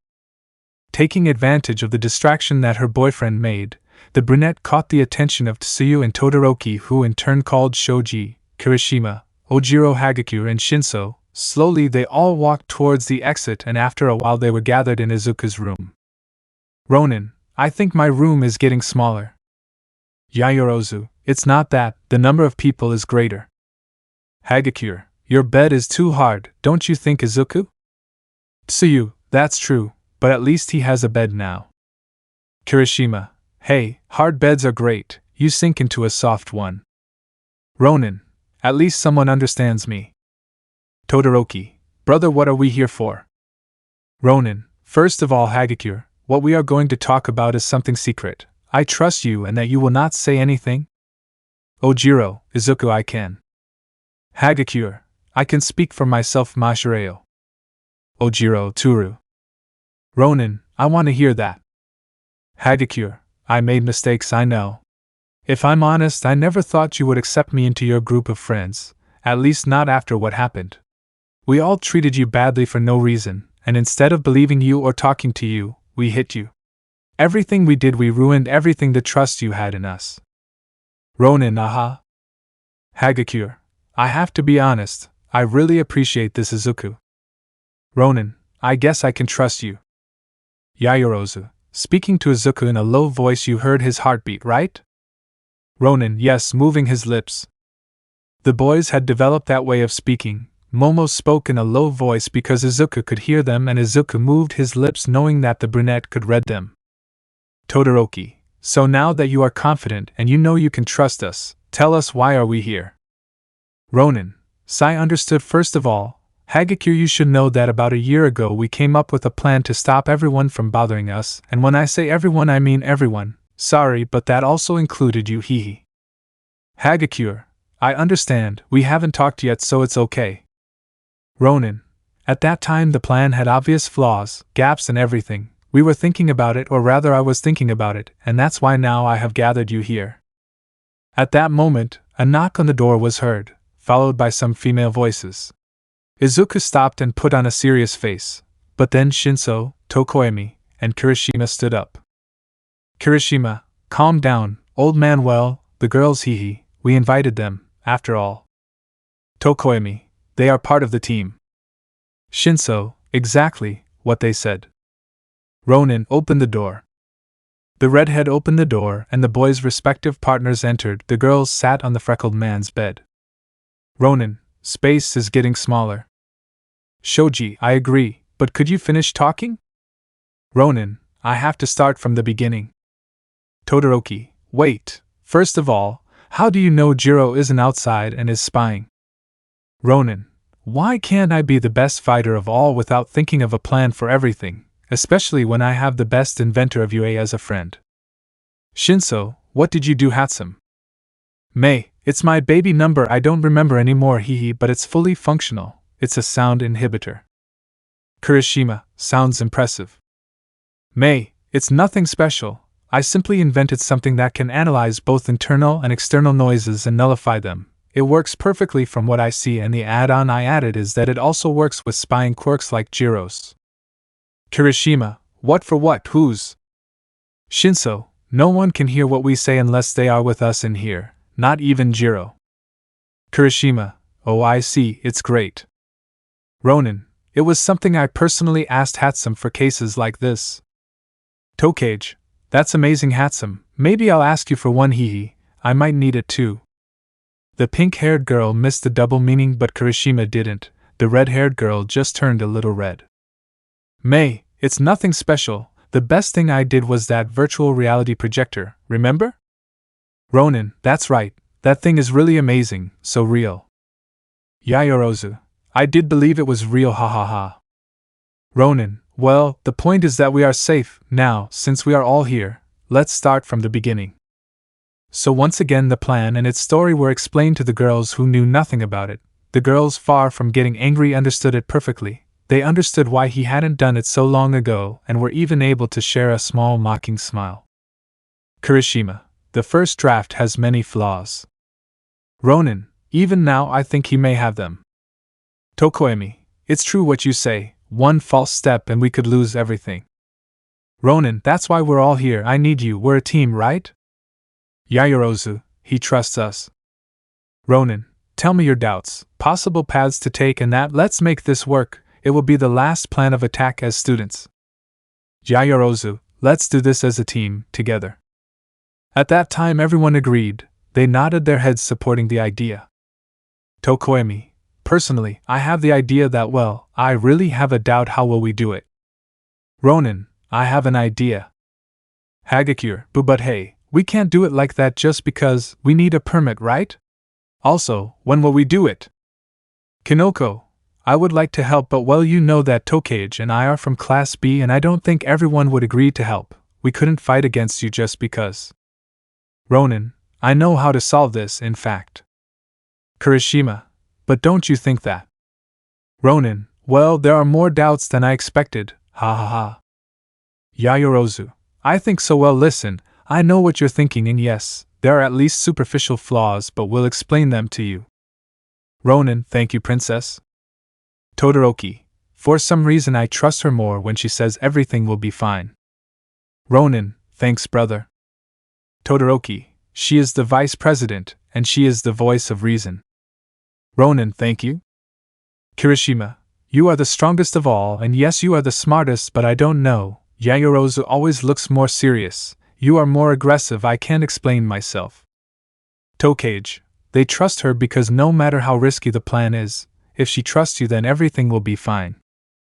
Taking advantage of the distraction that her boyfriend made, the brunette caught the attention of Tsuyu and Todoroki, who in turn called Shoji, Kirishima, Ojiro, Hagakure, and Shinso. Slowly they all walked towards the exit, and after a while they were gathered in Izuku's room. Ronin, I think my room is getting smaller. Yaoyorozu, it's not that, the number of people is greater. Hagakure, your bed is too hard, don't you think, Izuku? Tsuyu, that's true, but at least he has a bed now. Kirishima, hey, hard beds are great, you sink into a soft one. Ronin, at least someone understands me. Todoroki, brother, what are we here for? Ronin, first of all, Hagakure, what we are going to talk about is something secret. I trust you and that you will not say anything? Ojiro, Izuku, I can. Hagakure, I can speak for myself, Mashireo. Ojiro, Turu. Ronin, I want to hear that. Hagakure, I made mistakes, I know. If I'm honest, I never thought you would accept me into your group of friends, at least not after what happened. We all treated you badly for no reason, and instead of believing you or talking to you, we hit you. Everything we did, we ruined everything the trust you had in us. Ronin, aha. Hagakure, I have to be honest, I really appreciate this, Izuku. Ronin, I guess I can trust you. Yaoyorozu, speaking to Izuku in a low voice, you heard his heartbeat, right? Ronin, yes, moving his lips. The boys had developed that way of speaking. Momo spoke in a low voice because Izuku could hear them, and Izuku moved his lips knowing that the brunette could read them. Todoroki, so now that you are confident and you know you can trust us, tell us, why are we here? Ronin, Sai understood. First of all, Hagakure, you should know that about a year ago we came up with a plan to stop everyone from bothering us, and when I say everyone I mean everyone. Sorry, but that also included you, hehe. Hagakure, I understand, we haven't talked yet, so it's okay. Ronin, at that time the plan had obvious flaws, gaps and everything. We were thinking about it, or rather I was thinking about it, and that's why now I have gathered you here. At that moment, a knock on the door was heard, followed by some female voices. Izuku stopped and put on a serious face, but then Shinso, Tokoemi, and Kirishima stood up. Kirishima, calm down, old man. Well, the girls, hehe, we invited them, after all. Tokoemi, they are part of the team. Shinso, exactly what they said. Ronin, opened the door. The redhead opened the door, and the boys' respective partners entered. The girls sat on the freckled man's bed. Ronin, space is getting smaller. Shoji, I agree, but could you finish talking? Ronin, I have to start from the beginning. Todoroki, wait, first of all, how do you know Jiro isn't outside and is spying? Ronin, why can't I be the best fighter of all without thinking of a plan for everything, especially when I have the best inventor of UA as a friend? Shinso, what did you do, Hatsum? Mei, it's my baby number, I don't remember anymore, hehe, but it's fully functional, it's a sound inhibitor. Kirishima, sounds impressive. Mei, it's nothing special, I simply invented something that can analyze both internal and external noises and nullify them. It works perfectly from what I see, and the add-on I added is that it also works with spying quirks like Jiro's. Kirishima, what for what, whose? Shinso, no one can hear what we say unless they are with us in here, not even Jiro. Kirishima, oh I see, it's great. Ronin, it was something I personally asked Hatsum for cases like this. Tokage, that's amazing Hatsum, maybe I'll ask you for one hee, I might need it too. The pink-haired girl missed the double meaning but Kirishima didn't, the red-haired girl just turned a little red. May, it's nothing special, the best thing I did was that virtual reality projector, remember? Ronin, that's right, that thing is really amazing, so real. Yayorozu, I did believe it was real ha ha ha. Ronin, well, the point is that we are safe, now, since we are all here, let's start from the beginning. So once again the plan and its story were explained to the girls who knew nothing about it. The girls, far from getting angry, understood it perfectly. They understood why he hadn't done it so long ago and were even able to share a small mocking smile. Kirishima, the first draft has many flaws. Ronin, even now I think he may have them. Tokoemi, it's true what you say, one false step and we could lose everything. Ronin, that's why we're all here, I need you, we're a team, right? Yayorozu, he trusts us. Ronin, tell me your doubts, possible paths to take and that, let's make this work, it will be the last plan of attack as students. Yayorozu, let's do this as a team, together. At that time everyone agreed, they nodded their heads supporting the idea. Tokoemi, personally, I have the idea that well, I really have a doubt how will we do it. Ronin, I have an idea. Hagakure, but hey, we can't do it like that just because we need a permit, right? Also, when will we do it? Kinoko, I would like to help but well you know that Tokage and I are from Class B and I don't think everyone would agree to help, we couldn't fight against you just because. Ronin, I know how to solve this in fact. Kirishima, but don't you think that? Ronin, well there are more doubts than I expected, ha ha ha. Yayorozu, I think so well listen, I know what you're thinking and yes, there are at least superficial flaws but we'll explain them to you. Ronin, thank you princess. Todoroki, for some reason I trust her more when she says everything will be fine. Ronin, thanks brother. Todoroki, she is the vice president, and she is the voice of reason. Ronin, thank you. Kirishima, you are the strongest of all and yes you are the smartest but I don't know, Yayorozu always looks more serious. You are more aggressive, I can't explain myself. Tokage, they trust her because no matter how risky the plan is, if she trusts you then everything will be fine.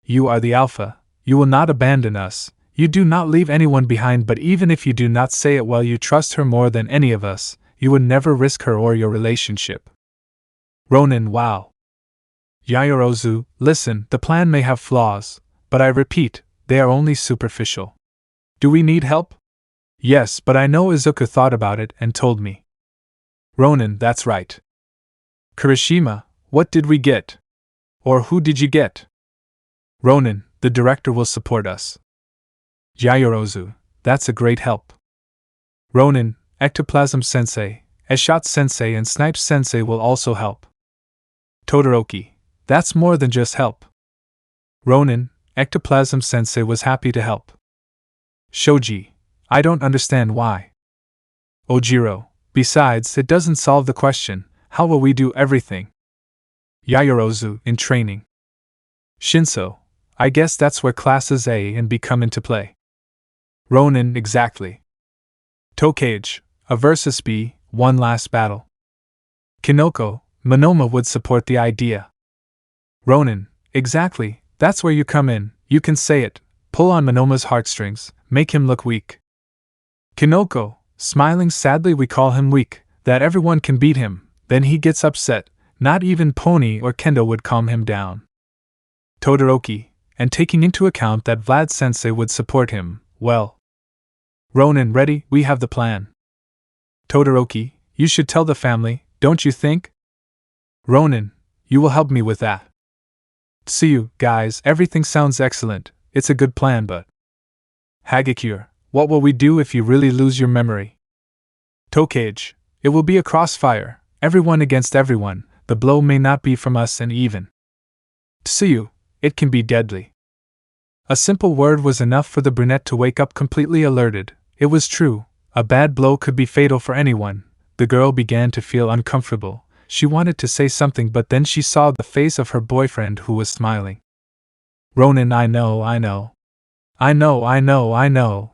You are the alpha, you will not abandon us, you do not leave anyone behind but even if you do not say it well you trust her more than any of us, you would never risk her or your relationship. Ronin, wow. Yayorozu, listen, the plan may have flaws, but I repeat, they are only superficial. Do we need help? Yes, but I know Izuku thought about it and told me. Ronin, that's right. Kirishima, what did we get? Or who did you get? Ronin, the director will support us. Yayorozu, that's a great help. Ronin, Ectoplasm Sensei, Eshot Sensei and Snipe Sensei will also help. Todoroki, that's more than just help. Ronin, Ectoplasm Sensei was happy to help. Shoji, I don't understand why. Ojiro, besides, it doesn't solve the question, how will we do everything? Yayorozu, in training. Shinso, I guess that's where classes A and B come into play. Ronin, exactly. Tokage, A versus B, one last battle. Kinoko, Monoma would support the idea. Ronin, exactly, that's where you come in, you can say it, pull on Monoma's heartstrings, make him look weak. Kinoko, smiling sadly, we call him weak, that everyone can beat him, then he gets upset, not even Pony or Kendo would calm him down. Todoroki, and taking into account that Vlad Sensei would support him, well. Ronin, ready, we have the plan. Todoroki, you should tell the family, don't you think? Ronin, you will help me with that. See you, guys, everything sounds excellent, it's a good plan but. Hagakure, what will we do if you really lose your memory? Tokage, it will be a crossfire, everyone against everyone, the blow may not be from us and even. Tsuyu, it can be deadly. A simple word was enough for the brunette to wake up completely alerted. It was true. A bad blow could be fatal for anyone. The girl began to feel uncomfortable. She wanted to say something, but then she saw the face of her boyfriend, who was smiling. Ronin, I know,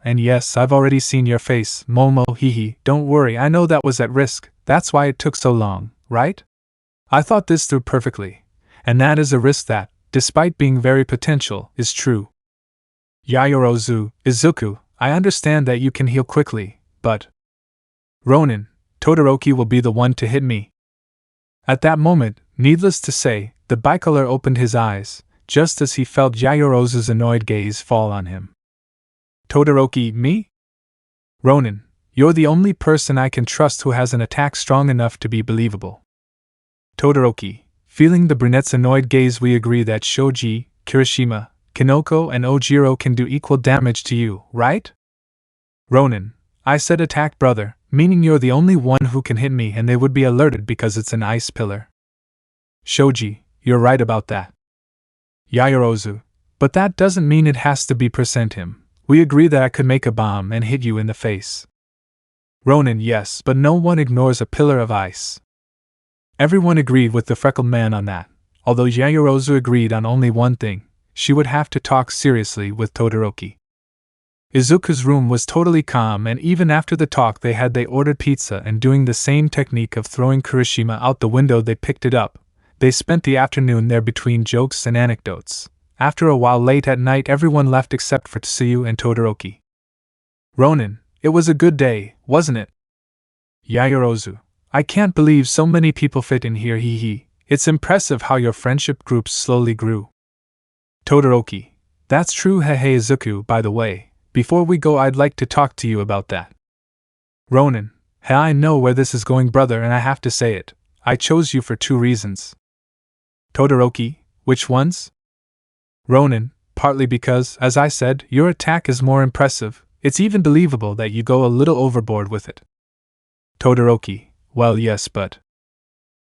and yes, I've already seen your face, Momo, hehe, don't worry, I know that was at risk, that's why it took so long, right? I thought this through perfectly, and that is a risk that, despite being very potential, is true. Izuku, I understand that you can heal quickly, but… Ronin, Todoroki will be the one to hit me. At that moment, needless to say, the bicolor opened his eyes, just as he felt Yayorozu's annoyed gaze fall on him. Todoroki, me? Ronin, you're the only person I can trust who has an attack strong enough to be believable. Todoroki, feeling the brunette's annoyed gaze, we agree that Shoji, Kirishima, Kinoko, and Ojiro can do equal damage to you, right? Ronin, I said attack, brother, meaning you're the only one who can hit me and they would be alerted because it's an ice pillar. Shoji, you're right about that. Yayorozu, but that doesn't mean it has to be him. We agree that I could make a bomb and hit you in the face. Ronin, yes, but no one ignores a pillar of ice. Everyone agreed with the freckled man on that, although Yayorozu agreed on only one thing: she would have to talk seriously with Todoroki. Izuku's room was totally calm, and even after the talk they ordered pizza, and doing the same technique of throwing Kirishima out the window, they picked it up. They spent the afternoon there between jokes and anecdotes. After a while, late at night, everyone left except for Tsuyu and Todoroki. Ronin, it was a good day, wasn't it? Yayorozu, I can't believe so many people fit in here, hehe. It's impressive how your friendship groups slowly grew. Todoroki, that's true, hehe. Izuku, by the way, before we go, I'd like to talk to you about that. Ronin, hey, I know where this is going, brother, and I have to say it. I chose you for 2 reasons. Todoroki, which ones? Ronin, partly because, as I said, your attack is more impressive. It's even believable that you go a little overboard with it. Todoroki, well, yes, but…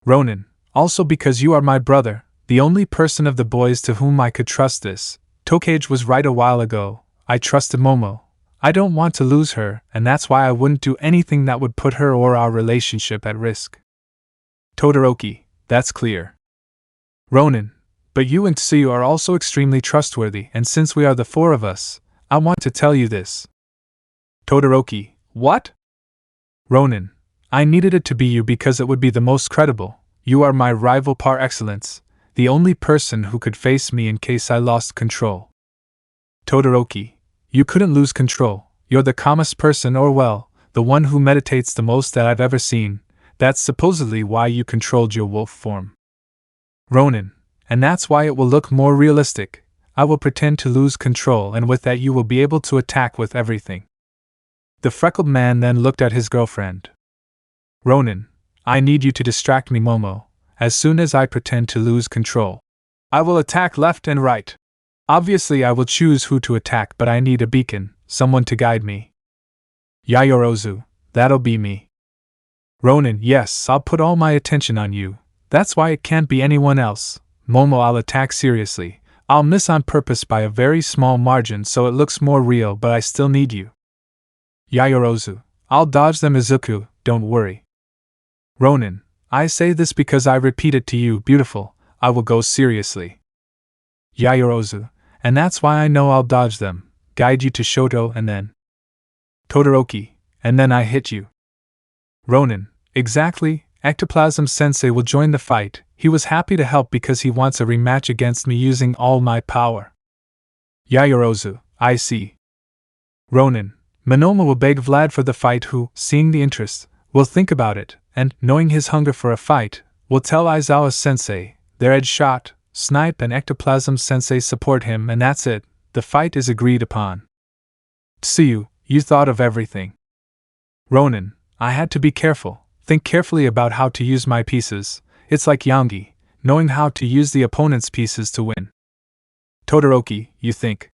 Ronin, also because you are my brother, the only person of the boys to whom I could trust this. Tokage was right a while ago. I trusted Momo. I don't want to lose her, and that's why I wouldn't do anything that would put her or our relationship at risk. Todoroki, that's clear. Ronin, but you and Tsuyu are also extremely trustworthy, and since we are the 4 of us, I want to tell you this. Todoroki, what? Ronin, I needed it to be you because it would be the most credible. You are my rival par excellence, the only person who could face me in case I lost control. Todoroki, you couldn't lose control. You're the calmest person, or well, the one who meditates the most that I've ever seen. That's supposedly why you controlled your wolf form. Ronin, and that's why it will look more realistic. I will pretend to lose control, and with that you will be able to attack with everything. The freckled man then looked at his girlfriend. Ronin, I need you to distract me, Momo. As soon as I pretend to lose control, I will attack left and right. Obviously I will choose who to attack, but I need a beacon, someone to guide me. Yayorozu, that'll be me. Ronin, yes, I'll put all my attention on you. That's why it can't be anyone else. Momo, I'll attack seriously. I'll miss on purpose by a very small margin so it looks more real, but I still need you. Yayorozu, I'll dodge them. Izuku, don't worry. Ronin, I say this because I repeat it to you, beautiful. I will go seriously. Yayorozu, and that's why I know I'll dodge them, guide you to Shoto, and then… Todoroki, and then I hit you. Ronin, exactly. Ectoplasm Sensei will join the fight. He was happy to help because he wants a rematch against me using all my power. Yayorozu, I see. Ronin, Momo will beg Vlad for the fight, who, seeing the interest, will think about it, and, knowing his hunger for a fight, will tell Aizawa Sensei. Their edge shot, Snipe, and Ectoplasm Sensei support him, and that's it. The fight is agreed upon. Tsuyu, you thought of everything. Ronin, I had to be careful. Think carefully about how to use my pieces. It's like Yangi, knowing how to use the opponent's pieces to win. Todoroki, you think?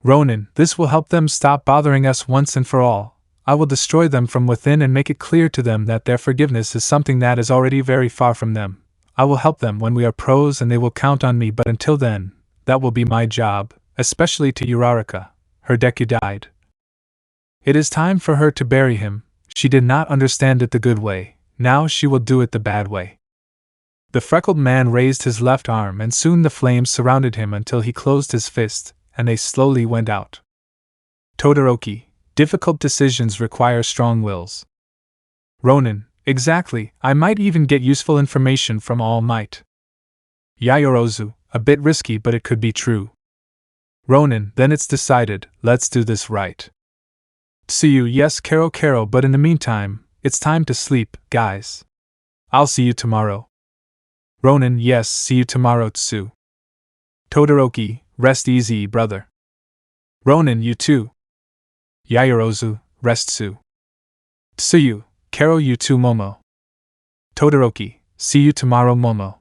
Ronin, this will help them stop bothering us once and for all. I will destroy them from within and make it clear to them that their forgiveness is something that is already very far from them. I will help them when we are pros and they will count on me, but until then, that will be my job. especially to Uraraka. Her Deku died. It is time for her to bury him. She did not understand it the good way, now she will do it the bad way. The freckled man raised his left arm and soon the flames surrounded him until he closed his fist, and they slowly went out. Todoroki, difficult decisions require strong wills. Ronin, exactly, I might even get useful information from Almight. Yaoyorozu, a bit risky but it could be true. Ronin, then it's decided, let's do this right. Tsuyu, yes Kero, but in the meantime, it's time to sleep, guys. I'll see you tomorrow. Ronin, yes, see you tomorrow Tsu. Todoroki, rest easy, brother. Ronin, you too. Yaoyorozu, rest Tsu. Tsuyu, Kero, you too Momo. Todoroki, see you tomorrow Momo.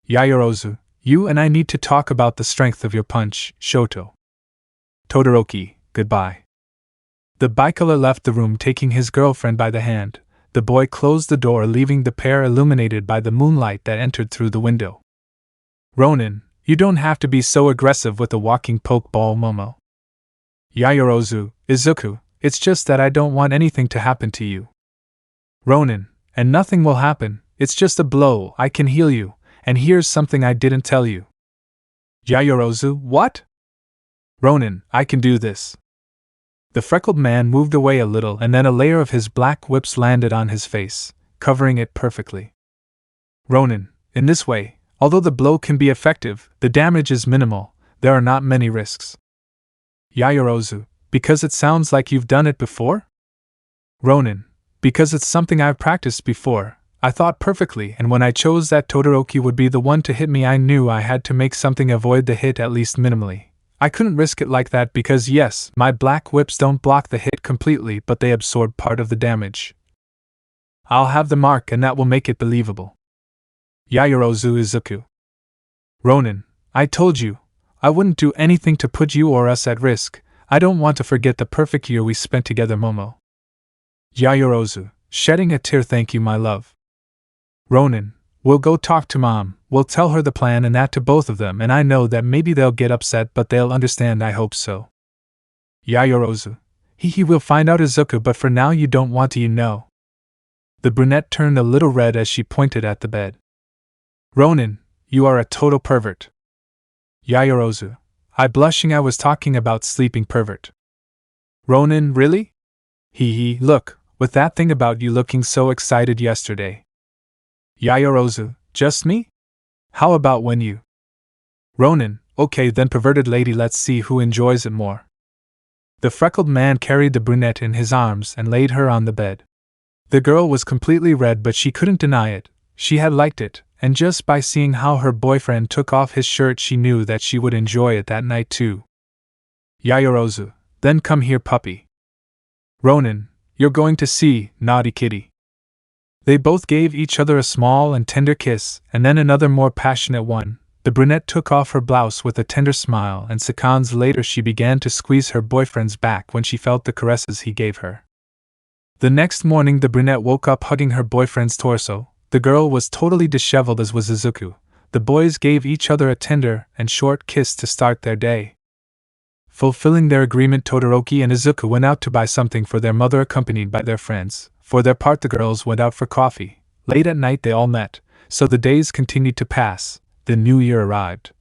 Yaoyorozu, you and I need to talk about the strength of your punch, Shoto. Todoroki, goodbye. The bicolor left the room taking his girlfriend by the hand. The boy closed the door leaving the pair illuminated by the moonlight that entered through the window. Ronin, you don't have to be so aggressive with a walking pokeball Momo. Yaoyorozu, Izuku, it's just that I don't want anything to happen to you. Ronin, and nothing will happen, it's just a blow, I can heal you, and here's something I didn't tell you. Yaoyorozu, what? Ronin, I can do this. The freckled man moved away a little and then a layer of his black whips landed on his face, covering it perfectly. Ronin, in this way, although the blow can be effective, the damage is minimal, there are not many risks. Yaoyorozu, because it sounds like you've done it before? Ronin, because it's something I've practiced before, I thought perfectly, and when I chose that Todoroki would be the one to hit me I knew I had to make something avoid the hit at least minimally. I couldn't risk it like that because yes, my black whips don't block the hit completely but they absorb part of the damage. I'll have the mark and that will make it believable. Yaoyorozu Izuku. Ronin, I told you, I wouldn't do anything to put you or us at risk, I don't want to forget the perfect year we spent together Momo. Yaoyorozu, shedding a tear, thank you my love. Ronin, we'll go talk to Mom, we'll tell her the plan and that to both of them and I know that maybe they'll get upset but they'll understand, I hope so. Yaoyorozu, he will find out Izuku but for now you don't want to you know. The brunette turned a little red as she pointed at the bed. Ronin, you are a total pervert. Yaoyorozu, I blushing I was talking about sleeping pervert. Ronin, really? Look, with that thing about you looking so excited yesterday. Yaoyorozu, just me? How about when you? Ronin, okay then perverted lady, let's see who enjoys it more. The freckled man carried the brunette in his arms and laid her on the bed. The girl was completely red but she couldn't deny it, she had liked it, and just by seeing how her boyfriend took off his shirt she knew that she would enjoy it that night too. Yaoyorozu, then come here puppy. Ronin, you're going to see, naughty kitty. They both gave each other a small and tender kiss, and then another more passionate one. The brunette took off her blouse with a tender smile and seconds later she began to squeeze her boyfriend's back when she felt the caresses he gave her. The next morning the brunette woke up hugging her boyfriend's torso. The girl was totally disheveled as was Izuku. The boys gave each other a tender and short kiss to start their day. Fulfilling their agreement, Todoroki and Izuku went out to buy something for their mother accompanied by their friends. For their part the girls went out for coffee. Late at night they all met, so the days continued to pass. The new year arrived.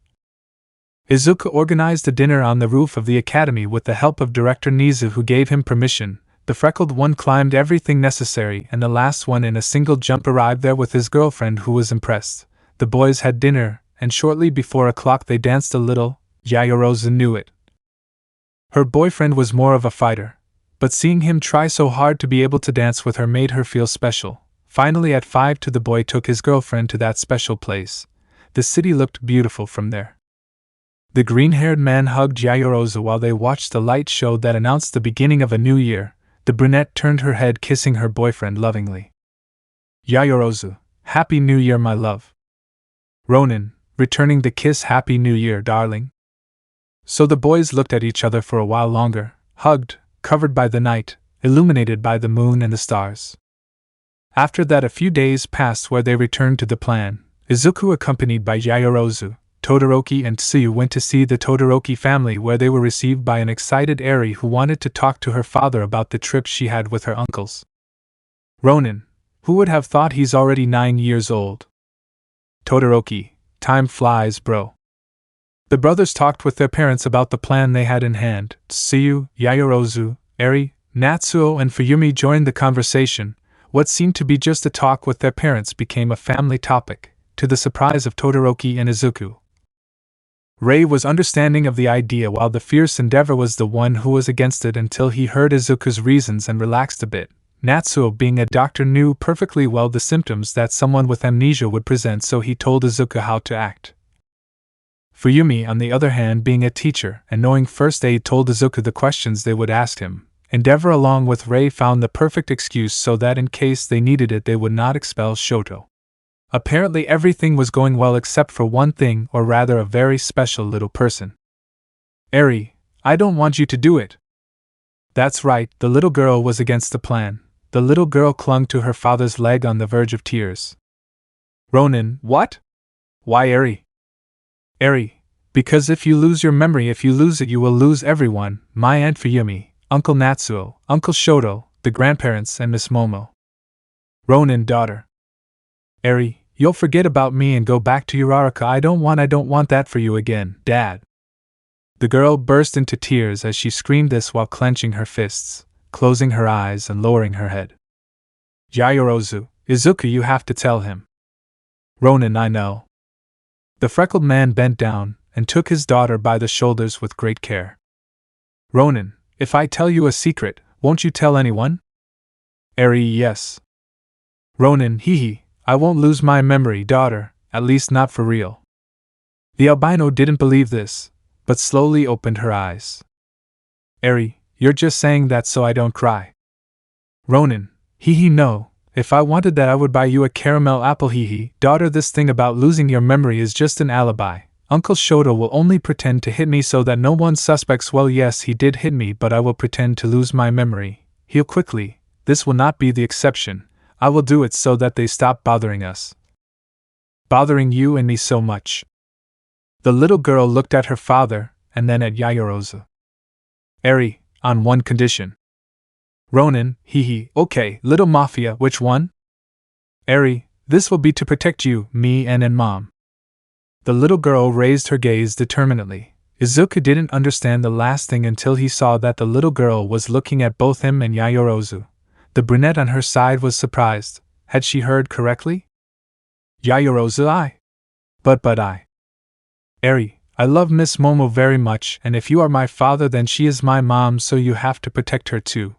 Izuku organized a dinner on the roof of the academy with the help of Director Nizu who gave him permission. The freckled one climbed everything necessary and the last one in a single jump arrived there with his girlfriend who was impressed. The boys had dinner, and shortly before o'clock they danced a little. Yaoyorozu knew it. Her boyfriend was more of a fighter, but seeing him try so hard to be able to dance with her made her feel special. Finally at 5 the boy took his girlfriend to that special place. The city looked beautiful from there. The green-haired man hugged Yaoyorozu while they watched the light show that announced the beginning of a new year. The brunette turned her head kissing her boyfriend lovingly. Yaoyorozu, Happy New Year my love. Ronin, returning the kiss, Happy New Year darling. So the boys looked at each other for a while longer, hugged, covered by the night, illuminated by the moon and the stars. After that a few days passed where they returned to the plan. Izuku accompanied by Yaoyorozu, Todoroki and Tsuyu went to see the Todoroki family, where they were received by an excited Eri who wanted to talk to her father about the trip she had with her uncles. Ronin, who would have thought he's already 9 years old? Todoroki, time flies, bro. The brothers talked with their parents about the plan they had in hand. Tsuyu, Yaoyorozu, Eri, Natsuo, and Fuyumi joined the conversation. What seemed to be just a talk with their parents became a family topic, to the surprise of Todoroki and Izuku. Rei was understanding of the idea, while the fierce Endeavor was the one who was against it until he heard Izuku's reasons and relaxed a bit. Natsuo, being a doctor, knew perfectly well the symptoms that someone with amnesia would present, so he told Izuku how to act. Fuyumi, on the other hand, being a teacher and knowing first aid, told Izuku the questions they would ask him. Endeavor, along with Rei, found the perfect excuse so that in case they needed it they would not expel Shoto. Apparently everything was going well except for one thing, or rather a very special little person. Eri, I don't want you to do it. That's right, the little girl was against the plan. The little girl clung to her father's leg on the verge of tears. Ronin, what? Why Eri? Eri, because if you lose your memory, if you lose it, you will lose everyone, my Aunt Fuyumi, Uncle Natsuo, Uncle Shoto, the grandparents, and Miss Momo. Ronin, daughter. Eri, you'll forget about me and go back to Uraraka. I don't want that for you again, Dad. The girl burst into tears as she screamed this while clenching her fists, closing her eyes and lowering her head. Yaoyorozu, Izuku, you have to tell him. Ronin, I know. The freckled man bent down and took his daughter by the shoulders with great care. Ronin, if I tell you a secret, won't you tell anyone? Eri, yes. Ronin, hee, I won't lose my memory, daughter, at least not for real. The albino didn't believe this, but slowly opened her eyes. Eri, you're just saying that so I don't cry. Ronin, hee, no. If I wanted that I would buy you a caramel apple, hee. Daughter, this thing about losing your memory is just an alibi. Uncle Shoto will only pretend to hit me so that no one suspects. Well, yes, he did hit me, but I will pretend to lose my memory. Heal quickly. This will not be the exception. I will do it so that they stop bothering us. Bothering you and me so much. The little girl looked at her father, and then at Yaoyorozu. Eri, on one condition. Ronin, hee, okay, little mafia, which one? Eri, this will be to protect you, me, and Mom. The little girl raised her gaze determinedly. Izuku didn't understand the last thing until he saw that the little girl was looking at both him and Yaoyorozu. The brunette on her side was surprised. Had she heard correctly? Yaoyorozu, I. But I. Eri, I love Miss Momo very much, and if you are my father then she is my mom, so you have to protect her too.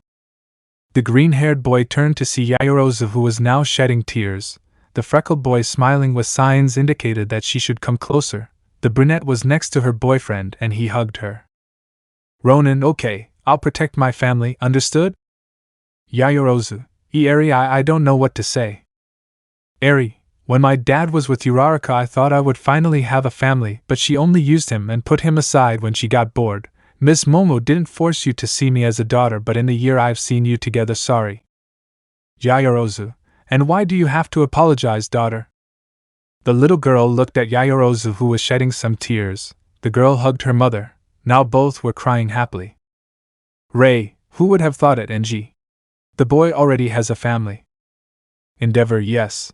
The green-haired boy turned to see Yaoyorozu, who was now shedding tears. The freckled boy smiling with signs indicated that she should come closer. The brunette was next to her boyfriend and he hugged her. Ronin, okay, I'll protect my family, understood? Yaoyorozu, Eri, I don't know what to say. Eri, when my dad was with Uraraka I thought I would finally have a family, but she only used him and put him aside when she got bored. Miss Momo didn't force you to see me as a daughter, but in the year I've seen you together, sorry. Yaoyorozu, and why do you have to apologize, daughter? The little girl looked at Yaoyorozu, who was shedding some tears. The girl hugged her mother. Now both were crying happily. Rei, who would have thought it, Ng? The boy already has a family. Endeavor, yes.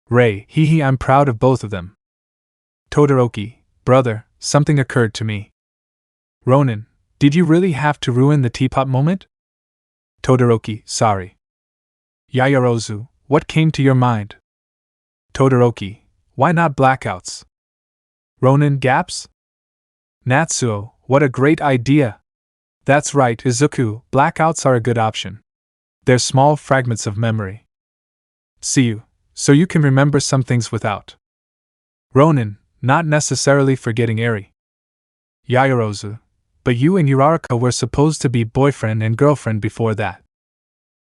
Rei, hee, I'm proud of both of them. Todoroki, brother, something occurred to me. Ronin, did you really have to ruin the teapot moment? Todoroki, sorry. Yaoyorozu, what came to your mind? Todoroki, why not blackouts? Ronin, gaps? Natsuo, what a great idea! That's right, Izuku, blackouts are a good option. They're small fragments of memory. See you, so you can remember some things without. Ronin, not necessarily forgetting Eri. Yaoyorozu, but you and Uraraka were supposed to be boyfriend and girlfriend before that.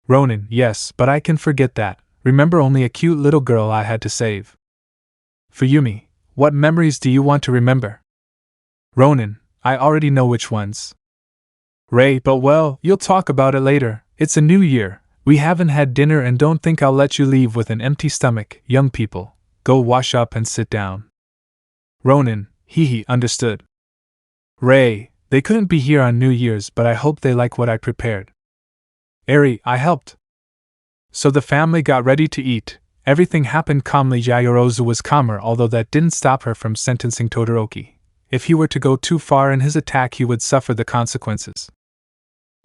Ronin, yes, but I can forget that. Remember only a cute little girl I had to save. Fuyumi, what memories do you want to remember? Ronin, I already know which ones. Rei, but well, you'll talk about it later. It's a new year. We haven't had dinner and don't think I'll let you leave with an empty stomach. Young people, go wash up and sit down. Ronin, hee understood. Ray, they couldn't be here on New Year's, but I hope they like what I prepared. Eri, I helped. So the family got ready to eat. Everything happened calmly. Yaoyorozu was calmer, although that didn't stop her from sentencing Todoroki. If he were to go too far in his attack, he would suffer the consequences.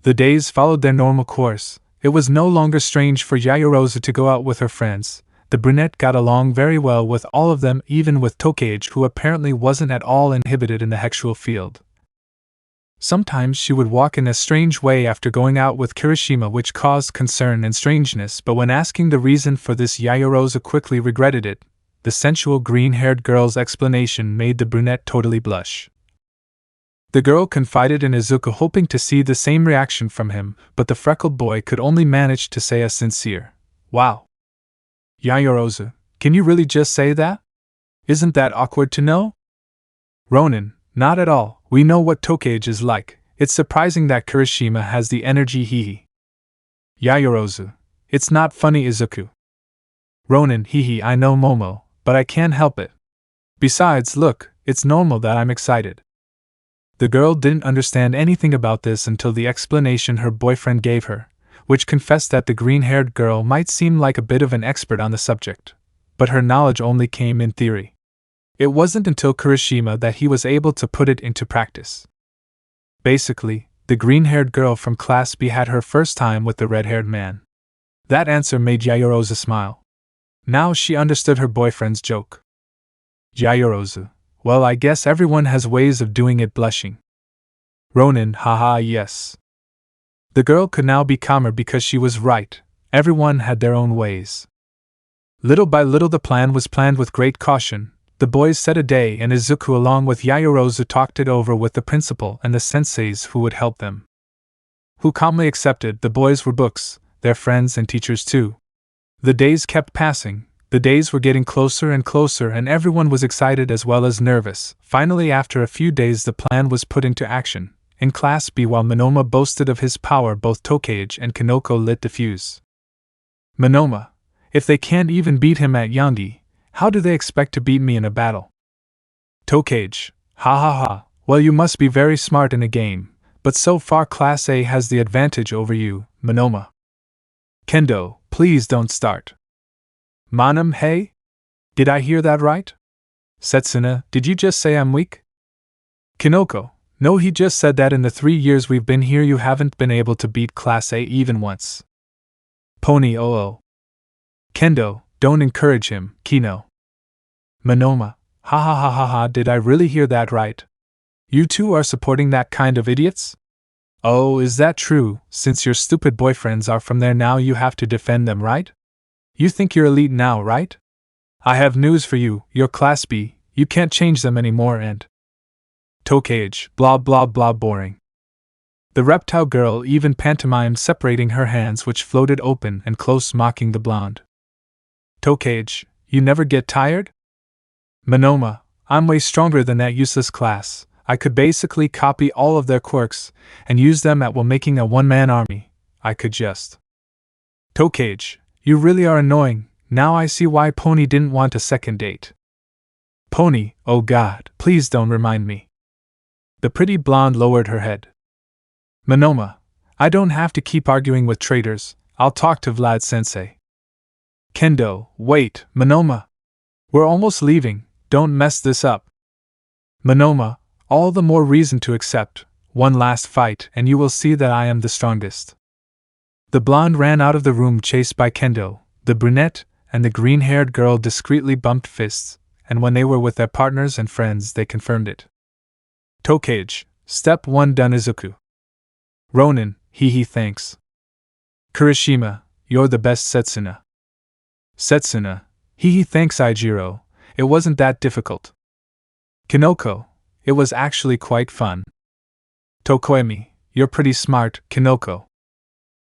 The days followed their normal course. It was no longer strange for Yaoyorozu to go out with her friends. The brunette got along very well with all of them, even with Tokage, who apparently wasn't at all inhibited in the Highschool field. Sometimes she would walk in a strange way after going out with Kirishima, which caused concern and strangeness, but when asking the reason for this, Yaoyorozu quickly regretted it. The sensual green-haired girl's explanation made the brunette totally blush. The girl confided in Izuku, hoping to see the same reaction from him, but the freckled boy could only manage to say a sincere, "Wow. Yaoyorozu, can you really just say that? Isn't that awkward to know?" Ronin, not at all. We know what Tokage is like. It's surprising that Kirishima has the energy he. Yaoyorozu, it's not funny. Izuku. Ronin, I know, Momo, but I can't help it. Besides, look, it's normal that I'm excited. The girl didn't understand anything about this until the explanation her boyfriend gave her, which confessed that the green-haired girl might seem like a bit of an expert on the subject, but her knowledge only came in theory. It wasn't until Kirishima that he was able to put it into practice. Basically, the green-haired girl from Class B had her first time with the red-haired man. That answer made Yaoyorozu smile. Now she understood her boyfriend's joke. Yaoyorozu, well, I guess everyone has ways of doing it. Blushing. Ronin, haha, yes. The girl could now be calmer because she was right. Everyone had their own ways. Little by little the plan was planned with great caution. The boys set a day, and Izuku along with Yaoyorozu talked it over with the principal and the senseis who would help them. Who calmly accepted. The boys were books, their friends and teachers too. The days kept passing. The days were getting closer and closer, and everyone was excited as well as nervous. Finally, after a few days, the plan was put into action. In Class B, while Monoma boasted of his power, both Tokage and Kinoko lit the fuse. Monoma, if they can't even beat him at Yandi, how do they expect to beat me in a battle? Tokage, ha ha ha, well, you must be very smart in a game, but so far Class A has the advantage over you, Monoma. Kendo, please don't start. Manam, hey? Did I hear that right? Setsuna, did you just say I'm weak? Kinoko, no, he just said that in the 3 years we've been here you haven't been able to beat Class A even once. Pony, oh. Kendo, don't encourage him, Kino. Monoma, ha ha ha ha ha, did I really hear that right? You two are supporting that kind of idiots? Oh, is that true? Since your stupid boyfriends are from there now, you have to defend them, right? You think you're elite now, right? I have news for you, you're Class B, you can't change them anymore and… Tokage, blah blah blah, boring. The reptile girl even pantomimed, separating her hands which floated open and close, mocking the blonde. Tokage, you never get tired? Monoma, I'm way stronger than that useless class. I could basically copy all of their quirks and use them at will, making a one-man army. I could just… Tokage, you really are annoying. Now I see why Pony didn't want a second date. Pony, oh god, please don't remind me. The pretty blonde lowered her head. Monoma, I don't have to keep arguing with traitors. I'll talk to Vlad Sensei. Kendo, wait, Monoma. We're almost leaving, don't mess this up. Monoma, all the more reason to accept. One last fight and you will see that I am the strongest. The blonde ran out of the room chased by Kendo. The brunette and the green-haired girl discreetly bumped fists, and when they were with their partners and friends they confirmed it. Tokage, step 1 done. Izuku. Ronin, thanks. Kirishima, you're the best. Setsuna. Setsuna, thanks. Aijiro, it wasn't that difficult. Kinoko, it was actually quite fun. Tokoemi, you're pretty smart. Kinoko.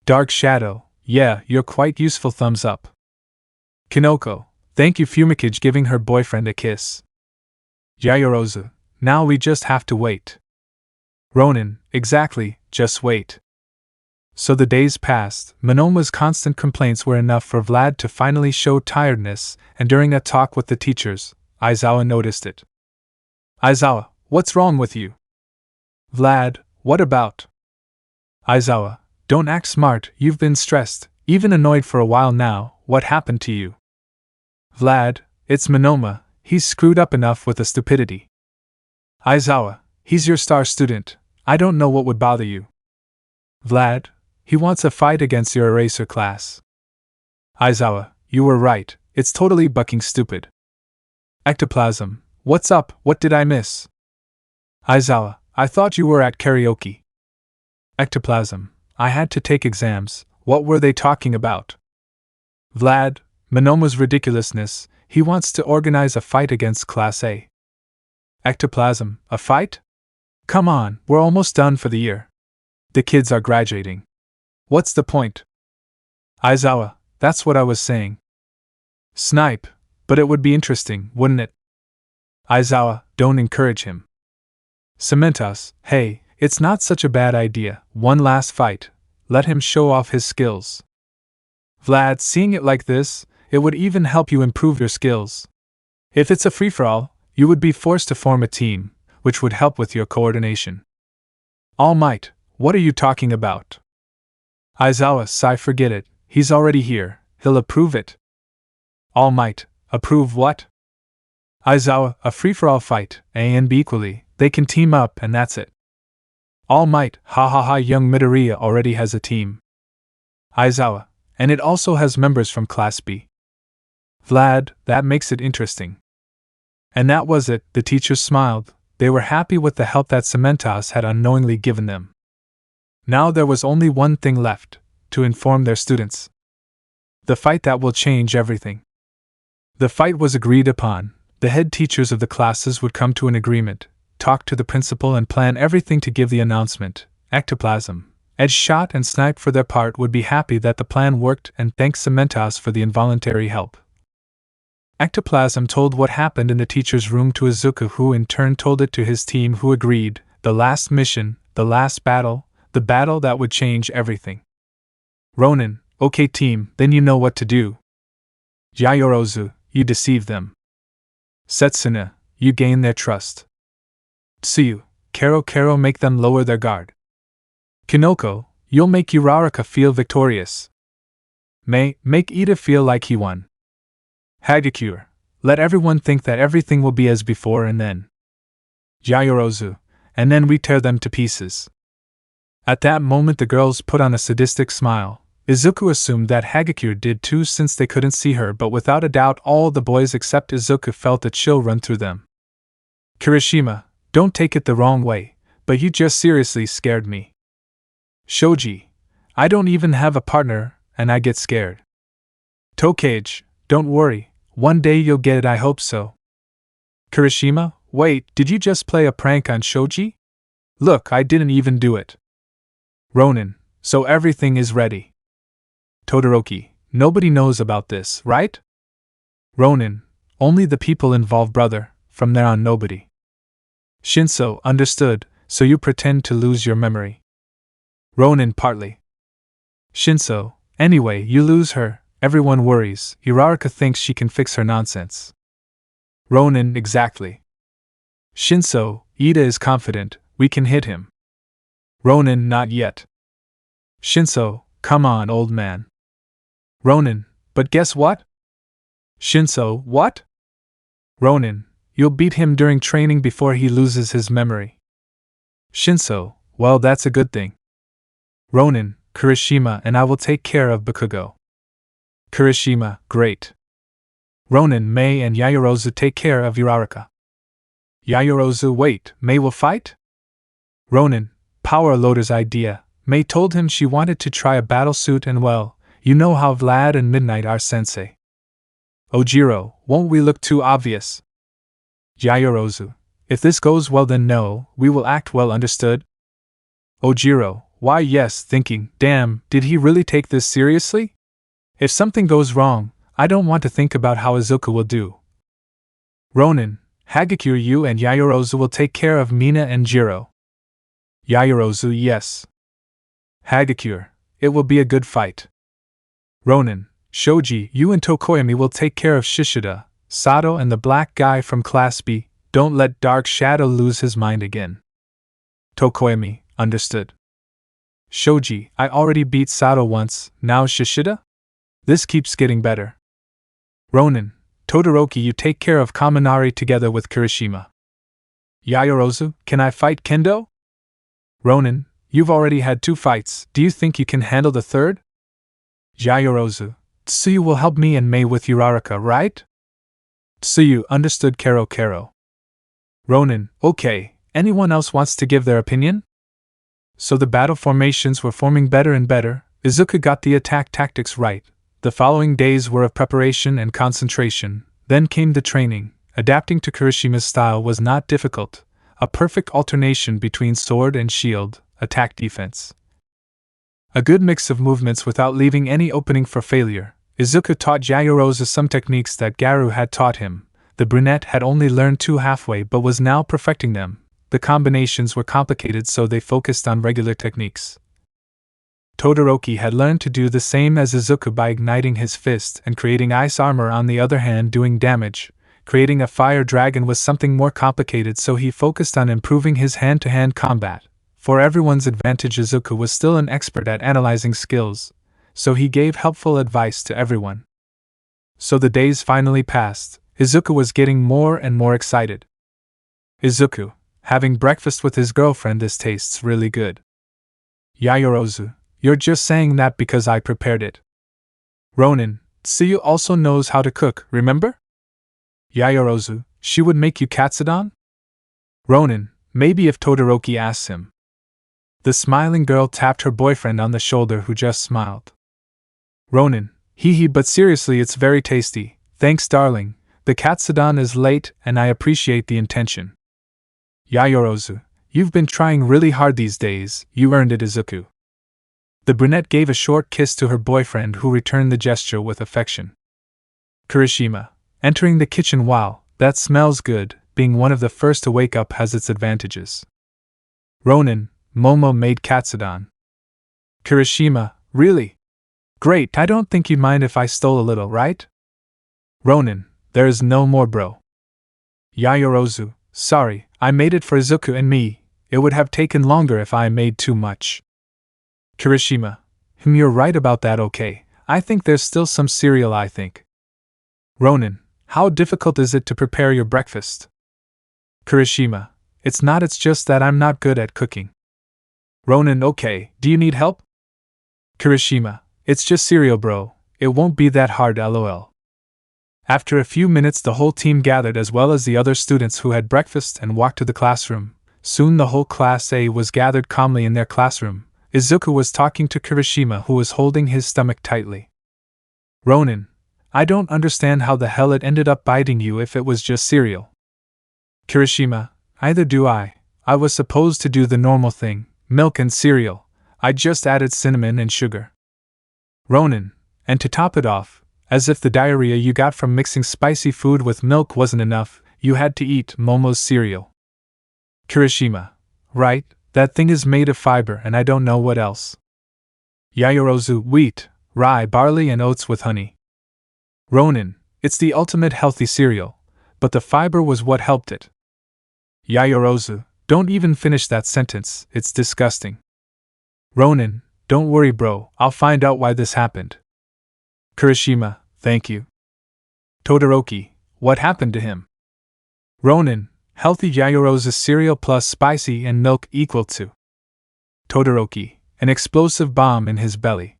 Dark Shadow, yeah, you're quite useful. Thumbs up. Kinoko, thank you. Fumikage giving her boyfriend a kiss. Yaoyorozu, now we just have to wait. Ronin, exactly, just wait. So the days passed. Monoma's constant complaints were enough for Vlad to finally show tiredness, and during a talk with the teachers, Aizawa noticed it. Aizawa, what's wrong with you? Vlad, what about? Aizawa, don't act smart, you've been stressed, even annoyed for a while now, what happened to you? Vlad, it's Monoma, he's screwed up enough with the stupidity. Aizawa, he's your star student, I don't know what would bother you. Vlad, he wants a fight against your eraser class. Aizawa, you were right, it's totally bucking stupid. Ectoplasm, what's up, what did I miss? Aizawa, I thought you were at karaoke. Ectoplasm, I had to take exams, what were they talking about? Vlad, Monoma's ridiculousness, he wants to organize a fight against Class A. Ectoplasm, a fight? Come on, we're almost done for the year. The kids are graduating. What's the point? Aizawa, that's what I was saying. Snipe, but it would be interesting, wouldn't it? Aizawa, don't encourage him. Cementos, hey, it's not such a bad idea, one last fight, let him show off his skills. Vlad, seeing it like this, it would even help you improve your skills. If it's a free-for-all, you would be forced to form a team, which would help with your coordination. Almight, what are you talking about? Aizawa, sigh, forget it, he's already here, he'll approve it. Almight, approve what? Aizawa, a free-for-all fight, A and B equally, they can team up and that's it. Almight, ha ha ha, young Midoriya already has a team. Aizawa, and it also has members from Class B. Vlad, that makes it interesting. And that was it, the teachers smiled, they were happy with the help that Cementos had unknowingly given them. Now there was only one thing left, to inform their students. The fight that will change everything. The fight was agreed upon, the head teachers of the classes would come to an agreement, talk to the principal and plan everything to give the announcement. Ectoplasm, Edgeshot and Snipe for their part would be happy that the plan worked and thanked Cementos for the involuntary help. Ectoplasm told what happened in the teacher's room to Izuku, who in turn told it to his team, who agreed, the last mission, the last battle, the battle that would change everything. Ronin, okay team, then you know what to do. Yaoyorozu, you deceive them. Setsuna, you gain their trust. Tsuyu, Kero make them lower their guard. Kinoko, you'll make Uraraka feel victorious. Make Ida feel like he won. Hagakure, let everyone think that everything will be as before and then. Yaoyorozu, and then we tear them to pieces. At that moment the girls put on a sadistic smile. Izuku assumed that Hagakure did too since they couldn't see her, but without a doubt all the boys except Izuku felt a chill run through them. Kirishima, don't take it the wrong way, but you just seriously scared me. Shoji, I don't even have a partner, and I get scared. Tokage, don't worry, one day you'll get it, I hope so. Kirishima, wait, did you just play a prank on Shoji? Look, I didn't even do it. Ronin, so everything is ready. Todoroki, nobody knows about this, right? Ronin, only the people involved, brother, from there on nobody. Shinso, understood, so you pretend to lose your memory. Ronin, partly. Shinso, anyway, you lose her, everyone worries, Uraraka thinks she can fix her nonsense. Ronin, exactly. Shinso, Ida is confident, we can hit him. Ronin, not yet. Shinso, come on, old man. Ronin, but guess what? Shinso, what? Ronin, you'll beat him during training before he loses his memory. Shinso, well, that's a good thing. Ronin, Kirishima and I will take care of Bakugo. Kirishima, great. Ronin, Mei and Yaoyorozu take care of Uraraka. Yaoyorozu, wait, Mei will fight? Ronin, Power Loader's idea. Mei told him she wanted to try a battlesuit and well, you know how Vlad and Midnight are, sensei. Ojiro, won't we look too obvious? Yaoyorozu, if this goes well then no, we will act well, understood? Ojiro, why yes, thinking, damn, did he really take this seriously? If something goes wrong, I don't want to think about how Izuku will do. Ronin, Hagakure, you and Yaoyorozu will take care of Mina and Jiro. Yaoyorozu, yes. Hagakure, it will be a good fight. Ronin, Shoji, you and Tokoyami will take care of Shishida, Sato and the black guy from Class B. don't let Dark Shadow lose his mind again. Tokoemi, understood. Shoji, I already beat Sato once, now Shishida? This keeps getting better. Ronin, Todoroki, you take care of Kaminari together with Kirishima. Yayorozu, can I fight Kendo? Ronin, you've already had 2 fights, do you think you can handle the third? Yayorozu, Tsuyu will help me and Mei with Uraraka, right? Tsuyu, understood. Kero. Ronin, okay, anyone else wants to give their opinion? So the battle formations were forming better and better. Izuku got the attack tactics right. The following days were of preparation and concentration. Then came the training. Adapting to Kirishima's style was not difficult. A perfect alternation between sword and shield, attack defense. A good mix of movements without leaving any opening for failure. Izuku taught Yayorozu some techniques that Garu had taught him. The brunette had only learned 2 halfway but was now perfecting them. The combinations were complicated, so they focused on regular techniques. Todoroki had learned to do the same as Izuku by igniting his fist and creating ice armor, on the other hand doing damage. Creating a fire dragon was something more complicated, so he focused on improving his hand-to-hand combat. For everyone's advantage, Izuku was still an expert at analyzing skills, so he gave helpful advice to everyone. So the days finally passed. Izuku was getting more and more excited. Izuku, having breakfast with his girlfriend, this tastes really good. Yayorozu, you're just saying that because I prepared it. Ronin, Tsuyu also knows how to cook, remember? Yayorozu, she would make you katsudon? Ronin, maybe if Todoroki asks him. The smiling girl tapped her boyfriend on the shoulder, who just smiled. Ronin, hee, but seriously, it's very tasty. Thanks, darling. The katsudon is late and I appreciate the intention. Yayorozu, you've been trying really hard these days, you earned it. Izuku. The brunette gave a short kiss to her boyfriend, who returned the gesture with affection. Kirishima, entering the kitchen. Wow, that smells good. Being one of the first to wake up has its advantages. Ronin, Momo made katsudon. Kirishima, really? Great, I don't think you'd mind if I stole a little, right? Ronin, there is no more, bro. Yayorozu, sorry, I made it for Izuku and me. It would have taken longer if I made too much. Kirishima, you're right about that. Okay, I think there's still some cereal, I think. Ronin, how difficult is it to prepare your breakfast? Kirishima, it's not, it's just that I'm not good at cooking. Ronin, okay, do you need help? Kirishima, it's just cereal, bro. It won't be that hard, lol. After a few minutes, the whole team gathered, as well as the other students who had breakfast, and walked to the classroom. Soon the whole Class A was gathered calmly in their classroom. Izuku was talking to Kirishima, who was holding his stomach tightly. Ronin, I don't understand how the hell it ended up biting you if it was just cereal. Kirishima, either do I. I was supposed to do the normal thing, milk and cereal. I just added cinnamon and sugar. Ronin, and to top it off, as if the diarrhea you got from mixing spicy food with milk wasn't enough, you had to eat Momo's cereal. Kirishima, right, that thing is made of fiber and I don't know what else. Yayorozu, wheat, rye, barley and oats with honey. Ronin, it's the ultimate healthy cereal, but the fiber was what helped it. Yayorozu, don't even finish that sentence, it's disgusting. Ronin, don't worry, bro, I'll find out why this happened. Kirishima, thank you. Todoroki, what happened to him? Ronin, healthy Yayorozu's cereal plus spicy and milk equal to. Todoroki, an explosive bomb in his belly.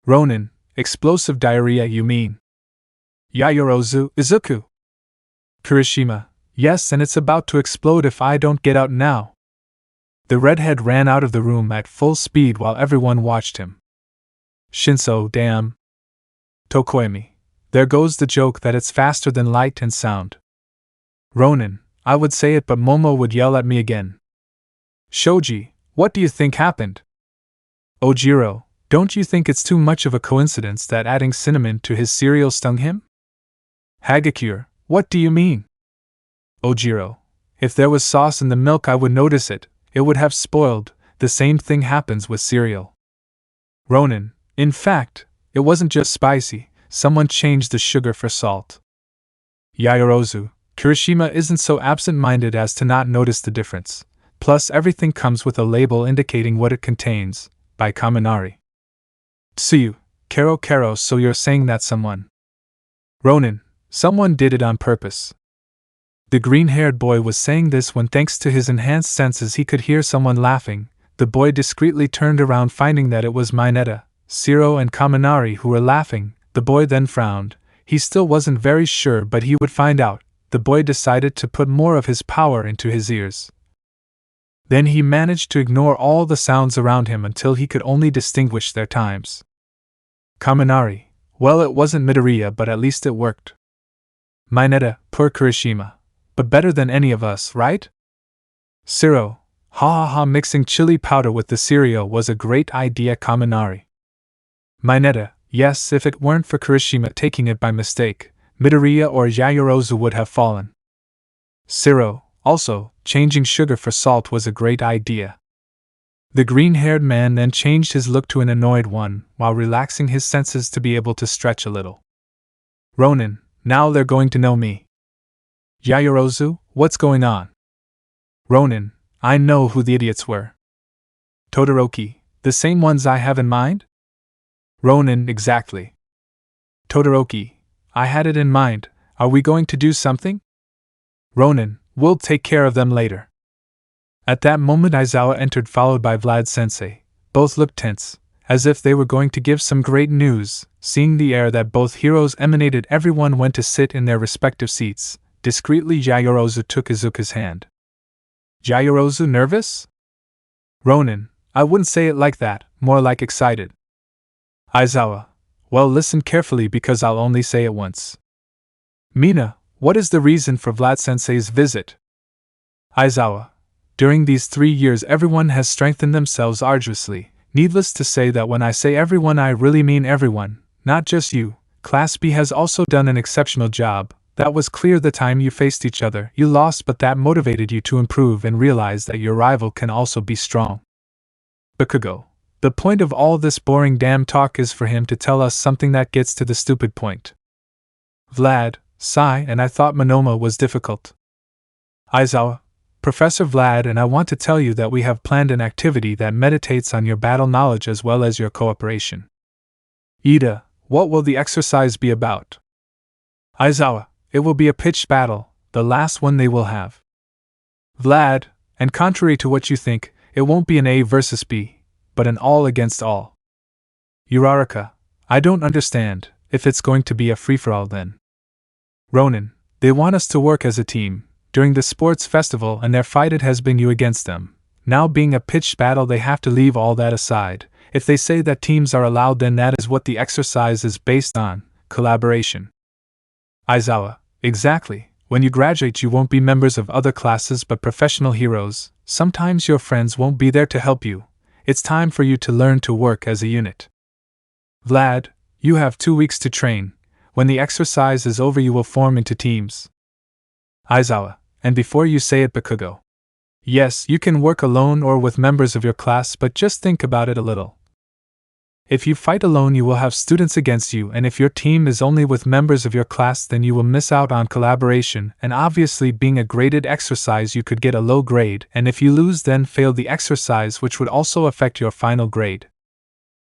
Ronin, explosive diarrhea, you mean? Yayorozu, Izuku. Kirishima, yes, and it's about to explode if I don't get out now. The redhead ran out of the room at full speed while everyone watched him. Shinso, damn. Tokoemi, there goes the joke that it's faster than light and sound. Ronin, I would say it but Momo would yell at me again. Shoji, what do you think happened? Ojiro, don't you think it's too much of a coincidence that adding cinnamon to his cereal stung him? Hagakure, what do you mean? Ojiro, if there was sauce in the milk I would notice it, it would have spoiled. The same thing happens with cereal. Ronin, in fact, it wasn't just spicy, someone changed the sugar for salt. Yayorozu, Kirishima isn't so absent-minded as to not notice the difference. Plus, everything comes with a label indicating what it contains, by Kaminari. Tsuyu, Kero, so you're saying that someone. Ronin, someone did it on purpose. The green-haired boy was saying this when, thanks to his enhanced senses, he could hear someone laughing. The boy discreetly turned around, finding that it was Mineta, Shiro, and Kaminari who were laughing. The boy then frowned. He still wasn't very sure, but he would find out. The boy decided to put more of his power into his ears. Then he managed to ignore all the sounds around him until he could only distinguish their times. Kaminari, well, it wasn't Midoriya, but at least it worked. Mineta, poor Kirishima. But better than any of us, right? Shiro, mixing chili powder with the cereal was a great idea, Kaminari. Mineta, yes, if it weren't for Kirishima taking it by mistake, Midoriya or Yaoyorozu would have fallen. Shiro, also, changing sugar for salt was a great idea. The green-haired man then changed his look to an annoyed one, while relaxing his senses to be able to stretch a little. Ronin, now they're going to know me. Yaoyorozu, what's going on? Ronin, I know who the idiots were. Todoroki, the same ones I have in mind? Ronin, exactly. Todoroki, I had it in mind. Are we going to do something? Ronin, we'll take care of them later. At that moment Aizawa entered, followed by Vlad-sensei. Both looked tense, as if they were going to give some great news. Seeing the air that both heroes emanated, everyone went to sit in their respective seats. Discreetly, Yaoyorozu took Izuku's hand. Yaoyorozu nervous? Ronin, I wouldn't say it like that, more like excited. Aizawa, well, listen carefully because I'll only say it once. Mina, what is the reason for Vlad-sensei's visit? Aizawa, during these 3 years everyone has strengthened themselves arduously. Needless to say that when I say everyone, I really mean everyone, not just you. Class B has also done an exceptional job. That was clear the time you faced each other. You lost, but that motivated you to improve and realize that your rival can also be strong. Bakugo, the point of all this boring damn talk is for him to tell us something that gets to the stupid point. Vlad, sigh, and I thought Momo was difficult. Aizawa, Professor Vlad, and I want to tell you that we have planned an activity that meditates on your battle knowledge as well as your cooperation. Ida, what will the exercise be about? Aizawa, it will be a pitched battle, the last one they will have. Vlad, and contrary to what you think, it won't be an A versus B, but an all against all. Uraraka, I don't understand. If it's going to be a free-for-all then. Ronin, they want us to work as a team. During the sports festival and their fight, it has been you against them. Now being a pitched battle, they have to leave all that aside. If they say that teams are allowed, then that is what the exercise is based on, collaboration. Aizawa, exactly. When you graduate, you won't be members of other classes but professional heroes. Sometimes your friends won't be there to help you. It's time for you to learn to work as a unit. Vlad, you have 2 weeks to train. When the exercise is over, you will form into teams. Aizawa, and before you say it, Bakugo. Yes, you can work alone or with members of your class, but just think about it a little. If you fight alone, you will have students against you, and if your team is only with members of your class, then you will miss out on collaboration, and obviously being a graded exercise, you could get a low grade, and if you lose, then fail the exercise, which would also affect your final grade.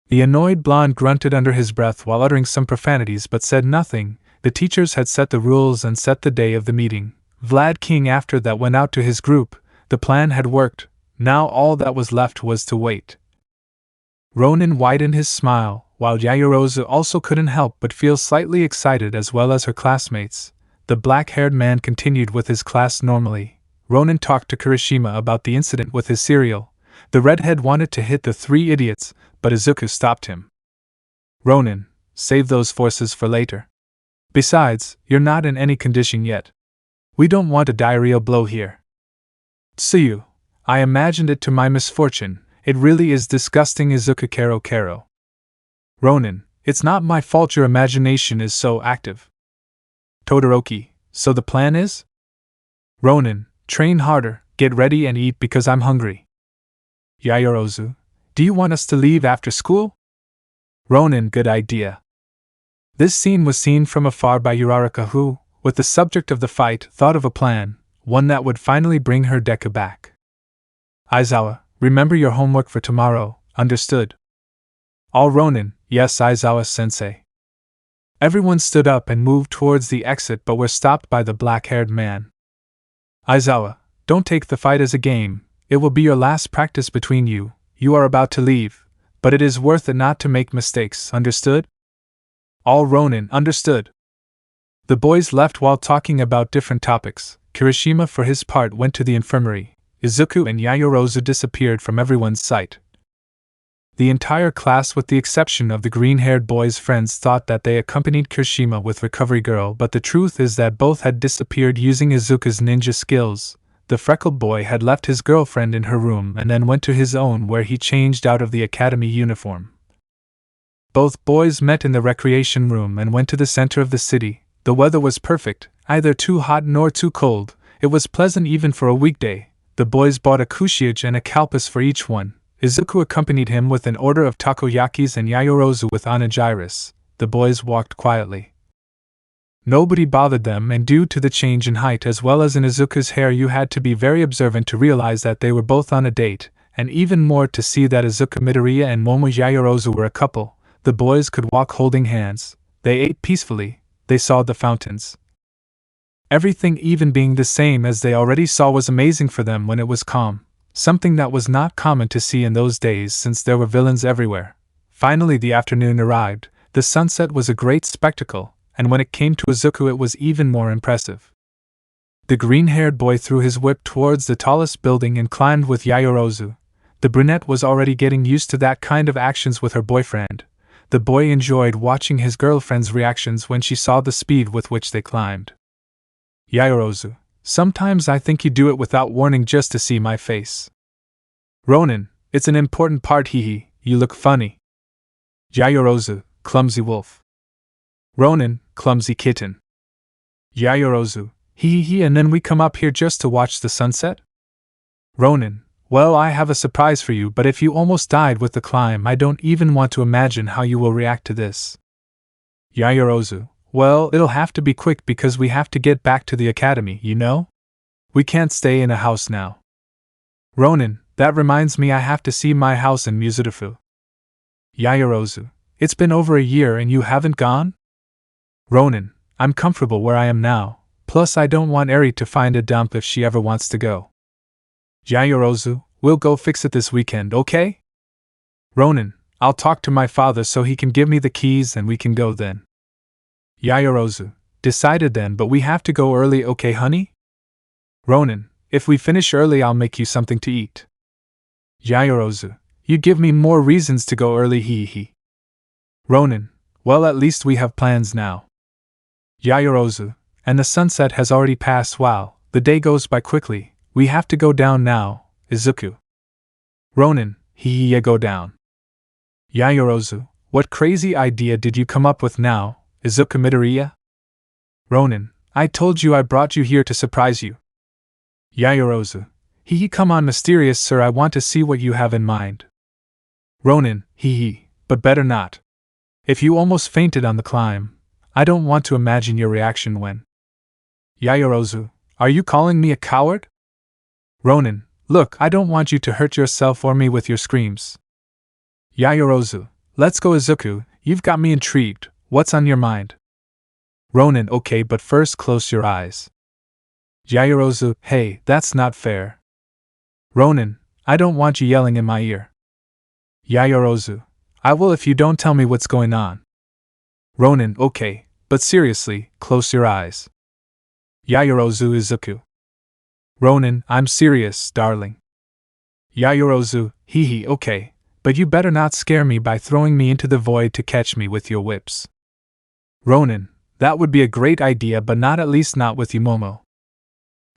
The annoyed blonde grunted under his breath while uttering some profanities but said nothing. The teachers had set the rules and set the day of the meeting. Vlad King after that went out to his group. The plan had worked. Now all that was left was to wait. Ronin widened his smile, while Yaoyorozu also couldn't help but feel slightly excited as well as her classmates. The black-haired man continued with his class normally. Ronin talked to Kirishima about the incident with his cereal. The redhead wanted to hit the 3 idiots, but Izuku stopped him. Ronin, save those forces for later. Besides, you're not in any condition yet. We don't want a diarrheal blow here. Tsuyu, I imagined it to my misfortune. It really is disgusting. Izuku Kero. Ronin, it's not my fault your imagination is so active. Todoroki, so the plan is? Ronin, train harder, get ready and eat because I'm hungry. Yaoyorozu, do you want us to leave after school? Ronin, good idea. This scene was seen from afar by Uraraka, who, with the subject of the fight, thought of a plan, one that would finally bring her Deku back. Aizawa, remember your homework for tomorrow, understood? All Ronin, yes Aizawa-sensei. Everyone stood up and moved towards the exit but were stopped by the black-haired man. Aizawa, don't take the fight as a game, it will be your last practice between you, you are about to leave, but it is worth it not to make mistakes, understood? All Ronin, understood. The boys left while talking about different topics. Kirishima for his part went to the infirmary. Izuku and Yaoyorozu disappeared from everyone's sight. The entire class with the exception of the green-haired boy's friends thought that they accompanied Kirishima with Recovery Girl, but the truth is that both had disappeared using Izuku's ninja skills. The freckled boy had left his girlfriend in her room and then went to his own where he changed out of the academy uniform. Both boys met in the recreation room and went to the center of the city. The weather was perfect, either too hot nor too cold. It was pleasant even for a weekday. The boys bought a kushiyage and a kalpas for each one. Izuku accompanied him with an order of takoyakis and Yaoyorozu with onigiri. The boys walked quietly. Nobody bothered them, and due to the change in height as well as in Izuku's hair, you had to be very observant to realize that they were both on a date, and even more to see that Izuku, Midoriya, and Momo Yaoyorozu were a couple. The boys could walk holding hands. They ate peacefully. They saw the fountains. Everything even being the same as they already saw was amazing for them when it was calm, something that was not common to see in those days since there were villains everywhere. Finally the afternoon arrived. The sunset was a great spectacle, and when it came to Izuku it was even more impressive. The green-haired boy threw his whip towards the tallest building and climbed with Yaoyorozu. The brunette was already getting used to that kind of actions with her boyfriend. The boy enjoyed watching his girlfriend's reactions when she saw the speed with which they climbed. Yaoyorozu, sometimes I think you do it without warning just to see my face. Ronin, it's an important part, hee, you look funny. Yaoyorozu, clumsy wolf. Ronin, clumsy kitten. Yaoyorozu, hee, and then we come up here just to watch the sunset? Ronin, well, I have a surprise for you, but if you almost died with the climb, I don't even want to imagine how you will react to this. Yaoyorozu, well, it'll have to be quick because we have to get back to the academy, you know? We can't stay in a house now. Ronin, that reminds me I have to see my house in Musudafu. Yaoyorozu, it's been over a year and you haven't gone? Ronin, I'm comfortable where I am now, plus I don't want Eri to find a dump if she ever wants to go. Yaoyorozu, we'll go fix it this weekend, okay? Ronin, I'll talk to my father so he can give me the keys and we can go then. Yaoyorozu, decided then, but we have to go early, okay honey? Ronin, if we finish early I'll make you something to eat. Yaoyorozu, you give me more reasons to go early, hee. Ronin, well, at least we have plans now. Yaoyorozu, and the sunset has already passed. Wow, the day goes by quickly. We have to go down now, Izuku. Ronin, hee, go down. Yaoyorozu, what crazy idea did you come up with now, Izuku Midoriya? Ronin, I told you I brought you here to surprise you. Yaoyorozu, hee, come on mysterious sir, I want to see what you have in mind. Ronin, hee, but better not. If you almost fainted on the climb, I don't want to imagine your reaction when. Yaoyorozu, are you calling me a coward? Ronin, look, I don't want you to hurt yourself or me with your screams. Yaoyorozu, let's go Izuku, you've got me intrigued, what's on your mind? Ronin, okay, but first close your eyes. Yaoyorozu, hey, that's not fair. Ronin, I don't want you yelling in my ear. Yaoyorozu, I will if you don't tell me what's going on. Ronin, okay, but seriously, close your eyes. Yaoyorozu, Izuku. Ronin, I'm serious, darling. Yaoyorozu, hee, okay, but you better not scare me by throwing me into the void to catch me with your whips. Ronin, that would be a great idea, but not, at least not with you, Momo.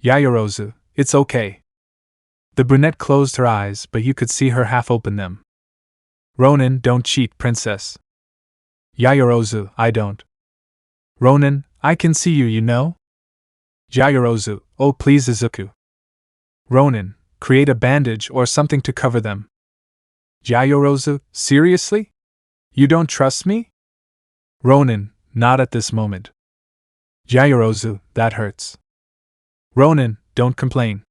Yaoyorozu, it's okay. The brunette closed her eyes, but you could see her half open them. Ronin, don't cheat, princess. Yaoyorozu, I don't. Ronin, I can see you, you know? Yaoyorozu, oh please Izuku. Ronin, create a bandage or something to cover them. Yaoyorozu, seriously? You don't trust me? Ronin, not at this moment. Yaoyorozu, that hurts. Ronin, don't complain.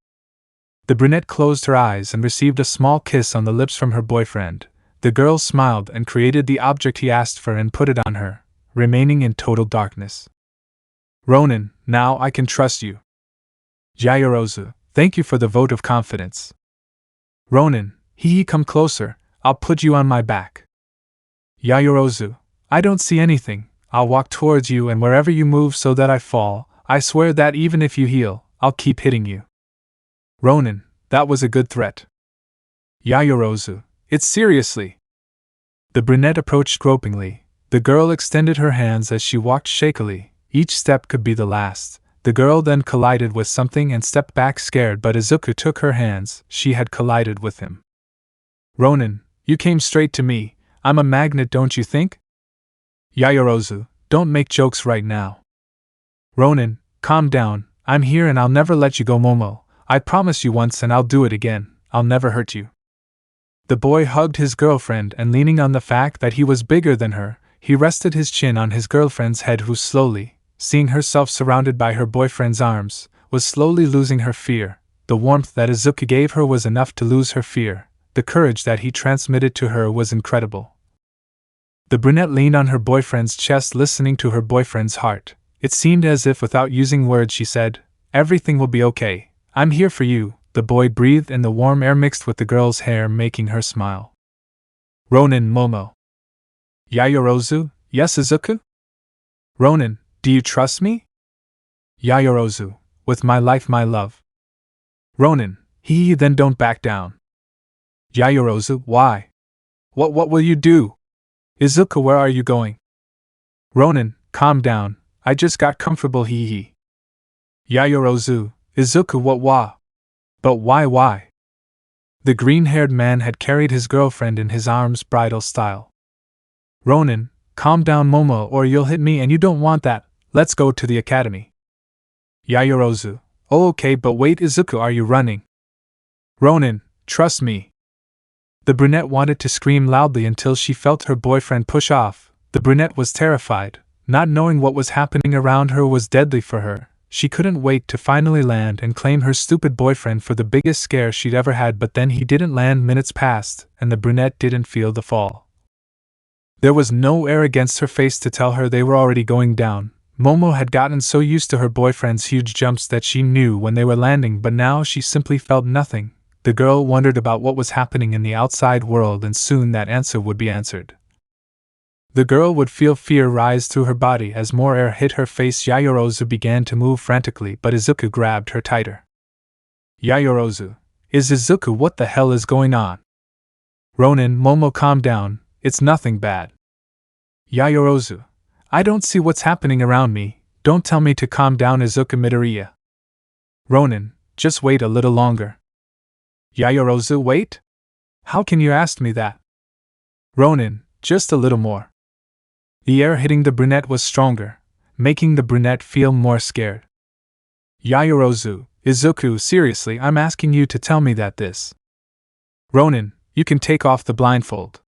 The brunette closed her eyes and received a small kiss on the lips from her boyfriend. The girl smiled and created the object he asked for and put it on her, remaining in total darkness. Ronin, now I can trust you. Yaoyorozu, thank you for the vote of confidence. Ronin, come closer, I'll put you on my back. Yaoyorozu, I don't see anything, I'll walk towards you and wherever you move so that I fall, I swear that even if you heal, I'll keep hitting you. Ronin, that was a good threat. Yaoyorozu, it's seriously. The brunette approached gropingly. The girl extended her hands as she walked shakily. Each step could be the last. The girl then collided with something and stepped back scared, but Izuku took her hands. She had collided with him. Ronin, you came straight to me. I'm a magnet, don't you think? Yaoyorozu, don't make jokes right now. Ronin, calm down. I'm here and I'll never let you go, Momo. I promised you once and I'll do it again. I'll never hurt you. The boy hugged his girlfriend and leaning on the fact that he was bigger than her, he rested his chin on his girlfriend's head who slowly, seeing herself surrounded by her boyfriend's arms, was slowly losing her fear. The warmth that Izuku gave her was enough to lose her fear. The courage that he transmitted to her was incredible. The brunette leaned on her boyfriend's chest listening to her boyfriend's heart. It seemed as if without using words she said, "Everything will be okay. I'm here for you." The boy breathed and the warm air mixed with the girl's hair making her smile. Ronin, Momo. Yaoyorozu, yes Izuku? Ronin, do you trust me? Yaoyorozu, with my life my love. Ronin, then don't back down. Yaoyorozu, why? What will you do? Izuku, where are you going? Ronin, calm down, I just got comfortable Yaoyorozu, Izuku, what? But why? The green-haired man had carried his girlfriend in his arms bridal style. Ronin, calm down Momo or you'll hit me and you don't want that, let's go to the academy. Yaoyorozu, oh okay but wait Izuku, are you running? Ronin, trust me. The brunette wanted to scream loudly until she felt her boyfriend push off. The brunette was terrified, not knowing what was happening around her was deadly for her. She couldn't wait to finally land and claim her stupid boyfriend for the biggest scare she'd ever had, but then he didn't land. Minutes passed, and the brunette didn't feel the fall. There was no air against her face to tell her they were already going down. Momo had gotten so used to her boyfriend's huge jumps that she knew when they were landing, but now she simply felt nothing. The girl wondered about what was happening in the outside world, and soon that answer would be answered. The girl would feel fear rise through her body as more air hit her face. Yaoyorozu began to move frantically, but Izuku grabbed her tighter. Yaoyorozu, is Izuku, what the hell is going on? Ronin, Momo, calm down, it's nothing bad. Yaoyorozu, I don't see what's happening around me, don't tell me to calm down Izuku. Midoriya. Ronin, just wait a little longer. Yaoyorozu, wait? How can you ask me that? Ronin, just a little more. The air hitting the brunette was stronger, making the brunette feel more scared. Yaoyorozu, Izuku, seriously, I'm asking you to tell me that this. Ronin, you can take off the blindfold.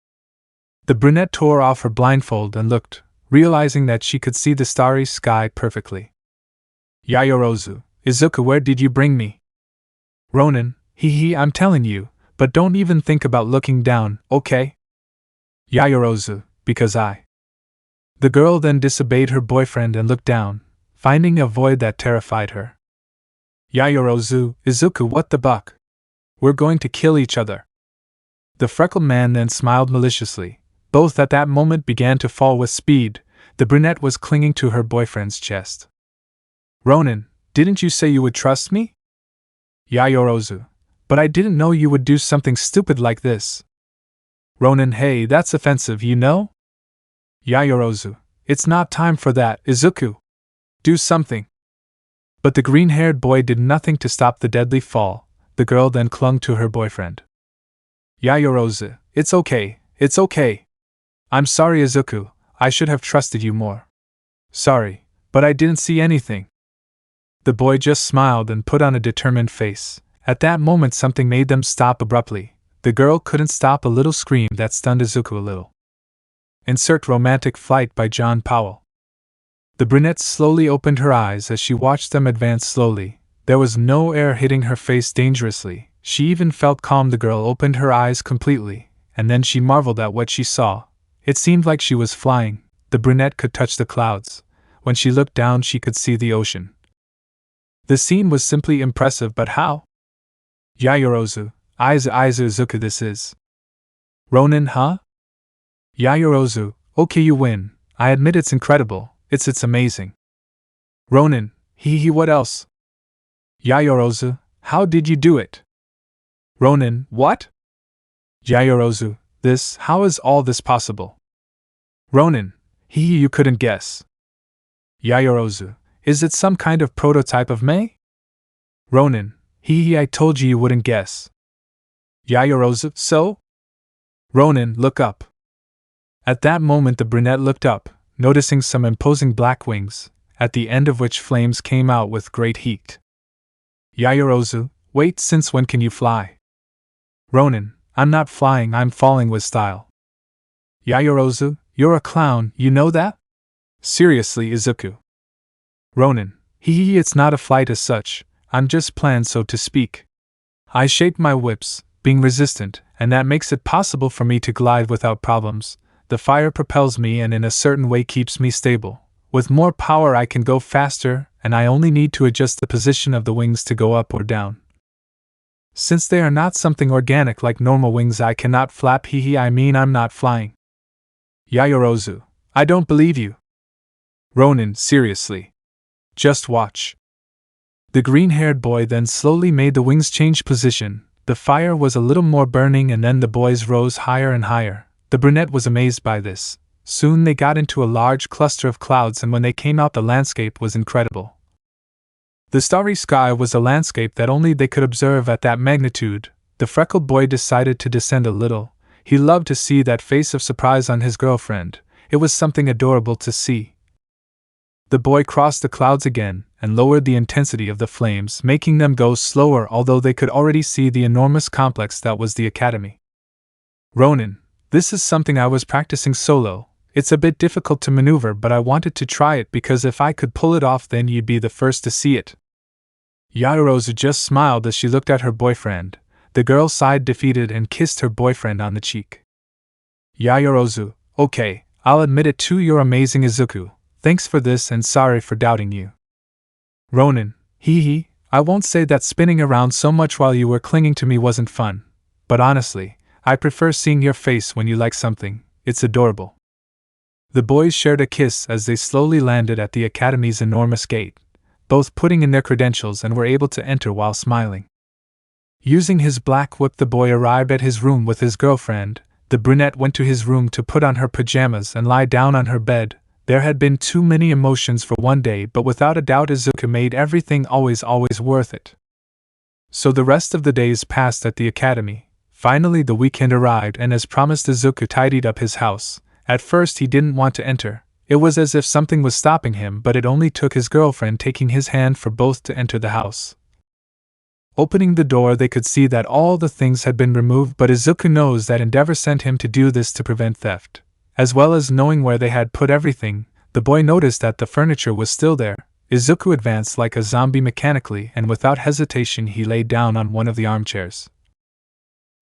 The brunette tore off her blindfold and looked, realizing that she could see the starry sky perfectly. Yaoyorozu, Izuku, where did you bring me? Ronin, I'm telling you, but don't even think about looking down, okay? Yaoyorozu, because I. The girl then disobeyed her boyfriend and looked down, finding a void that terrified her. Yaoyorozu, Izuku, what the buck? We're going to kill each other. The freckled man then smiled maliciously. Both at that moment began to fall with speed. The brunette was clinging to her boyfriend's chest. Ronin, didn't you say you would trust me? Yaoyorozu, but I didn't know you would do something stupid like this. Ronin, hey, that's offensive, you know? Yaoyorozu, it's not time for that, Izuku. Do something. But the green-haired boy did nothing to stop the deadly fall. The girl then clung to her boyfriend. Yaoyorozu, it's okay. I'm sorry Izuku, I should have trusted you more. Sorry, but I didn't see anything. The boy just smiled and put on a determined face. At that moment something made them stop abruptly. The girl couldn't stop a little scream that stunned Izuku a little. Insert Romantic Flight by John Powell. The brunette slowly opened her eyes as she watched them advance slowly. There was no air hitting her face dangerously. She even felt calm. The girl opened her eyes completely, and then she marveled at what she saw. It seemed like she was flying. The brunette could touch the clouds. When she looked down, she could see the ocean. The scene was simply impressive, but how? Yayorozu, Izuku, this is. Ronin, huh? Yayorozu, okay, you win. I admit it's incredible. It's amazing. Ronin, what else? Yayorozu, how did you do it? Ronin, what? Yayorozu, how is all this possible? Ronin, you couldn't guess. Yayorozu, is it some kind of prototype of me? Ronin, I told you wouldn't guess. Yayorozu, so? Ronin, look up. At that moment the brunette looked up, noticing some imposing black wings, at the end of which flames came out with great heat. Yayorozu, wait, since when can you fly? Ronin, I'm not flying, I'm falling with style. Yayorozu, you're a clown, you know that? Seriously, Izuku. Ronin, it's not a flight as such, I'm just planned, so to speak. I shape my whips, being resistant, and that makes it possible for me to glide without problems. The fire propels me and in a certain way keeps me stable. With more power I can go faster, and I only need to adjust the position of the wings to go up or down. Since they are not something organic like normal wings, I cannot flap. I mean, I'm not flying. Yayorozu, I don't believe you. Ronin, seriously. Just watch. The green-haired boy then slowly made the wings change position. The fire was a little more burning and then the boys rose higher and higher. The brunette was amazed by this. Soon they got into a large cluster of clouds, and when they came out the landscape was incredible. The starry sky was a landscape that only they could observe at that magnitude. The freckled boy decided to descend a little. He loved to see that face of surprise on his girlfriend. It was something adorable to see. The boy crossed the clouds again, and lowered the intensity of the flames, making them go slower, although they could already see the enormous complex that was the academy. Ronin, this is something I was practicing solo. It's a bit difficult to maneuver, but I wanted to try it because if I could pull it off, then you'd be the first to see it. Yayorozu just smiled as she looked at her boyfriend. The girl sighed defeated and kissed her boyfriend on the cheek. Yayorozu, okay, I'll admit it too, you're amazing, Izuku. Thanks for this and sorry for doubting you. Ronin, I won't say that spinning around so much while you were clinging to me wasn't fun. But honestly, I prefer seeing your face when you like something. It's adorable. The boys shared a kiss as they slowly landed at the academy's enormous gate, both putting in their credentials and were able to enter while smiling. Using his black whip, the boy arrived at his room with his girlfriend. The brunette went to his room to put on her pajamas and lie down on her bed. There had been too many emotions for one day, but without a doubt Izuku made everything always worth it. So the rest of the days passed at the academy. Finally the weekend arrived, and as promised Izuku tidied up his house. At first he didn't want to enter. It was as if something was stopping him, but it only took his girlfriend taking his hand for both to enter the house. Opening the door, they could see that all the things had been removed, but Izuku knows that Endeavor sent him to do this to prevent theft. As well as knowing where they had put everything, the boy noticed that the furniture was still there. Izuku advanced like a zombie mechanically, and without hesitation he lay down on one of the armchairs.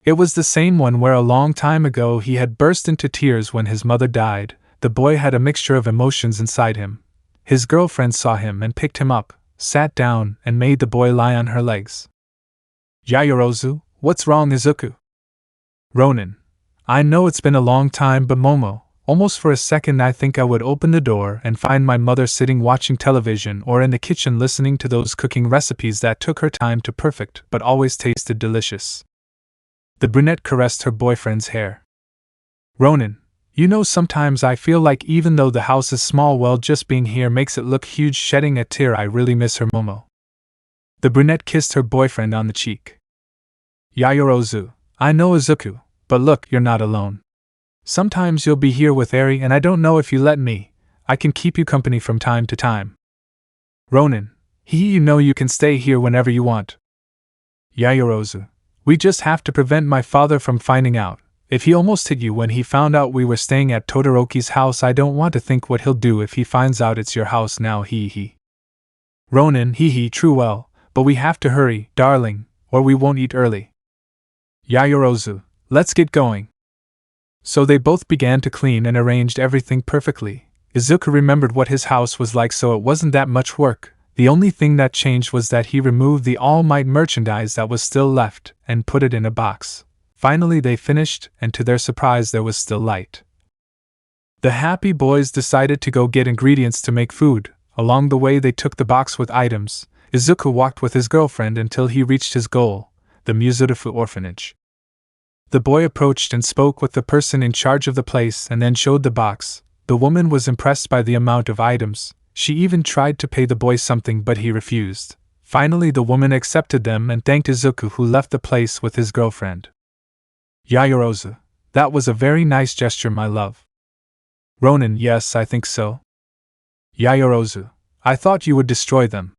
It was the same one where a long time ago he had burst into tears when his mother died. The boy had a mixture of emotions inside him. His girlfriend saw him and picked him up, sat down, and made the boy lie on her legs. Yayorozu, what's wrong, Izuku? Ronin, I know it's been a long time, but Momo, almost for a second I think I would open the door and find my mother sitting watching television or in the kitchen listening to those cooking recipes that took her time to perfect but always tasted delicious. The brunette caressed her boyfriend's hair. Ronin, you know, sometimes I feel like even though the house is small, well, just being here makes it look huge. Shedding a tear, I really miss her, Momo. The brunette kissed her boyfriend on the cheek. Yayorozu, I know, Izuku, but look, you're not alone. Sometimes you'll be here with Eri, and I don't know if you let me, I can keep you company from time to time. Ronin, you know you can stay here whenever you want. Yayorozu, we just have to prevent my father from finding out. If he almost hit you when he found out we were staying at Todoroki's house, I don't want to think what he'll do if he finds out it's your house now, hee. Ronin, hee, true well, but we have to hurry, darling, or we won't eat early. Yaoyorozu, let's get going. So they both began to clean and arranged everything perfectly. Izuku remembered what his house was like, so it wasn't that much work. The only thing that changed was that he removed the Almight merchandise that was still left and put it in a box. Finally they finished, and to their surprise there was still light. The happy boys decided to go get ingredients to make food. Along the way they took the box with items. Izuku walked with his girlfriend until he reached his goal, the Muzurifu orphanage. The boy approached and spoke with the person in charge of the place and then showed the box. The woman was impressed by the amount of items. She even tried to pay the boy something, but he refused. Finally the woman accepted them and thanked Izuku, who left the place with his girlfriend. Yaoyorozu, that was a very nice gesture, my love. Ronin, yes, I think so. Yaoyorozu, I thought you would destroy them.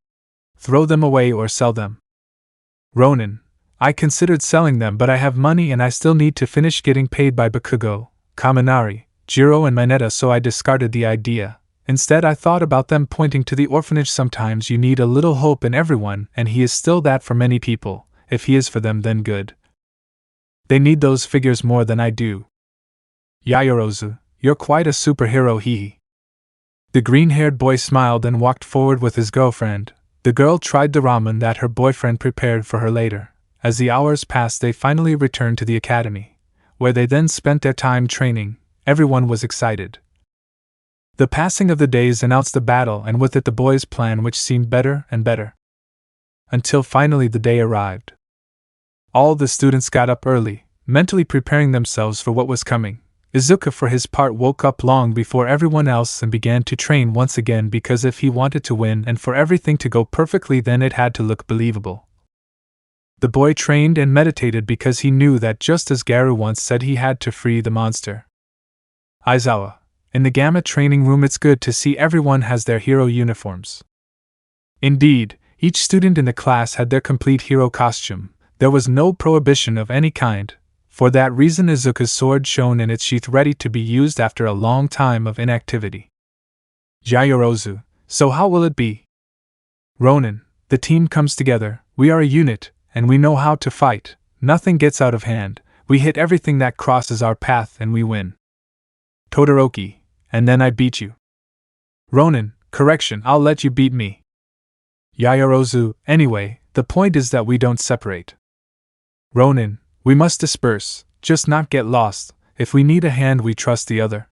Throw them away or sell them. Ronin, I considered selling them, but I have money and I still need to finish getting paid by Bakugo, Kaminari, Jiro and Mineta, so I discarded the idea. Instead I thought about them, pointing to the orphanage. Sometimes you need a little hope in everyone, and he is still that for many people. If he is for them, then good. They need those figures more than I do. Yaoyorozu, you're quite a superhero, hee. The green-haired boy smiled and walked forward with his girlfriend. The girl tried the ramen that her boyfriend prepared for her later. As the hours passed they finally returned to the academy, where they then spent their time training. Everyone was excited. The passing of the days announced the battle, and with it the boys' plan, which seemed better and better. Until finally the day arrived. All the students got up early, mentally preparing themselves for what was coming. Izuku for his part woke up long before everyone else and began to train once again, because if he wanted to win and for everything to go perfectly, then it had to look believable. The boy trained and meditated because he knew that, just as Garu once said, he had to free the monster. Aizawa, in the Gamma training room, it's good to see everyone has their hero uniforms. Indeed, each student in the class had their complete hero costume. There was no prohibition of any kind. For that reason Izuku's sword shone in its sheath, ready to be used after a long time of inactivity. Yaoyorozu, so how will it be? Ronin, the team comes together, we are a unit, and we know how to fight. Nothing gets out of hand, we hit everything that crosses our path and we win. Todoroki, and then I beat you. Ronin, correction, I'll let you beat me. Yaoyorozu, anyway, the point is that we don't separate. Ronin, we must disperse, just not get lost. If we need a hand, we trust the other.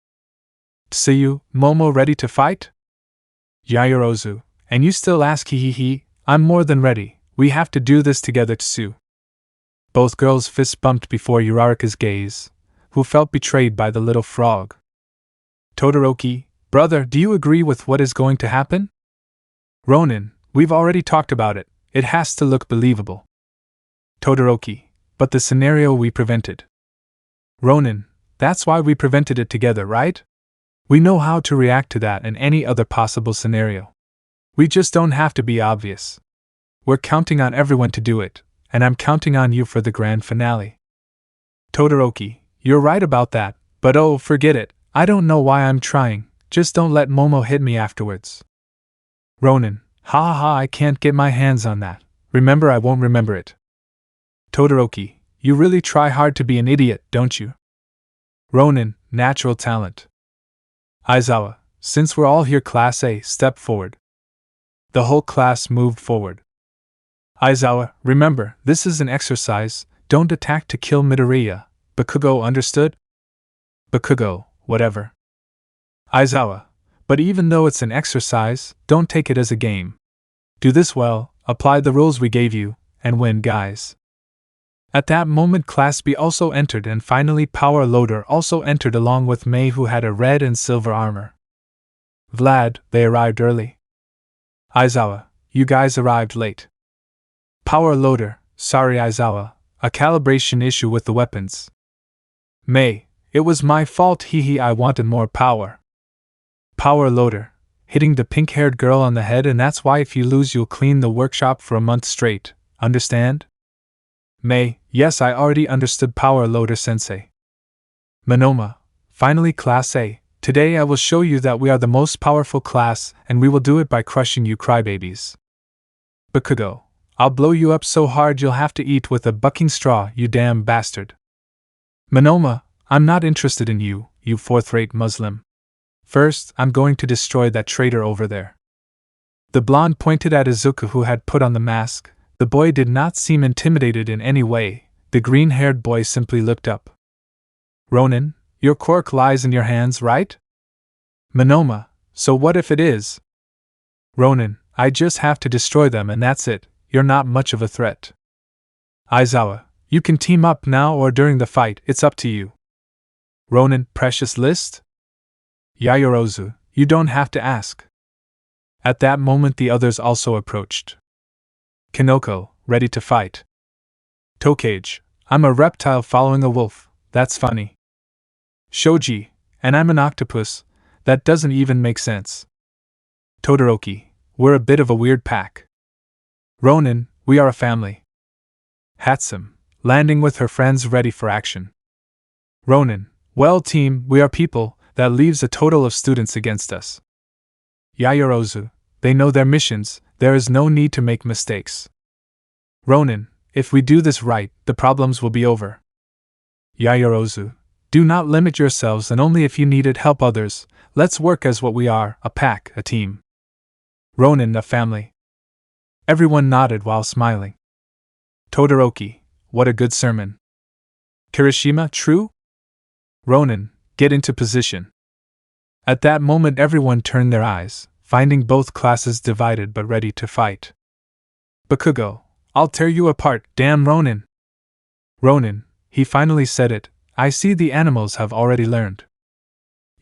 Tsuyu, Momo ready to fight? Yaoyorozu, and you still ask, hee. I'm more than ready. We have to do this together, Tsu. Both girls' fists bumped before Uraraka's gaze, who felt betrayed by the little frog. Todoroki, brother, do you agree with what is going to happen? Ronin, we've already talked about it. It has to look believable. Todoroki, but the scenario we prevented. Ronin, that's why we prevented it together, right? We know how to react to that and any other possible scenario. We just don't have to be obvious. We're counting on everyone to do it, and I'm counting on you for the grand finale. Todoroki, you're right about that, but oh, forget it. I don't know why I'm trying, just don't let Momo hit me afterwards. Ronin, ha, I can't get my hands on that. Remember, I won't remember it. Todoroki, you really try hard to be an idiot, don't you? Ronin, natural talent. Aizawa, since we're all here, Class A, step forward. The whole class moved forward. Aizawa, remember, this is an exercise, don't attack to kill Midoriya. Bakugo, understood? Bakugo, whatever. Aizawa, but even though it's an exercise, don't take it as a game. Do this well, apply the rules we gave you, and win, guys. At that moment Class B also entered, and finally Power Loader also entered along with Mei, who had a red and silver armor. Vlad, they arrived early. Aizawa, you guys arrived late. Power Loader, sorry Aizawa, a calibration issue with the weapons. Mei, it was my fault, I wanted more power. Power Loader, hitting the pink-haired girl on the head, and that's why if you lose you'll clean the workshop for a month straight, understand? Mei, yes, I already understood, Power Loader sensei. Monoma, finally Class A, today I will show you that we are the most powerful class and we will do it by crushing you crybabies. Bakugo, I'll blow you up so hard you'll have to eat with a bucking straw, you damn bastard. Monoma, I'm not interested in you, you fourth-rate Muslim. First, I'm going to destroy that traitor over there. The blonde pointed at Izuku who had put on the mask. The boy did not seem intimidated in any way. The green-haired boy simply looked up. Ronin, your quirk lies in your hands, right? Monoma, so what if it is? Ronin, I just have to destroy them and that's it, you're not much of a threat. Aizawa, you can team up now or during the fight, it's up to you. Ronin, precious list? Yaoyorozu, you don't have to ask. At that moment the others also approached. Kinoko, ready to fight. Tokage, I'm a reptile following a wolf, that's funny. Shoji, and I'm an octopus, that doesn't even make sense. Todoroki, we're a bit of a weird pack. Ronin, we are a family. Hatsum, landing with her friends ready for action. Ronin, well team, we are people, that leaves a total of students against us. Yaoyorozu, they know their missions, there is no need to make mistakes. Ronin, if we do this right, the problems will be over. Yaoyorozu, do not limit yourselves and only if you needed help others, let's work as what we are, a pack, a team. Ronin, a family. Everyone nodded while smiling. Todoroki, what a good sermon. Kirishima, true? Ronin, get into position. At that moment everyone turned their eyes, finding both classes divided but ready to fight. Bakugo, I'll tear you apart, damn Ronin. Ronin, he finally said it, I see the animals have already learned.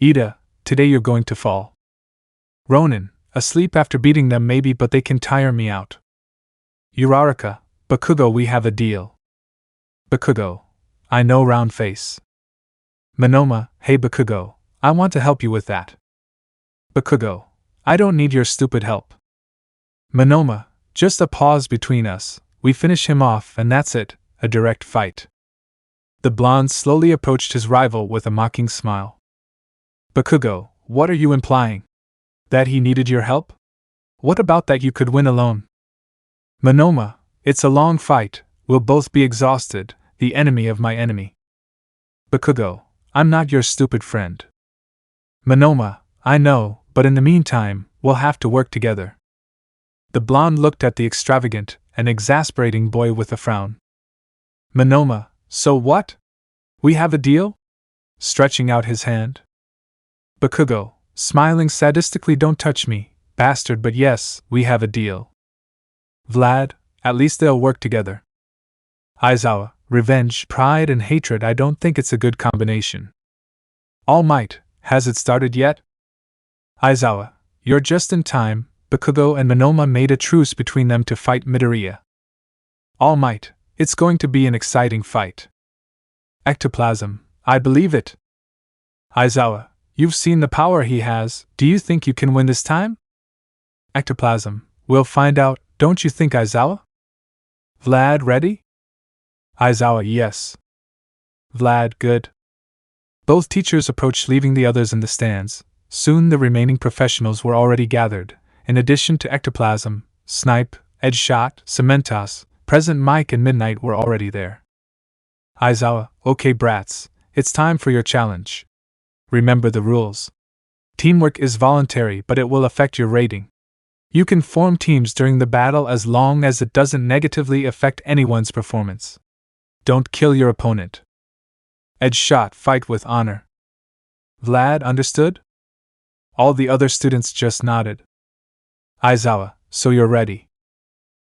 Ida, today you're going to fall. Ronin, asleep after beating them maybe but they can tire me out. Uraraka, Bakugo we have a deal. Bakugo, I know round face. Monoma, hey Bakugo, I want to help you with that. Bakugo, I don't need your stupid help. Monoma, just a pause between us, we finish him off and that's it, a direct fight. The blonde slowly approached his rival with a mocking smile. Bakugo, what are you implying? That he needed your help? What about that you could win alone? Monoma, it's a long fight, we'll both be exhausted, the enemy of my enemy. Bakugo, I'm not your stupid friend. Monoma, I know, but in the meantime, we'll have to work together. The blonde looked at the extravagant and exasperating boy with a frown. Monoma, so what? We have a deal? Stretching out his hand. Bakugo, smiling sadistically, don't touch me, bastard, but yes, we have a deal. Vlad, at least they'll work together. Aizawa, revenge, pride, and hatred, I don't think it's a good combination. Almight, has it started yet? Aizawa, you're just in time, Bakugo and Monoma made a truce between them to fight Midoriya. Almight, it's going to be an exciting fight. Ectoplasm, I believe it. Aizawa, you've seen the power he has, do you think you can win this time? Ectoplasm, we'll find out, don't you think, Aizawa? Vlad, ready? Aizawa, yes. Vlad, good. Both teachers approached, leaving the others in the stands. Soon the remaining professionals were already gathered. In addition to Ectoplasm, Snipe, Edgeshot, Cementos, Present Mike and Midnight were already there. Aizawa, okay brats, it's time for your challenge. Remember the rules. Teamwork is voluntary but it will affect your rating. You can form teams during the battle as long as it doesn't negatively affect anyone's performance. Don't kill your opponent. Edgeshot, fight with honor. Vlad, understood? All the other students just nodded. Aizawa, so you're ready.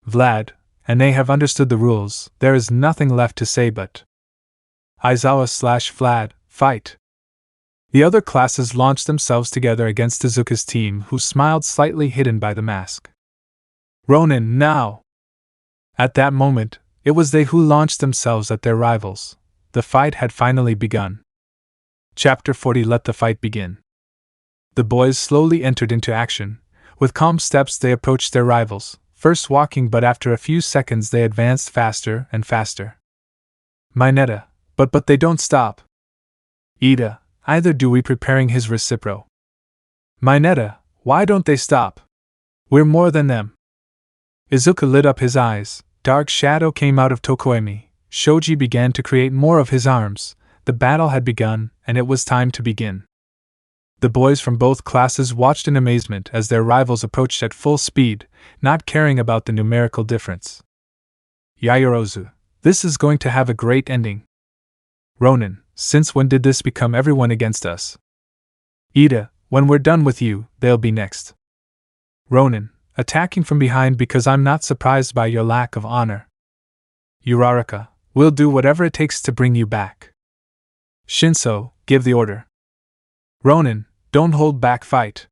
Vlad, and they have understood the rules, there is nothing left to say but. Aizawa/Vlad, fight. The other classes launched themselves together against Izuku's team, who smiled slightly hidden by the mask. Ronin, now! At that moment, it was they who launched themselves at their rivals. The fight had finally begun. Chapter 40, Let the fight begin. The boys slowly entered into action. With calm steps they approached their rivals, first walking but after a few seconds they advanced faster and faster. Mineta, but they don't stop. Ida, either do we preparing his recipro. Mineta, why don't they stop? We're more than them. Izuku lit up his eyes, dark shadow came out of Tokoemi, Shoji began to create more of his arms, the battle had begun, and it was time to begin. The boys from both classes watched in amazement as their rivals approached at full speed, not caring about the numerical difference. Yaoyorozu, this is going to have a great ending. Ronin, since when did this become everyone against us? Ida, when we're done with you, they'll be next. Ronin, attacking from behind because I'm not surprised by your lack of honor. Uraraka, we'll do whatever it takes to bring you back. Shinso, give the order. Ronin, don't hold back, fight.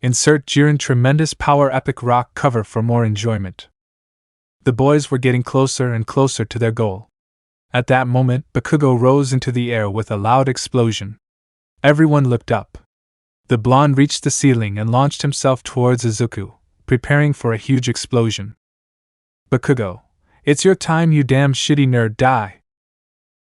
Insert Jiren tremendous power epic rock cover for more enjoyment. The boys were getting closer and closer to their goal. At that moment, Bakugo rose into the air with a loud explosion. Everyone looked up. The blonde reached the ceiling and launched himself towards Izuku, preparing for a huge explosion. Bakugo, it's your time, you damn shitty nerd, die!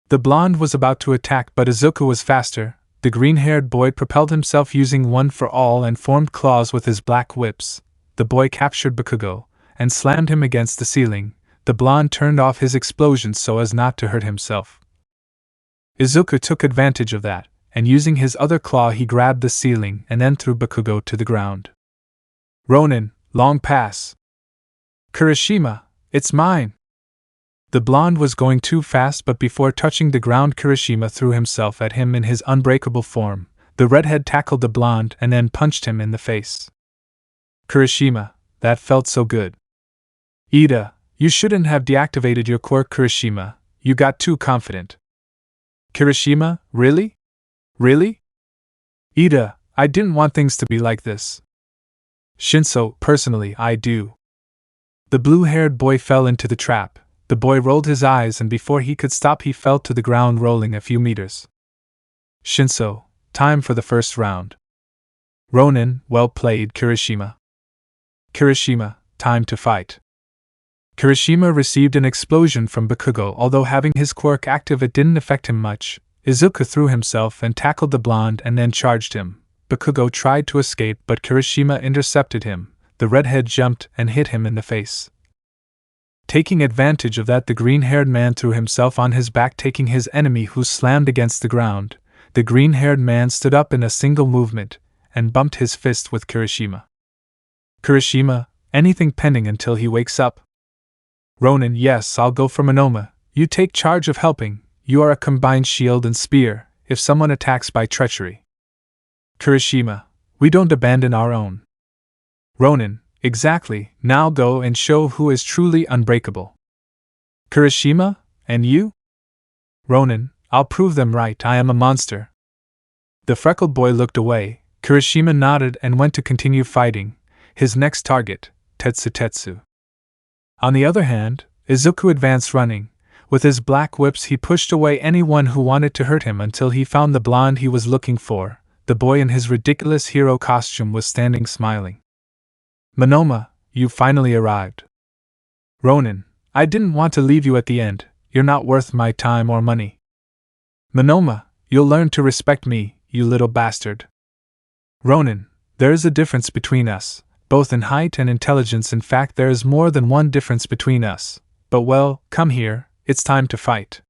The blonde was about to attack, but Izuku was faster. The green-haired boy propelled himself using one for all and formed claws with his black whips. The boy captured Bakugo and slammed him against the ceiling. The blonde turned off his explosion so as not to hurt himself. Izuku took advantage of that, and using his other claw he grabbed the ceiling and then threw Bakugo to the ground. Ronin, long pass. Kirishima, it's mine. The blonde was going too fast, but before touching the ground Kirishima threw himself at him in his unbreakable form. The redhead tackled the blonde and then punched him in the face. Kirishima, that felt so good. Ida, you shouldn't have deactivated your quirk, Kirishima, you got too confident. Kirishima, really? Really? Ida, I didn't want things to be like this. Shinso, personally, I do. The blue-haired boy fell into the trap. The boy rolled his eyes and before he could stop he fell to the ground rolling a few meters. Shinso, time for the first round. Ronin, well played, Kirishima. Kirishima, time to fight. Kirishima received an explosion from Bakugo. Although having his quirk active it didn't affect him much. Izuku threw himself and tackled the blonde and then charged him. Bakugo tried to escape but Kirishima intercepted him. The redhead jumped and hit him in the face. Taking advantage of that, the green-haired man threw himself on his back, taking his enemy who slammed against the ground. The green-haired man stood up in a single movement and bumped his fist with Kirishima. Kirishima, anything pending until he wakes up? Ronin, yes, I'll go for Monoma. You take charge of helping. You are a combined shield and spear, if someone attacks by treachery. Kirishima, we don't abandon our own. Ronin, exactly, now go and show who is truly unbreakable. Kirishima, and you? Ronin, I'll prove them right, I am a monster. The freckled boy looked away. Kirishima nodded and went to continue fighting. His next target, Tetsu. On the other hand, Izuku advanced running. With his black whips he pushed away anyone who wanted to hurt him until he found the blonde he was looking for. The boy in his ridiculous hero costume was standing smiling. Monoma, you finally arrived. Ronin, I didn't want to leave you at the end, you're not worth my time or money. Monoma, you'll learn to respect me, you little bastard. Ronin, there is a difference between us, both in height and intelligence. In fact, there is more than one difference between us. But well, come here, it's time to fight.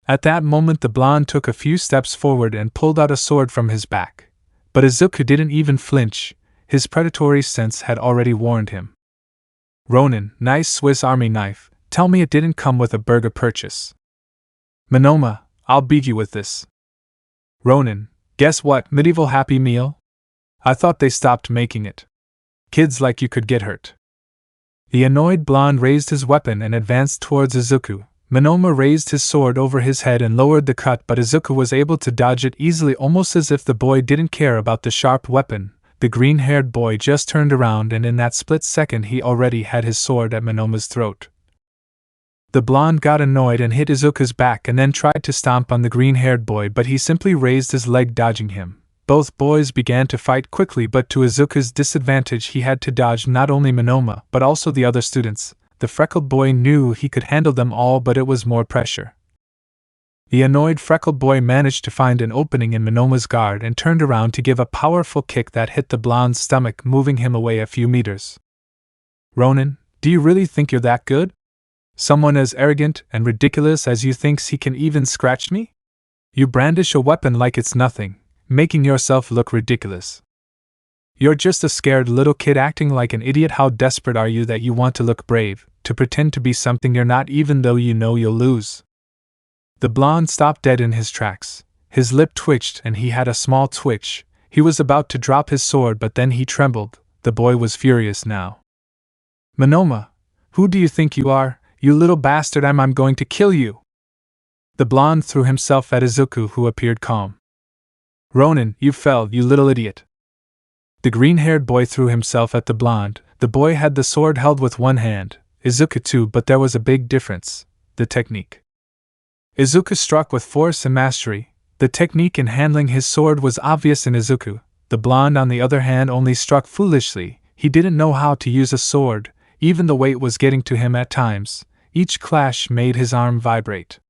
At that moment the blonde took a few steps forward and pulled out a sword from his back. But Izuku didn't even flinch. His predatory sense had already warned him. Ronin, nice Swiss Army knife, tell me it didn't come with a burger purchase. Monoma, I'll beat you with this. Ronin, guess what, medieval Happy Meal? I thought they stopped making it. Kids like you could get hurt. The annoyed blonde raised his weapon and advanced towards Izuku. Monoma raised his sword over his head and lowered the cut, but Izuku was able to dodge it easily, almost as if the boy didn't care about the sharp weapon. The green-haired boy just turned around and in that split second he already had his sword at Monoma's throat. The blonde got annoyed and hit Izuku's back and then tried to stomp on the green-haired boy, but he simply raised his leg, dodging him. Both boys began to fight quickly, but to Izuku's disadvantage he had to dodge not only Monoma but also the other students. The freckled boy knew he could handle them all, but it was more pressure. The annoyed freckled boy managed to find an opening in Monoma's guard and turned around to give a powerful kick that hit the blonde's stomach, moving him away a few meters. Ronin, do you really think you're that good? Someone as arrogant and ridiculous as you thinks he can even scratch me? You brandish a weapon like it's nothing, making yourself look ridiculous. You're just a scared little kid acting like an idiot. How desperate are you that you want to look brave, to pretend to be something you're not even though you know you'll lose? The blonde stopped dead in his tracks. His lip twitched and he had a small twitch. He was about to drop his sword but then he trembled. The boy was furious now. Monoma, who do you think you are, you little bastard? I'm going to kill you. The blonde threw himself at Izuku, who appeared calm. Ronin, you fell, you little idiot. The green-haired boy threw himself at the blonde. The boy had the sword held with one hand, Izuku too, but there was a big difference: the technique. Izuku struck with force and mastery. The technique in handling his sword was obvious in Izuku. The blonde, on the other hand, only struck foolishly. He didn't know how to use a sword. Even the weight was getting to him at times. Each clash made his arm vibrate.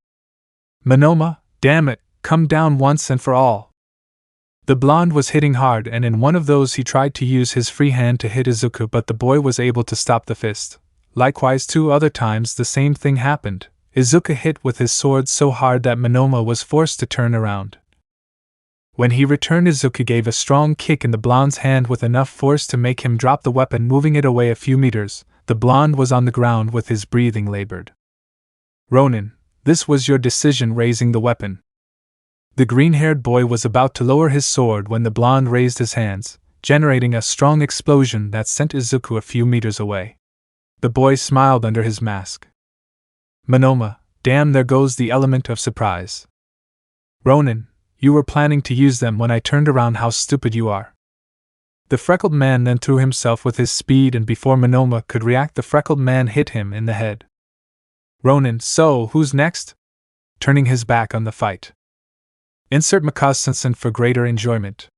Monoma, damn it, come down once and for all. The blonde was hitting hard, and in one of those he tried to use his free hand to hit Izuku, but the boy was able to stop the fist. Likewise, 2 other times the same thing happened. Izuku hit with his sword so hard that Monoma was forced to turn around. When he returned, Izuku gave a strong kick in the blonde's hand with enough force to make him drop the weapon, moving it away a few meters. The blonde was on the ground with his breathing labored. Ronin, this was your decision, raising the weapon. The green-haired boy was about to lower his sword when the blonde raised his hands, generating a strong explosion that sent Izuku a few meters away. The boy smiled under his mask. Monoma, damn, there goes the element of surprise. Ronin, you were planning to use them when I turned around. How stupid you are. The freckled man then threw himself with his speed, and before Monoma could react, the freckled man hit him in the head. Ronin, so, who's next? Turning his back on the fight. Insert Makasensen for greater enjoyment.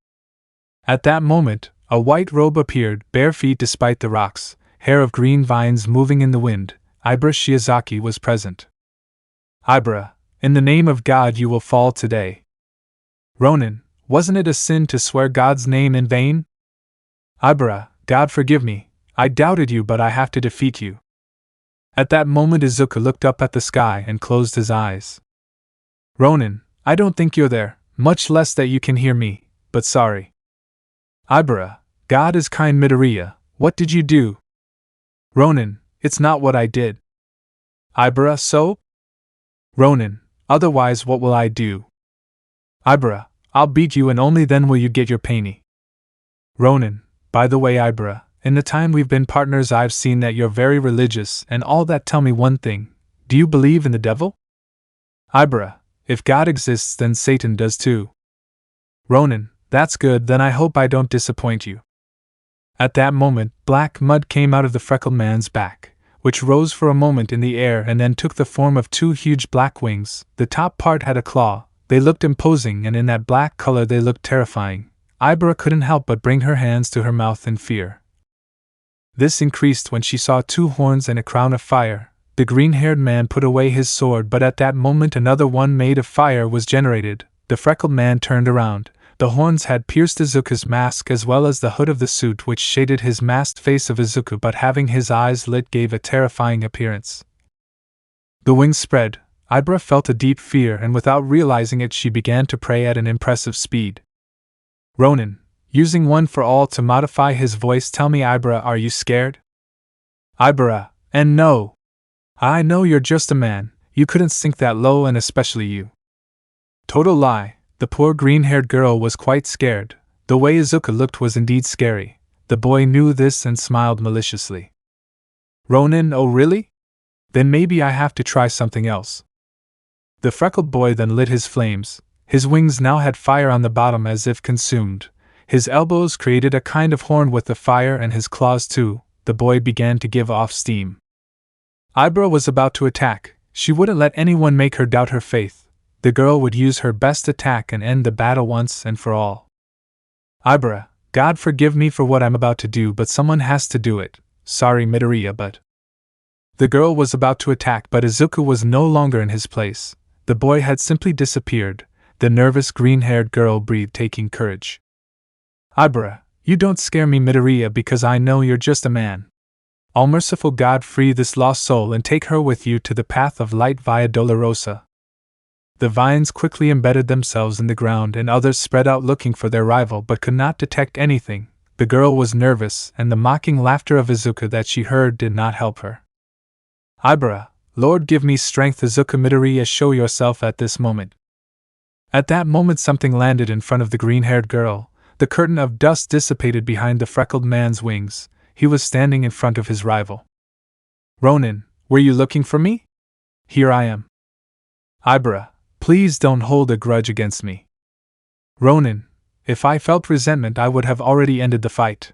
At that moment, a white robe appeared, bare feet despite the rocks, hair of green vines moving in the wind. Ibra Shiozaki was present. Ibra, in the name of God you will fall today. Ronin, wasn't it a sin to swear God's name in vain? Ibra, God forgive me, I doubted you, but I have to defeat you. At that moment Izuku looked up at the sky and closed his eyes. Ronin, I don't think you're there, much less that you can hear me, but sorry. Ibra, God is kind. Midoriya, what did you do? Ronin, it's not what I did. Ibra, so? Ronin, otherwise what will I do? Ibra, I'll beat you and only then will you get your penny. Ronin, by the way Ibra, in the time we've been partners I've seen that you're very religious and all that. Tell me one thing, do you believe in the devil? Ibra, if God exists then Satan does too. Ronin, that's good, then I hope I don't disappoint you. At that moment, black mud came out of the freckled man's back, which rose for a moment in the air and then took the form of 2 huge black wings. The top part had a claw. They looked imposing, and in that black color they looked terrifying. Ibra couldn't help but bring her hands to her mouth in fear. This increased when she saw 2 horns and a crown of fire. The green-haired man put away his sword, but at that moment another one made of fire was generated. The freckled man turned around. The horns had pierced Izuku's mask as well as the hood of the suit, which shaded his masked face of Izuku, but having his eyes lit gave a terrifying appearance. The wings spread. Ibra felt a deep fear, and without realizing it she began to pray at an impressive speed. Ronin, using one for all to modify his voice, tell me Ibra, are you scared? Ibra, and no. I know you're just a man, you couldn't sink that low, and especially you. Total lie. The poor green-haired girl was quite scared. The way Izuku looked was indeed scary. The boy knew this and smiled maliciously. Ronin, oh really? Then maybe I have to try something else. The freckled boy then lit his flames. His wings now had fire on the bottom as if consumed. His elbows created a kind of horn with the fire, and his claws too. The boy began to give off steam. Ibra was about to attack. She wouldn't let anyone make her doubt her faith. The girl would use her best attack and end the battle once and for all. Ibra, God forgive me for what I'm about to do, but someone has to do it. Sorry Midoriya, but... The girl was about to attack, but Izuku was no longer in his place. The boy had simply disappeared. The nervous green-haired girl breathed, taking courage. Ibra, you don't scare me, Midoriya, because I know you're just a man. All-merciful God, free this lost soul and take her with you to the path of light via Dolorosa. The vines quickly embedded themselves in the ground and others spread out looking for their rival but could not detect anything. The girl was nervous and the mocking laughter of Izuku that she heard did not help her. Ibra, Lord give me strength, Izuku. Midoriya, show yourself at this moment. At that moment something landed in front of the green-haired girl. The curtain of dust dissipated behind the freckled man's wings. He was standing in front of his rival. Ronin, were you looking for me? Here I am. Ibra, please don't hold a grudge against me. Ronin, if I felt resentment I would have already ended the fight.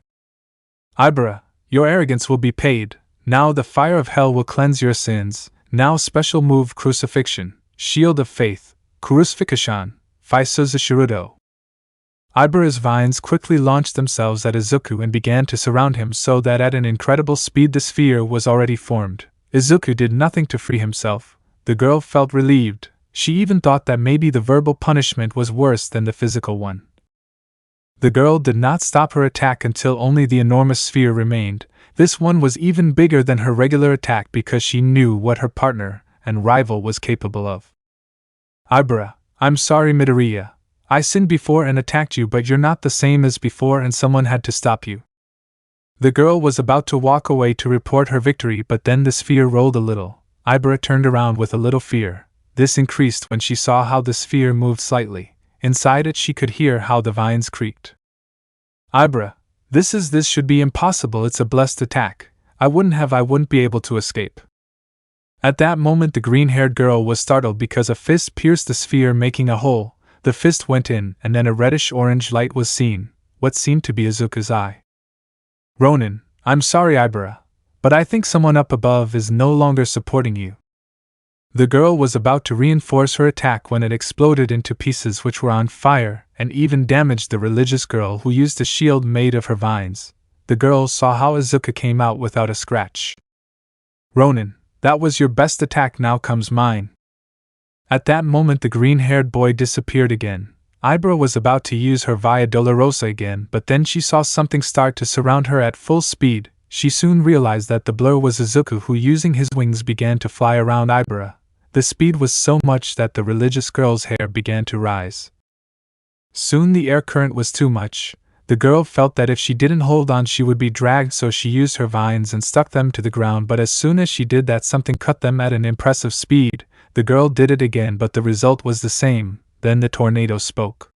Ibra, your arrogance will be paid. Now the fire of hell will cleanse your sins. Now special move crucifixion, shield of faith, crucifixion, Faisoza Shirudo. Ibara's vines quickly launched themselves at Izuku and began to surround him so that at an incredible speed the sphere was already formed. Izuku did nothing to free himself. The girl felt relieved. She even thought that maybe the verbal punishment was worse than the physical one. The girl did not stop her attack until only the enormous sphere remained. This one was even bigger than her regular attack because she knew what her partner and rival was capable of. Ibara, I'm sorry, Midoriya. I sinned before and attacked you, but you're not the same as before and someone had to stop you. The girl was about to walk away to report her victory, but then the sphere rolled a little. Ibara turned around with a little fear. This increased when she saw how the sphere moved slightly. Inside it she could hear how the vines creaked. Ibara, this should be impossible. It's a blessed attack. I wouldn't be able to escape. At that moment the green-haired girl was startled because a fist pierced the sphere, making a hole. The fist went in, and then a reddish-orange light was seen, what seemed to be Izuku's eye. Ronin, I'm sorry, Ibara, but I think someone up above is no longer supporting you. The girl was about to reinforce her attack when it exploded into pieces which were on fire, and even damaged the religious girl who used a shield made of her vines. The girl saw how Izuku came out without a scratch. Ronin, that was your best attack, now comes mine. At that moment the green-haired boy disappeared again. Ibara was about to use her Via Dolorosa again, but then she saw something start to surround her at full speed. She soon realized that the blur was Izuku, who using his wings began to fly around Ibara. The speed was so much that the religious girl's hair began to rise. Soon the air current was too much. The girl felt that if she didn't hold on she would be dragged, so she used her vines and stuck them to the ground, but as soon as she did that something cut them at an impressive speed. The girl did it again, but the result was the same. Then the tornado spoke.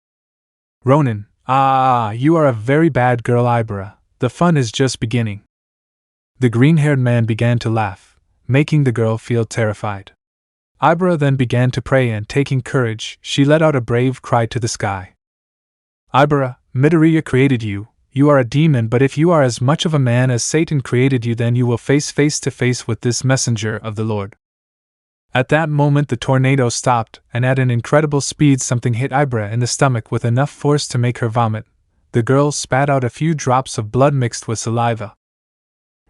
Ronin, you are a very bad girl, Ibara. The fun is just beginning. The green-haired man began to laugh, making the girl feel terrified. Ibara then began to pray and, taking courage, she let out a brave cry to the sky. Ibara, Midoriya created you. You are a demon, but if you are as much of a man as Satan created you, then you will face to face with this messenger of the Lord. At that moment the tornado stopped, and at an incredible speed something hit Ibara in the stomach with enough force to make her vomit. The girl spat out a few drops of blood mixed with saliva.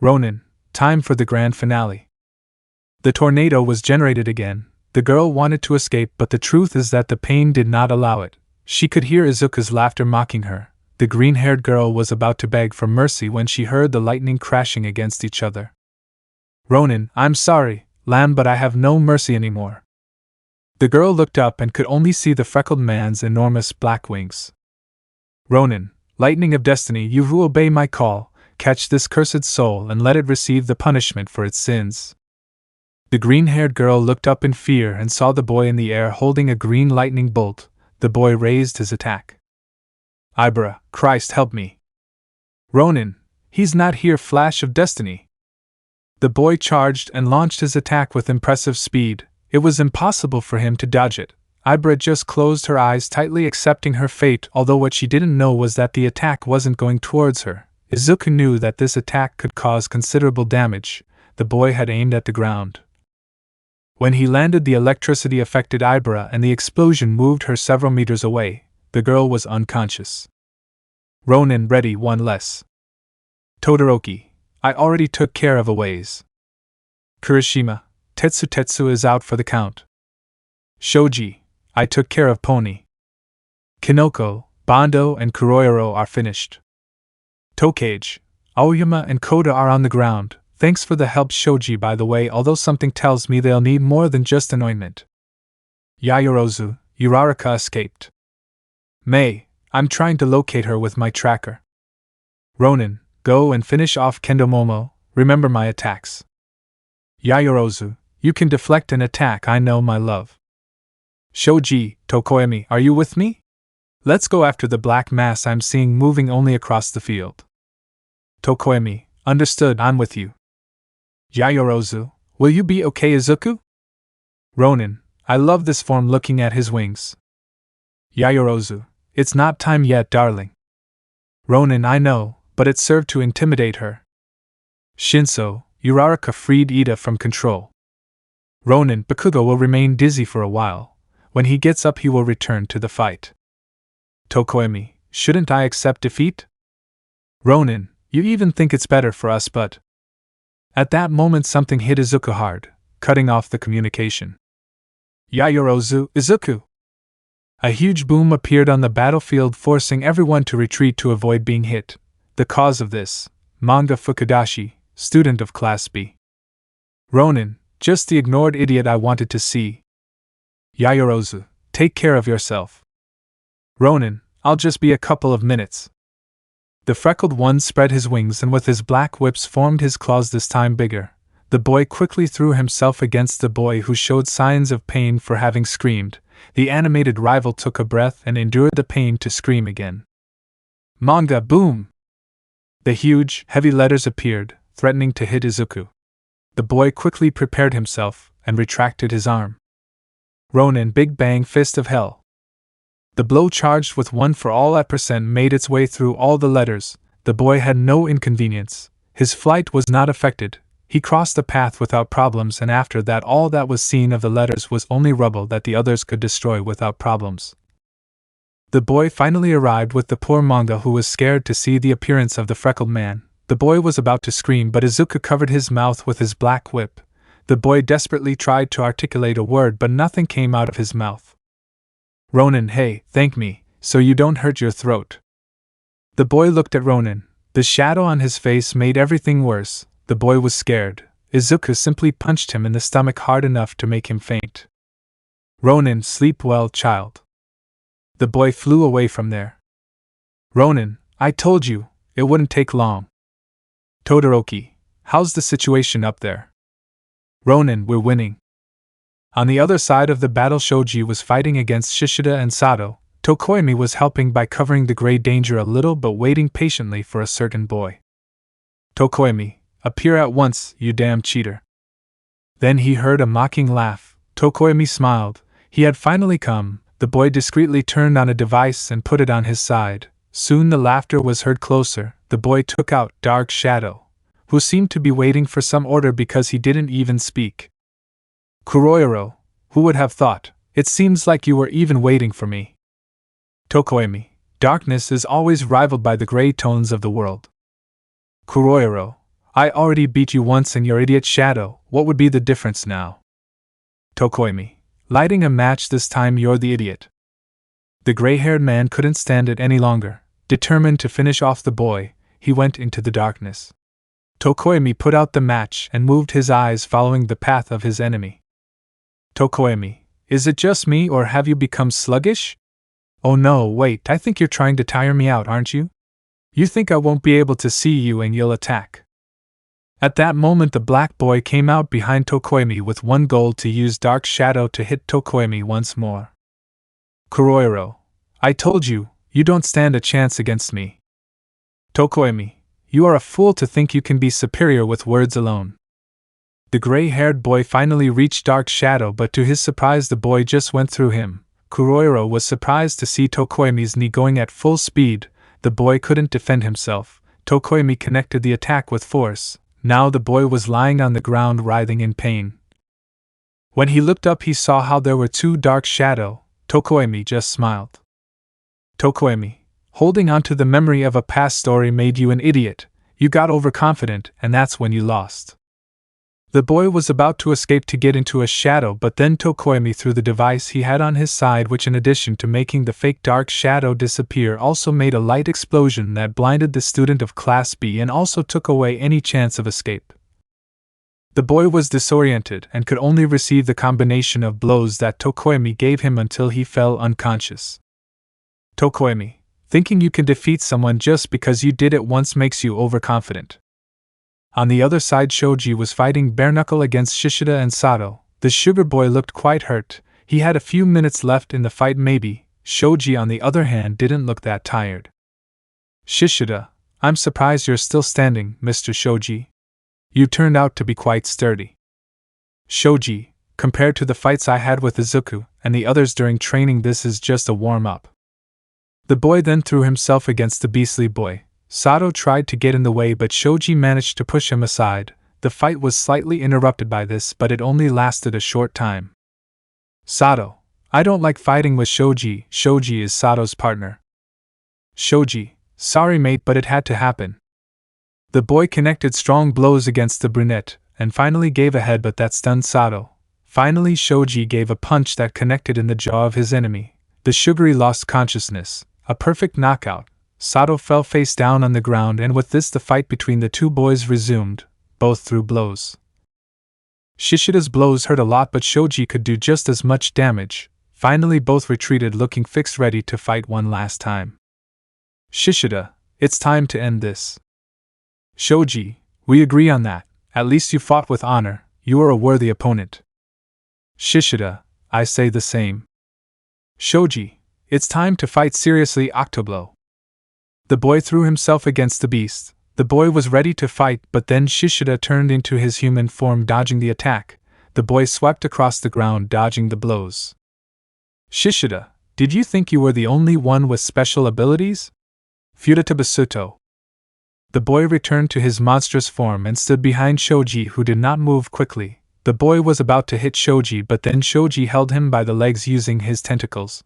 Ronin, time for the grand finale. The tornado was generated again. The girl wanted to escape, but the truth is that the pain did not allow it. She could hear Izuku's laughter mocking her. The green-haired girl was about to beg for mercy when she heard the lightning crashing against each other. Ronin, I'm sorry, Lamb, but I have no mercy anymore. The girl looked up and could only see the freckled man's enormous black wings. Ronin, lightning of destiny, you who obey my call, catch this cursed soul and let it receive the punishment for its sins. The green-haired girl looked up in fear and saw the boy in the air holding a green lightning bolt. The boy raised his attack. Ibara, Christ help me. Ronin, he's not here, flash of destiny. The boy charged and launched his attack with impressive speed. It was impossible for him to dodge it. Ibara just closed her eyes tightly, accepting her fate, although what she didn't know was that the attack wasn't going towards her. Izuku knew that this attack could cause considerable damage. The boy had aimed at the ground. When he landed, the electricity affected Ibara and the explosion moved her several meters away. The girl was unconscious. Ronin, ready, one less. Todoroki, I already took care of a ways. Kirishima, Tetsu is out for the count. Shoji, I took care of Pony. Kinoko, Bondo, and Kuroyoro are finished. Tokage, Aoyama, and Koda are on the ground. Thanks for the help, Shoji, by the way, although something tells me they'll need more than just an ointment. Yaoyorozu, Uraraka escaped. Mei, I'm trying to locate her with my tracker. Ronin, go and finish off Kendo Momo, remember my attacks. Yaoyorozu, you can deflect an attack, I know, my love. Shoji, Tokoyami, are you with me? Let's go after the black mass I'm seeing moving only across the field. Tokoyami, understood, I'm with you. Yaoyorozu, will you be okay, Izuku? Ronin, I love this form, looking at his wings. Yaoyorozu, it's not time yet, darling. Ronin, I know, but it served to intimidate her. Shinso, Uraraka freed Ida from control. Ronin, Bakugo will remain dizzy for a while. When he gets up, he will return to the fight. Tokoyami, shouldn't I accept defeat? Ronin, you even think it's better for us, but... At that moment something hit Izuku hard, cutting off the communication. Yaoyorozu, Izuku! A huge boom appeared on the battlefield, forcing everyone to retreat to avoid being hit. The cause of this, Manga Fukudashi, student of Class B. Ronin, just the ignored idiot I wanted to see. Yaoyorozu, take care of yourself. Ronin, I'll just be a couple of minutes. The freckled one spread his wings and with his black whips formed his claws, this time bigger. The boy quickly threw himself against the boy who showed signs of pain for having screamed. The animated rival took a breath and endured the pain to scream again. Manga boom! The huge, heavy letters appeared, threatening to hit Izuku. The boy quickly prepared himself and retracted his arm. Ronin, big bang fist of hell. The blow, charged with 1 for all at percent, made its way through all the letters. The boy had no inconvenience. His flight was not affected. He crossed the path without problems, and after that all that was seen of the letters was only rubble that the others could destroy without problems. The boy finally arrived with the poor manga, who was scared to see the appearance of the freckled man. The boy was about to scream, but Izuku covered his mouth with his black whip. The boy desperately tried to articulate a word, but nothing came out of his mouth. Ronin, hey, thank me, so you don't hurt your throat. The boy looked at Ronin. The shadow on his face made everything worse. The boy was scared. Izuku simply punched him in the stomach hard enough to make him faint. Ronin, sleep well, child. The boy flew away from there. Ronin, I told you, it wouldn't take long. Todoroki, how's the situation up there? Ronin, we're winning. On the other side of the battle, Shoji was fighting against Shishida and Sato. Tokoyami was helping by covering the gray danger a little but waiting patiently for a certain boy. Tokoyami, appear at once, you damn cheater. Then he heard a mocking laugh. Tokoyami smiled. He had finally come. The boy discreetly turned on a device and put it on his side. Soon the laughter was heard closer. The boy took out Dark Shadow, who seemed to be waiting for some order because he didn't even speak. Kuroyoro, who would have thought? It seems like you were even waiting for me. Tokoyami, darkness is always rivaled by the gray tones of the world. Kuroyoro, I already beat you once in your idiot shadow, what would be the difference now? Tokoyami, lighting a match, this time you're the idiot. The gray-haired man couldn't stand it any longer. Determined to finish off the boy, he went into the darkness. Tokoyami put out the match and moved his eyes following the path of his enemy. Tokoyami, is it just me or have you become sluggish? Oh no, wait, I think you're trying to tire me out, aren't you? You think I won't be able to see you and you'll attack. At that moment the black boy came out behind Tokoyami with one goal: to use Dark Shadow to hit Tokoyami once more. Kuroyoro, I told you, you don't stand a chance against me. Tokoyami, you are a fool to think you can be superior with words alone. The gray-haired boy finally reached Dark Shadow, but to his surprise the boy just went through him. Kuroyoro was surprised to see Tokoyami's knee going at full speed. The boy couldn't defend himself. Tokoyami connected the attack with force. Now the boy was lying on the ground writhing in pain. When he looked up he saw how there were 2 Dark Shadow. Tokoyami just smiled. Tokoyami, holding on to the memory of a past story made you an idiot. You got overconfident and that's when you lost. The boy was about to escape to get into a shadow, but then Tokoemi threw the device he had on his side, which in addition to making the fake dark shadow disappear also made a light explosion that blinded the student of Class B and also took away any chance of escape. The boy was disoriented and could only receive the combination of blows that Tokoemi gave him until he fell unconscious. Tokoemi, thinking you can defeat someone just because you did it once makes you overconfident. On the other side, Shoji was fighting bare-knuckle against Shishida and Sato. The sugar boy looked quite hurt. He had a few minutes left in the fight maybe. Shoji, on the other hand, didn't look that tired. Shishida, I'm surprised you're still standing, Mr. Shoji. You turned out to be quite sturdy. Shoji, compared to the fights I had with Izuku and the others during training, this is just a warm-up. The boy then threw himself against the beastly boy. Sato tried to get in the way, but Shoji managed to push him aside. The fight was slightly interrupted by this, but it only lasted a short time. Sato, I don't like fighting with Shoji. Shoji is Sato's partner. Shoji, sorry mate, but it had to happen. The boy connected strong blows against the brunette, and finally gave a head, but that stunned Sato. Finally Shoji gave a punch that connected in the jaw of his enemy. The sugary lost consciousness. A perfect knockout. Sato fell face down on the ground, and with this the fight between the two boys resumed. Both threw blows. Shishida's blows hurt a lot, but Shoji could do just as much damage. Finally both retreated, looking fixed, ready to fight one last time. Shishida, it's time to end this. Shoji, we agree on that. At least you fought with honor. You are a worthy opponent. Shishida, I say the same. Shoji, it's time to fight seriously. Octoblow. The boy threw himself against the beast. The boy was ready to fight, but then Shishida turned into his human form, dodging the attack. The boy swept across the ground, dodging the blows. Shishida, did you think you were the only one with special abilities? Furutabasuto. The boy returned to his monstrous form and stood behind Shoji, who did not move quickly. The boy was about to hit Shoji, but then Shoji held him by the legs using his tentacles.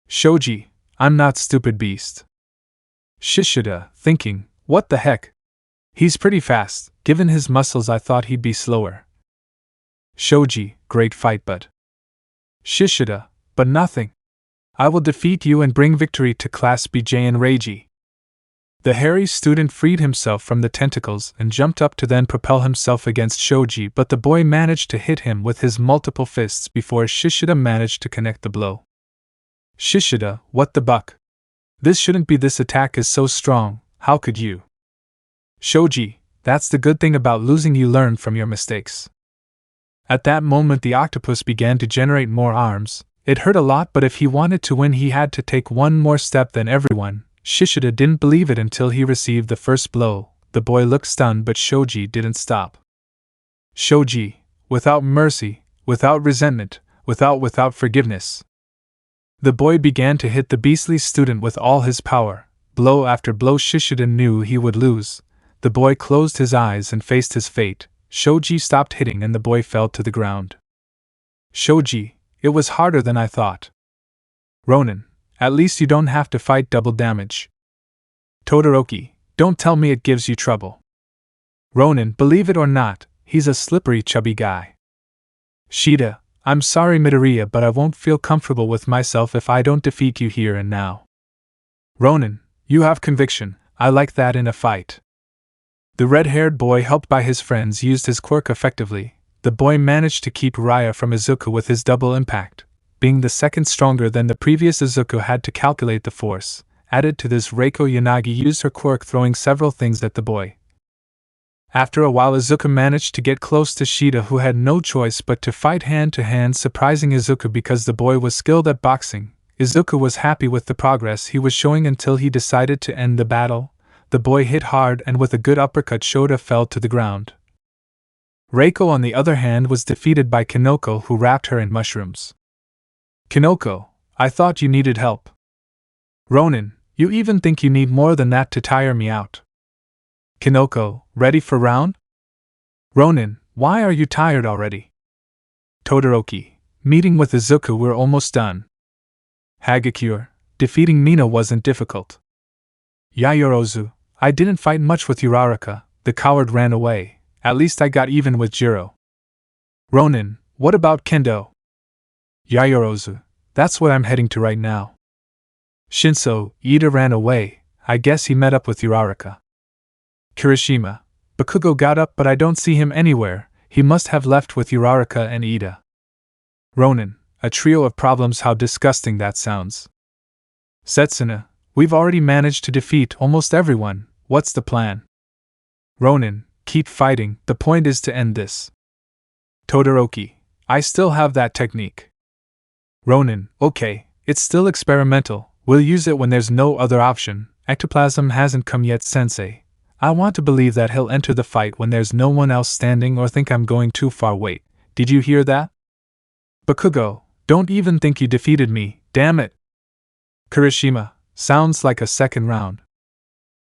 Shoji, I'm not stupid, beast. Shishida, thinking, what the heck? He's pretty fast. Given his muscles, I thought he'd be slower. Shoji, great fight, but... Shishida, but nothing. I will defeat you and bring victory to Class BJ and Reiji. The hairy student freed himself from the tentacles and jumped up to then propel himself against Shoji, but the boy managed to hit him with his multiple fists before Shishida managed to connect the blow. Shishida, what the buck? This shouldn't be. This attack is so strong, how could you? Shoji, that's the good thing about losing, you learn from your mistakes. At that moment the octopus began to generate more arms. It hurt a lot, but if he wanted to win he had to take one more step than everyone. Shishida didn't believe it until he received the first blow. The boy looked stunned, but Shoji didn't stop. Shoji, without mercy, without resentment, without forgiveness. The boy began to hit the beastly student with all his power. Blow after blow. Shishida knew he would lose. The boy closed his eyes and faced his fate. Shoji stopped hitting and the boy fell to the ground. Shoji, it was harder than I thought. Ronin, at least you don't have to fight double damage. Todoroki, don't tell me it gives you trouble. Ronin, believe it or not, he's a slippery chubby guy. Shida, I'm sorry Midoriya, but I won't feel comfortable with myself if I don't defeat you here and now. Ronin, you have conviction, I like that in a fight. The red-haired boy, helped by his friends, used his quirk effectively. The boy managed to keep Raya from Izuku with his double impact. Being the second stronger than the previous, Izuku had to calculate the force. Added to this, Reiko Yanagi used her quirk, throwing several things at the boy. After a while Izuku managed to get close to Shida, who had no choice but to fight hand-to-hand, surprising Izuku because the boy was skilled at boxing. Izuku was happy with the progress he was showing until he decided to end the battle. The boy hit hard and with a good uppercut Shota fell to the ground. Reiko, on the other hand, was defeated by Kinoko, who wrapped her in mushrooms. Kinoko, I thought you needed help. Ronin, you even think you need more than that to tire me out. Kinoko, ready for round? Ronin, why are you tired already? Todoroki, meeting with Izuku, we're almost done. Hagakure, defeating Mina wasn't difficult. Yayorozu, I didn't fight much with Uraraka, the coward ran away. At least I got even with Jiro. Ronin, what about Kendo? Yaoyorozu, that's what I'm heading to right now. Shinso, Ida ran away. I guess he met up with Uraraka. Kirishima, Bakugo got up but I don't see him anywhere. He must have left with Uraraka and Ida. Ronin, a trio of problems, how disgusting that sounds. Setsuna, we've already managed to defeat almost everyone. What's the plan? Ronin, keep fighting, the point is to end this. Todoroki, I still have that technique. Ronin, okay, it's still experimental, we'll use it when there's no other option. Ectoplasm hasn't come yet, sensei. I want to believe that he'll enter the fight when there's no one else standing or think I'm going too far. Wait, did you hear that? Bakugo, don't even think you defeated me, damn it. Kirishima, sounds like a second round.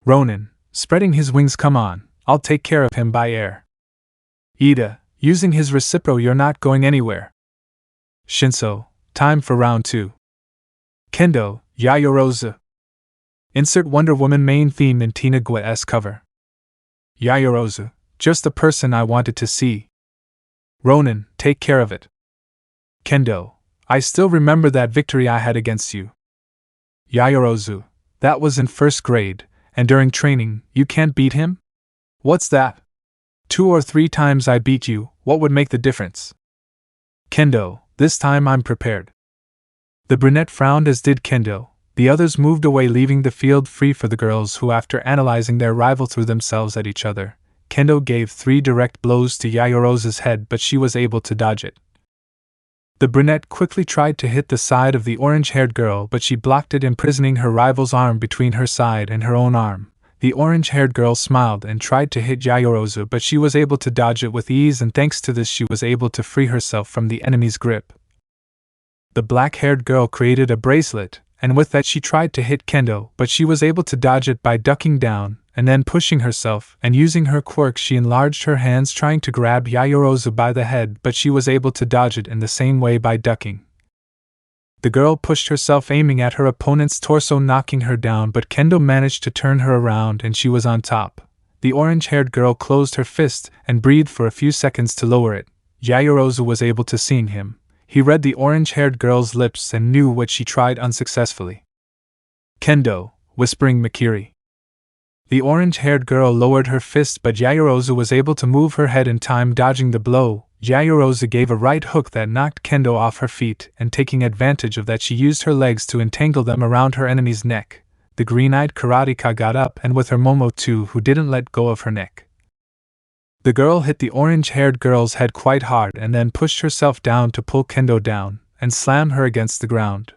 Ronin, spreading his wings, come on, I'll take care of him by air. Ida, using his recipro, you're not going anywhere. Shinso, time for round 2. Kendo, Yaoyorozu. Insert Wonder Woman main theme in Tina Gua's cover. Yaoyorozu, just the person I wanted to see. Ronin, take care of it. Kendo, I still remember that victory I had against you. Yaoyorozu, that was in 1st grade, and during training, you can't beat him? What's that? 2 or 3 times I beat you, what would make the difference? Kendo, this time I'm prepared. The brunette frowned, as did Kendo. The others moved away, leaving the field free for the girls who, after analyzing their rival, threw themselves at each other. Kendo gave 3 direct blows to Yaoyorozu's head, but she was able to dodge it. The brunette quickly tried to hit the side of the orange-haired girl, but she blocked it, imprisoning her rival's arm between her side and her own arm. The orange-haired girl smiled and tried to hit Yaoyorozu, but she was able to dodge it with ease, and thanks to this she was able to free herself from the enemy's grip. The black-haired girl created a bracelet, and with that she tried to hit Kendo, but she was able to dodge it by ducking down, and then pushing herself, and using her quirk she enlarged her hands trying to grab Yaoyorozu by the head, but she was able to dodge it in the same way by ducking. The girl pushed herself, aiming at her opponent's torso, knocking her down, but Kendo managed to turn her around and she was on top. The orange-haired girl closed her fist and breathed for a few seconds to lower it. Yaoyorozu was able to see him. He read the orange-haired girl's lips and knew what she tried unsuccessfully. Kendo, whispering Mikiri. The orange-haired girl lowered her fist, but Yaoyorozu was able to move her head in time, dodging the blow. Yaoyorozu gave a right hook that knocked Kendo off her feet, and taking advantage of that she used her legs to entangle them around her enemy's neck. The green-eyed karateka got up, and with her Momo too, who didn't let go of her neck. The girl hit the orange-haired girl's head quite hard and then pushed herself down to pull Kendo down and slam her against the ground.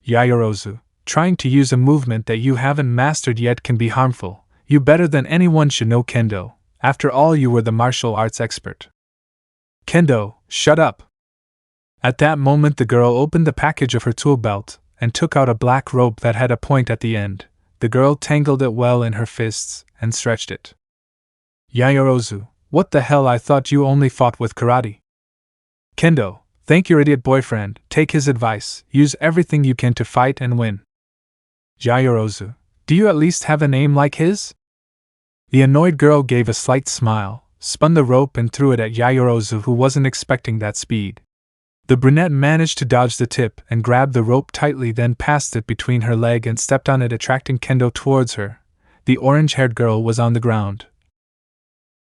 Yaoyorozu, trying to use a movement that you haven't mastered yet can be harmful. You better than anyone should know Kendo. After all, you were the martial arts expert. Kendo, shut up. At that moment the girl opened the package of her tool belt and took out a black rope that had a point at the end. The girl tangled it well in her fists and stretched it. Yaoyorozu, what the hell, I thought you only fought with karate. Kendo, thank your idiot boyfriend, take his advice, use everything you can to fight and win. Yaoyorozu, do you at least have an aim like his? The annoyed girl gave a slight smile, spun the rope and threw it at Yaoyorozu, who wasn't expecting that speed. The brunette managed to dodge the tip and grabbed the rope tightly, then passed it between her leg and stepped on it, attracting Kendo towards her. The orange-haired girl was on the ground.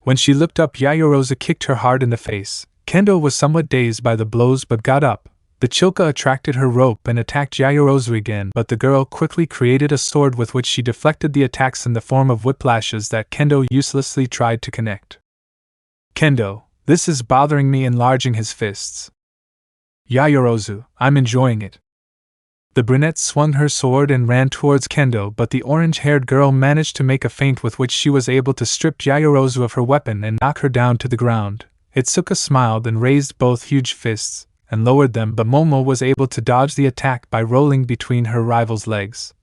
When she looked up, Yaoyorozu kicked her hard in the face. Kendo was somewhat dazed by the blows but got up. The Chilka attracted her rope and attacked Yaoyorozu again, but the girl quickly created a sword with which she deflected the attacks in the form of whiplashes that Kendo uselessly tried to connect. Kendo, this is bothering me, enlarging his fists. Yaoyorozu, I'm enjoying it. The brunette swung her sword and ran towards Kendo, but the orange-haired girl managed to make a feint with which she was able to strip Yaoyorozu of her weapon and knock her down to the ground. Itsuka smiled and raised both huge fists and lowered them, but Momo was able to dodge the attack by rolling between her rival's legs.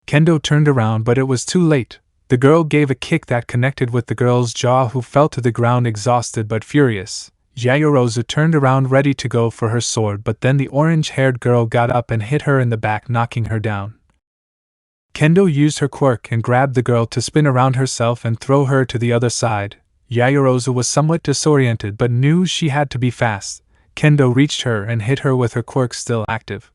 Kendo turned around, but it was too late. The girl gave a kick that connected with the girl's jaw, who fell to the ground exhausted but furious. Yaoyorozu turned around ready to go for her sword, but then the orange-haired girl got up and hit her in the back, knocking her down. Kendo used her quirk and grabbed the girl to spin around herself and throw her to the other side. Yaoyorozu was somewhat disoriented but knew she had to be fast. Kendo reached her and hit her with her quirk still active.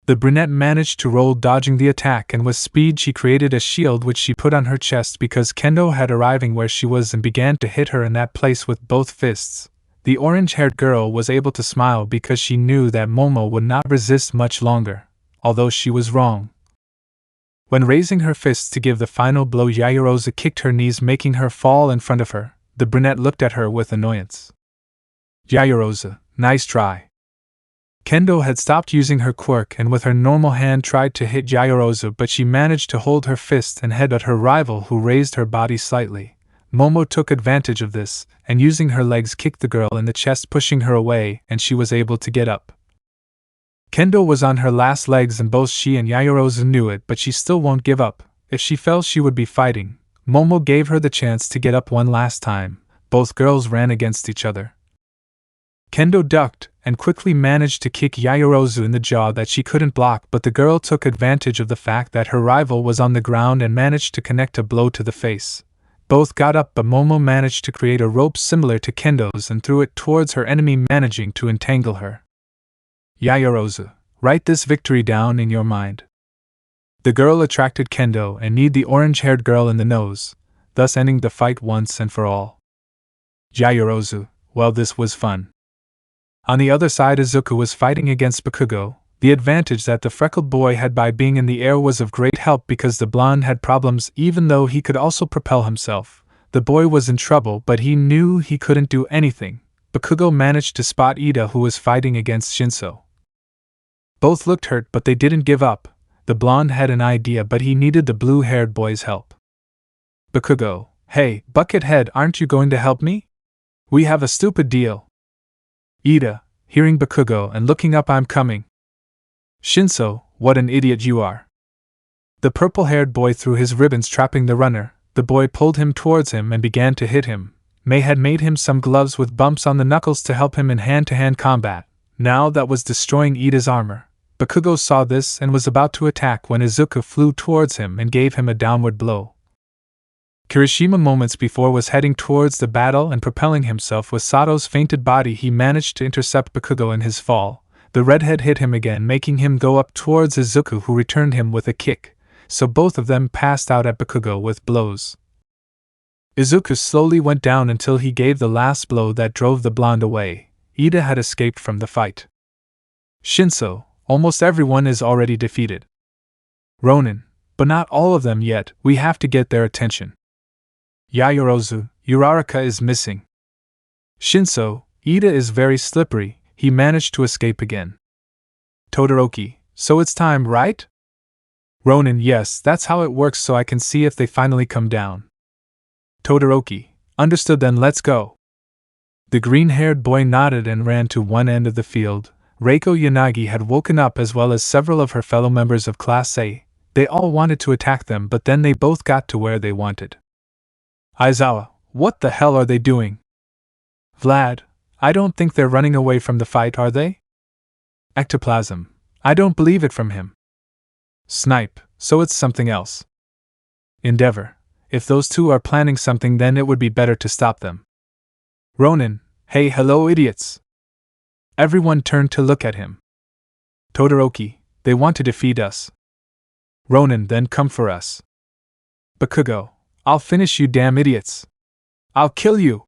The brunette managed to roll dodging the attack, and with speed she created a shield which she put on her chest because Kendo had arriving where she was and began to hit her in that place with both fists. The orange-haired girl was able to smile because she knew that Momo would not resist much longer, although she was wrong. When raising her fists to give the final blow, Yaoyorozu kicked her knees, making her fall in front of her. The brunette looked at her with annoyance. Yaoyorozu, nice try. Kendo had stopped using her quirk and with her normal hand tried to hit Yaoyorozu, but she managed to hold her fist and head at her rival, who raised her body slightly. Momo took advantage of this, and using her legs kicked the girl in the chest, pushing her away, and she was able to get up. Kendo was on her last legs and both she and Yaoyorozu knew it, but she still won't give up. If she fell, she would be fighting. Momo gave her the chance to get up one last time. Both girls ran against each other. Kendo ducked and quickly managed to kick Yaoyorozu in the jaw that she couldn't block, but the girl took advantage of the fact that her rival was on the ground and managed to connect a blow to the face. Both got up, but Momo managed to create a rope similar to Kendo's and threw it towards her enemy, managing to entangle her. Yaoyorozu, write this victory down in your mind. The girl attracted Kendo and kneed the orange-haired girl in the nose, thus ending the fight once and for all. Yaoyorozu, well, this was fun. On the other side, Izuku was fighting against Bakugo. The advantage that the freckled boy had by being in the air was of great help because the blonde had problems even though he could also propel himself. The boy was in trouble, but he knew he couldn't do anything. Bakugo managed to spot Ida, who was fighting against Shinso. Both looked hurt, but they didn't give up. The blonde had an idea, but he needed the blue-haired boy's help. Bakugo, hey, Buckethead, aren't you going to help me? We have a stupid deal. Ida, hearing Bakugo and looking up, I'm coming. Shinso, what an idiot you are. The purple-haired boy threw his ribbons, trapping the runner. The boy pulled him towards him and began to hit him. May had made him some gloves with bumps on the knuckles to help him in hand-to-hand combat. Now that was destroying Ida's armor. Bakugo saw this and was about to attack when Izuku flew towards him and gave him a downward blow. Kirishima moments before was heading towards the battle and propelling himself with Sato's fainted body. He managed to intercept Bakugo in his fall. The redhead hit him again, making him go up towards Izuku, who returned him with a kick, so both of them passed out at Bakugo with blows. Izuku slowly went down until he gave the last blow that drove the blonde away. Ida had escaped from the fight. Shinso, almost everyone is already defeated. Ronin, but not all of them yet, we have to get their attention. Yaoyorozu, Uraraka is missing. Shinso, Ida is very slippery, he managed to escape again. Todoroki, so it's time, right? Ronin, yes, that's how it works, so I can see if they finally come down. Todoroki, understood, then let's go. The green-haired boy nodded and ran to one end of the field. Reiko Yanagi had woken up as well as several of her fellow members of Class A. They all wanted to attack them, but then they both got to where they wanted. Aizawa, what the hell are they doing? Vlad, I don't think they're running away from the fight, are they? Ectoplasm, I don't believe it from him. Snipe, so it's something else. Endeavor, if those two are planning something, then it would be better to stop them. Ronin, hey, hello idiots. Everyone turned to look at him. Todoroki, they want to defeat us. Ronin, then come for us. Bakugo, I'll finish you, damn idiots. I'll kill you.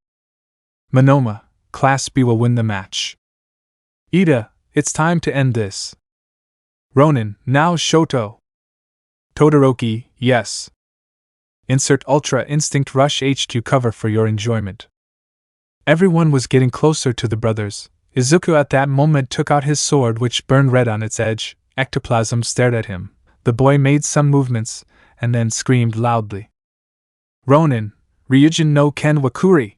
Monoma, Class B will win the match. Ida, it's time to end this. Ronin, now Shoto. Todoroki, yes. Insert Ultra Instinct Rush HQ cover for your enjoyment. Everyone was getting closer to the brothers. Izuku at that moment took out his sword, which burned red on its edge. Ectoplasm stared at him. The boy made some movements, and then screamed loudly. Ronin, Ryujin no Ken Wakuri!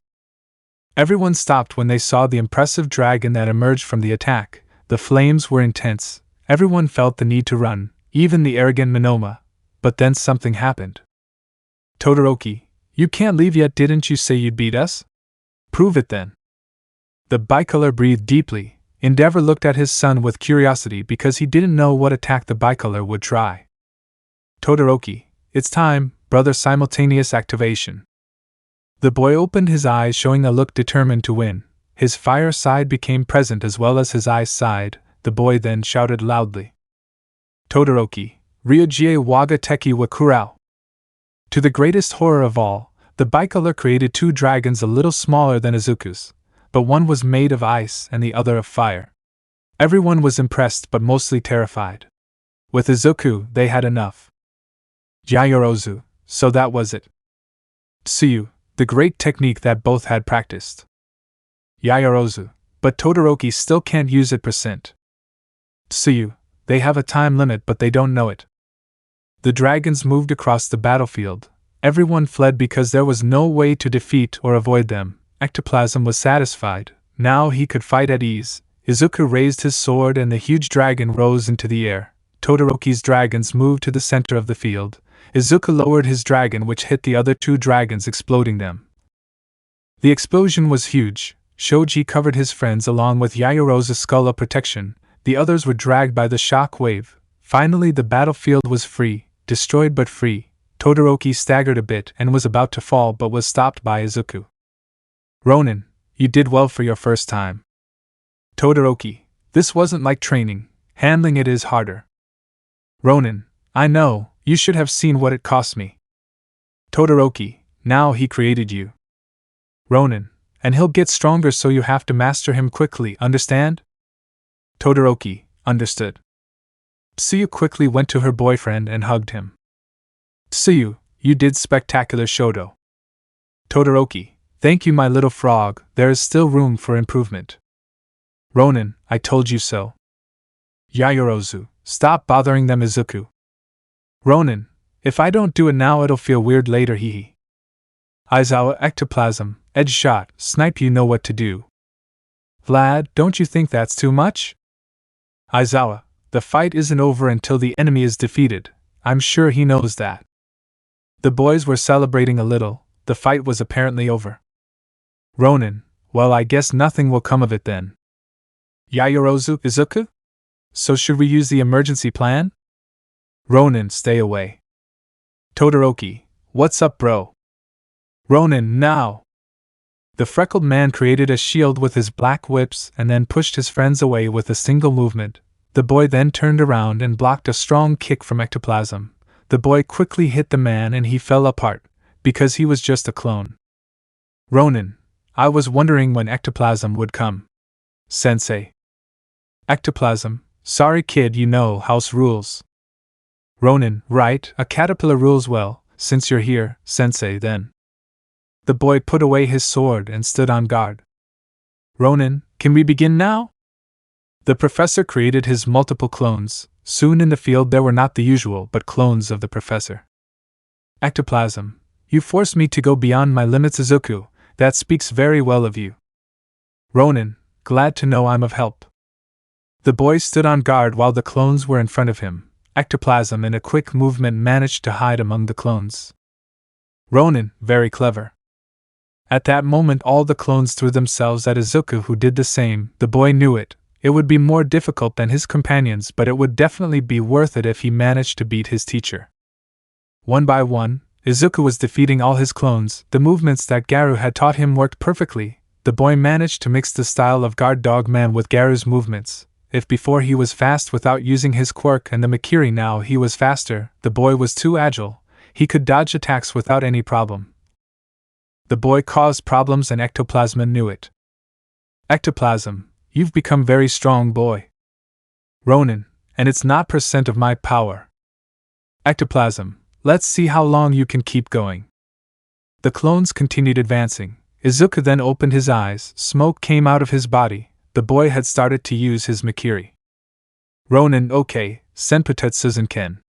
Everyone stopped when they saw the impressive dragon that emerged from the attack. The flames were intense. Everyone felt the need to run, even the arrogant Monoma. But then something happened. Todoroki, you can't leave yet, didn't you say you'd beat us? Prove it then. The bicolor breathed deeply. Endeavor looked at his son with curiosity because he didn't know what attack the bicolor would try. Todoroki, it's time, brother, simultaneous activation. The boy opened his eyes, showing a look determined to win. His fire side became present as well as his eyes side. The boy then shouted loudly, Todoroki, Ryuji waga teki wa kurao. To the greatest horror of all, the bicolor created two dragons a little smaller than Izuku's, but one was made of ice and the other of fire. Everyone was impressed but mostly terrified. With Izuku, they had enough. Yaoyorozu, so that was it. Tsuyu, the great technique that both had practiced. Yaoyorozu, but Todoroki still can't use it %. Tsuyu, they have a time limit but they don't know it. The dragons moved across the battlefield. Everyone fled because there was no way to defeat or avoid them. Ectoplasm was satisfied. Now he could fight at ease. Izuku raised his sword and the huge dragon rose into the air. Todoroki's dragons moved to the center of the field. Izuku lowered his dragon, which hit the other two dragons, exploding them. The explosion was huge. Shoji covered his friends along with Yaoyorozu's skull of protection. The others were dragged by the shock wave. Finally the battlefield was free, destroyed but free. Todoroki staggered a bit and was about to fall but was stopped by Izuku. Ronin, you did well for your first time. Todoroki, this wasn't like training. Handling it is harder. Ronin, I know, you should have seen what it cost me. Todoroki, now he created you. Ronin, and he'll get stronger so you have to master him quickly, understand? Todoroki, understood. Tsuyu quickly went to her boyfriend and hugged him. Tsuyu, you did spectacular Shoto. Todoroki, thank you my little frog, there is still room for improvement. Ronin, I told you so. Yaoyorozu, stop bothering them Izuku. Ronin, if I don't do it now it'll feel weird later hehe. Aizawa ectoplasm, edge shot, snipe you know what to do. Vlad, don't you think that's too much? Aizawa, the fight isn't over until the enemy is defeated, I'm sure he knows that. The boys were celebrating a little, the fight was apparently over. Ronin, well I guess nothing will come of it then. Yaoyorozu, Izuku? So should we use the emergency plan? Ronin, stay away. Todoroki, what's up bro? Ronin, now! The freckled man created a shield with his black whips and then pushed his friends away with a single movement. The boy then turned around and blocked a strong kick from ectoplasm. The boy quickly hit the man and he fell apart, because he was just a clone. Ronin, I was wondering when ectoplasm would come. Sensei. Ectoplasm, sorry kid, you know house rules. Ronin, right, a caterpillar rules well, since you're here, sensei then. The boy put away his sword and stood on guard. Ronin, can we begin now? The professor created his multiple clones. Soon in the field there were not the usual but clones of the professor. Ectoplasm, you forced me to go beyond my limits Izuku, that speaks very well of you. Ronin, glad to know I'm of help. The boy stood on guard while the clones were in front of him. Ectoplasm in a quick movement managed to hide among the clones. Ronin, very clever. At that moment all the clones threw themselves at Izuku, who did the same. The boy knew it. It would be more difficult than his companions, but it would definitely be worth it if he managed to beat his teacher. One by one, Izuku was defeating all his clones. The movements that Garu had taught him worked perfectly. The boy managed to mix the style of Guard Dog Man with Garu's movements. If before he was fast without using his quirk and the Makiri, now he was faster. The boy was too agile. He could dodge attacks without any problem. The boy caused problems and Ectoplasm knew it. Ectoplasm, you've become very strong boy. Ronin, and it's not % of my power. Ectoplasm, let's see how long you can keep going. The clones continued advancing. Izuku then opened his eyes. Smoke came out of his body. The boy had started to use his Makiri. Ronin, okay, Senputetsu Ken.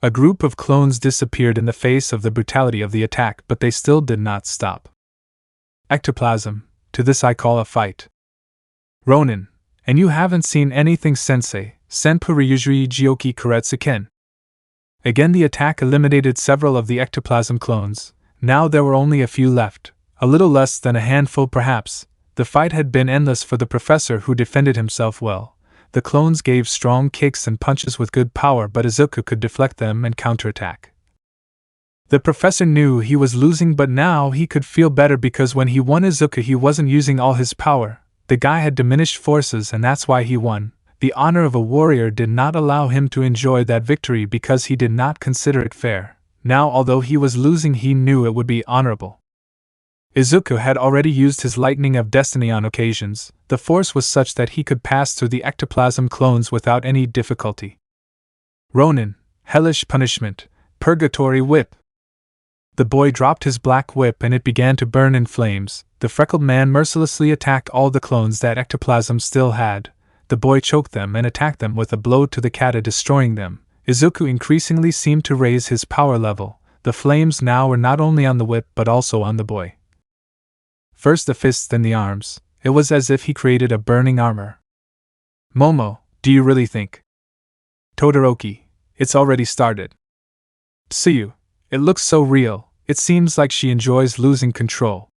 A group of clones disappeared in the face of the brutality of the attack, but they still did not stop. Ectoplasm, to this I call a fight. Ronin, and you haven't seen anything sensei, Senpu Ryujui Jioki Kuretsu Ken. Again the attack eliminated several of the ectoplasm clones. Now there were only a few left, a little less than a handful perhaps. The fight had been endless for the professor, who defended himself well. The clones gave strong kicks and punches with good power, but Izuku could deflect them and counterattack. The professor knew he was losing, but now he could feel better because when he won Izuku he wasn't using all his power. The guy had diminished forces and that's why he won. The honor of a warrior did not allow him to enjoy that victory because he did not consider it fair. Now, although he was losing, he knew it would be honorable. Izuku had already used his lightning of destiny on occasions. The force was such that he could pass through the ectoplasm clones without any difficulty. Ronin, hellish punishment, purgatory whip. The boy dropped his black whip and it began to burn in flames. The freckled man mercilessly attacked all the clones that ectoplasm still had. The boy choked them and attacked them with a blow to the kata, destroying them. Izuku increasingly seemed to raise his power level. The flames now were not only on the whip but also on the boy. First the fists, then the arms. It was as if he created a burning armor. Momo, do you really think? Todoroki, it's already started. Tsuyu, it looks so real, it seems like she enjoys losing control.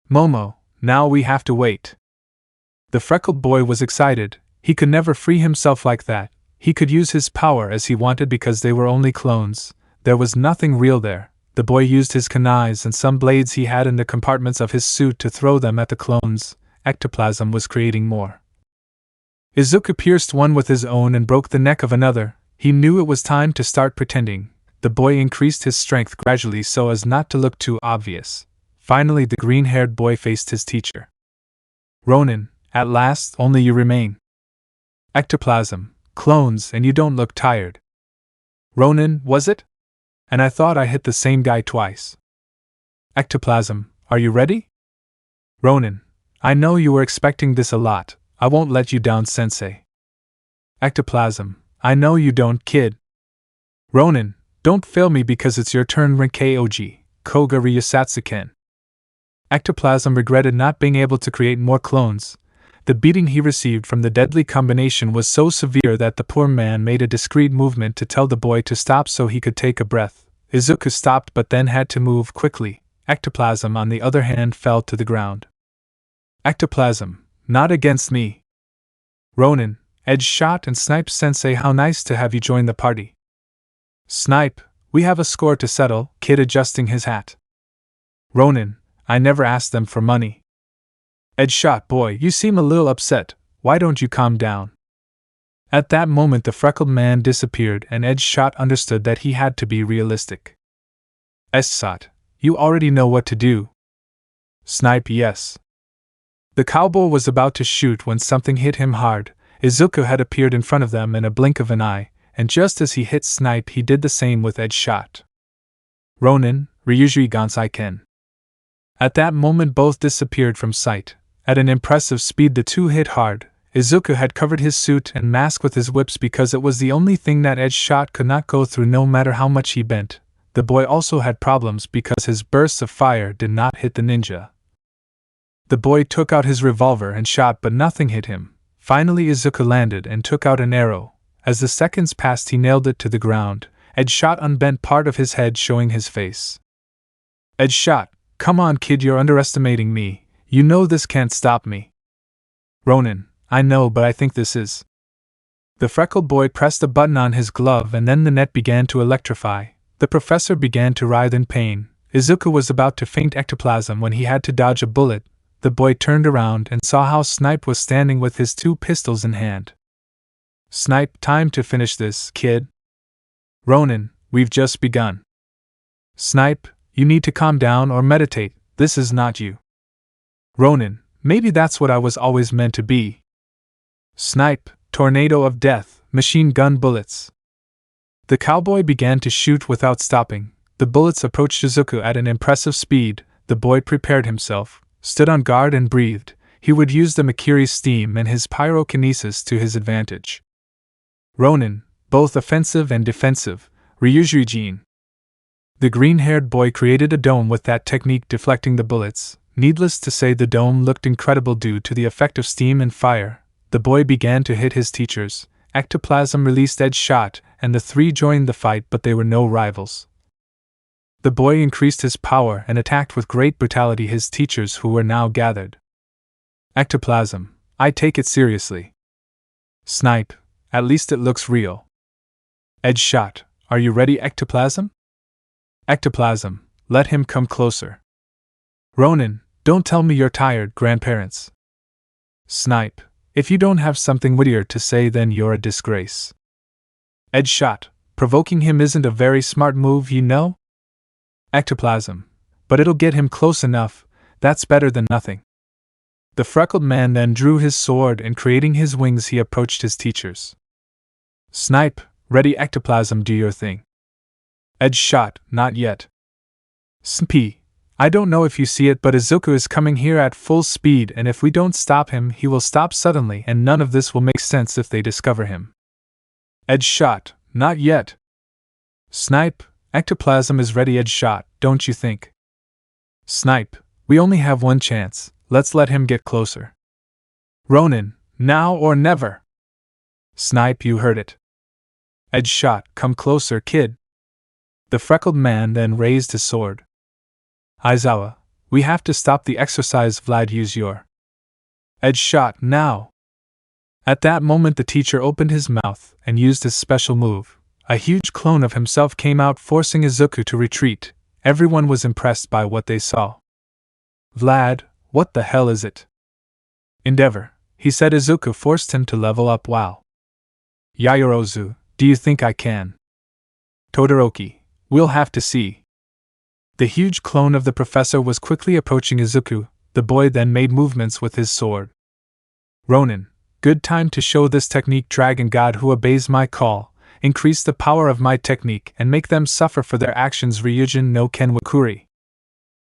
Momo, now we have to wait. The freckled boy was excited. He could never free himself like that. He could use his power as he wanted because they were only clones. There was nothing real there. The boy used his kunais and some blades he had in the compartments of his suit to throw them at the clones. Ectoplasm was creating more. Izuku pierced one with his own and broke the neck of another. He knew it was time to start pretending. The boy increased his strength gradually so as not to look too obvious. Finally, the green-haired boy faced his teacher. Ronin, at last, only you remain. Ectoplasm, clones, and you don't look tired. Ronin, was it? And I thought I hit the same guy twice. Ectoplasm, are you ready? Ronin, I know you were expecting this a lot. I won't let you down, sensei. Ectoplasm, I know you don't, kid. Ronin, don't fail me because it's your turn. Renkai-oji, Koga Ryusatsuken. Ectoplasm regretted not being able to create more clones. The beating he received from the deadly combination was so severe that the poor man made a discreet movement to tell the boy to stop so he could take a breath. Izuku stopped but then had to move quickly. Ectoplasm, on the other hand, fell to the ground. Ectoplasm, not against me. Ronin, Edge shot and Snipe sensei, how nice to have you join the party. Snipe, we have a score to settle, kid adjusting his hat. Ronin, I never asked them for money. Edge shot, boy, you seem a little upset, why don't you calm down? At that moment the freckled man disappeared and Edge shot understood that he had to be realistic. Shot, you already know what to do. Snipe, yes. The cowboy was about to shoot when something hit him hard. Izuku had appeared in front of them in a blink of an eye, and just as he hit Snipe he did the same with Edge shot. Ronin, Ryuji Gansai Ken. At that moment both disappeared from sight. At an impressive speed the two hit hard. Izuku had covered his suit and mask with his whips because it was the only thing that Edge shot could not go through no matter how much he bent. The boy also had problems because his bursts of fire did not hit the ninja. The boy took out his revolver and shot but nothing hit him. Finally Izuku landed and took out an arrow. As the seconds passed he nailed it to the ground. Edge shot unbent part of his head showing his face. Edge shot, come on kid, you're underestimating me. You know this can't stop me. Ronin, I know, but I think this is. The freckled boy pressed a button on his glove and then the net began to electrify. The professor began to writhe in pain. Izuku was about to faint ectoplasm when he had to dodge a bullet. The boy turned around and saw how Snipe was standing with his two pistols in hand. Snipe, time to finish this, kid. Ronin, we've just begun. Snipe, you need to calm down or meditate, this is not you. Ronin, maybe that's what I was always meant to be. Snipe, tornado of death, machine gun bullets. The cowboy began to shoot without stopping. The bullets approached Izuku at an impressive speed. The boy prepared himself, stood on guard and breathed. He would use the Makiri's steam and his pyrokinesis to his advantage. Ronin, both offensive and defensive, Ryujin. The green-haired boy created a dome with that technique, deflecting the bullets. Needless to say, the dome looked incredible due to the effect of steam and fire. The boy began to hit his teachers. Ectoplasm released Edge shot, and the three joined the fight, but they were no rivals. The boy increased his power and attacked with great brutality his teachers who were now gathered. Ectoplasm, I take it seriously. Snipe, at least it looks real. Edge shot, are you ready, Ectoplasm? Ectoplasm, let him come closer. Ronin, don't tell me you're tired, grandparents. Snipe, if you don't have something wittier to say, then you're a disgrace. Edge shot, provoking him isn't a very smart move, you know? Ectoplasm, but it'll get him close enough, that's better than nothing. The freckled man then drew his sword and creating his wings he approached his teachers. Snipe, ready. Ectoplasm, do your thing. Edge shot, not yet. Snipe, I don't know if you see it, but Izuku is coming here at full speed, and if we don't stop him, he will stop suddenly, and none of this will make sense if they discover him. Edge shot, not yet. Snipe, Ectoplasm is ready. Edge shot, don't you think? Snipe, we only have one chance, let's let him get closer. Ronin, now or never. Snipe, you heard it. Edge shot, come closer, kid. The freckled man then raised his sword. Aizawa, we have to stop the exercise. Vlad, use your edge shot now. At that moment the teacher opened his mouth and used his special move. A huge clone of himself came out, forcing Izuku to retreat. Everyone was impressed by what they saw. Vlad, what the hell is it? Endeavor, he said. Izuku forced him to level up. Wow. Yaoyorozu, do you think I can? Todoroki, we'll have to see. The huge clone of the professor was quickly approaching Izuku. The boy then made movements with his sword. Ronin, good time to show this technique. Dragon god who obeys my call, increase the power of my technique and make them suffer for their actions. Ryujin no Ken Wakuri.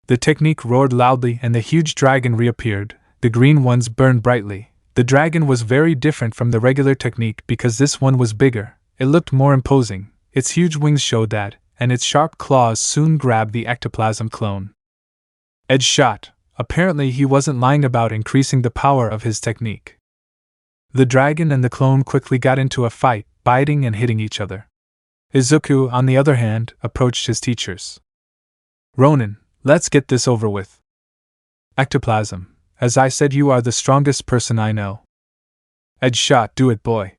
The technique roared loudly and the huge dragon reappeared. The green ones burned brightly. The dragon was very different from the regular technique because this one was bigger. It looked more imposing. Its huge wings showed that, and its sharp claws soon grabbed the ectoplasm clone. Edge shot. Apparently he wasn't lying about increasing the power of his technique. The dragon and the clone quickly got into a fight, biting and hitting each other. Izuku, on the other hand, approached his teachers. Ronin, let's get this over with. Ectoplasm, as I said, you are the strongest person I know. Edge shot, do it, boy.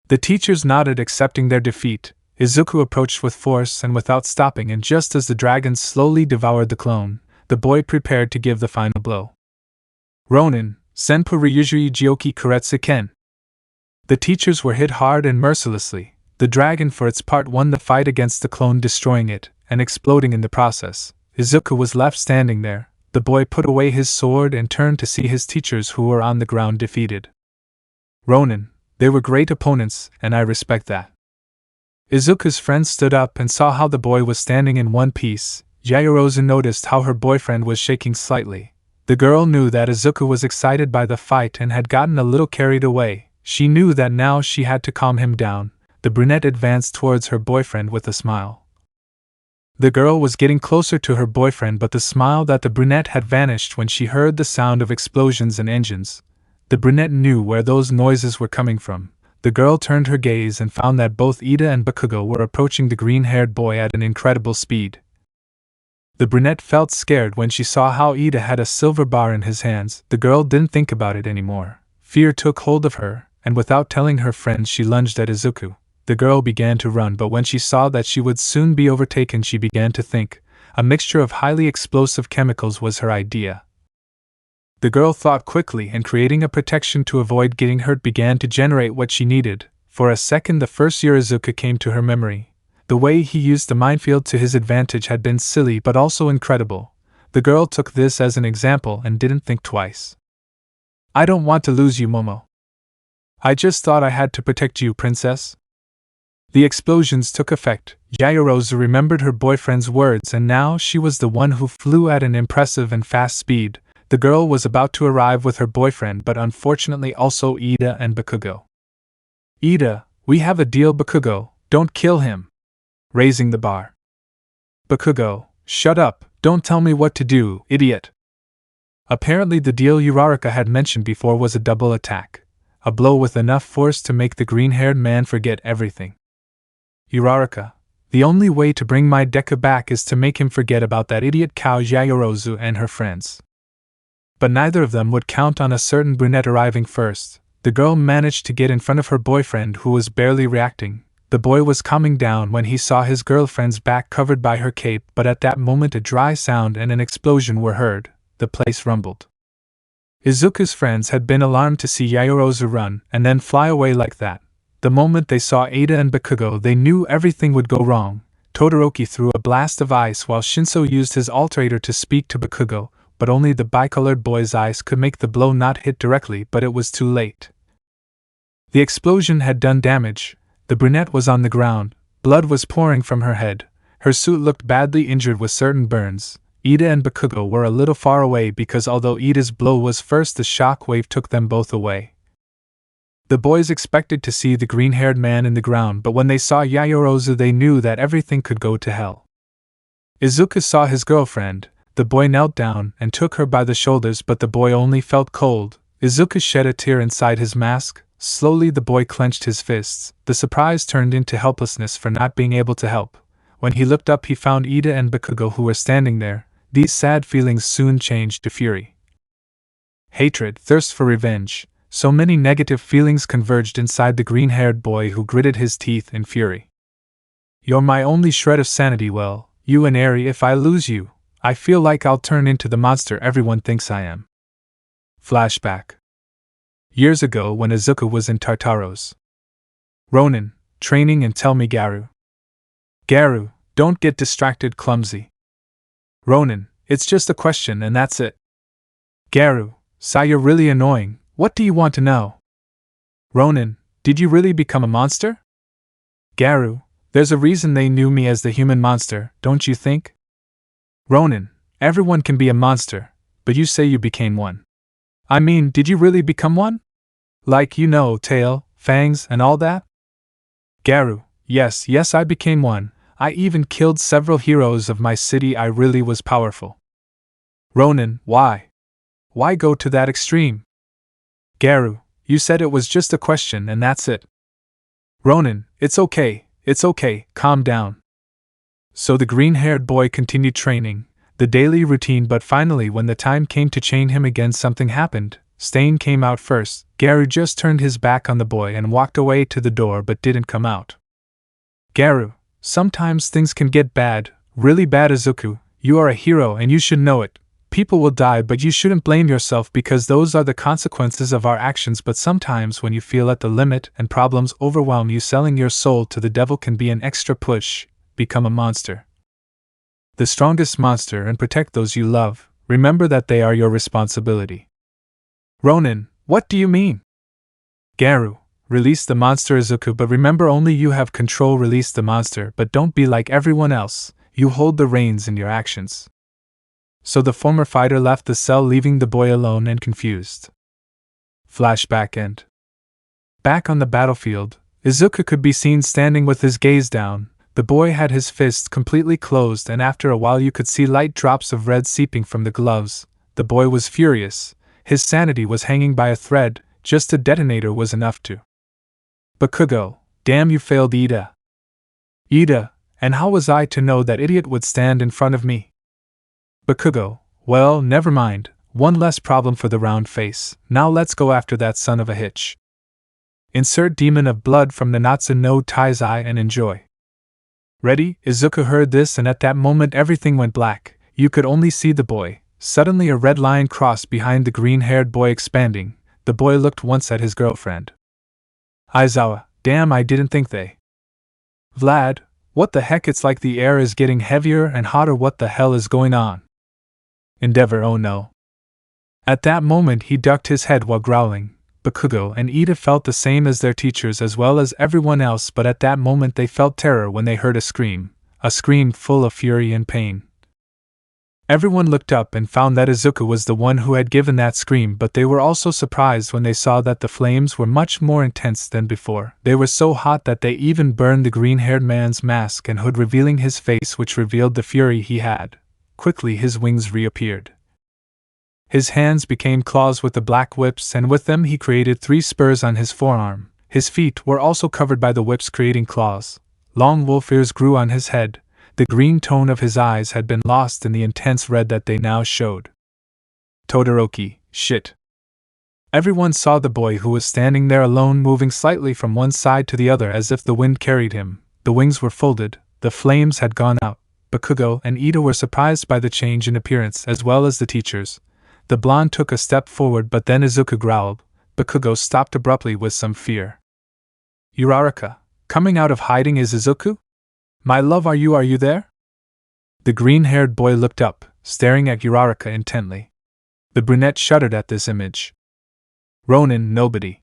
The teachers nodded, accepting their defeat. Izuku approached with force and without stopping, and just as the dragon slowly devoured the clone, the boy prepared to give the final blow. Ronin, Senpu Ryujui Jioki Kuretsu Ken. The teachers were hit hard and mercilessly. The dragon for its part won the fight against the clone, destroying it and exploding in the process. Izuku was left standing there. The boy put away his sword and turned to see his teachers, who were on the ground defeated. Ronin, they were great opponents, and I respect that. Izuku's friend stood up and saw how the boy was standing in one piece. Yaoyorozu noticed how her boyfriend was shaking slightly. The girl knew that Izuku was excited by the fight and had gotten a little carried away. She knew that now she had to calm him down. The brunette advanced towards her boyfriend with a smile. The girl was getting closer to her boyfriend, but the smile that the brunette had vanished when she heard the sound of explosions and engines. The brunette knew where those noises were coming from. The girl turned her gaze and found that both Ida and Bakugo were approaching the green-haired boy at an incredible speed. The brunette felt scared when she saw how Ida had a silver bar in his hands. The girl didn't think about it anymore. Fear took hold of her, and without telling her friends she lunged at Izuku. The girl began to run, but when she saw that she would soon be overtaken, she began to think. A mixture of highly explosive chemicals was her idea. The girl thought quickly, and creating a protection to avoid getting hurt, began to generate what she needed. For a second the first year Izuku came to her memory. The way he used the minefield to his advantage had been silly but also incredible. The girl took this as an example and didn't think twice. I don't want to lose you, Momo. I just thought I had to protect you, princess. The explosions took effect. Yaoyorozu remembered her boyfriend's words, and now she was the one who flew at an impressive and fast speed. The girl was about to arrive with her boyfriend, but unfortunately also Ida and Bakugo. Ida, we have a deal. Bakugo, don't kill him. Raising the bar. Bakugo, shut up, don't tell me what to do, idiot. Apparently the deal Uraraka had mentioned before was a double attack. A blow with enough force to make the green-haired man forget everything. Uraraka, the only way to bring my Deku back is to make him forget about that idiot cow Yaoyorozu and her friends. But neither of them would count on a certain brunette arriving first. The girl managed to get in front of her boyfriend, who was barely reacting. The The boy was calming down when he saw his girlfriend's back covered by her cape, but at that moment a dry sound and an explosion were heard. The place rumbled. Izuku's friends had been alarmed to see Yaoyorozu run and then fly away like that. The moment they saw Ada and Bakugo, they knew everything would go wrong. Todoroki threw a blast of ice while Shinso used his alterator to speak to Bakugo, but only the bicolored boy's eyes could make the blow not hit directly, but it was too late. The explosion had done damage. The brunette was on the ground, blood was pouring from her head, her suit looked badly injured with certain burns. Ida and Bakugo were a little far away because although Ida's blow was first, the shock wave took them both away. The boys expected to see the green-haired man in the ground, but when they saw Yaoyorozu they knew that everything could go to hell. Izuku saw his girlfriend. The boy knelt down and took her by the shoulders, but the boy only felt cold. Izuku shed a tear inside his mask. Slowly the boy clenched his fists. The surprise turned into helplessness for not being able to help. When he looked up he found Ida and Bakugo who were standing there. These sad feelings soon changed to fury. Hatred, thirst for revenge. So many negative feelings converged inside the green-haired boy who gritted his teeth in fury. You're my only shred of sanity. Well, you and Eri, if I lose you, I feel like I'll turn into the monster everyone thinks I am. Flashback. Years ago when Izuku was in Tartaros. Ronin, training and tell me Garu. Garu, don't get distracted, clumsy. Ronin, it's just a question and that's it. Garu, Sai, you're really annoying, what do you want to know? Ronin, did you really become a monster? Garu, there's a reason they knew me as the human monster, don't you think? Ronin, everyone can be a monster, but you say you became one. I mean, did you really become one? Like, you know, tail, fangs, and all that? Garu, yes, I became one. I even killed several heroes of my city. I really was powerful. Ronin, why? Why go to that extreme? Garu, you said it was just a question and that's it. Ronin, it's okay, calm down. So the green-haired boy continued training, the daily routine, but finally when the time came to chain him again something happened. Stain came out first. Garu just turned his back on the boy and walked away to the door but didn't come out. Garu, sometimes things can get bad, really bad. Izuku, you are a hero and you should know it. People will die but you shouldn't blame yourself because those are the consequences of our actions, but sometimes when you feel at the limit and problems overwhelm you, selling your soul to the devil can be an extra push. Become a monster. The strongest monster and protect those you love. Remember that they are your responsibility. Ronin, what do you mean? Garu, release the monster. Izuku, but remember only you have control. Release the monster, but don't be like everyone else. You hold the reins in your actions. So the former fighter left the cell, leaving the boy alone and confused. Flashback end. Back on the battlefield, Izuku could be seen standing with his gaze down. The boy had his fists completely closed and after a while you could see light drops of red seeping from the gloves. The boy was furious. His sanity was hanging by a thread, just a detonator was enough to. Bakugo, damn, you failed Ida. Ida, and how was I to know that idiot would stand in front of me? Bakugo, well, never mind, one less problem for the round face. Now let's go after that son of a hitch. Insert demon of blood from Nanatsu no Taizai and enjoy. Ready? Izuku heard this and at that moment everything went black. You could only see the boy. Suddenly a red line crossed behind the green-haired boy, expanding. The boy looked once at his girlfriend. Aizawa, damn, I didn't think they. Vlad, what the heck, it's like the air is getting heavier and hotter, what the hell is going on? Endeavor, oh no. At that moment he ducked his head while growling. Bakugo and Ida felt the same as their teachers as well as everyone else, but at that moment they felt terror when they heard a scream full of fury and pain. Everyone looked up and found that Izuku was the one who had given that scream, but they were also surprised when they saw that the flames were much more intense than before. They were so hot that they even burned the green-haired man's mask and hood, revealing his face, which revealed the fury he had. Quickly his wings reappeared. His hands became claws with the black whips, and with them he created 3 spurs on his forearm. His feet were also covered by the whips, creating claws. Long wolf ears grew on his head. The green tone of his eyes had been lost in the intense red that they now showed. Todoroki, shit. Everyone saw the boy who was standing there alone moving slightly from one side to the other as if the wind carried him. The wings were folded, the flames had gone out. Bakugo and Ida were surprised by the change in appearance as well as the teachers. The blonde took a step forward but then Izuku growled. Bakugo stopped abruptly with some fear. Uraraka, coming out of hiding is Izuku? My love, are you there? The green-haired boy looked up, staring at Uraraka intently. The brunette shuddered at this image. Ronin, nobody.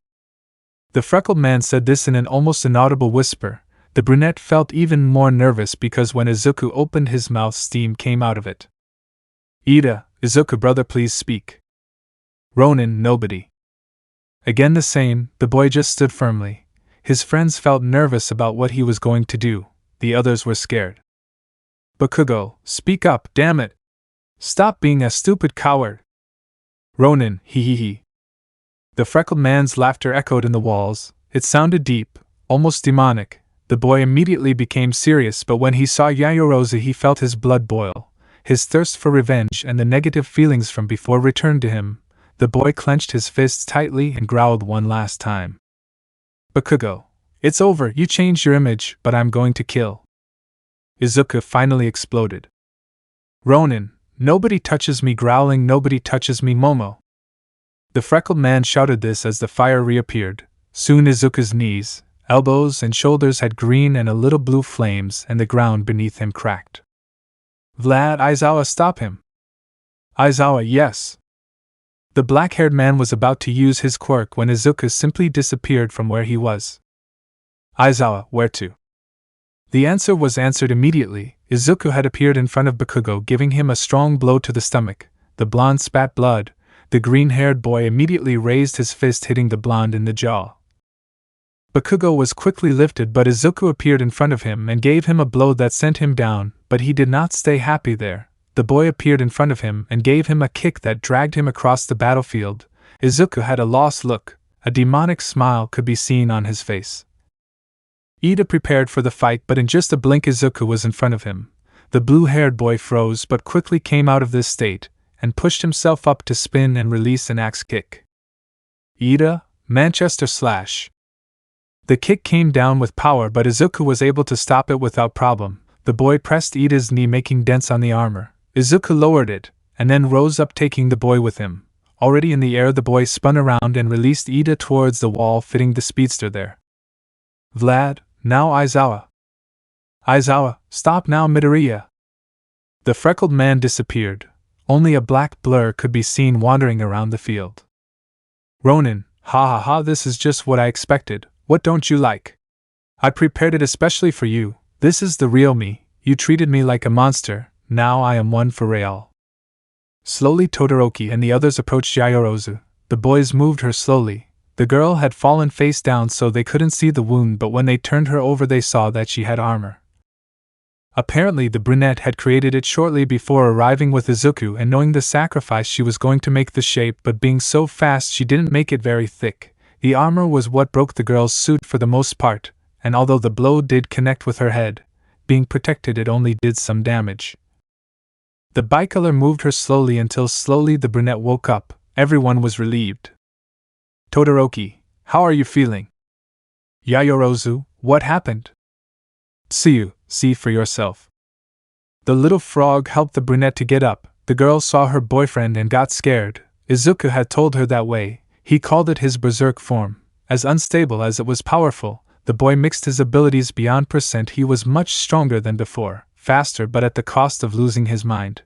The freckled man said this in an almost inaudible whisper. The brunette felt even more nervous because when Izuku opened his mouth, steam came out of it. Ida, Izuku brother, please speak. Ronin, nobody. Again the same, the boy just stood firmly. His friends felt nervous about what he was going to do, the others were scared. Bakugo, speak up, damn it! Stop being a stupid coward! Ronin, hee. The freckled man's laughter echoed in the walls. It sounded deep, almost demonic. The boy immediately became serious, but when he saw Yayorozu he felt his blood boil. His thirst for revenge and the negative feelings from before returned to him. The boy clenched his fists tightly and growled one last time. Bakugo, it's over, you changed your image, but I'm going to kill. Izuku finally exploded. Ronin, nobody touches me, growling, nobody touches me, Momo. The freckled man shouted this as the fire reappeared. Soon Izuku's knees, elbows, and shoulders had green and a little blue flames, and the ground beneath him cracked. Vlad, Aizawa, stop him! Aizawa, yes! The black-haired man was about to use his quirk when Izuku simply disappeared from where he was. Aizawa, where to? The answer was answered immediately. Izuku had appeared in front of Bakugo, giving him a strong blow to the stomach. The blonde spat blood. The green-haired boy immediately raised his fist, hitting the blonde in the jaw. Bakugo was quickly lifted, but Izuku appeared in front of him and gave him a blow that sent him down, but he did not stay happy there. The boy appeared in front of him and gave him a kick that dragged him across the battlefield. Izuku had a lost look. A demonic smile could be seen on his face. Ida prepared for the fight, but in just a blink Izuku was in front of him. The blue-haired boy froze but quickly came out of this state and pushed himself up to spin and release an axe kick. Ida, Manchester slash. The kick came down with power, but Izuku was able to stop it without problem. The boy pressed Ida's knee, making dents on the armor. Izuku lowered it, and then rose up, taking the boy with him. Already in the air, the boy spun around and released Ida towards the wall, fitting the speedster there. Vlad, now Aizawa. Aizawa, stop now, Midoriya. The freckled man disappeared. Only a black blur could be seen wandering around the field. Ronin, ha, this is just what I expected. What don't you like? I prepared it especially for you. This is the real me. You treated me like a monster. Now I am one for real. Slowly Todoroki and the others approached Yayorozu. The boys moved her slowly. The girl had fallen face down so they couldn't see the wound, but when they turned her over they saw that she had armor. Apparently the brunette had created it shortly before arriving with Izuku, and knowing the sacrifice she was going to make the shape, but being so fast she didn't make it very thick. The armor was what broke the girl's suit for the most part, and although the blow did connect with her head, being protected it only did some damage. The bicolor moved her slowly until slowly the brunette woke up. Everyone was relieved. Todoroki, how are you feeling? Yayorozu, what happened? See for yourself. The little frog helped the brunette to get up. The girl saw her boyfriend and got scared. Izuku had told her that way. He called it his berserk form. As unstable as it was powerful, the boy mixed his abilities beyond %. He was much stronger than before, faster, but at the cost of losing his mind.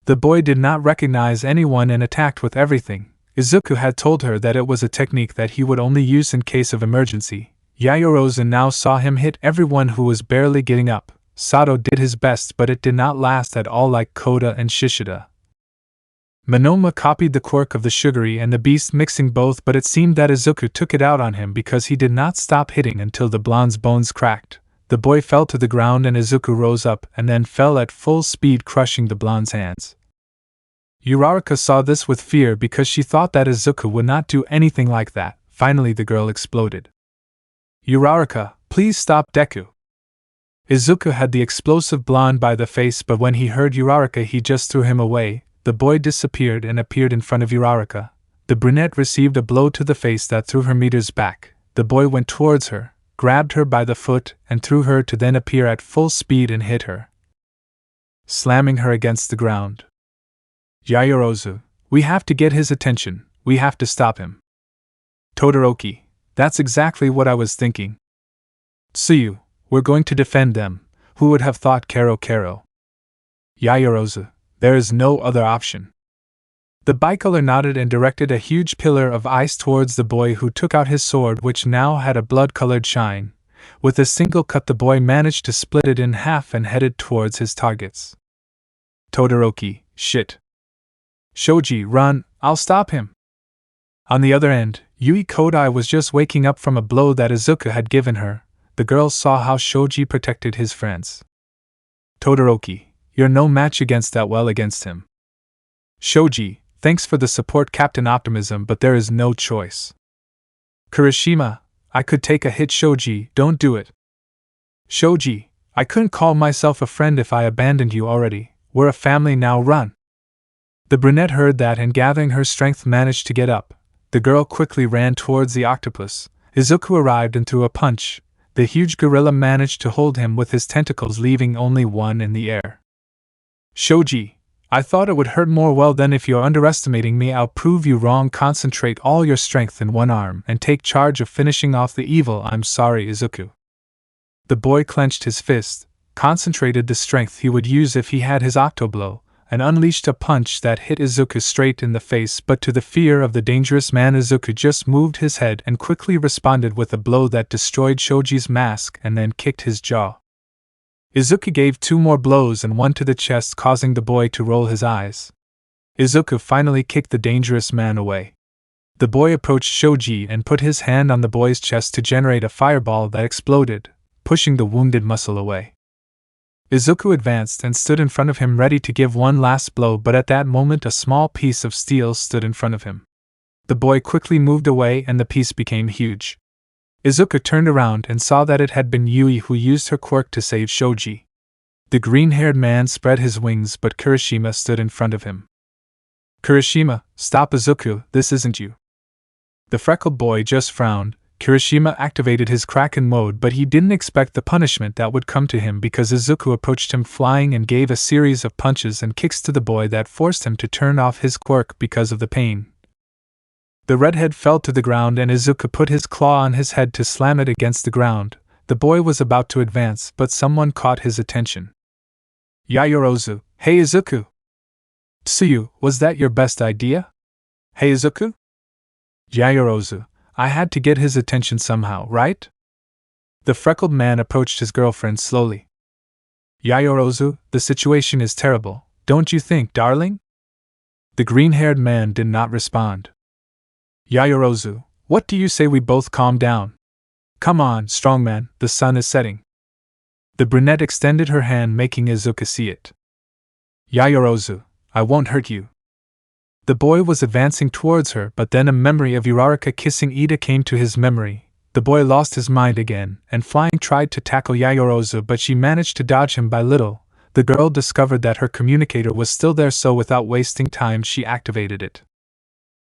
The boy did not recognize anyone and attacked with everything. Izuku had told her that it was a technique that he would only use in case of emergency. Yayorozu now saw him hit everyone who was barely getting up. Sato did his best, but it did not last at all, like Koda and Shishida. Monoma copied the quirk of the Sugary and the Beast, mixing both, but it seemed that Izuku took it out on him because he did not stop hitting until the blonde's bones cracked. The boy fell to the ground and Izuku rose up and then fell at full speed, crushing the blonde's hands. Uraraka saw this with fear because she thought that Izuku would not do anything like that. Finally the girl exploded. Uraraka, please stop Deku. Izuku had the explosive blonde by the face, but when he heard Uraraka he just threw him away. The boy disappeared and appeared in front of Uraraka. The brunette received a blow to the face that threw her meters back. The boy went towards her, grabbed her by the foot, and threw her to then appear at full speed and hit her, slamming her against the ground. Yaoyorozu, we have to get his attention, we have to stop him. Todoroki, that's exactly what I was thinking. Tsuyu, we're going to defend them, who would have thought Kero Kero? Yaoyorozu, there is no other option. The bicolor nodded and directed a huge pillar of ice towards the boy, who took out his sword, which now had a blood-colored shine. With a single cut the boy managed to split it in half and headed towards his targets. Todoroki, shit. Shoji, run, I'll stop him. On the other end, Yui Kodai was just waking up from a blow that Izuku had given her. The girl saw how Shoji protected his friends. Todoroki, you're no match against him. Shoji, thanks for the support, Captain Optimism, but there is no choice. Kirishima, I could take a hit. Shoji, don't do it. Shoji, I couldn't call myself a friend if I abandoned you already. We're a family now, run. The brunette heard that and gathering her strength managed to get up. The girl quickly ran towards the octopus. Izuku arrived and threw a punch. The huge gorilla managed to hold him with his tentacles, leaving only one in the air. Shoji, I thought it would hurt more. Well then, if you're underestimating me, I'll prove you wrong. Concentrate all your strength in one arm and take charge of finishing off the evil. I'm sorry, Izuku. The boy clenched his fist, concentrated the strength he would use if he had his octoblow, and unleashed a punch that hit Izuku straight in the face, but to the fear of the dangerous man, Izuku just moved his head and quickly responded with a blow that destroyed Shoji's mask and then kicked his jaw. Izuku gave 2 more blows and one to the chest, causing the boy to roll his eyes. Izuku finally kicked the dangerous man away. The boy approached Shoji and put his hand on the boy's chest to generate a fireball that exploded, pushing the wounded muscle away. Izuku advanced and stood in front of him, ready to give one last blow, but at that moment a small piece of steel stood in front of him. The boy quickly moved away and the piece became huge. Izuku turned around and saw that it had been Yui who used her quirk to save Shoji. The green-haired man spread his wings, but Kirishima stood in front of him. Kirishima, stop Izuku, this isn't you. The freckled boy just frowned. Kirishima activated his Kraken mode, but he didn't expect the punishment that would come to him because Izuku approached him flying and gave a series of punches and kicks to the boy that forced him to turn off his quirk because of the pain. The redhead fell to the ground and Izuku put his claw on his head to slam it against the ground. The boy was about to advance, but someone caught his attention. Yaoyorozu, hey Izuku! Tsuyu, was that your best idea? Hey Izuku? Yaoyorozu, I had to get his attention somehow, right? The freckled man approached his girlfriend slowly. Yaoyorozu, the situation is terrible, don't you think, darling? The green-haired man did not respond. Yaoyorozu, what do you say we both calm down? Come on, strongman, the sun is setting. The brunette extended her hand, making Izuku see it. Yaoyorozu, I won't hurt you. The boy was advancing towards her, but then a memory of Uraraka kissing Ida came to his memory. The boy lost his mind again, and flying tried to tackle Yaoyorozu, but she managed to dodge him by little. The girl discovered that her communicator was still there, so without wasting time she activated it.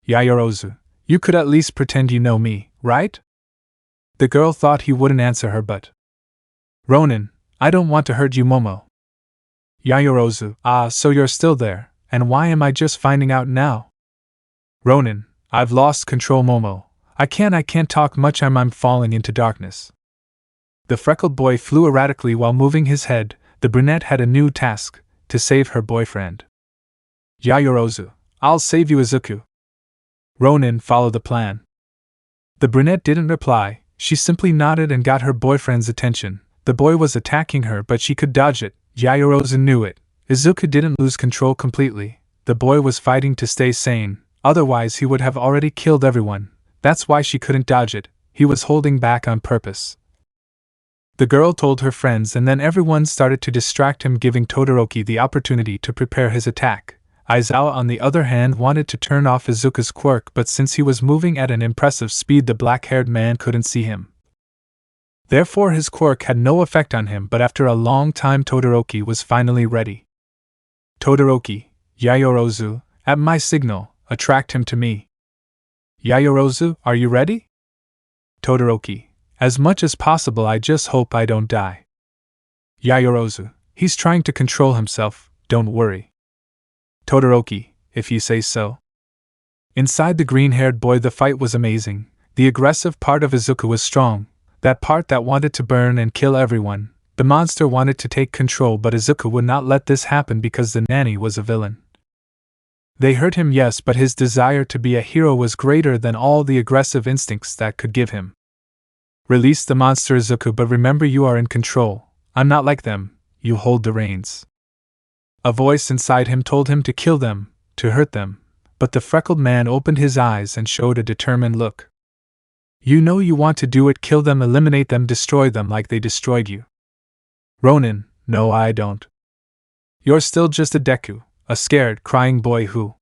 Yaoyorozu, you could at least pretend you know me, right? The girl thought he wouldn't answer her, but... Ronin, I don't want to hurt you, Momo. Yaoyorozu, so you're still there, and why am I just finding out now? Ronin, I've lost control, Momo. I can't talk much, I'm falling into darkness. The freckled boy flew erratically while moving his head. The brunette had a new task, to save her boyfriend. Yaoyorozu, I'll save you, Izuku. Ronin, follow the plan. The brunette didn't reply, she simply nodded and got her boyfriend's attention. The boy was attacking her, but she could dodge it. Yaoyorozu knew it. Izuku didn't lose control completely. The boy was fighting to stay sane, otherwise he would have already killed everyone. That's why she couldn't dodge it. He was holding back on purpose. The girl told her friends, and then everyone started to distract him, giving Todoroki the opportunity to prepare his attack. Aizawa, on the other hand, wanted to turn off Izuku's quirk, but since he was moving at an impressive speed, the black-haired man couldn't see him. Therefore his quirk had no effect on him, but after a long time Todoroki was finally ready. Todoroki, Yaoyorozu, at my signal, attract him to me. Yaoyorozu, are you ready? Todoroki, as much as possible, I just hope I don't die. Yaoyorozu, he's trying to control himself, don't worry. Todoroki, if you say so. Inside the green-haired boy, the fight was amazing. The aggressive part of Izuku was strong, that part that wanted to burn and kill everyone. The monster wanted to take control, but Izuku would not let this happen because the nanny was a villain. They hurt him, yes, but his desire to be a hero was greater than all the aggressive instincts that could give him. Release the monster, Izuku, but remember you are in control. I'm not like them, you hold the reins. A voice inside him told him to kill them, to hurt them, but the freckled man opened his eyes and showed a determined look. You know you want to do it, kill them, eliminate them, destroy them like they destroyed you. Ronin, no I don't. You're still just a Deku, a scared, crying boy who…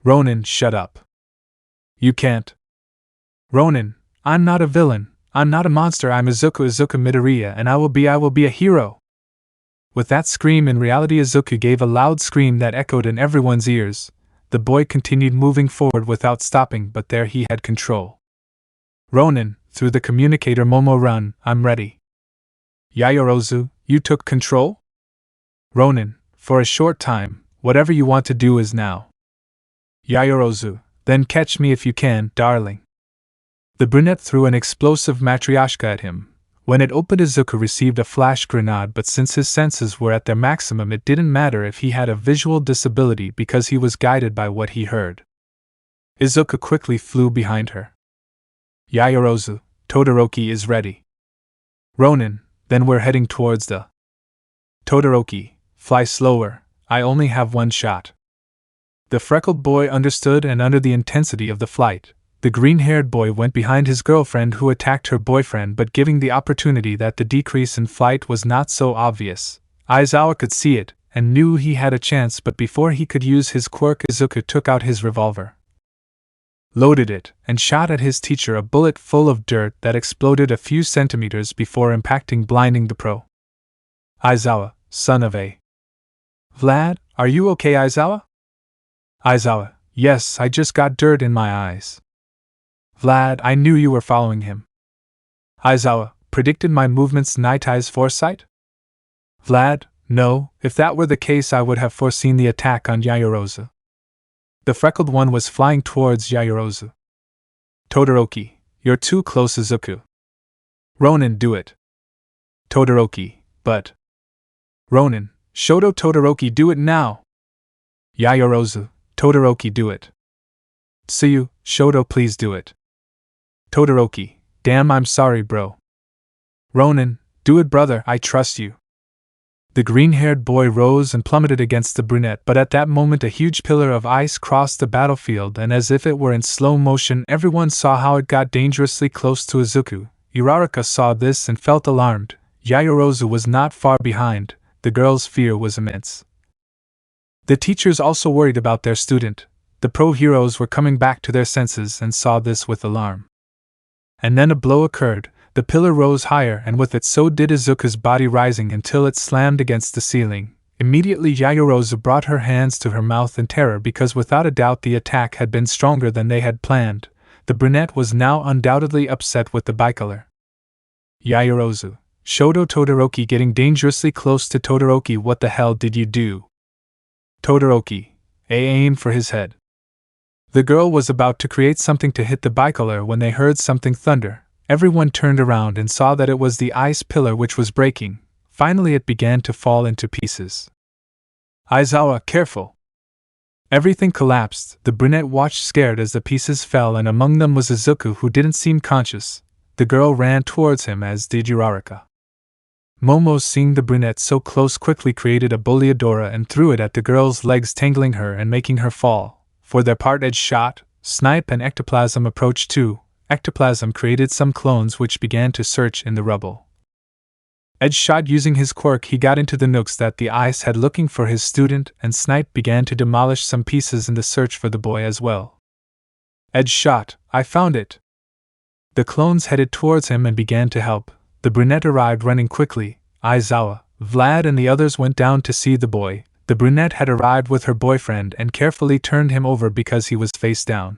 Ronin, shut up. You can't. Ronin, I'm not a villain, I'm not a monster, I'm Izuku Midoriya, and I will be a hero. With that scream, in reality Izuku gave a loud scream that echoed in everyone's ears. The boy continued moving forward without stopping, but there he had control. Ronin, through the communicator, Momo, run, I'm ready. Yaoyorozu, you took control? Ronin, for a short time, whatever you want to do is now. Yaoyorozu, then catch me if you can, darling. The brunette threw an explosive matryoshka at him. When it opened, Izuku received a flash grenade, but since his senses were at their maximum, it didn't matter if he had a visual disability because he was guided by what he heard. Izuku quickly flew behind her. Yaoyorozu, Todoroki is ready. Ronin, then we're heading towards the… Todoroki, fly slower, I only have one shot. The freckled boy understood, and under the intensity of the flight, the green-haired boy went behind his girlfriend who attacked her boyfriend, but giving the opportunity that the decrease in flight was not so obvious. Aizawa could see it, and knew he had a chance, but before he could use his quirk, Izuku took out his revolver, loaded it, and shot at his teacher a bullet full of dirt that exploded a few centimeters before impacting, blinding the pro. Aizawa, son of a… Vlad, are you okay, Aizawa? Aizawa, yes, I just got dirt in my eyes. Vlad, I knew you were following him. Aizawa, predicted my movements, Nightai's foresight? Vlad, no, if that were the case I would have foreseen the attack on Yaoyorozu. The freckled one was flying towards Yaoyorozu. Todoroki, you're too close, Izuku. Ronin, do it. Todoroki, but… Ronin, Shoto, Todoroki, do it now. Yaoyorozu, Todoroki, do it. Tsuyu, Shoto, please do it. Todoroki, damn, I'm sorry, bro. Ronin, do it, brother, I trust you. The green-haired boy rose and plummeted against the brunette, but at that moment a huge pillar of ice crossed the battlefield, and as if it were in slow motion, everyone saw how it got dangerously close to Izuku. Uraraka saw this and felt alarmed. Yaoyorozu was not far behind. The girl's fear was immense. The teachers also worried about their student. The pro-heroes were coming back to their senses and saw this with alarm. And then a blow occurred. The pillar rose higher, and with it so did Izuku's body, rising until it slammed against the ceiling. Immediately Yaoyorozu brought her hands to her mouth in terror, because without a doubt the attack had been stronger than they had planned. The brunette was now undoubtedly upset with the bicolor. Yaoyorozu, Shoto, Todoroki, getting dangerously close to Todoroki, what the hell did you do? Todoroki, aim for his head. The girl was about to create something to hit the bicolor when they heard something thunder. Everyone turned around and saw that it was the ice pillar which was breaking. Finally it began to fall into pieces. Aizawa, careful! Everything collapsed. The brunette watched scared as the pieces fell, and among them was Izuku, who didn't seem conscious. The girl ran towards him, as did Uraraka. Momo, seeing the brunette so close, quickly created a boleadora and threw it at the girl's legs, tangling her and making her fall. For their part, Edge shot, Snipe and Ectoplasm approached too. Ectoplasm created some clones which began to search in the rubble. Edge shot using his quirk, he got into the nooks that the ice had looking for his student, and Snipe began to demolish some pieces in the search for the boy as well. Edge shot, I found it! The clones headed towards him and began to help. The brunette arrived running quickly. Aizawa, Vlad and the others went down to see the boy. The brunette had arrived with her boyfriend and carefully turned him over because he was face down.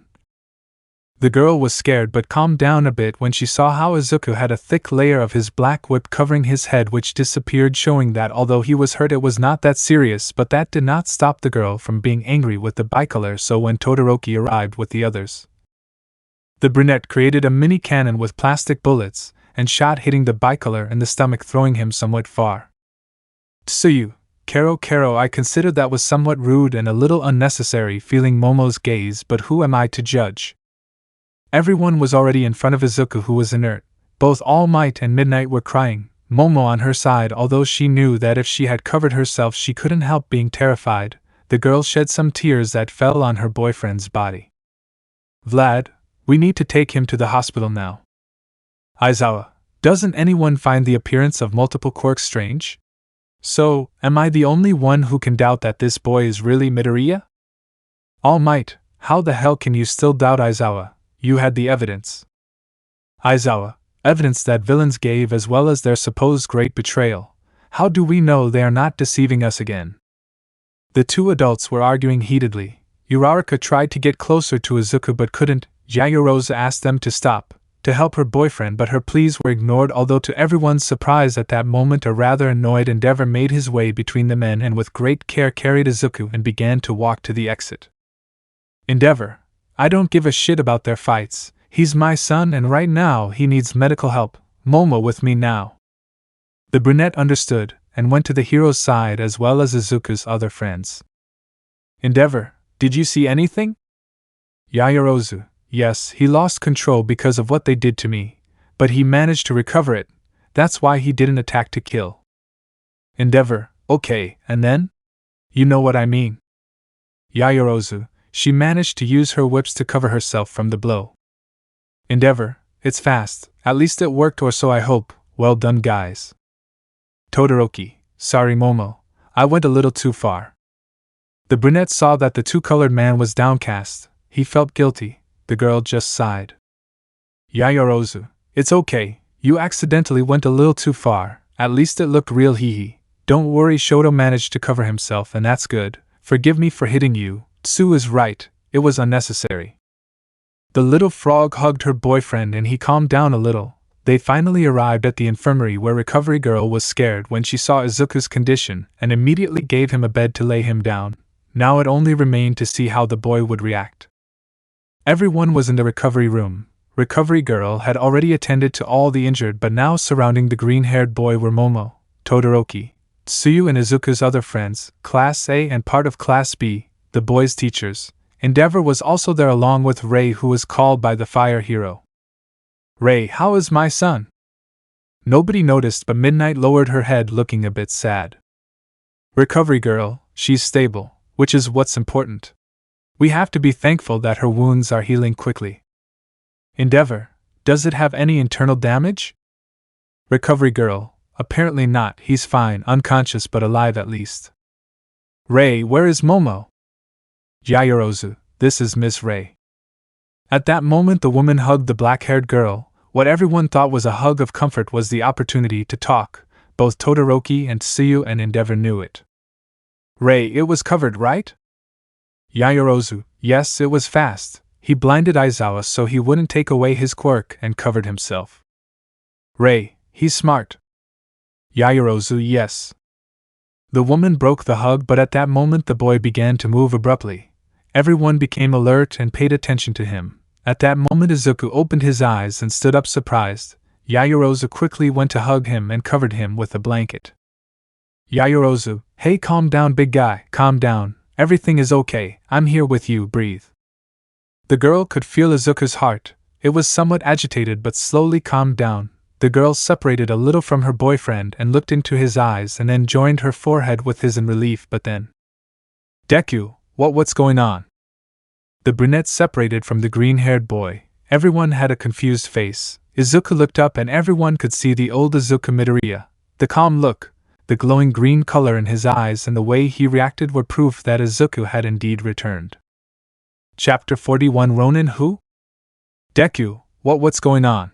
The girl was scared but calmed down a bit when she saw how Izuku had a thick layer of his black whip covering his head which disappeared, showing that although he was hurt it was not that serious, but that did not stop the girl from being angry with the bicolor. So when Todoroki arrived with the others, the brunette created a mini cannon with plastic bullets and shot, hitting the bicolor in the stomach, throwing him somewhat far. Tsuyu, Kero, I considered that was somewhat rude and a little unnecessary, feeling Momo's gaze, but who am I to judge? Everyone was already in front of Izuku, who was inert. Both All Might and Midnight were crying. Momo on her side, although she knew that if she had covered herself she couldn't help being terrified, the girl shed some tears that fell on her boyfriend's body. Vlad, we need to take him to the hospital now. Aizawa, doesn't anyone find the appearance of multiple quirks strange? So, am I the only one who can doubt that this boy is really Midoriya? All Might, how the hell can you still doubt Aizawa? You had the evidence. Aizawa, evidence that villains gave as well as their supposed great betrayal. How do we know they are not deceiving us again? The two adults were arguing heatedly. Uraraka tried to get closer to Izuku but couldn't. Yaoyorozu asked them to stop, to help her boyfriend, but her pleas were ignored, although to everyone's surprise at that moment a rather annoyed Endeavor made his way between the men and with great care carried Izuku and began to walk to the exit. Endeavor, I don't give a shit about their fights. He's my son and right now he needs medical help. Momo with me now. The brunette understood and went to the hero's side as well as Izuku's other friends. Endeavor, did you see anything? Yaoyorozu, yes, he lost control because of what they did to me, but he managed to recover it. That's why he didn't attack to kill. Endeavor, okay, and then? You know what I mean. Yaoyorozu, she managed to use her whips to cover herself from the blow. Endeavor, it's fast, at least it worked, or so I hope. Well done, guys. Todoroki, sorry Momo, I went a little too far. The brunette saw that the two-colored man was downcast. He felt guilty. The girl just sighed. Yaoyorozu, it's okay, you accidentally went a little too far, at least it looked real, hee. Don't worry, Shoto managed to cover himself and that's good. Forgive me for hitting you. Tsu is right, it was unnecessary. The little frog hugged her boyfriend and he calmed down a little. They finally arrived at the infirmary where Recovery Girl was scared when she saw Izuku's condition and immediately gave him a bed to lay him down. Now it only remained to see how the boy would react. Everyone was in the recovery room. Recovery Girl had already attended to all the injured, but now surrounding the green-haired boy were Momo, Todoroki, Tsuyu and Izuku's other friends, Class A and part of Class B, the boys' teachers. Endeavor was also there along with Ray, who was called by the fire hero. Ray, how is my son? Nobody noticed, but Midnight lowered her head looking a bit sad. Recovery Girl, she's stable, which is what's important. We have to be thankful that her wounds are healing quickly. Endeavor, does it have any internal damage? Recovery Girl, apparently not, he's fine, unconscious but alive at least. Ray, where is Momo? Yaoyorozu, this is Miss Ray. At that moment the woman hugged the black-haired girl. What everyone thought was a hug of comfort was the opportunity to talk. Both Todoroki and Tsuyu and Endeavor knew it. Ray, it was covered, right? Yaoyorozu, yes, it was fast. He blinded Aizawa so he wouldn't take away his quirk and covered himself. Ray, he's smart. Yaoyorozu, yes. The woman broke the hug, but at that moment the boy began to move abruptly. Everyone became alert and paid attention to him. At that moment Izuku opened his eyes and stood up surprised. Yaoyorozu quickly went to hug him and covered him with a blanket. Yaoyorozu, hey, calm down big guy, calm down, everything is okay, I'm here with you, breathe. The girl could feel Izuku's heart. It was somewhat agitated but slowly calmed down. The girl separated a little from her boyfriend and looked into his eyes and then joined her forehead with his in relief, but then... Deku, what's going on? The brunette separated from the green-haired boy. Everyone had a confused face. Izuku looked up and everyone could see the old Izuku Midoriya. The calm look, the glowing green color in his eyes and the way he reacted were proof that Izuku had indeed returned. Chapter 41 Ronin Who? Deku, what's going on?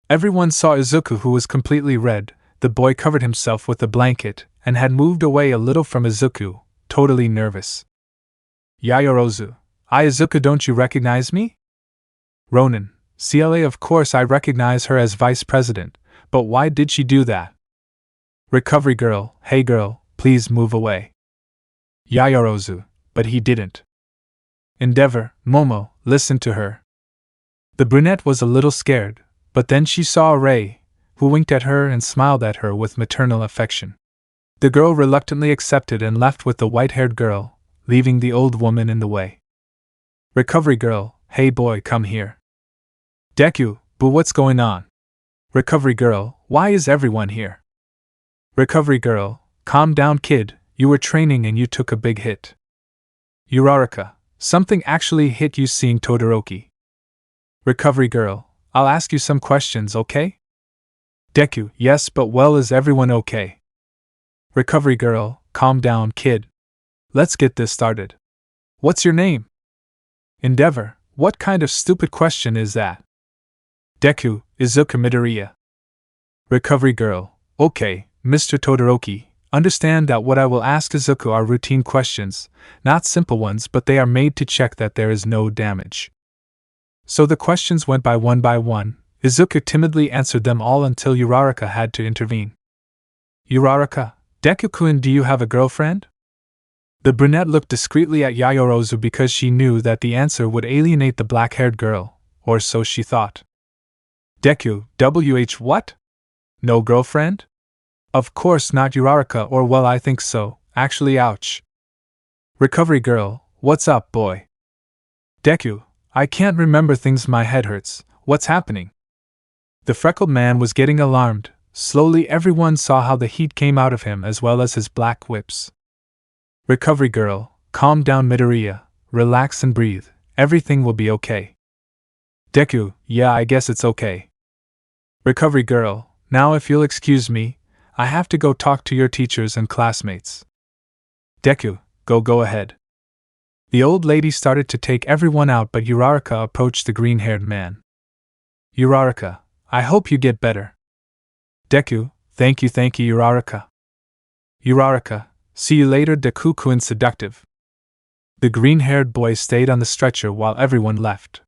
Everyone saw Izuku, who was completely red. The boy covered himself with a blanket and had moved away a little from Izuku, totally nervous. Yaoyorozu, Izuku, don't you recognize me? Ronin, CLA. Of course I recognize her as vice president, but why did she do that? Recovery girl, hey girl, please move away. Yaoyorozu, but he didn't. Endeavor, Momo, listen to her. The brunette was a little scared, but then she saw Ray, who winked at her and smiled at her with maternal affection. The girl reluctantly accepted and left with the white-haired girl, leaving the old woman in the way. Recovery girl, hey boy, come here. Deku, but what's going on? Recovery girl, why is everyone here? Recovery girl, calm down kid, you were training and you took a big hit. Uraraka, something actually hit you seeing Todoroki. Recovery girl, I'll ask you some questions, okay? Deku, yes, but well, is everyone okay? Recovery girl, calm down kid. Let's get this started. What's your name? Endeavor, what kind of stupid question is that? Deku, Izuku Midoriya. Recovery girl, okay, Mr. Todoroki, understand that what I will ask Izuku are routine questions, not simple ones, but they are made to check that there is no damage. So the questions went by one. Izuku timidly answered them all until Uraraka had to intervene. Uraraka, Deku-kun, do you have a girlfriend? The brunette looked discreetly at Yaoyorozu because she knew that the answer would alienate the black-haired girl, or so she thought. Deku, what? No girlfriend? Of course not, Uraraka, or well, I think so, actually, ouch. Recovery girl, what's up, boy? Deku, I can't remember things, my head hurts, what's happening? The freckled man was getting alarmed. Slowly everyone saw how the heat came out of him as well as his black whips. Recovery girl, calm down Midoriya, relax and breathe, everything will be okay. Deku, yeah, I guess it's okay. Recovery girl, now if you'll excuse me, I have to go talk to your teachers and classmates. Deku, go ahead. The old lady started to take everyone out, but Uraraka approached the green-haired man. Uraraka, I hope you get better. Deku, thank you Uraraka. Uraraka, see you later Deku-kun seductive. The green-haired boy stayed on the stretcher while everyone left.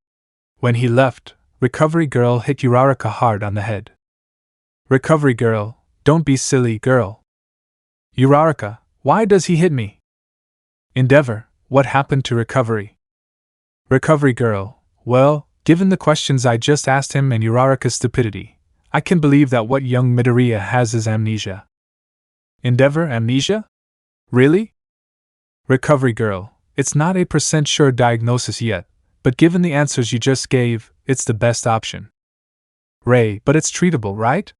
When he left, Recovery girl hit Uraraka hard on the head. Recovery girl, don't be silly girl. Uraraka, why does he hit me? Endeavor, what happened to Recovery? Recovery girl, well, given the questions I just asked him and Uraraka's stupidity, I can believe that what young Midoriya has is amnesia. Endeavor, amnesia? Really? Recovery girl, it's not a % sure diagnosis yet, but given the answers you just gave, it's the best option. Ray, but it's treatable, right?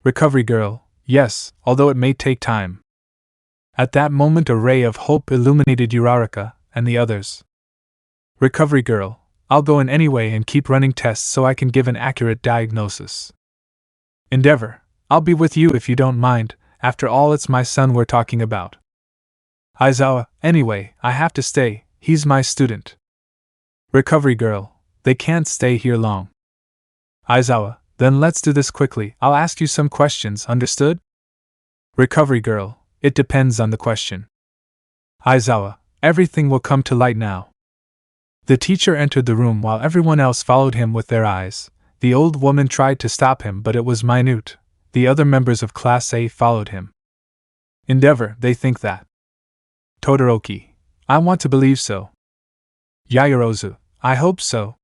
Recovery girl, yes, although it may take time. At that moment a ray of hope illuminated Uraraka and the others. Recovery girl, I'll go in anyway and keep running tests so I can give an accurate diagnosis. Endeavor, I'll be with you if you don't mind, after all it's my son we're talking about. Aizawa, anyway, I have to stay, he's my student. Recovery girl, they can't stay here long. Aizawa, then let's do this quickly, I'll ask you some questions, understood? Recovery girl, it depends on the question. Aizawa, everything will come to light now. The teacher entered the room while everyone else followed him with their eyes. The old woman tried to stop him, but it was minute. The other members of Class A followed him. Endeavor, they think that. Todoroki, I want to believe so. Yaoyorozu, I hope so.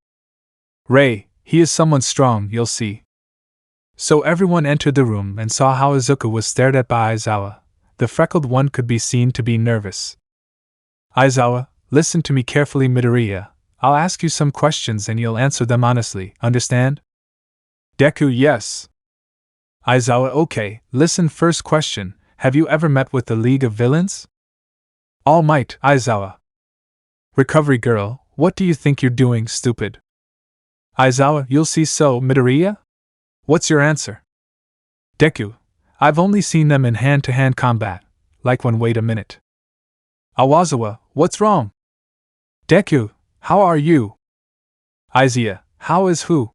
Ray, he is someone strong, you'll see. So everyone entered the room and saw how Izuku was stared at by Aizawa. The freckled one could be seen to be nervous. Aizawa, listen to me carefully, Midoriya. I'll ask you some questions and you'll answer them honestly, understand? Deku, yes. Aizawa, okay, listen, first question, have you ever met with the League of Villains? Almight, Aizawa. Recovery girl, what do you think you're doing, stupid? Aizawa, you'll see so, Midoriya? What's your answer? Deku, I've only seen them in hand-to-hand combat, like when wait a minute. Aizawa, what's wrong? Deku, how are you? Aizawa, how is who?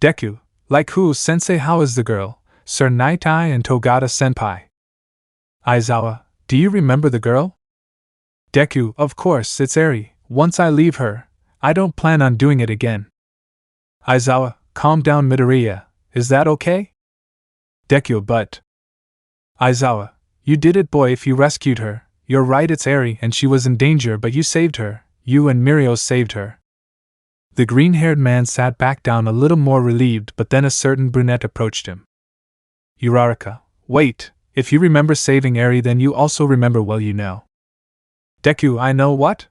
Deku, like who, sensei, how is the girl, Sir Naitai and Togata-senpai? Aizawa, do you remember the girl? Deku, of course, it's Eri, once I leave her, I don't plan on doing it again, Aizawa, calm down Midoriya, is that okay? Deku, but. Aizawa, you did it boy if you rescued her, you're right it's Eri and she was in danger but you saved her, you and Mirio saved her. The green-haired man sat back down a little more relieved but then a certain brunette approached him. Uraraka, wait, if you remember saving Eri then you also remember well you know. Deku, I know what?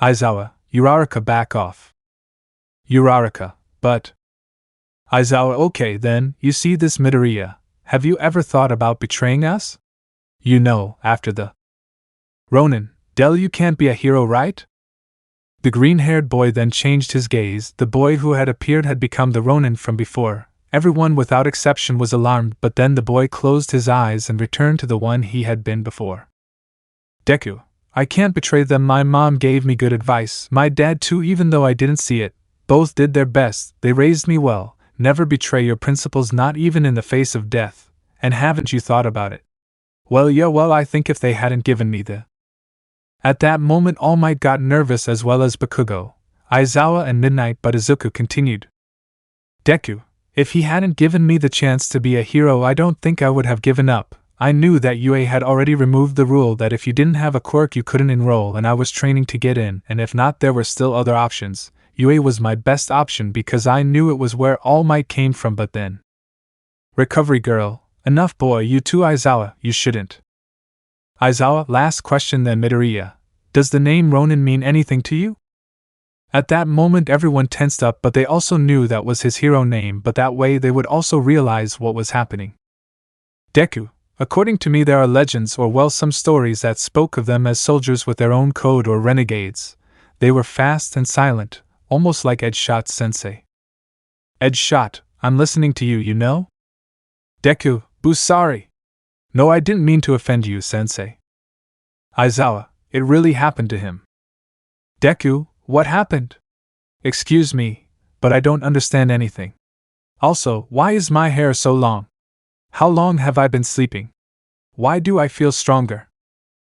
Aizawa, Uraraka back off. Uraraka, but. Aizawa, okay then, you see this Midoriya, have you ever thought about betraying us? You know, after the Ronin, Del you can't be a hero right? The green-haired boy then changed his gaze, the boy who had appeared had become the Ronin from before, everyone without exception was alarmed but then the boy closed his eyes and returned to the one he had been before. Deku, I can't betray them, my mom gave me good advice, my dad too even though I didn't see it, both did their best, they raised me well, never betray your principles not even in the face of death, and haven't you thought about it? Well yeah well I think if they hadn't given me the. At that moment Almight got nervous as well as Bakugo, Aizawa and Midnight but Izuku continued. Deku, if he hadn't given me the chance to be a hero I don't think I would have given up. I knew that UA had already removed the rule that if you didn't have a quirk you couldn't enroll and I was training to get in and if not there were still other options. UA was my best option because I knew it was where All Might came from but then. Recovery girl, enough boy you too Aizawa, you shouldn't. Aizawa, last question then Midoriya, does the name Ronin mean anything to you? At that moment everyone tensed up but they also knew that was his hero name but that way they would also realize what was happening. Deku, according to me there are legends or well some stories that spoke of them as soldiers with their own code or renegades. They were fast and silent, almost like Edge-shot sensei. Edge-shot, I'm listening to you, you know? Deku, boo sorry. No I didn't mean to offend you sensei. Aizawa, it really happened to him. Deku, what happened? Excuse me, but I don't understand anything. Also, why is my hair so long? How long have I been sleeping? Why do I feel stronger?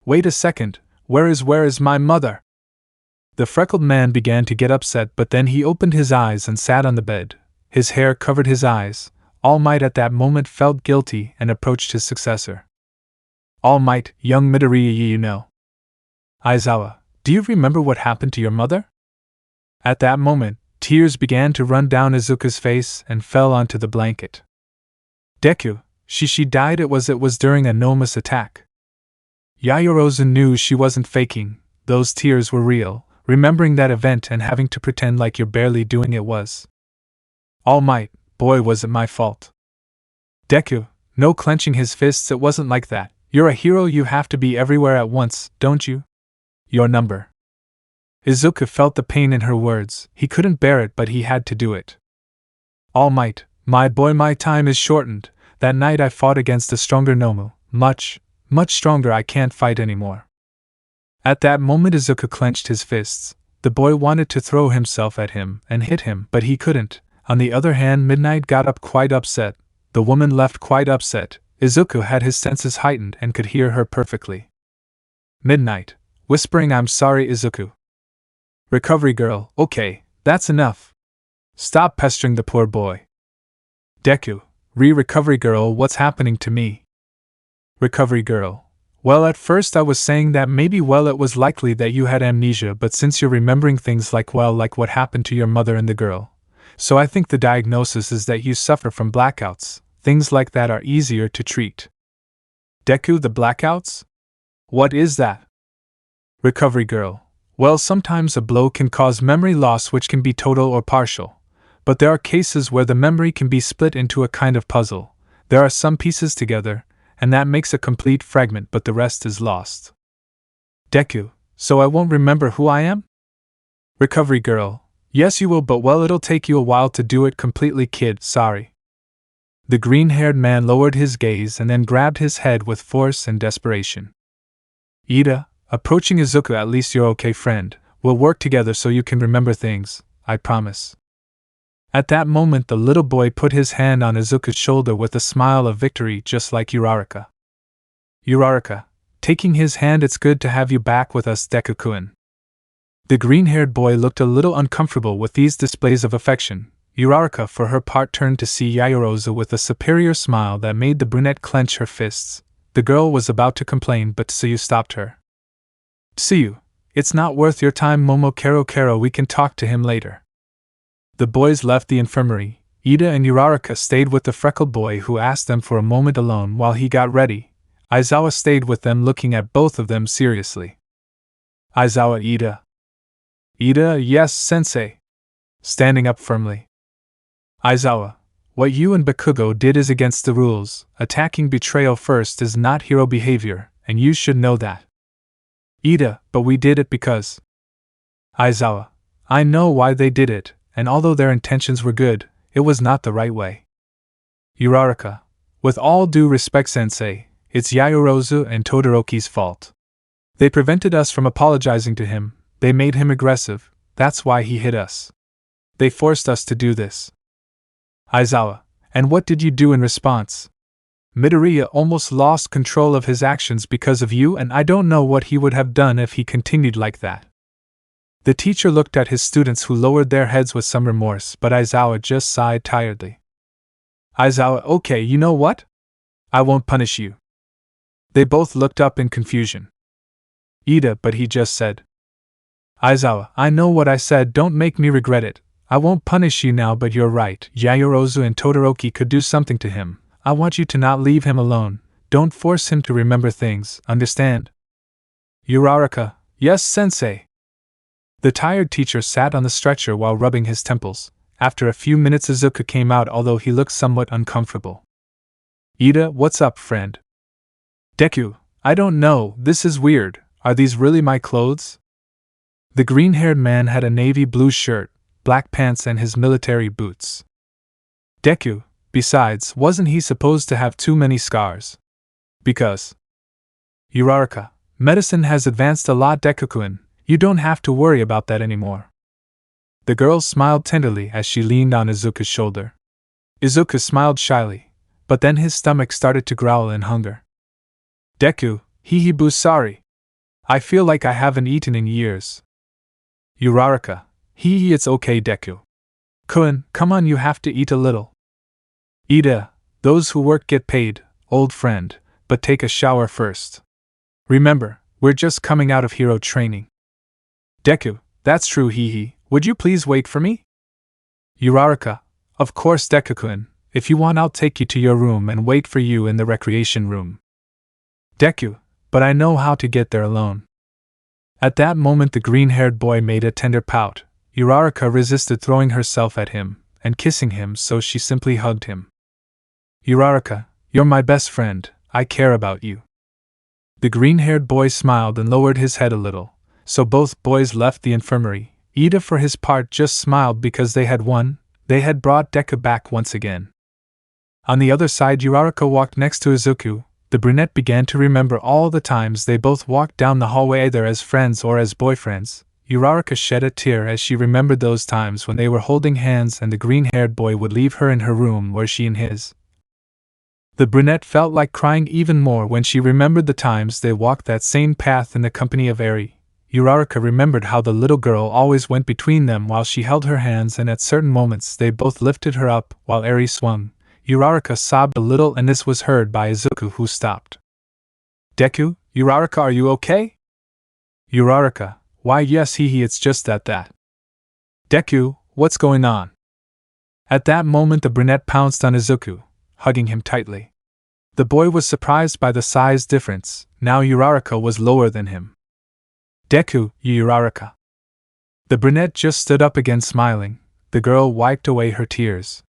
Wait a second, where is my mother? The freckled man began to get upset but then he opened his eyes and sat on the bed. His hair covered his eyes. All Might at that moment felt guilty and approached his successor. All Might, young Midoriya you know. Aizawa, do you remember what happened to your mother? At that moment, tears began to run down Izuku's face and fell onto the blanket. Deku, she died it was during a Nomus attack. Yaoyorozu knew she wasn't faking, those tears were real, remembering that event and having to pretend like you're barely doing it was. All Might, boy was it my fault. Deku, no clenching his fists it wasn't like that, you're a hero you have to be everywhere at once, don't you? Your number. Izuku felt the pain in her words, he couldn't bear it but he had to do it. All Might, my boy my time is shortened, that night I fought against a stronger Nomu, much stronger I can't fight anymore. At that moment Izuku clenched his fists, the boy wanted to throw himself at him and hit him but he couldn't. On the other hand Midnight got up quite upset, the woman left quite upset, Izuku had his senses heightened and could hear her perfectly. Midnight, whispering I'm sorry Izuku. Recovery girl, okay, that's enough. Stop pestering the poor boy. Deku, recovery girl what's happening to me? Recovery girl, well at first I was saying that maybe it was likely that you had amnesia but since you're remembering things like what happened to your mother and the girl. So I think the diagnosis is that you suffer from blackouts, things like that are easier to treat. Deku, the blackouts? What is that? Recovery girl, well sometimes a blow can cause memory loss which can be total or partial, but there are cases where the memory can be split into a kind of puzzle, there are some pieces together, and that makes a complete fragment but the rest is lost. Deku, so I won't remember who I am? Recovery girl, yes you will but it'll take you a while to do it completely kid, sorry. The green-haired man lowered his gaze and then grabbed his head with force and desperation. Ida, approaching Izuku at least you're okay friend, we'll work together so you can remember things, I promise. At that moment the little boy put his hand on Izuku's shoulder with a smile of victory just like Uraraka. Uraraka, taking his hand it's good to have you back with us Deku-kun. The green-haired boy looked a little uncomfortable with these displays of affection, Uraraka for her part turned to see Yaoyorozu with a superior smile that made the brunette clench her fists. The girl was about to complain, but Tsuyu stopped her. Tsuyu, it's not worth your time, Momo. Kero, we can talk to him later. The boys left the infirmary. Ida and Uraraka stayed with the freckled boy who asked them for a moment alone while he got ready. Aizawa stayed with them, looking at both of them seriously. Aizawa, Ida. Ida, yes, sensei. Standing up firmly. Aizawa, what you and Bakugo did is against the rules. Attacking betrayal first is not hero behavior, and you should know that. Ida, but we did it because. Aizawa, I know why they did it, and although their intentions were good, it was not the right way. Uraraka, with all due respect, sensei, it's Yaoyorozu and Todoroki's fault. They prevented us from apologizing to him, they made him aggressive, that's why he hit us. They forced us to do this. Aizawa, and what did you do in response? Midoriya almost lost control of his actions because of you, and I don't know what he would have done if he continued like that. The teacher looked at his students, who lowered their heads with some remorse, but Aizawa just sighed tiredly. Aizawa, okay, you know what? I won't punish you. They both looked up in confusion. Ida, but he just said. Aizawa, I know what I said, don't make me regret it. I won't punish you now, but you're right. Yaoyorozu and Todoroki could do something to him. I want you to not leave him alone. Don't force him to remember things, understand? Uraraka, yes, sensei. The tired teacher sat on the stretcher while rubbing his temples. After a few minutes, Izuku came out, although he looked somewhat uncomfortable. Ida, what's up, friend? Deku, I don't know, this is weird. Are these really my clothes? The green-haired man had a navy blue shirt, black pants, and his military boots. Deku, besides, wasn't he supposed to have too many scars? Because. Uraraka, medicine has advanced a lot, Deku-kun. You don't have to worry about that anymore. The girl smiled tenderly as she leaned on Izuku's shoulder. Izuku smiled shyly, but then his stomach started to growl in hunger. Deku, hihibu, sorry. I feel like I haven't eaten in years. Uraraka, hihi, it's okay, Deku. Kun, come on, you have to eat a little. Ida, those who work get paid, old friend, but take a shower first. Remember, we're just coming out of hero training. Deku, that's true, hihi, would you please wait for me? Uraraka, of course, Deku-kun, if you want I'll take you to your room and wait for you in the recreation room. Deku, but I know how to get there alone. At that moment the green-haired boy made a tender pout. Uraraka resisted throwing herself at him and kissing him, so she simply hugged him. Uraraka, you're my best friend, I care about you. The green-haired boy smiled and lowered his head a little, so both boys left the infirmary. Ida for his part just smiled because they had won, they had brought Deku back once again. On the other side, Uraraka walked next to Izuku. The brunette began to remember all the times they both walked down the hallway either as friends or as boyfriends. Uraraka shed a tear as she remembered those times when they were holding hands and the green-haired boy would leave her in her room where she in his. The brunette felt like crying even more when she remembered the times they walked that same path in the company of Eri. Uraraka remembered how the little girl always went between them while she held her hands, and at certain moments they both lifted her up while Eri swung. Uraraka sobbed a little, and this was heard by Izuku, who stopped. Deku, Uraraka, are you okay? Uraraka, why yes, hihi, it's just that. Deku, what's going on? At that moment the brunette pounced on Izuku, hugging him tightly. The boy was surprised by the size difference. Now Uraraka was lower than him. Deku, Uraraka. The brunette just stood up again, smiling. The girl wiped away her tears.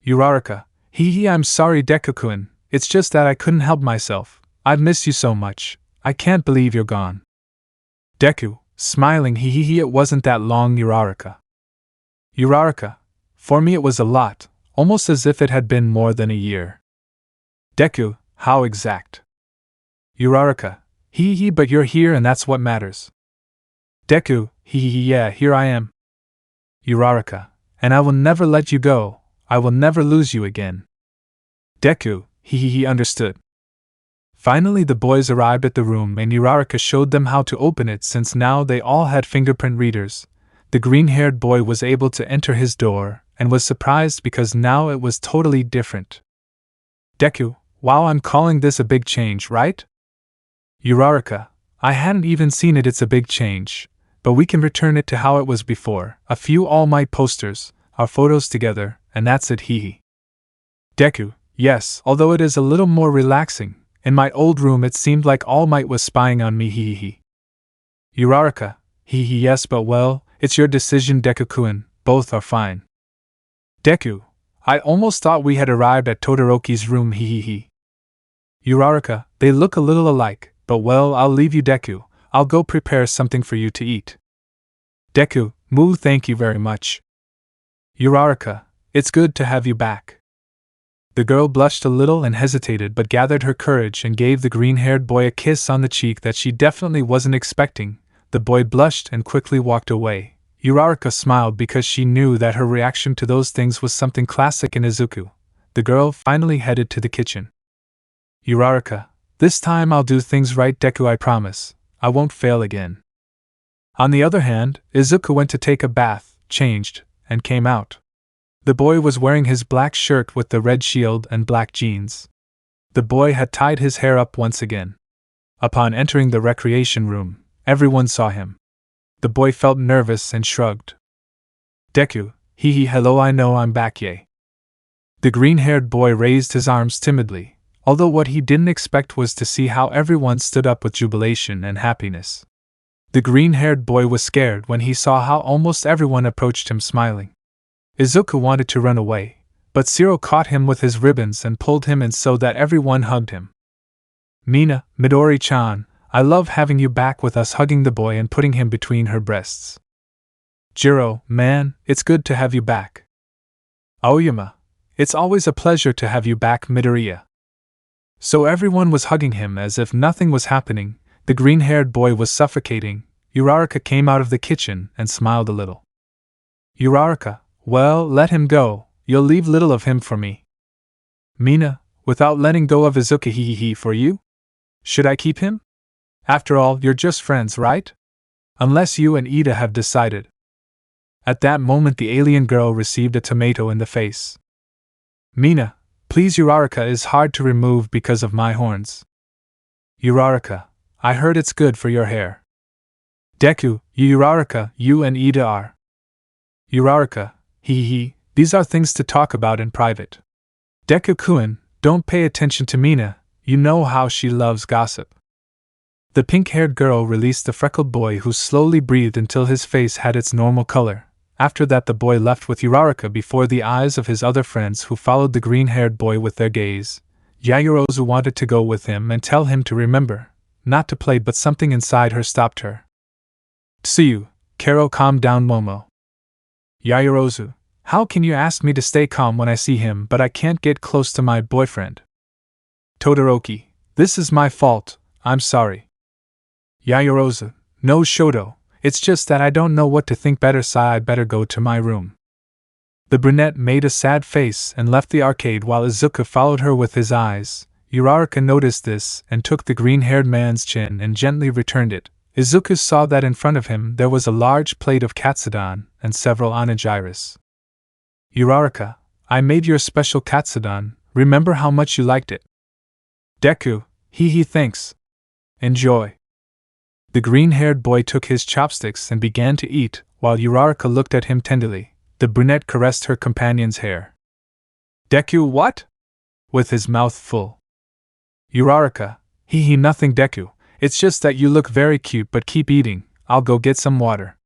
Uraraka, hihi, I'm sorry, Deku-kun, it's just that I couldn't help myself. I've missed you so much. I can't believe you're gone. Deku, smiling, hihi, it wasn't that long, Uraraka. Uraraka, for me it was a lot, almost as if it had been more than a year. Deku, how exact? Uraraka, hihi, but you're here and that's what matters. Deku, hihi, yeah, here I am. Uraraka, and I will never let you go. I will never lose you again. Deku, he understood. Finally the boys arrived at the room and Uraraka showed them how to open it, since now they all had fingerprint readers. The green-haired boy was able to enter his door, and was surprised because now it was totally different. Deku, wow, I'm calling this a big change, right? Uraraka, I hadn't even seen it, it's a big change, but we can return it to how it was before, a few All Might posters, our photos together, and that's it, hee. Deku, yes, although it is a little more relaxing. In my old room it seemed like All Might was spying on me, hee. Uraraka, hee, yes, but well, it's your decision, Deku-kun, both are fine. Deku, I almost thought we had arrived at Todoroki's room, hee. Uraraka, they look a little alike, but well, I'll leave you, Deku, I'll go prepare something for you to eat. Deku, moo, thank you very much. Uraraka, it's good to have you back. The girl blushed a little and hesitated but gathered her courage and gave the green-haired boy a kiss on the cheek that she definitely wasn't expecting. The boy blushed and quickly walked away. Uraraka smiled because she knew that her reaction to those things was something classic in izuku. The girl finally headed to the kitchen. Uraraka, this time I'll do things right, Deku, I promise. I won't fail again. On the other hand, Izuku went to take a bath, changed, and came out. The boy was wearing his black shirt with the red shield and black jeans. The boy had tied his hair up once again. Upon entering the recreation room, everyone saw him. The boy felt nervous and shrugged. Deku, hee, hello, I know I'm back, yay. The green-haired boy raised his arms timidly, although what he didn't expect was to see how everyone stood up with jubilation and happiness. The green-haired boy was scared when he saw how almost everyone approached him smiling. Izuku wanted to run away, but Zero caught him with his ribbons and pulled him in so that everyone hugged him. Mina, Midori-chan, I love having you back with us, hugging the boy and putting him between her breasts. Jiro, man, it's good to have you back. Aoyama, it's always a pleasure to have you back, Midoriya. So everyone was hugging him as if nothing was happening. The green-haired boy was suffocating. Uraraka came out of the kitchen and smiled a little. Uraraka, well, let him go, you'll leave little of him for me. Mina, without letting go of Izuku, hee for you? Should I keep him? After all, you're just friends, right? Unless you and Ida have decided. At that moment the alien girl received a tomato in the face. Mina, please, Uraraka is hard to remove because of my horns. Uraraka, I heard it's good for your hair. Deku, Uraraka, you and Ida are. Uraraka, hee, these are things to talk about in private. Deku-kun, don't pay attention to Mina, you know how she loves gossip. The pink-haired girl released the freckled boy, who slowly breathed until his face had its normal color. After that the boy left with Uraraka before the eyes of his other friends, who followed the green-haired boy with their gaze. Yaoyorozu wanted to go with him and tell him to remember not to play, but something inside her stopped her. Tsuyu, Karo, calm down, Momo. Yaoyorozu, how can you ask me to stay calm when I see him but I can't get close to my boyfriend? Todoroki, this is my fault, I'm sorry. Yaoyorozu, no Shoto, it's just that I don't know what to think, better sigh, I'd better go to my room. The brunette made a sad face and left the arcade while Izuku followed her with his eyes. Uraraka noticed this and took the green-haired man's chin and gently returned it. Izuku saw that in front of him there was a large plate of katsudon and several onigiri. Uraraka, I made your special katsudon, remember how much you liked it. Deku, hee, thanks. Enjoy. The green-haired boy took his chopsticks and began to eat, while Uraraka looked at him tenderly. The brunette caressed her companion's hair. Deku, what? With his mouth full. Uraraka, hee, nothing, Deku, it's just that you look very cute, but keep eating, I'll go get some water.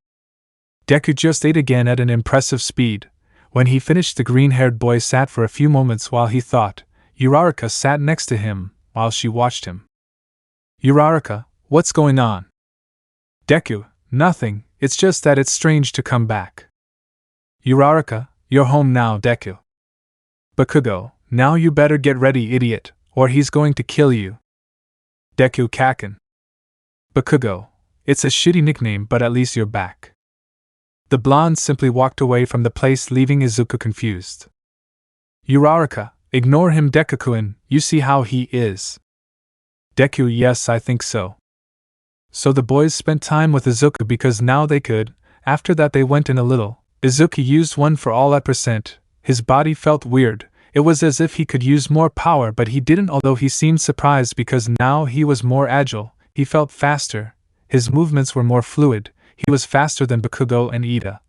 Deku just ate again at an impressive speed. When he finished, the green-haired boy sat for a few moments while he thought. Uraraka sat next to him while she watched him. Uraraka, what's going on? Deku, nothing, it's just that it's strange to come back. Uraraka, you're home now, Deku. Bakugo, now you better get ready, idiot, or he's going to kill you. Deku Kaken. Bakugo, it's a shitty nickname, but at least you're back. The blonde simply walked away from the place, leaving Izuku confused. Uraraka, ignore him, Deku-kun, you see how he is. Deku, yes, I think so. So the boys spent time with Izuku because now they could. After that they went in a little. Izuku used one for all at percent. His body felt weird. It was as if he could use more power, but he didn't, although he seemed surprised because now he was more agile. He felt faster. His movements were more fluid. He was faster than Bakugo and Ida.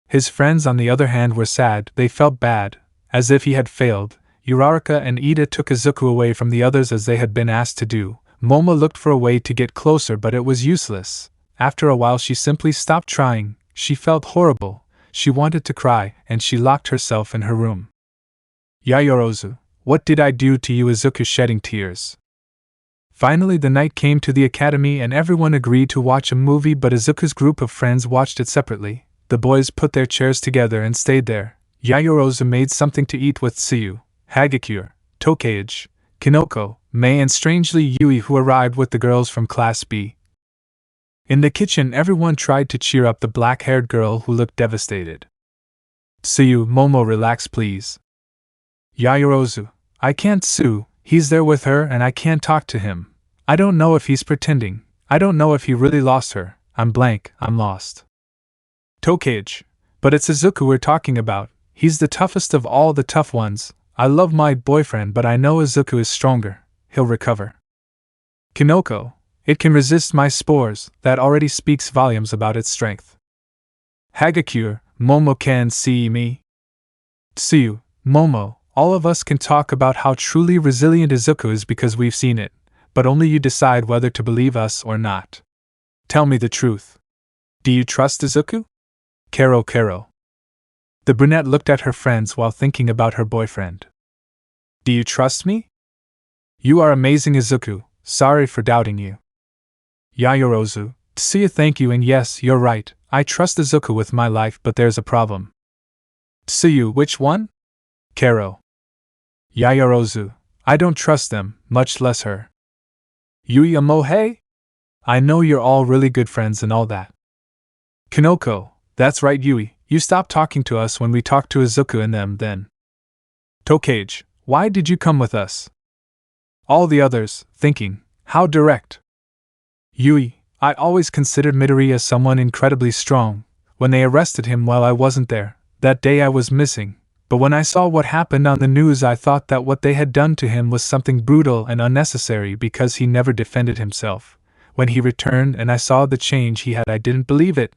His friends, on the other hand, were sad. They felt bad, as if he had failed. Uraraka and Ida took Izuku away from the others as they had been asked to do. Momo looked for a way to get closer, but it was useless. After a while she simply stopped trying. She felt horrible. She wanted to cry, and she locked herself in her room. Yayorozu, what did I do to you? Izuku shedding tears. Finally the night came to the academy and everyone agreed to watch a movie, but Izuku's group of friends watched it separately. The boys put their chairs together and stayed there. Yayorozu made something to eat with Tsuyu, Hagakure, Tokage, Kinoko, Mei and strangely Yui, who arrived with the girls from Class B. In the kitchen everyone tried to cheer up the black-haired girl who looked devastated. Tsuyu, Momo, relax please. Yayorozu, I can't sue, he's there with her and I can't talk to him. I don't know if he's pretending. I don't know if he really lost her. I'm blank, I'm lost. Tokage, but it's Izuku we're talking about. He's the toughest of all the tough ones. I love my boyfriend, but I know Izuku is stronger. He'll recover. Kinoko, it can resist my spores. That already speaks volumes about its strength. Hagakure, Momo can see me. Tsuyu, Momo, all of us can talk about how truly resilient Izuku is because we've seen it, but only you decide whether to believe us or not. Tell me the truth. Do you trust Izuku? Kero. The brunette looked at her friends while thinking about her boyfriend. Do you trust me? You are amazing, Izuku. Sorry for doubting you. Yayorozu, Tsuyu, thank you, and yes, you're right. I trust Izuku with my life, but there's a problem. Tsuyu, which one? Kero. Yayorozu, I don't trust them, much less her. Yui Amohei? I know you're all really good friends and all that. Kinoko, that's right, Yui, you stopped talking to us when we talked to Izuku and them then. Tokage, why did you come with us? All the others, thinking, how direct. Yui, I always considered Midoriya someone incredibly strong. When they arrested him while I wasn't there, that day I was missing. But when I saw what happened on the news, I thought that what they had done to him was something brutal and unnecessary because he never defended himself. When he returned and I saw the change he had, I didn't believe it.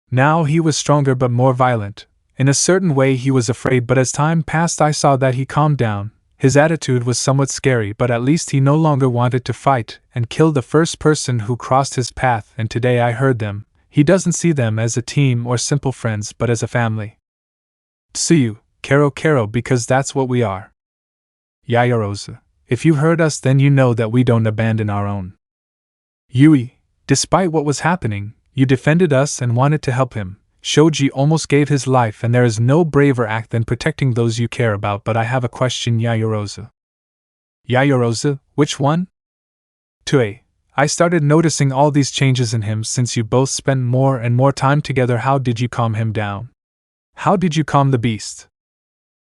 Now he was stronger but more violent. In a certain way he was afraid, but as time passed I saw that he calmed down. His attitude was somewhat scary, but at least he no longer wanted to fight and kill the first person who crossed his path, and today I heard them. He doesn't see them as a team or simple friends but as a family. Tsuyu, Kero, because that's what we are. Yayorozu, if you heard us then you know that we don't abandon our own. Yui, despite what was happening, you defended us and wanted to help him. Shoji almost gave his life, and there is no braver act than protecting those you care about. But I have a question, Yayorozu. Yayorozu, which one? Tue, I started noticing all these changes in him since you both spent more and more time together. How did you calm him down? How did you calm the beast?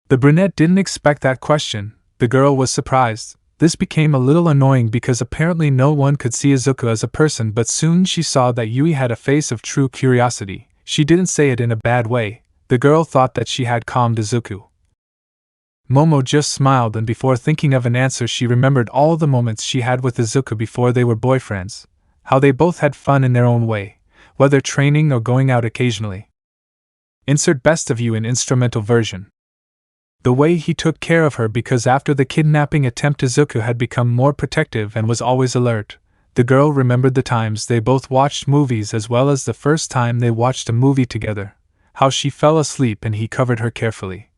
The brunette didn't expect that question. The girl was surprised. This became a little annoying because apparently no one could see Izuku as a person, but soon she saw that Yui had a face of true curiosity. She didn't say it in a bad way. The girl thought that she had calmed Izuku. Momo just smiled, and before thinking of an answer she remembered all the moments she had with Izuku before they were boyfriends. How they both had fun in their own way, whether training or going out occasionally. Insert best of you in instrumental version. The way he took care of her, because after the kidnapping attempt Izuku had become more protective and was always alert. The girl remembered the times they both watched movies as well as the first time they watched a movie together. How she fell asleep and he covered her carefully.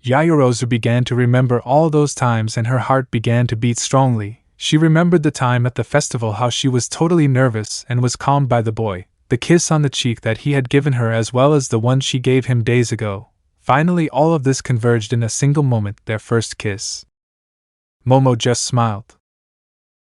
Yayorozu began to remember all those times and her heart began to beat strongly. She remembered the time at the festival, how she was totally nervous and was calmed by the boy, the kiss on the cheek that he had given her as well as the one she gave him days ago. Finally all of this converged in a single moment, their first kiss. Momo just smiled.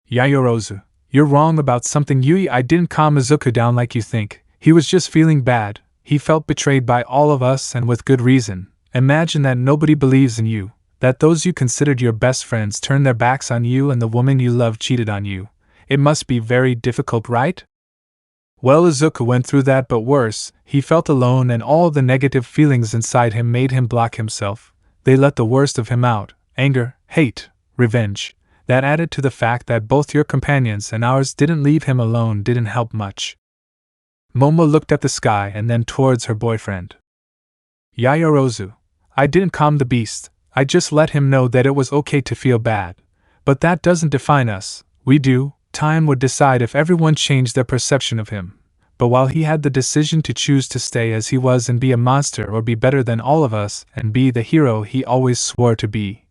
Yayorozu, you're wrong about something. Yui, I didn't calm Izuku down like you think. He was just feeling bad. He felt betrayed by all of us, and with good reason. Imagine that nobody believes in you, that those you considered your best friends turned their backs on you and the woman you loved cheated on you. It must be very difficult, right? Well, Izuku went through that, but worse, he felt alone and all the negative feelings inside him made him block himself. They let the worst of him out: anger, hate, revenge. That added to the fact that both your companions and ours didn't leave him alone didn't help much. Momo looked at the sky and then towards her boyfriend. Yaoyorozu, I didn't calm the beast, I just let him know that it was okay to feel bad. But that doesn't define us, we do. Time would decide if everyone changed their perception of him. But while he had the decision to choose to stay as he was and be a monster, or be better than all of us and be the hero he always swore to be,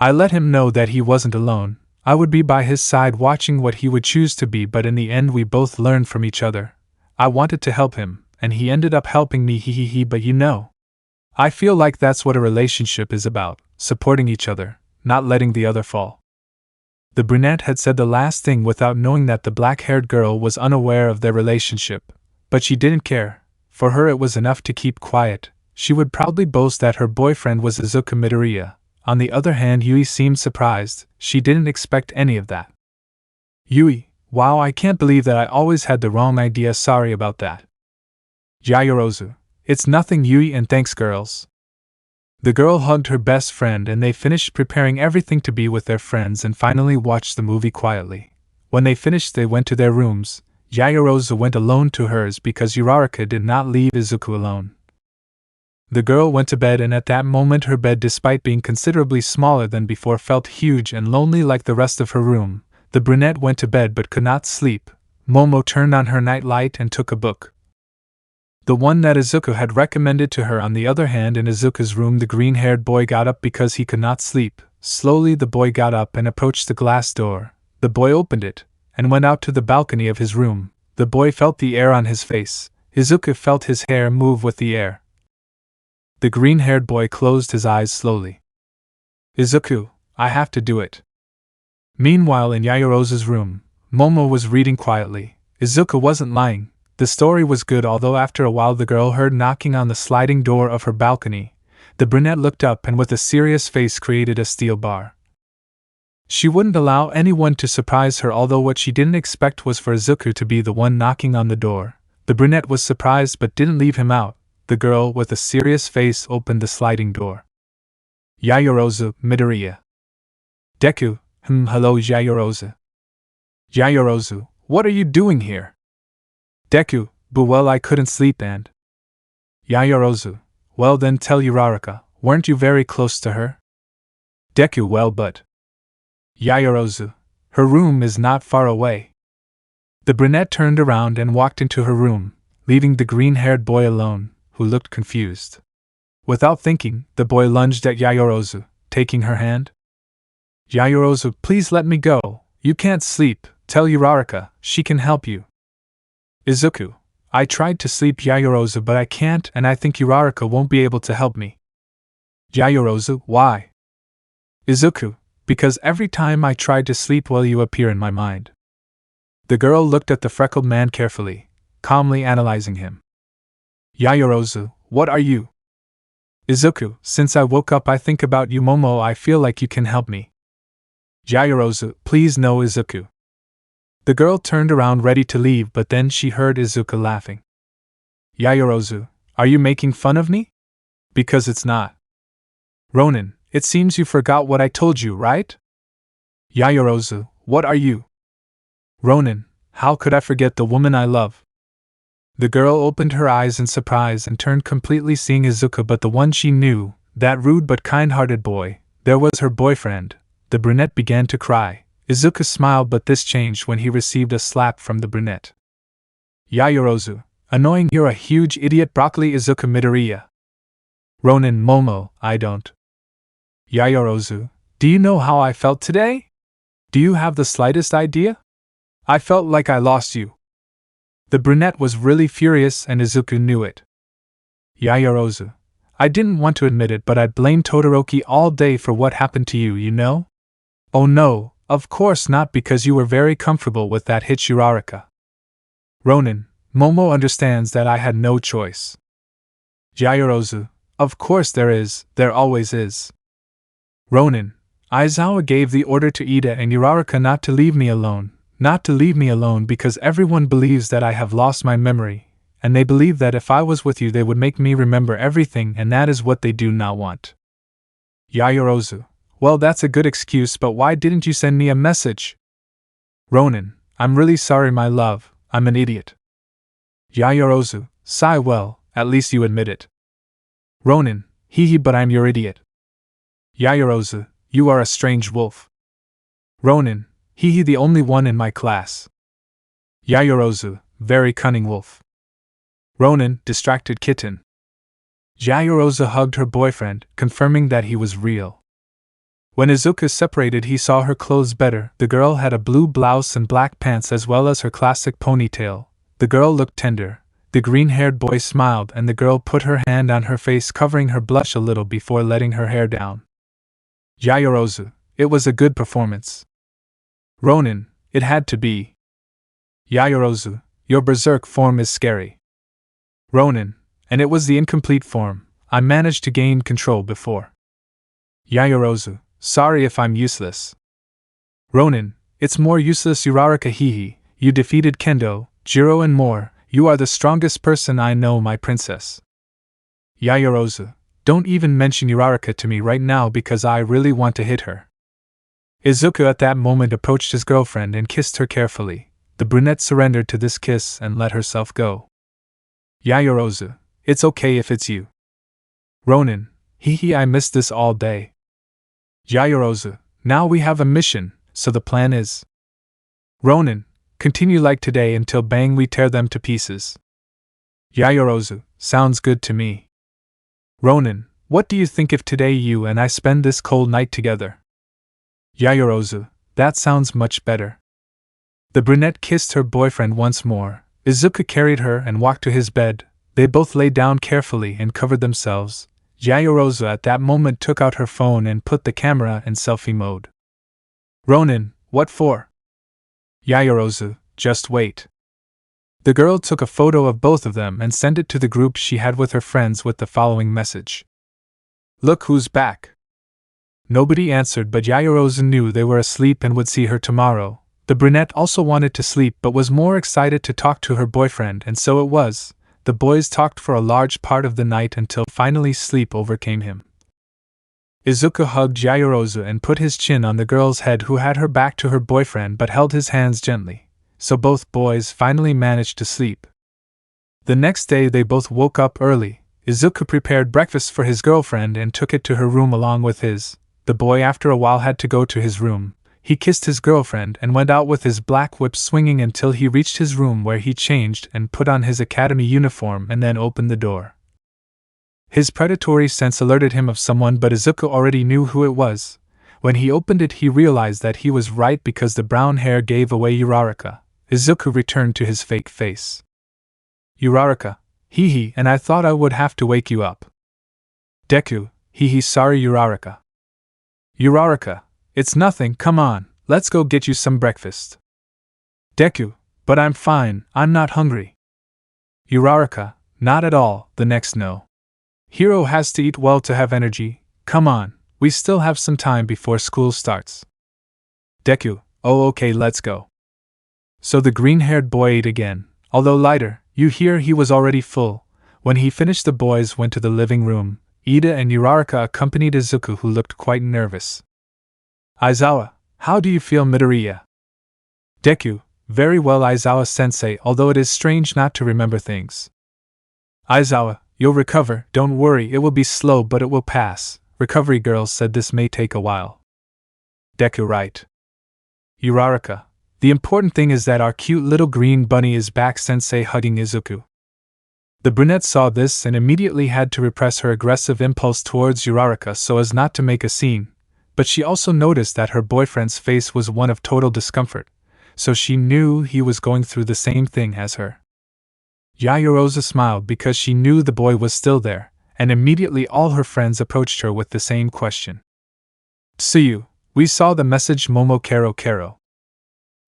I let him know that he wasn't alone. I would be by his side watching what he would choose to be, but in the end we both learned from each other. I wanted to help him, and he ended up helping me, but you know. I feel like that's what a relationship is about, supporting each other, not letting the other fall. The brunette had said the last thing without knowing that the black-haired girl was unaware of their relationship, but she didn't care. For her it was enough to keep quiet. She would proudly boast that her boyfriend was Izuku Midoriya. On the other hand, Yui seemed surprised. She didn't expect any of that. Yui, wow, I can't believe that I always had the wrong idea, sorry about that. Yaoyorozu, it's nothing Yui, and thanks girls. The girl hugged her best friend and they finished preparing everything to be with their friends and finally watched the movie quietly. When they finished they went to their rooms. Yaoyorozu went alone to hers because Uraraka did not leave Izuku alone. The girl went to bed, and at that moment her bed, despite being considerably smaller than before, felt huge and lonely like the rest of her room. The brunette went to bed but could not sleep. Momo turned on her night light and took a book. The one that Izuku had recommended to her. On the other hand, in Izuku's room the green-haired boy got up because he could not sleep. Slowly the boy got up and approached the glass door. The boy opened it, and went out to the balcony of his room. The boy felt the air on his face. Izuku felt his hair move with the air. The green-haired boy closed his eyes slowly. Izuku, I have to do it. Meanwhile in Yaoyorozu's room, Momo was reading quietly. Izuku wasn't lying. The story was good, although after a while the girl heard knocking on the sliding door of her balcony. The brunette looked up and with a serious face created a steel bar. She wouldn't allow anyone to surprise her, although what she didn't expect was for Izuku to be the one knocking on the door. The brunette was surprised but didn't leave him out. The girl with a serious face opened the sliding door. Yaoyorozu, Midoriya. Deku, hello Yaoyorozu. Yaoyorozu, what are you doing here? Deku, well I couldn't sleep and… Yaoyorozu, well then tell Uraraka, weren't you very close to her? Deku, well but… Yaoyorozu, her room is not far away. The brunette turned around and walked into her room, leaving the green-haired boy alone, who looked confused. Without thinking, the boy lunged at Yaoyorozu, taking her hand. Yaoyorozu, please let me go, you can't sleep, tell Uraraka, she can help you. Izuku, I tried to sleep Yaoyorozu but I can't, and I think Uraraka won't be able to help me. Yaoyorozu, why? Izuku, because every time I tried to sleep well you appear in my mind. The girl looked at the freckled man carefully, calmly analyzing him. Yaoyorozu, what are you? Izuku, since I woke up I think about you. Momo, I feel like you can help me. Yaoyorozu, please no Izuku. The girl turned around ready to leave, but then she heard Izuku laughing. Yaoyorozu, are you making fun of me? Because it's not. Ronin, it seems you forgot what I told you, right? Yaoyorozu, what are you? Ronin, how could I forget the woman I love? The girl opened her eyes in surprise and turned completely, seeing Izuku but the one she knew, that rude but kind-hearted boy. There was her boyfriend. The brunette began to cry. Izuku smiled, but this changed when he received a slap from the brunette. Yaoyorozu, annoying, you're a huge idiot. Broccoli. Izuku, Midoriya. Ronin, Momo, I don't. Yaoyorozu, do you know how I felt today? Do you have the slightest idea? I felt like I lost you. The brunette was really furious and Izuku knew it. Yaoyorozu, I didn't want to admit it, but I'd blamed Todoroki all day for what happened to you, you know? Oh no, of course not, because you were very comfortable with that hit, Uraraka. Ronin, Momo understands that I had no choice. Yaoyorozu, of course there always is. Ronin, Aizawa gave the order to Ida and Uraraka not to leave me alone. not to leave me alone because everyone believes that I have lost my memory, and they believe that if I was with you they would make me remember everything, and that is what they do not want. Yaoyorozu: Well, that's a good excuse, but why didn't you send me a message? Ronin: I'm really sorry, my love, I'm an idiot. Yaoyorozu: Sigh, well, at least you admit it. Ronin: Hee, but I'm your idiot. Yaoyorozu: You are a strange wolf. Ronin: Hee, the only one in my class. Yaoyorozu: Very cunning wolf. Ronin: Distracted kitten. Yaoyorozu hugged her boyfriend, confirming that he was real. When Izuku separated, he saw her clothes better. The girl had a blue blouse and black pants as well as her classic ponytail. The girl looked tender. The green-haired boy smiled and the girl put her hand on her face, covering her blush a little before letting her hair down. Yaoyorozu: It was a good performance. Ronin: It had to be. Yaoyorozu: Your berserk form is scary. Ronin: And it was the incomplete form. I managed to gain control before. Yaoyorozu: Sorry if I'm useless. Ronin: It's more useless, Uraraka. Hee. You defeated Kendo, Jiro and more. You are the strongest person I know, my princess. Yaoyorozu: Don't even mention Uraraka to me right now because I really want to hit her. Izuku at that moment approached his girlfriend and kissed her carefully. The brunette surrendered to this kiss and let herself go. Yaoyorozu: It's okay if it's you. Ronin: Hee, I missed this all day. Yaoyorozu: Now we have a mission, so the plan is. Ronin: Continue like today until bang we tear them to pieces. Yaoyorozu: Sounds good to me. Ronin: What do you think if today you and I spend this cold night together? Yaoyorozu: That sounds much better. The brunette kissed her boyfriend once more. Izuku carried her and walked to his bed. They both lay down carefully and covered themselves. Yaoyorozu at that moment took out her phone and put the camera in selfie mode. Ronin: What for? Yaoyorozu: Just wait. The girl took a photo of both of them and sent it to the group she had with her friends with the following message: Look who's back. Nobody answered, but Yaoyorozu knew they were asleep and would see her tomorrow. The brunette also wanted to sleep but was more excited to talk to her boyfriend, and so it was. The boys talked for a large part of the night until finally sleep overcame him. Izuku hugged Yaoyorozu and put his chin on the girl's head, who had her back to her boyfriend but held his hands gently, so both boys finally managed to sleep. The next day they both woke up early. Izuku prepared breakfast for his girlfriend and took it to her room along with his. The boy after a while had to go to his room. He kissed his girlfriend and went out with his black whip swinging until he reached his room, where he changed and put on his academy uniform and then opened the door. His predatory sense alerted him of someone, but Izuku already knew who it was. When he opened it he realized that he was right because the brown hair gave away Uraraka. Izuku returned to his fake face. Uraraka: Hee, and I thought I would have to wake you up. Deku: Hee, sorry Uraraka. Uraraka: It's nothing, come on, let's go get you some breakfast. Deku: But I'm fine, I'm not hungry. Uraraka: Not at all, the next no. Hero has to eat well to have energy, come on, we still have some time before school starts. Deku: Oh okay, let's go. So the green-haired boy ate again, although lighter. You hear he was already full. When he finished the boys went to the living room. Ida and Uraraka accompanied Izuku, who looked quite nervous. Aizawa: How do you feel, Midoriya? Deku: Very well, Aizawa-sensei, although it is strange not to remember things. Aizawa: You'll recover, don't worry, it will be slow but it will pass. Recovery girls said this may take a while. Deku: Right. Uraraka: The important thing is that our cute little green bunny is back, sensei, hugging Izuku. The brunette saw this and immediately had to repress her aggressive impulse towards Uraraka so as not to make a scene. But she also noticed that her boyfriend's face was one of total discomfort, so she knew he was going through the same thing as her. Yaoyorozu smiled because she knew the boy was still there, and immediately all her friends approached her with the same question. Tsuyu: We saw the message, Momo Kero Kero.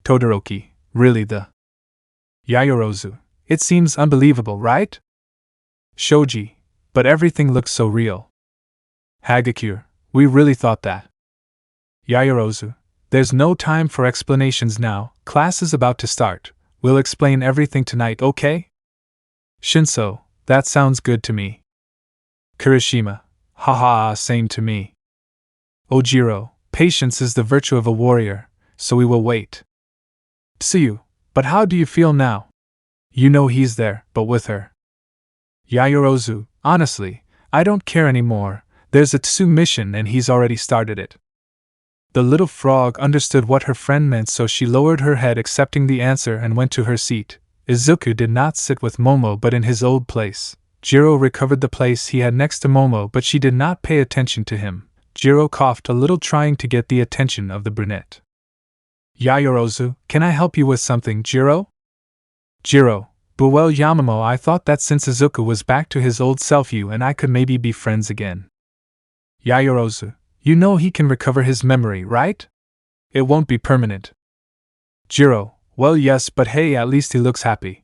Todoroki: Really the? Yaoyorozu: It seems unbelievable, right? Shoji: But everything looks so real. Hagakure: We really thought that. Yaoyorozu: There's no time for explanations now, class is about to start. We'll explain everything tonight, okay? Shinso, that sounds good to me. Kirishima, haha, same to me. Ojiro, patience is the virtue of a warrior, so we will wait. Tsuyu, but how do you feel now? You know he's there, but with her. Yaoyorozu, honestly, I don't care anymore, there's a Tsu mission and he's already started it. The little frog understood what her friend meant, so she lowered her head accepting the answer and went to her seat. Izuku did not sit with Momo but in his old place. Jiro recovered the place he had next to Momo, but she did not pay attention to him. Jiro coughed a little, trying to get the attention of the brunette. Yaoyorozu, can I help you with something, Jiro? Jiro, but well Yamamo, I thought that since Izuku was back to his old self you and I could maybe be friends again. Yaoyorozu, you know he can recover his memory, right? It won't be permanent. Jiro, well yes, but hey, at least he looks happy.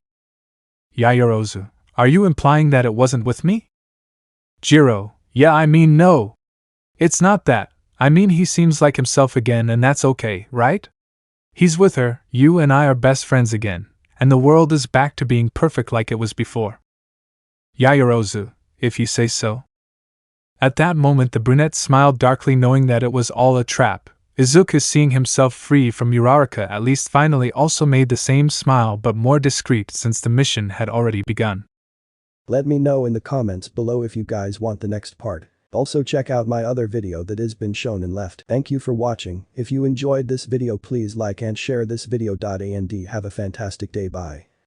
Yaoyorozu, are you implying that it wasn't with me? Jiro, yeah, I mean no. It's not that, I mean he seems like himself again and that's okay, right? He's with her, you and I are best friends again, and the world is back to being perfect like it was before. Yaoyorozu, if you say so. At that moment the brunette smiled darkly, knowing that it was all a trap. Izuku, seeing himself free from Uraraka, at least finally also made the same smile but more discreet since the mission had already begun. Let me know in the comments below if you guys want the next part. Also check out my other video that has been shown and left. Thank you for watching. If you enjoyed this video, please like and share this video. And have a fantastic day. Bye.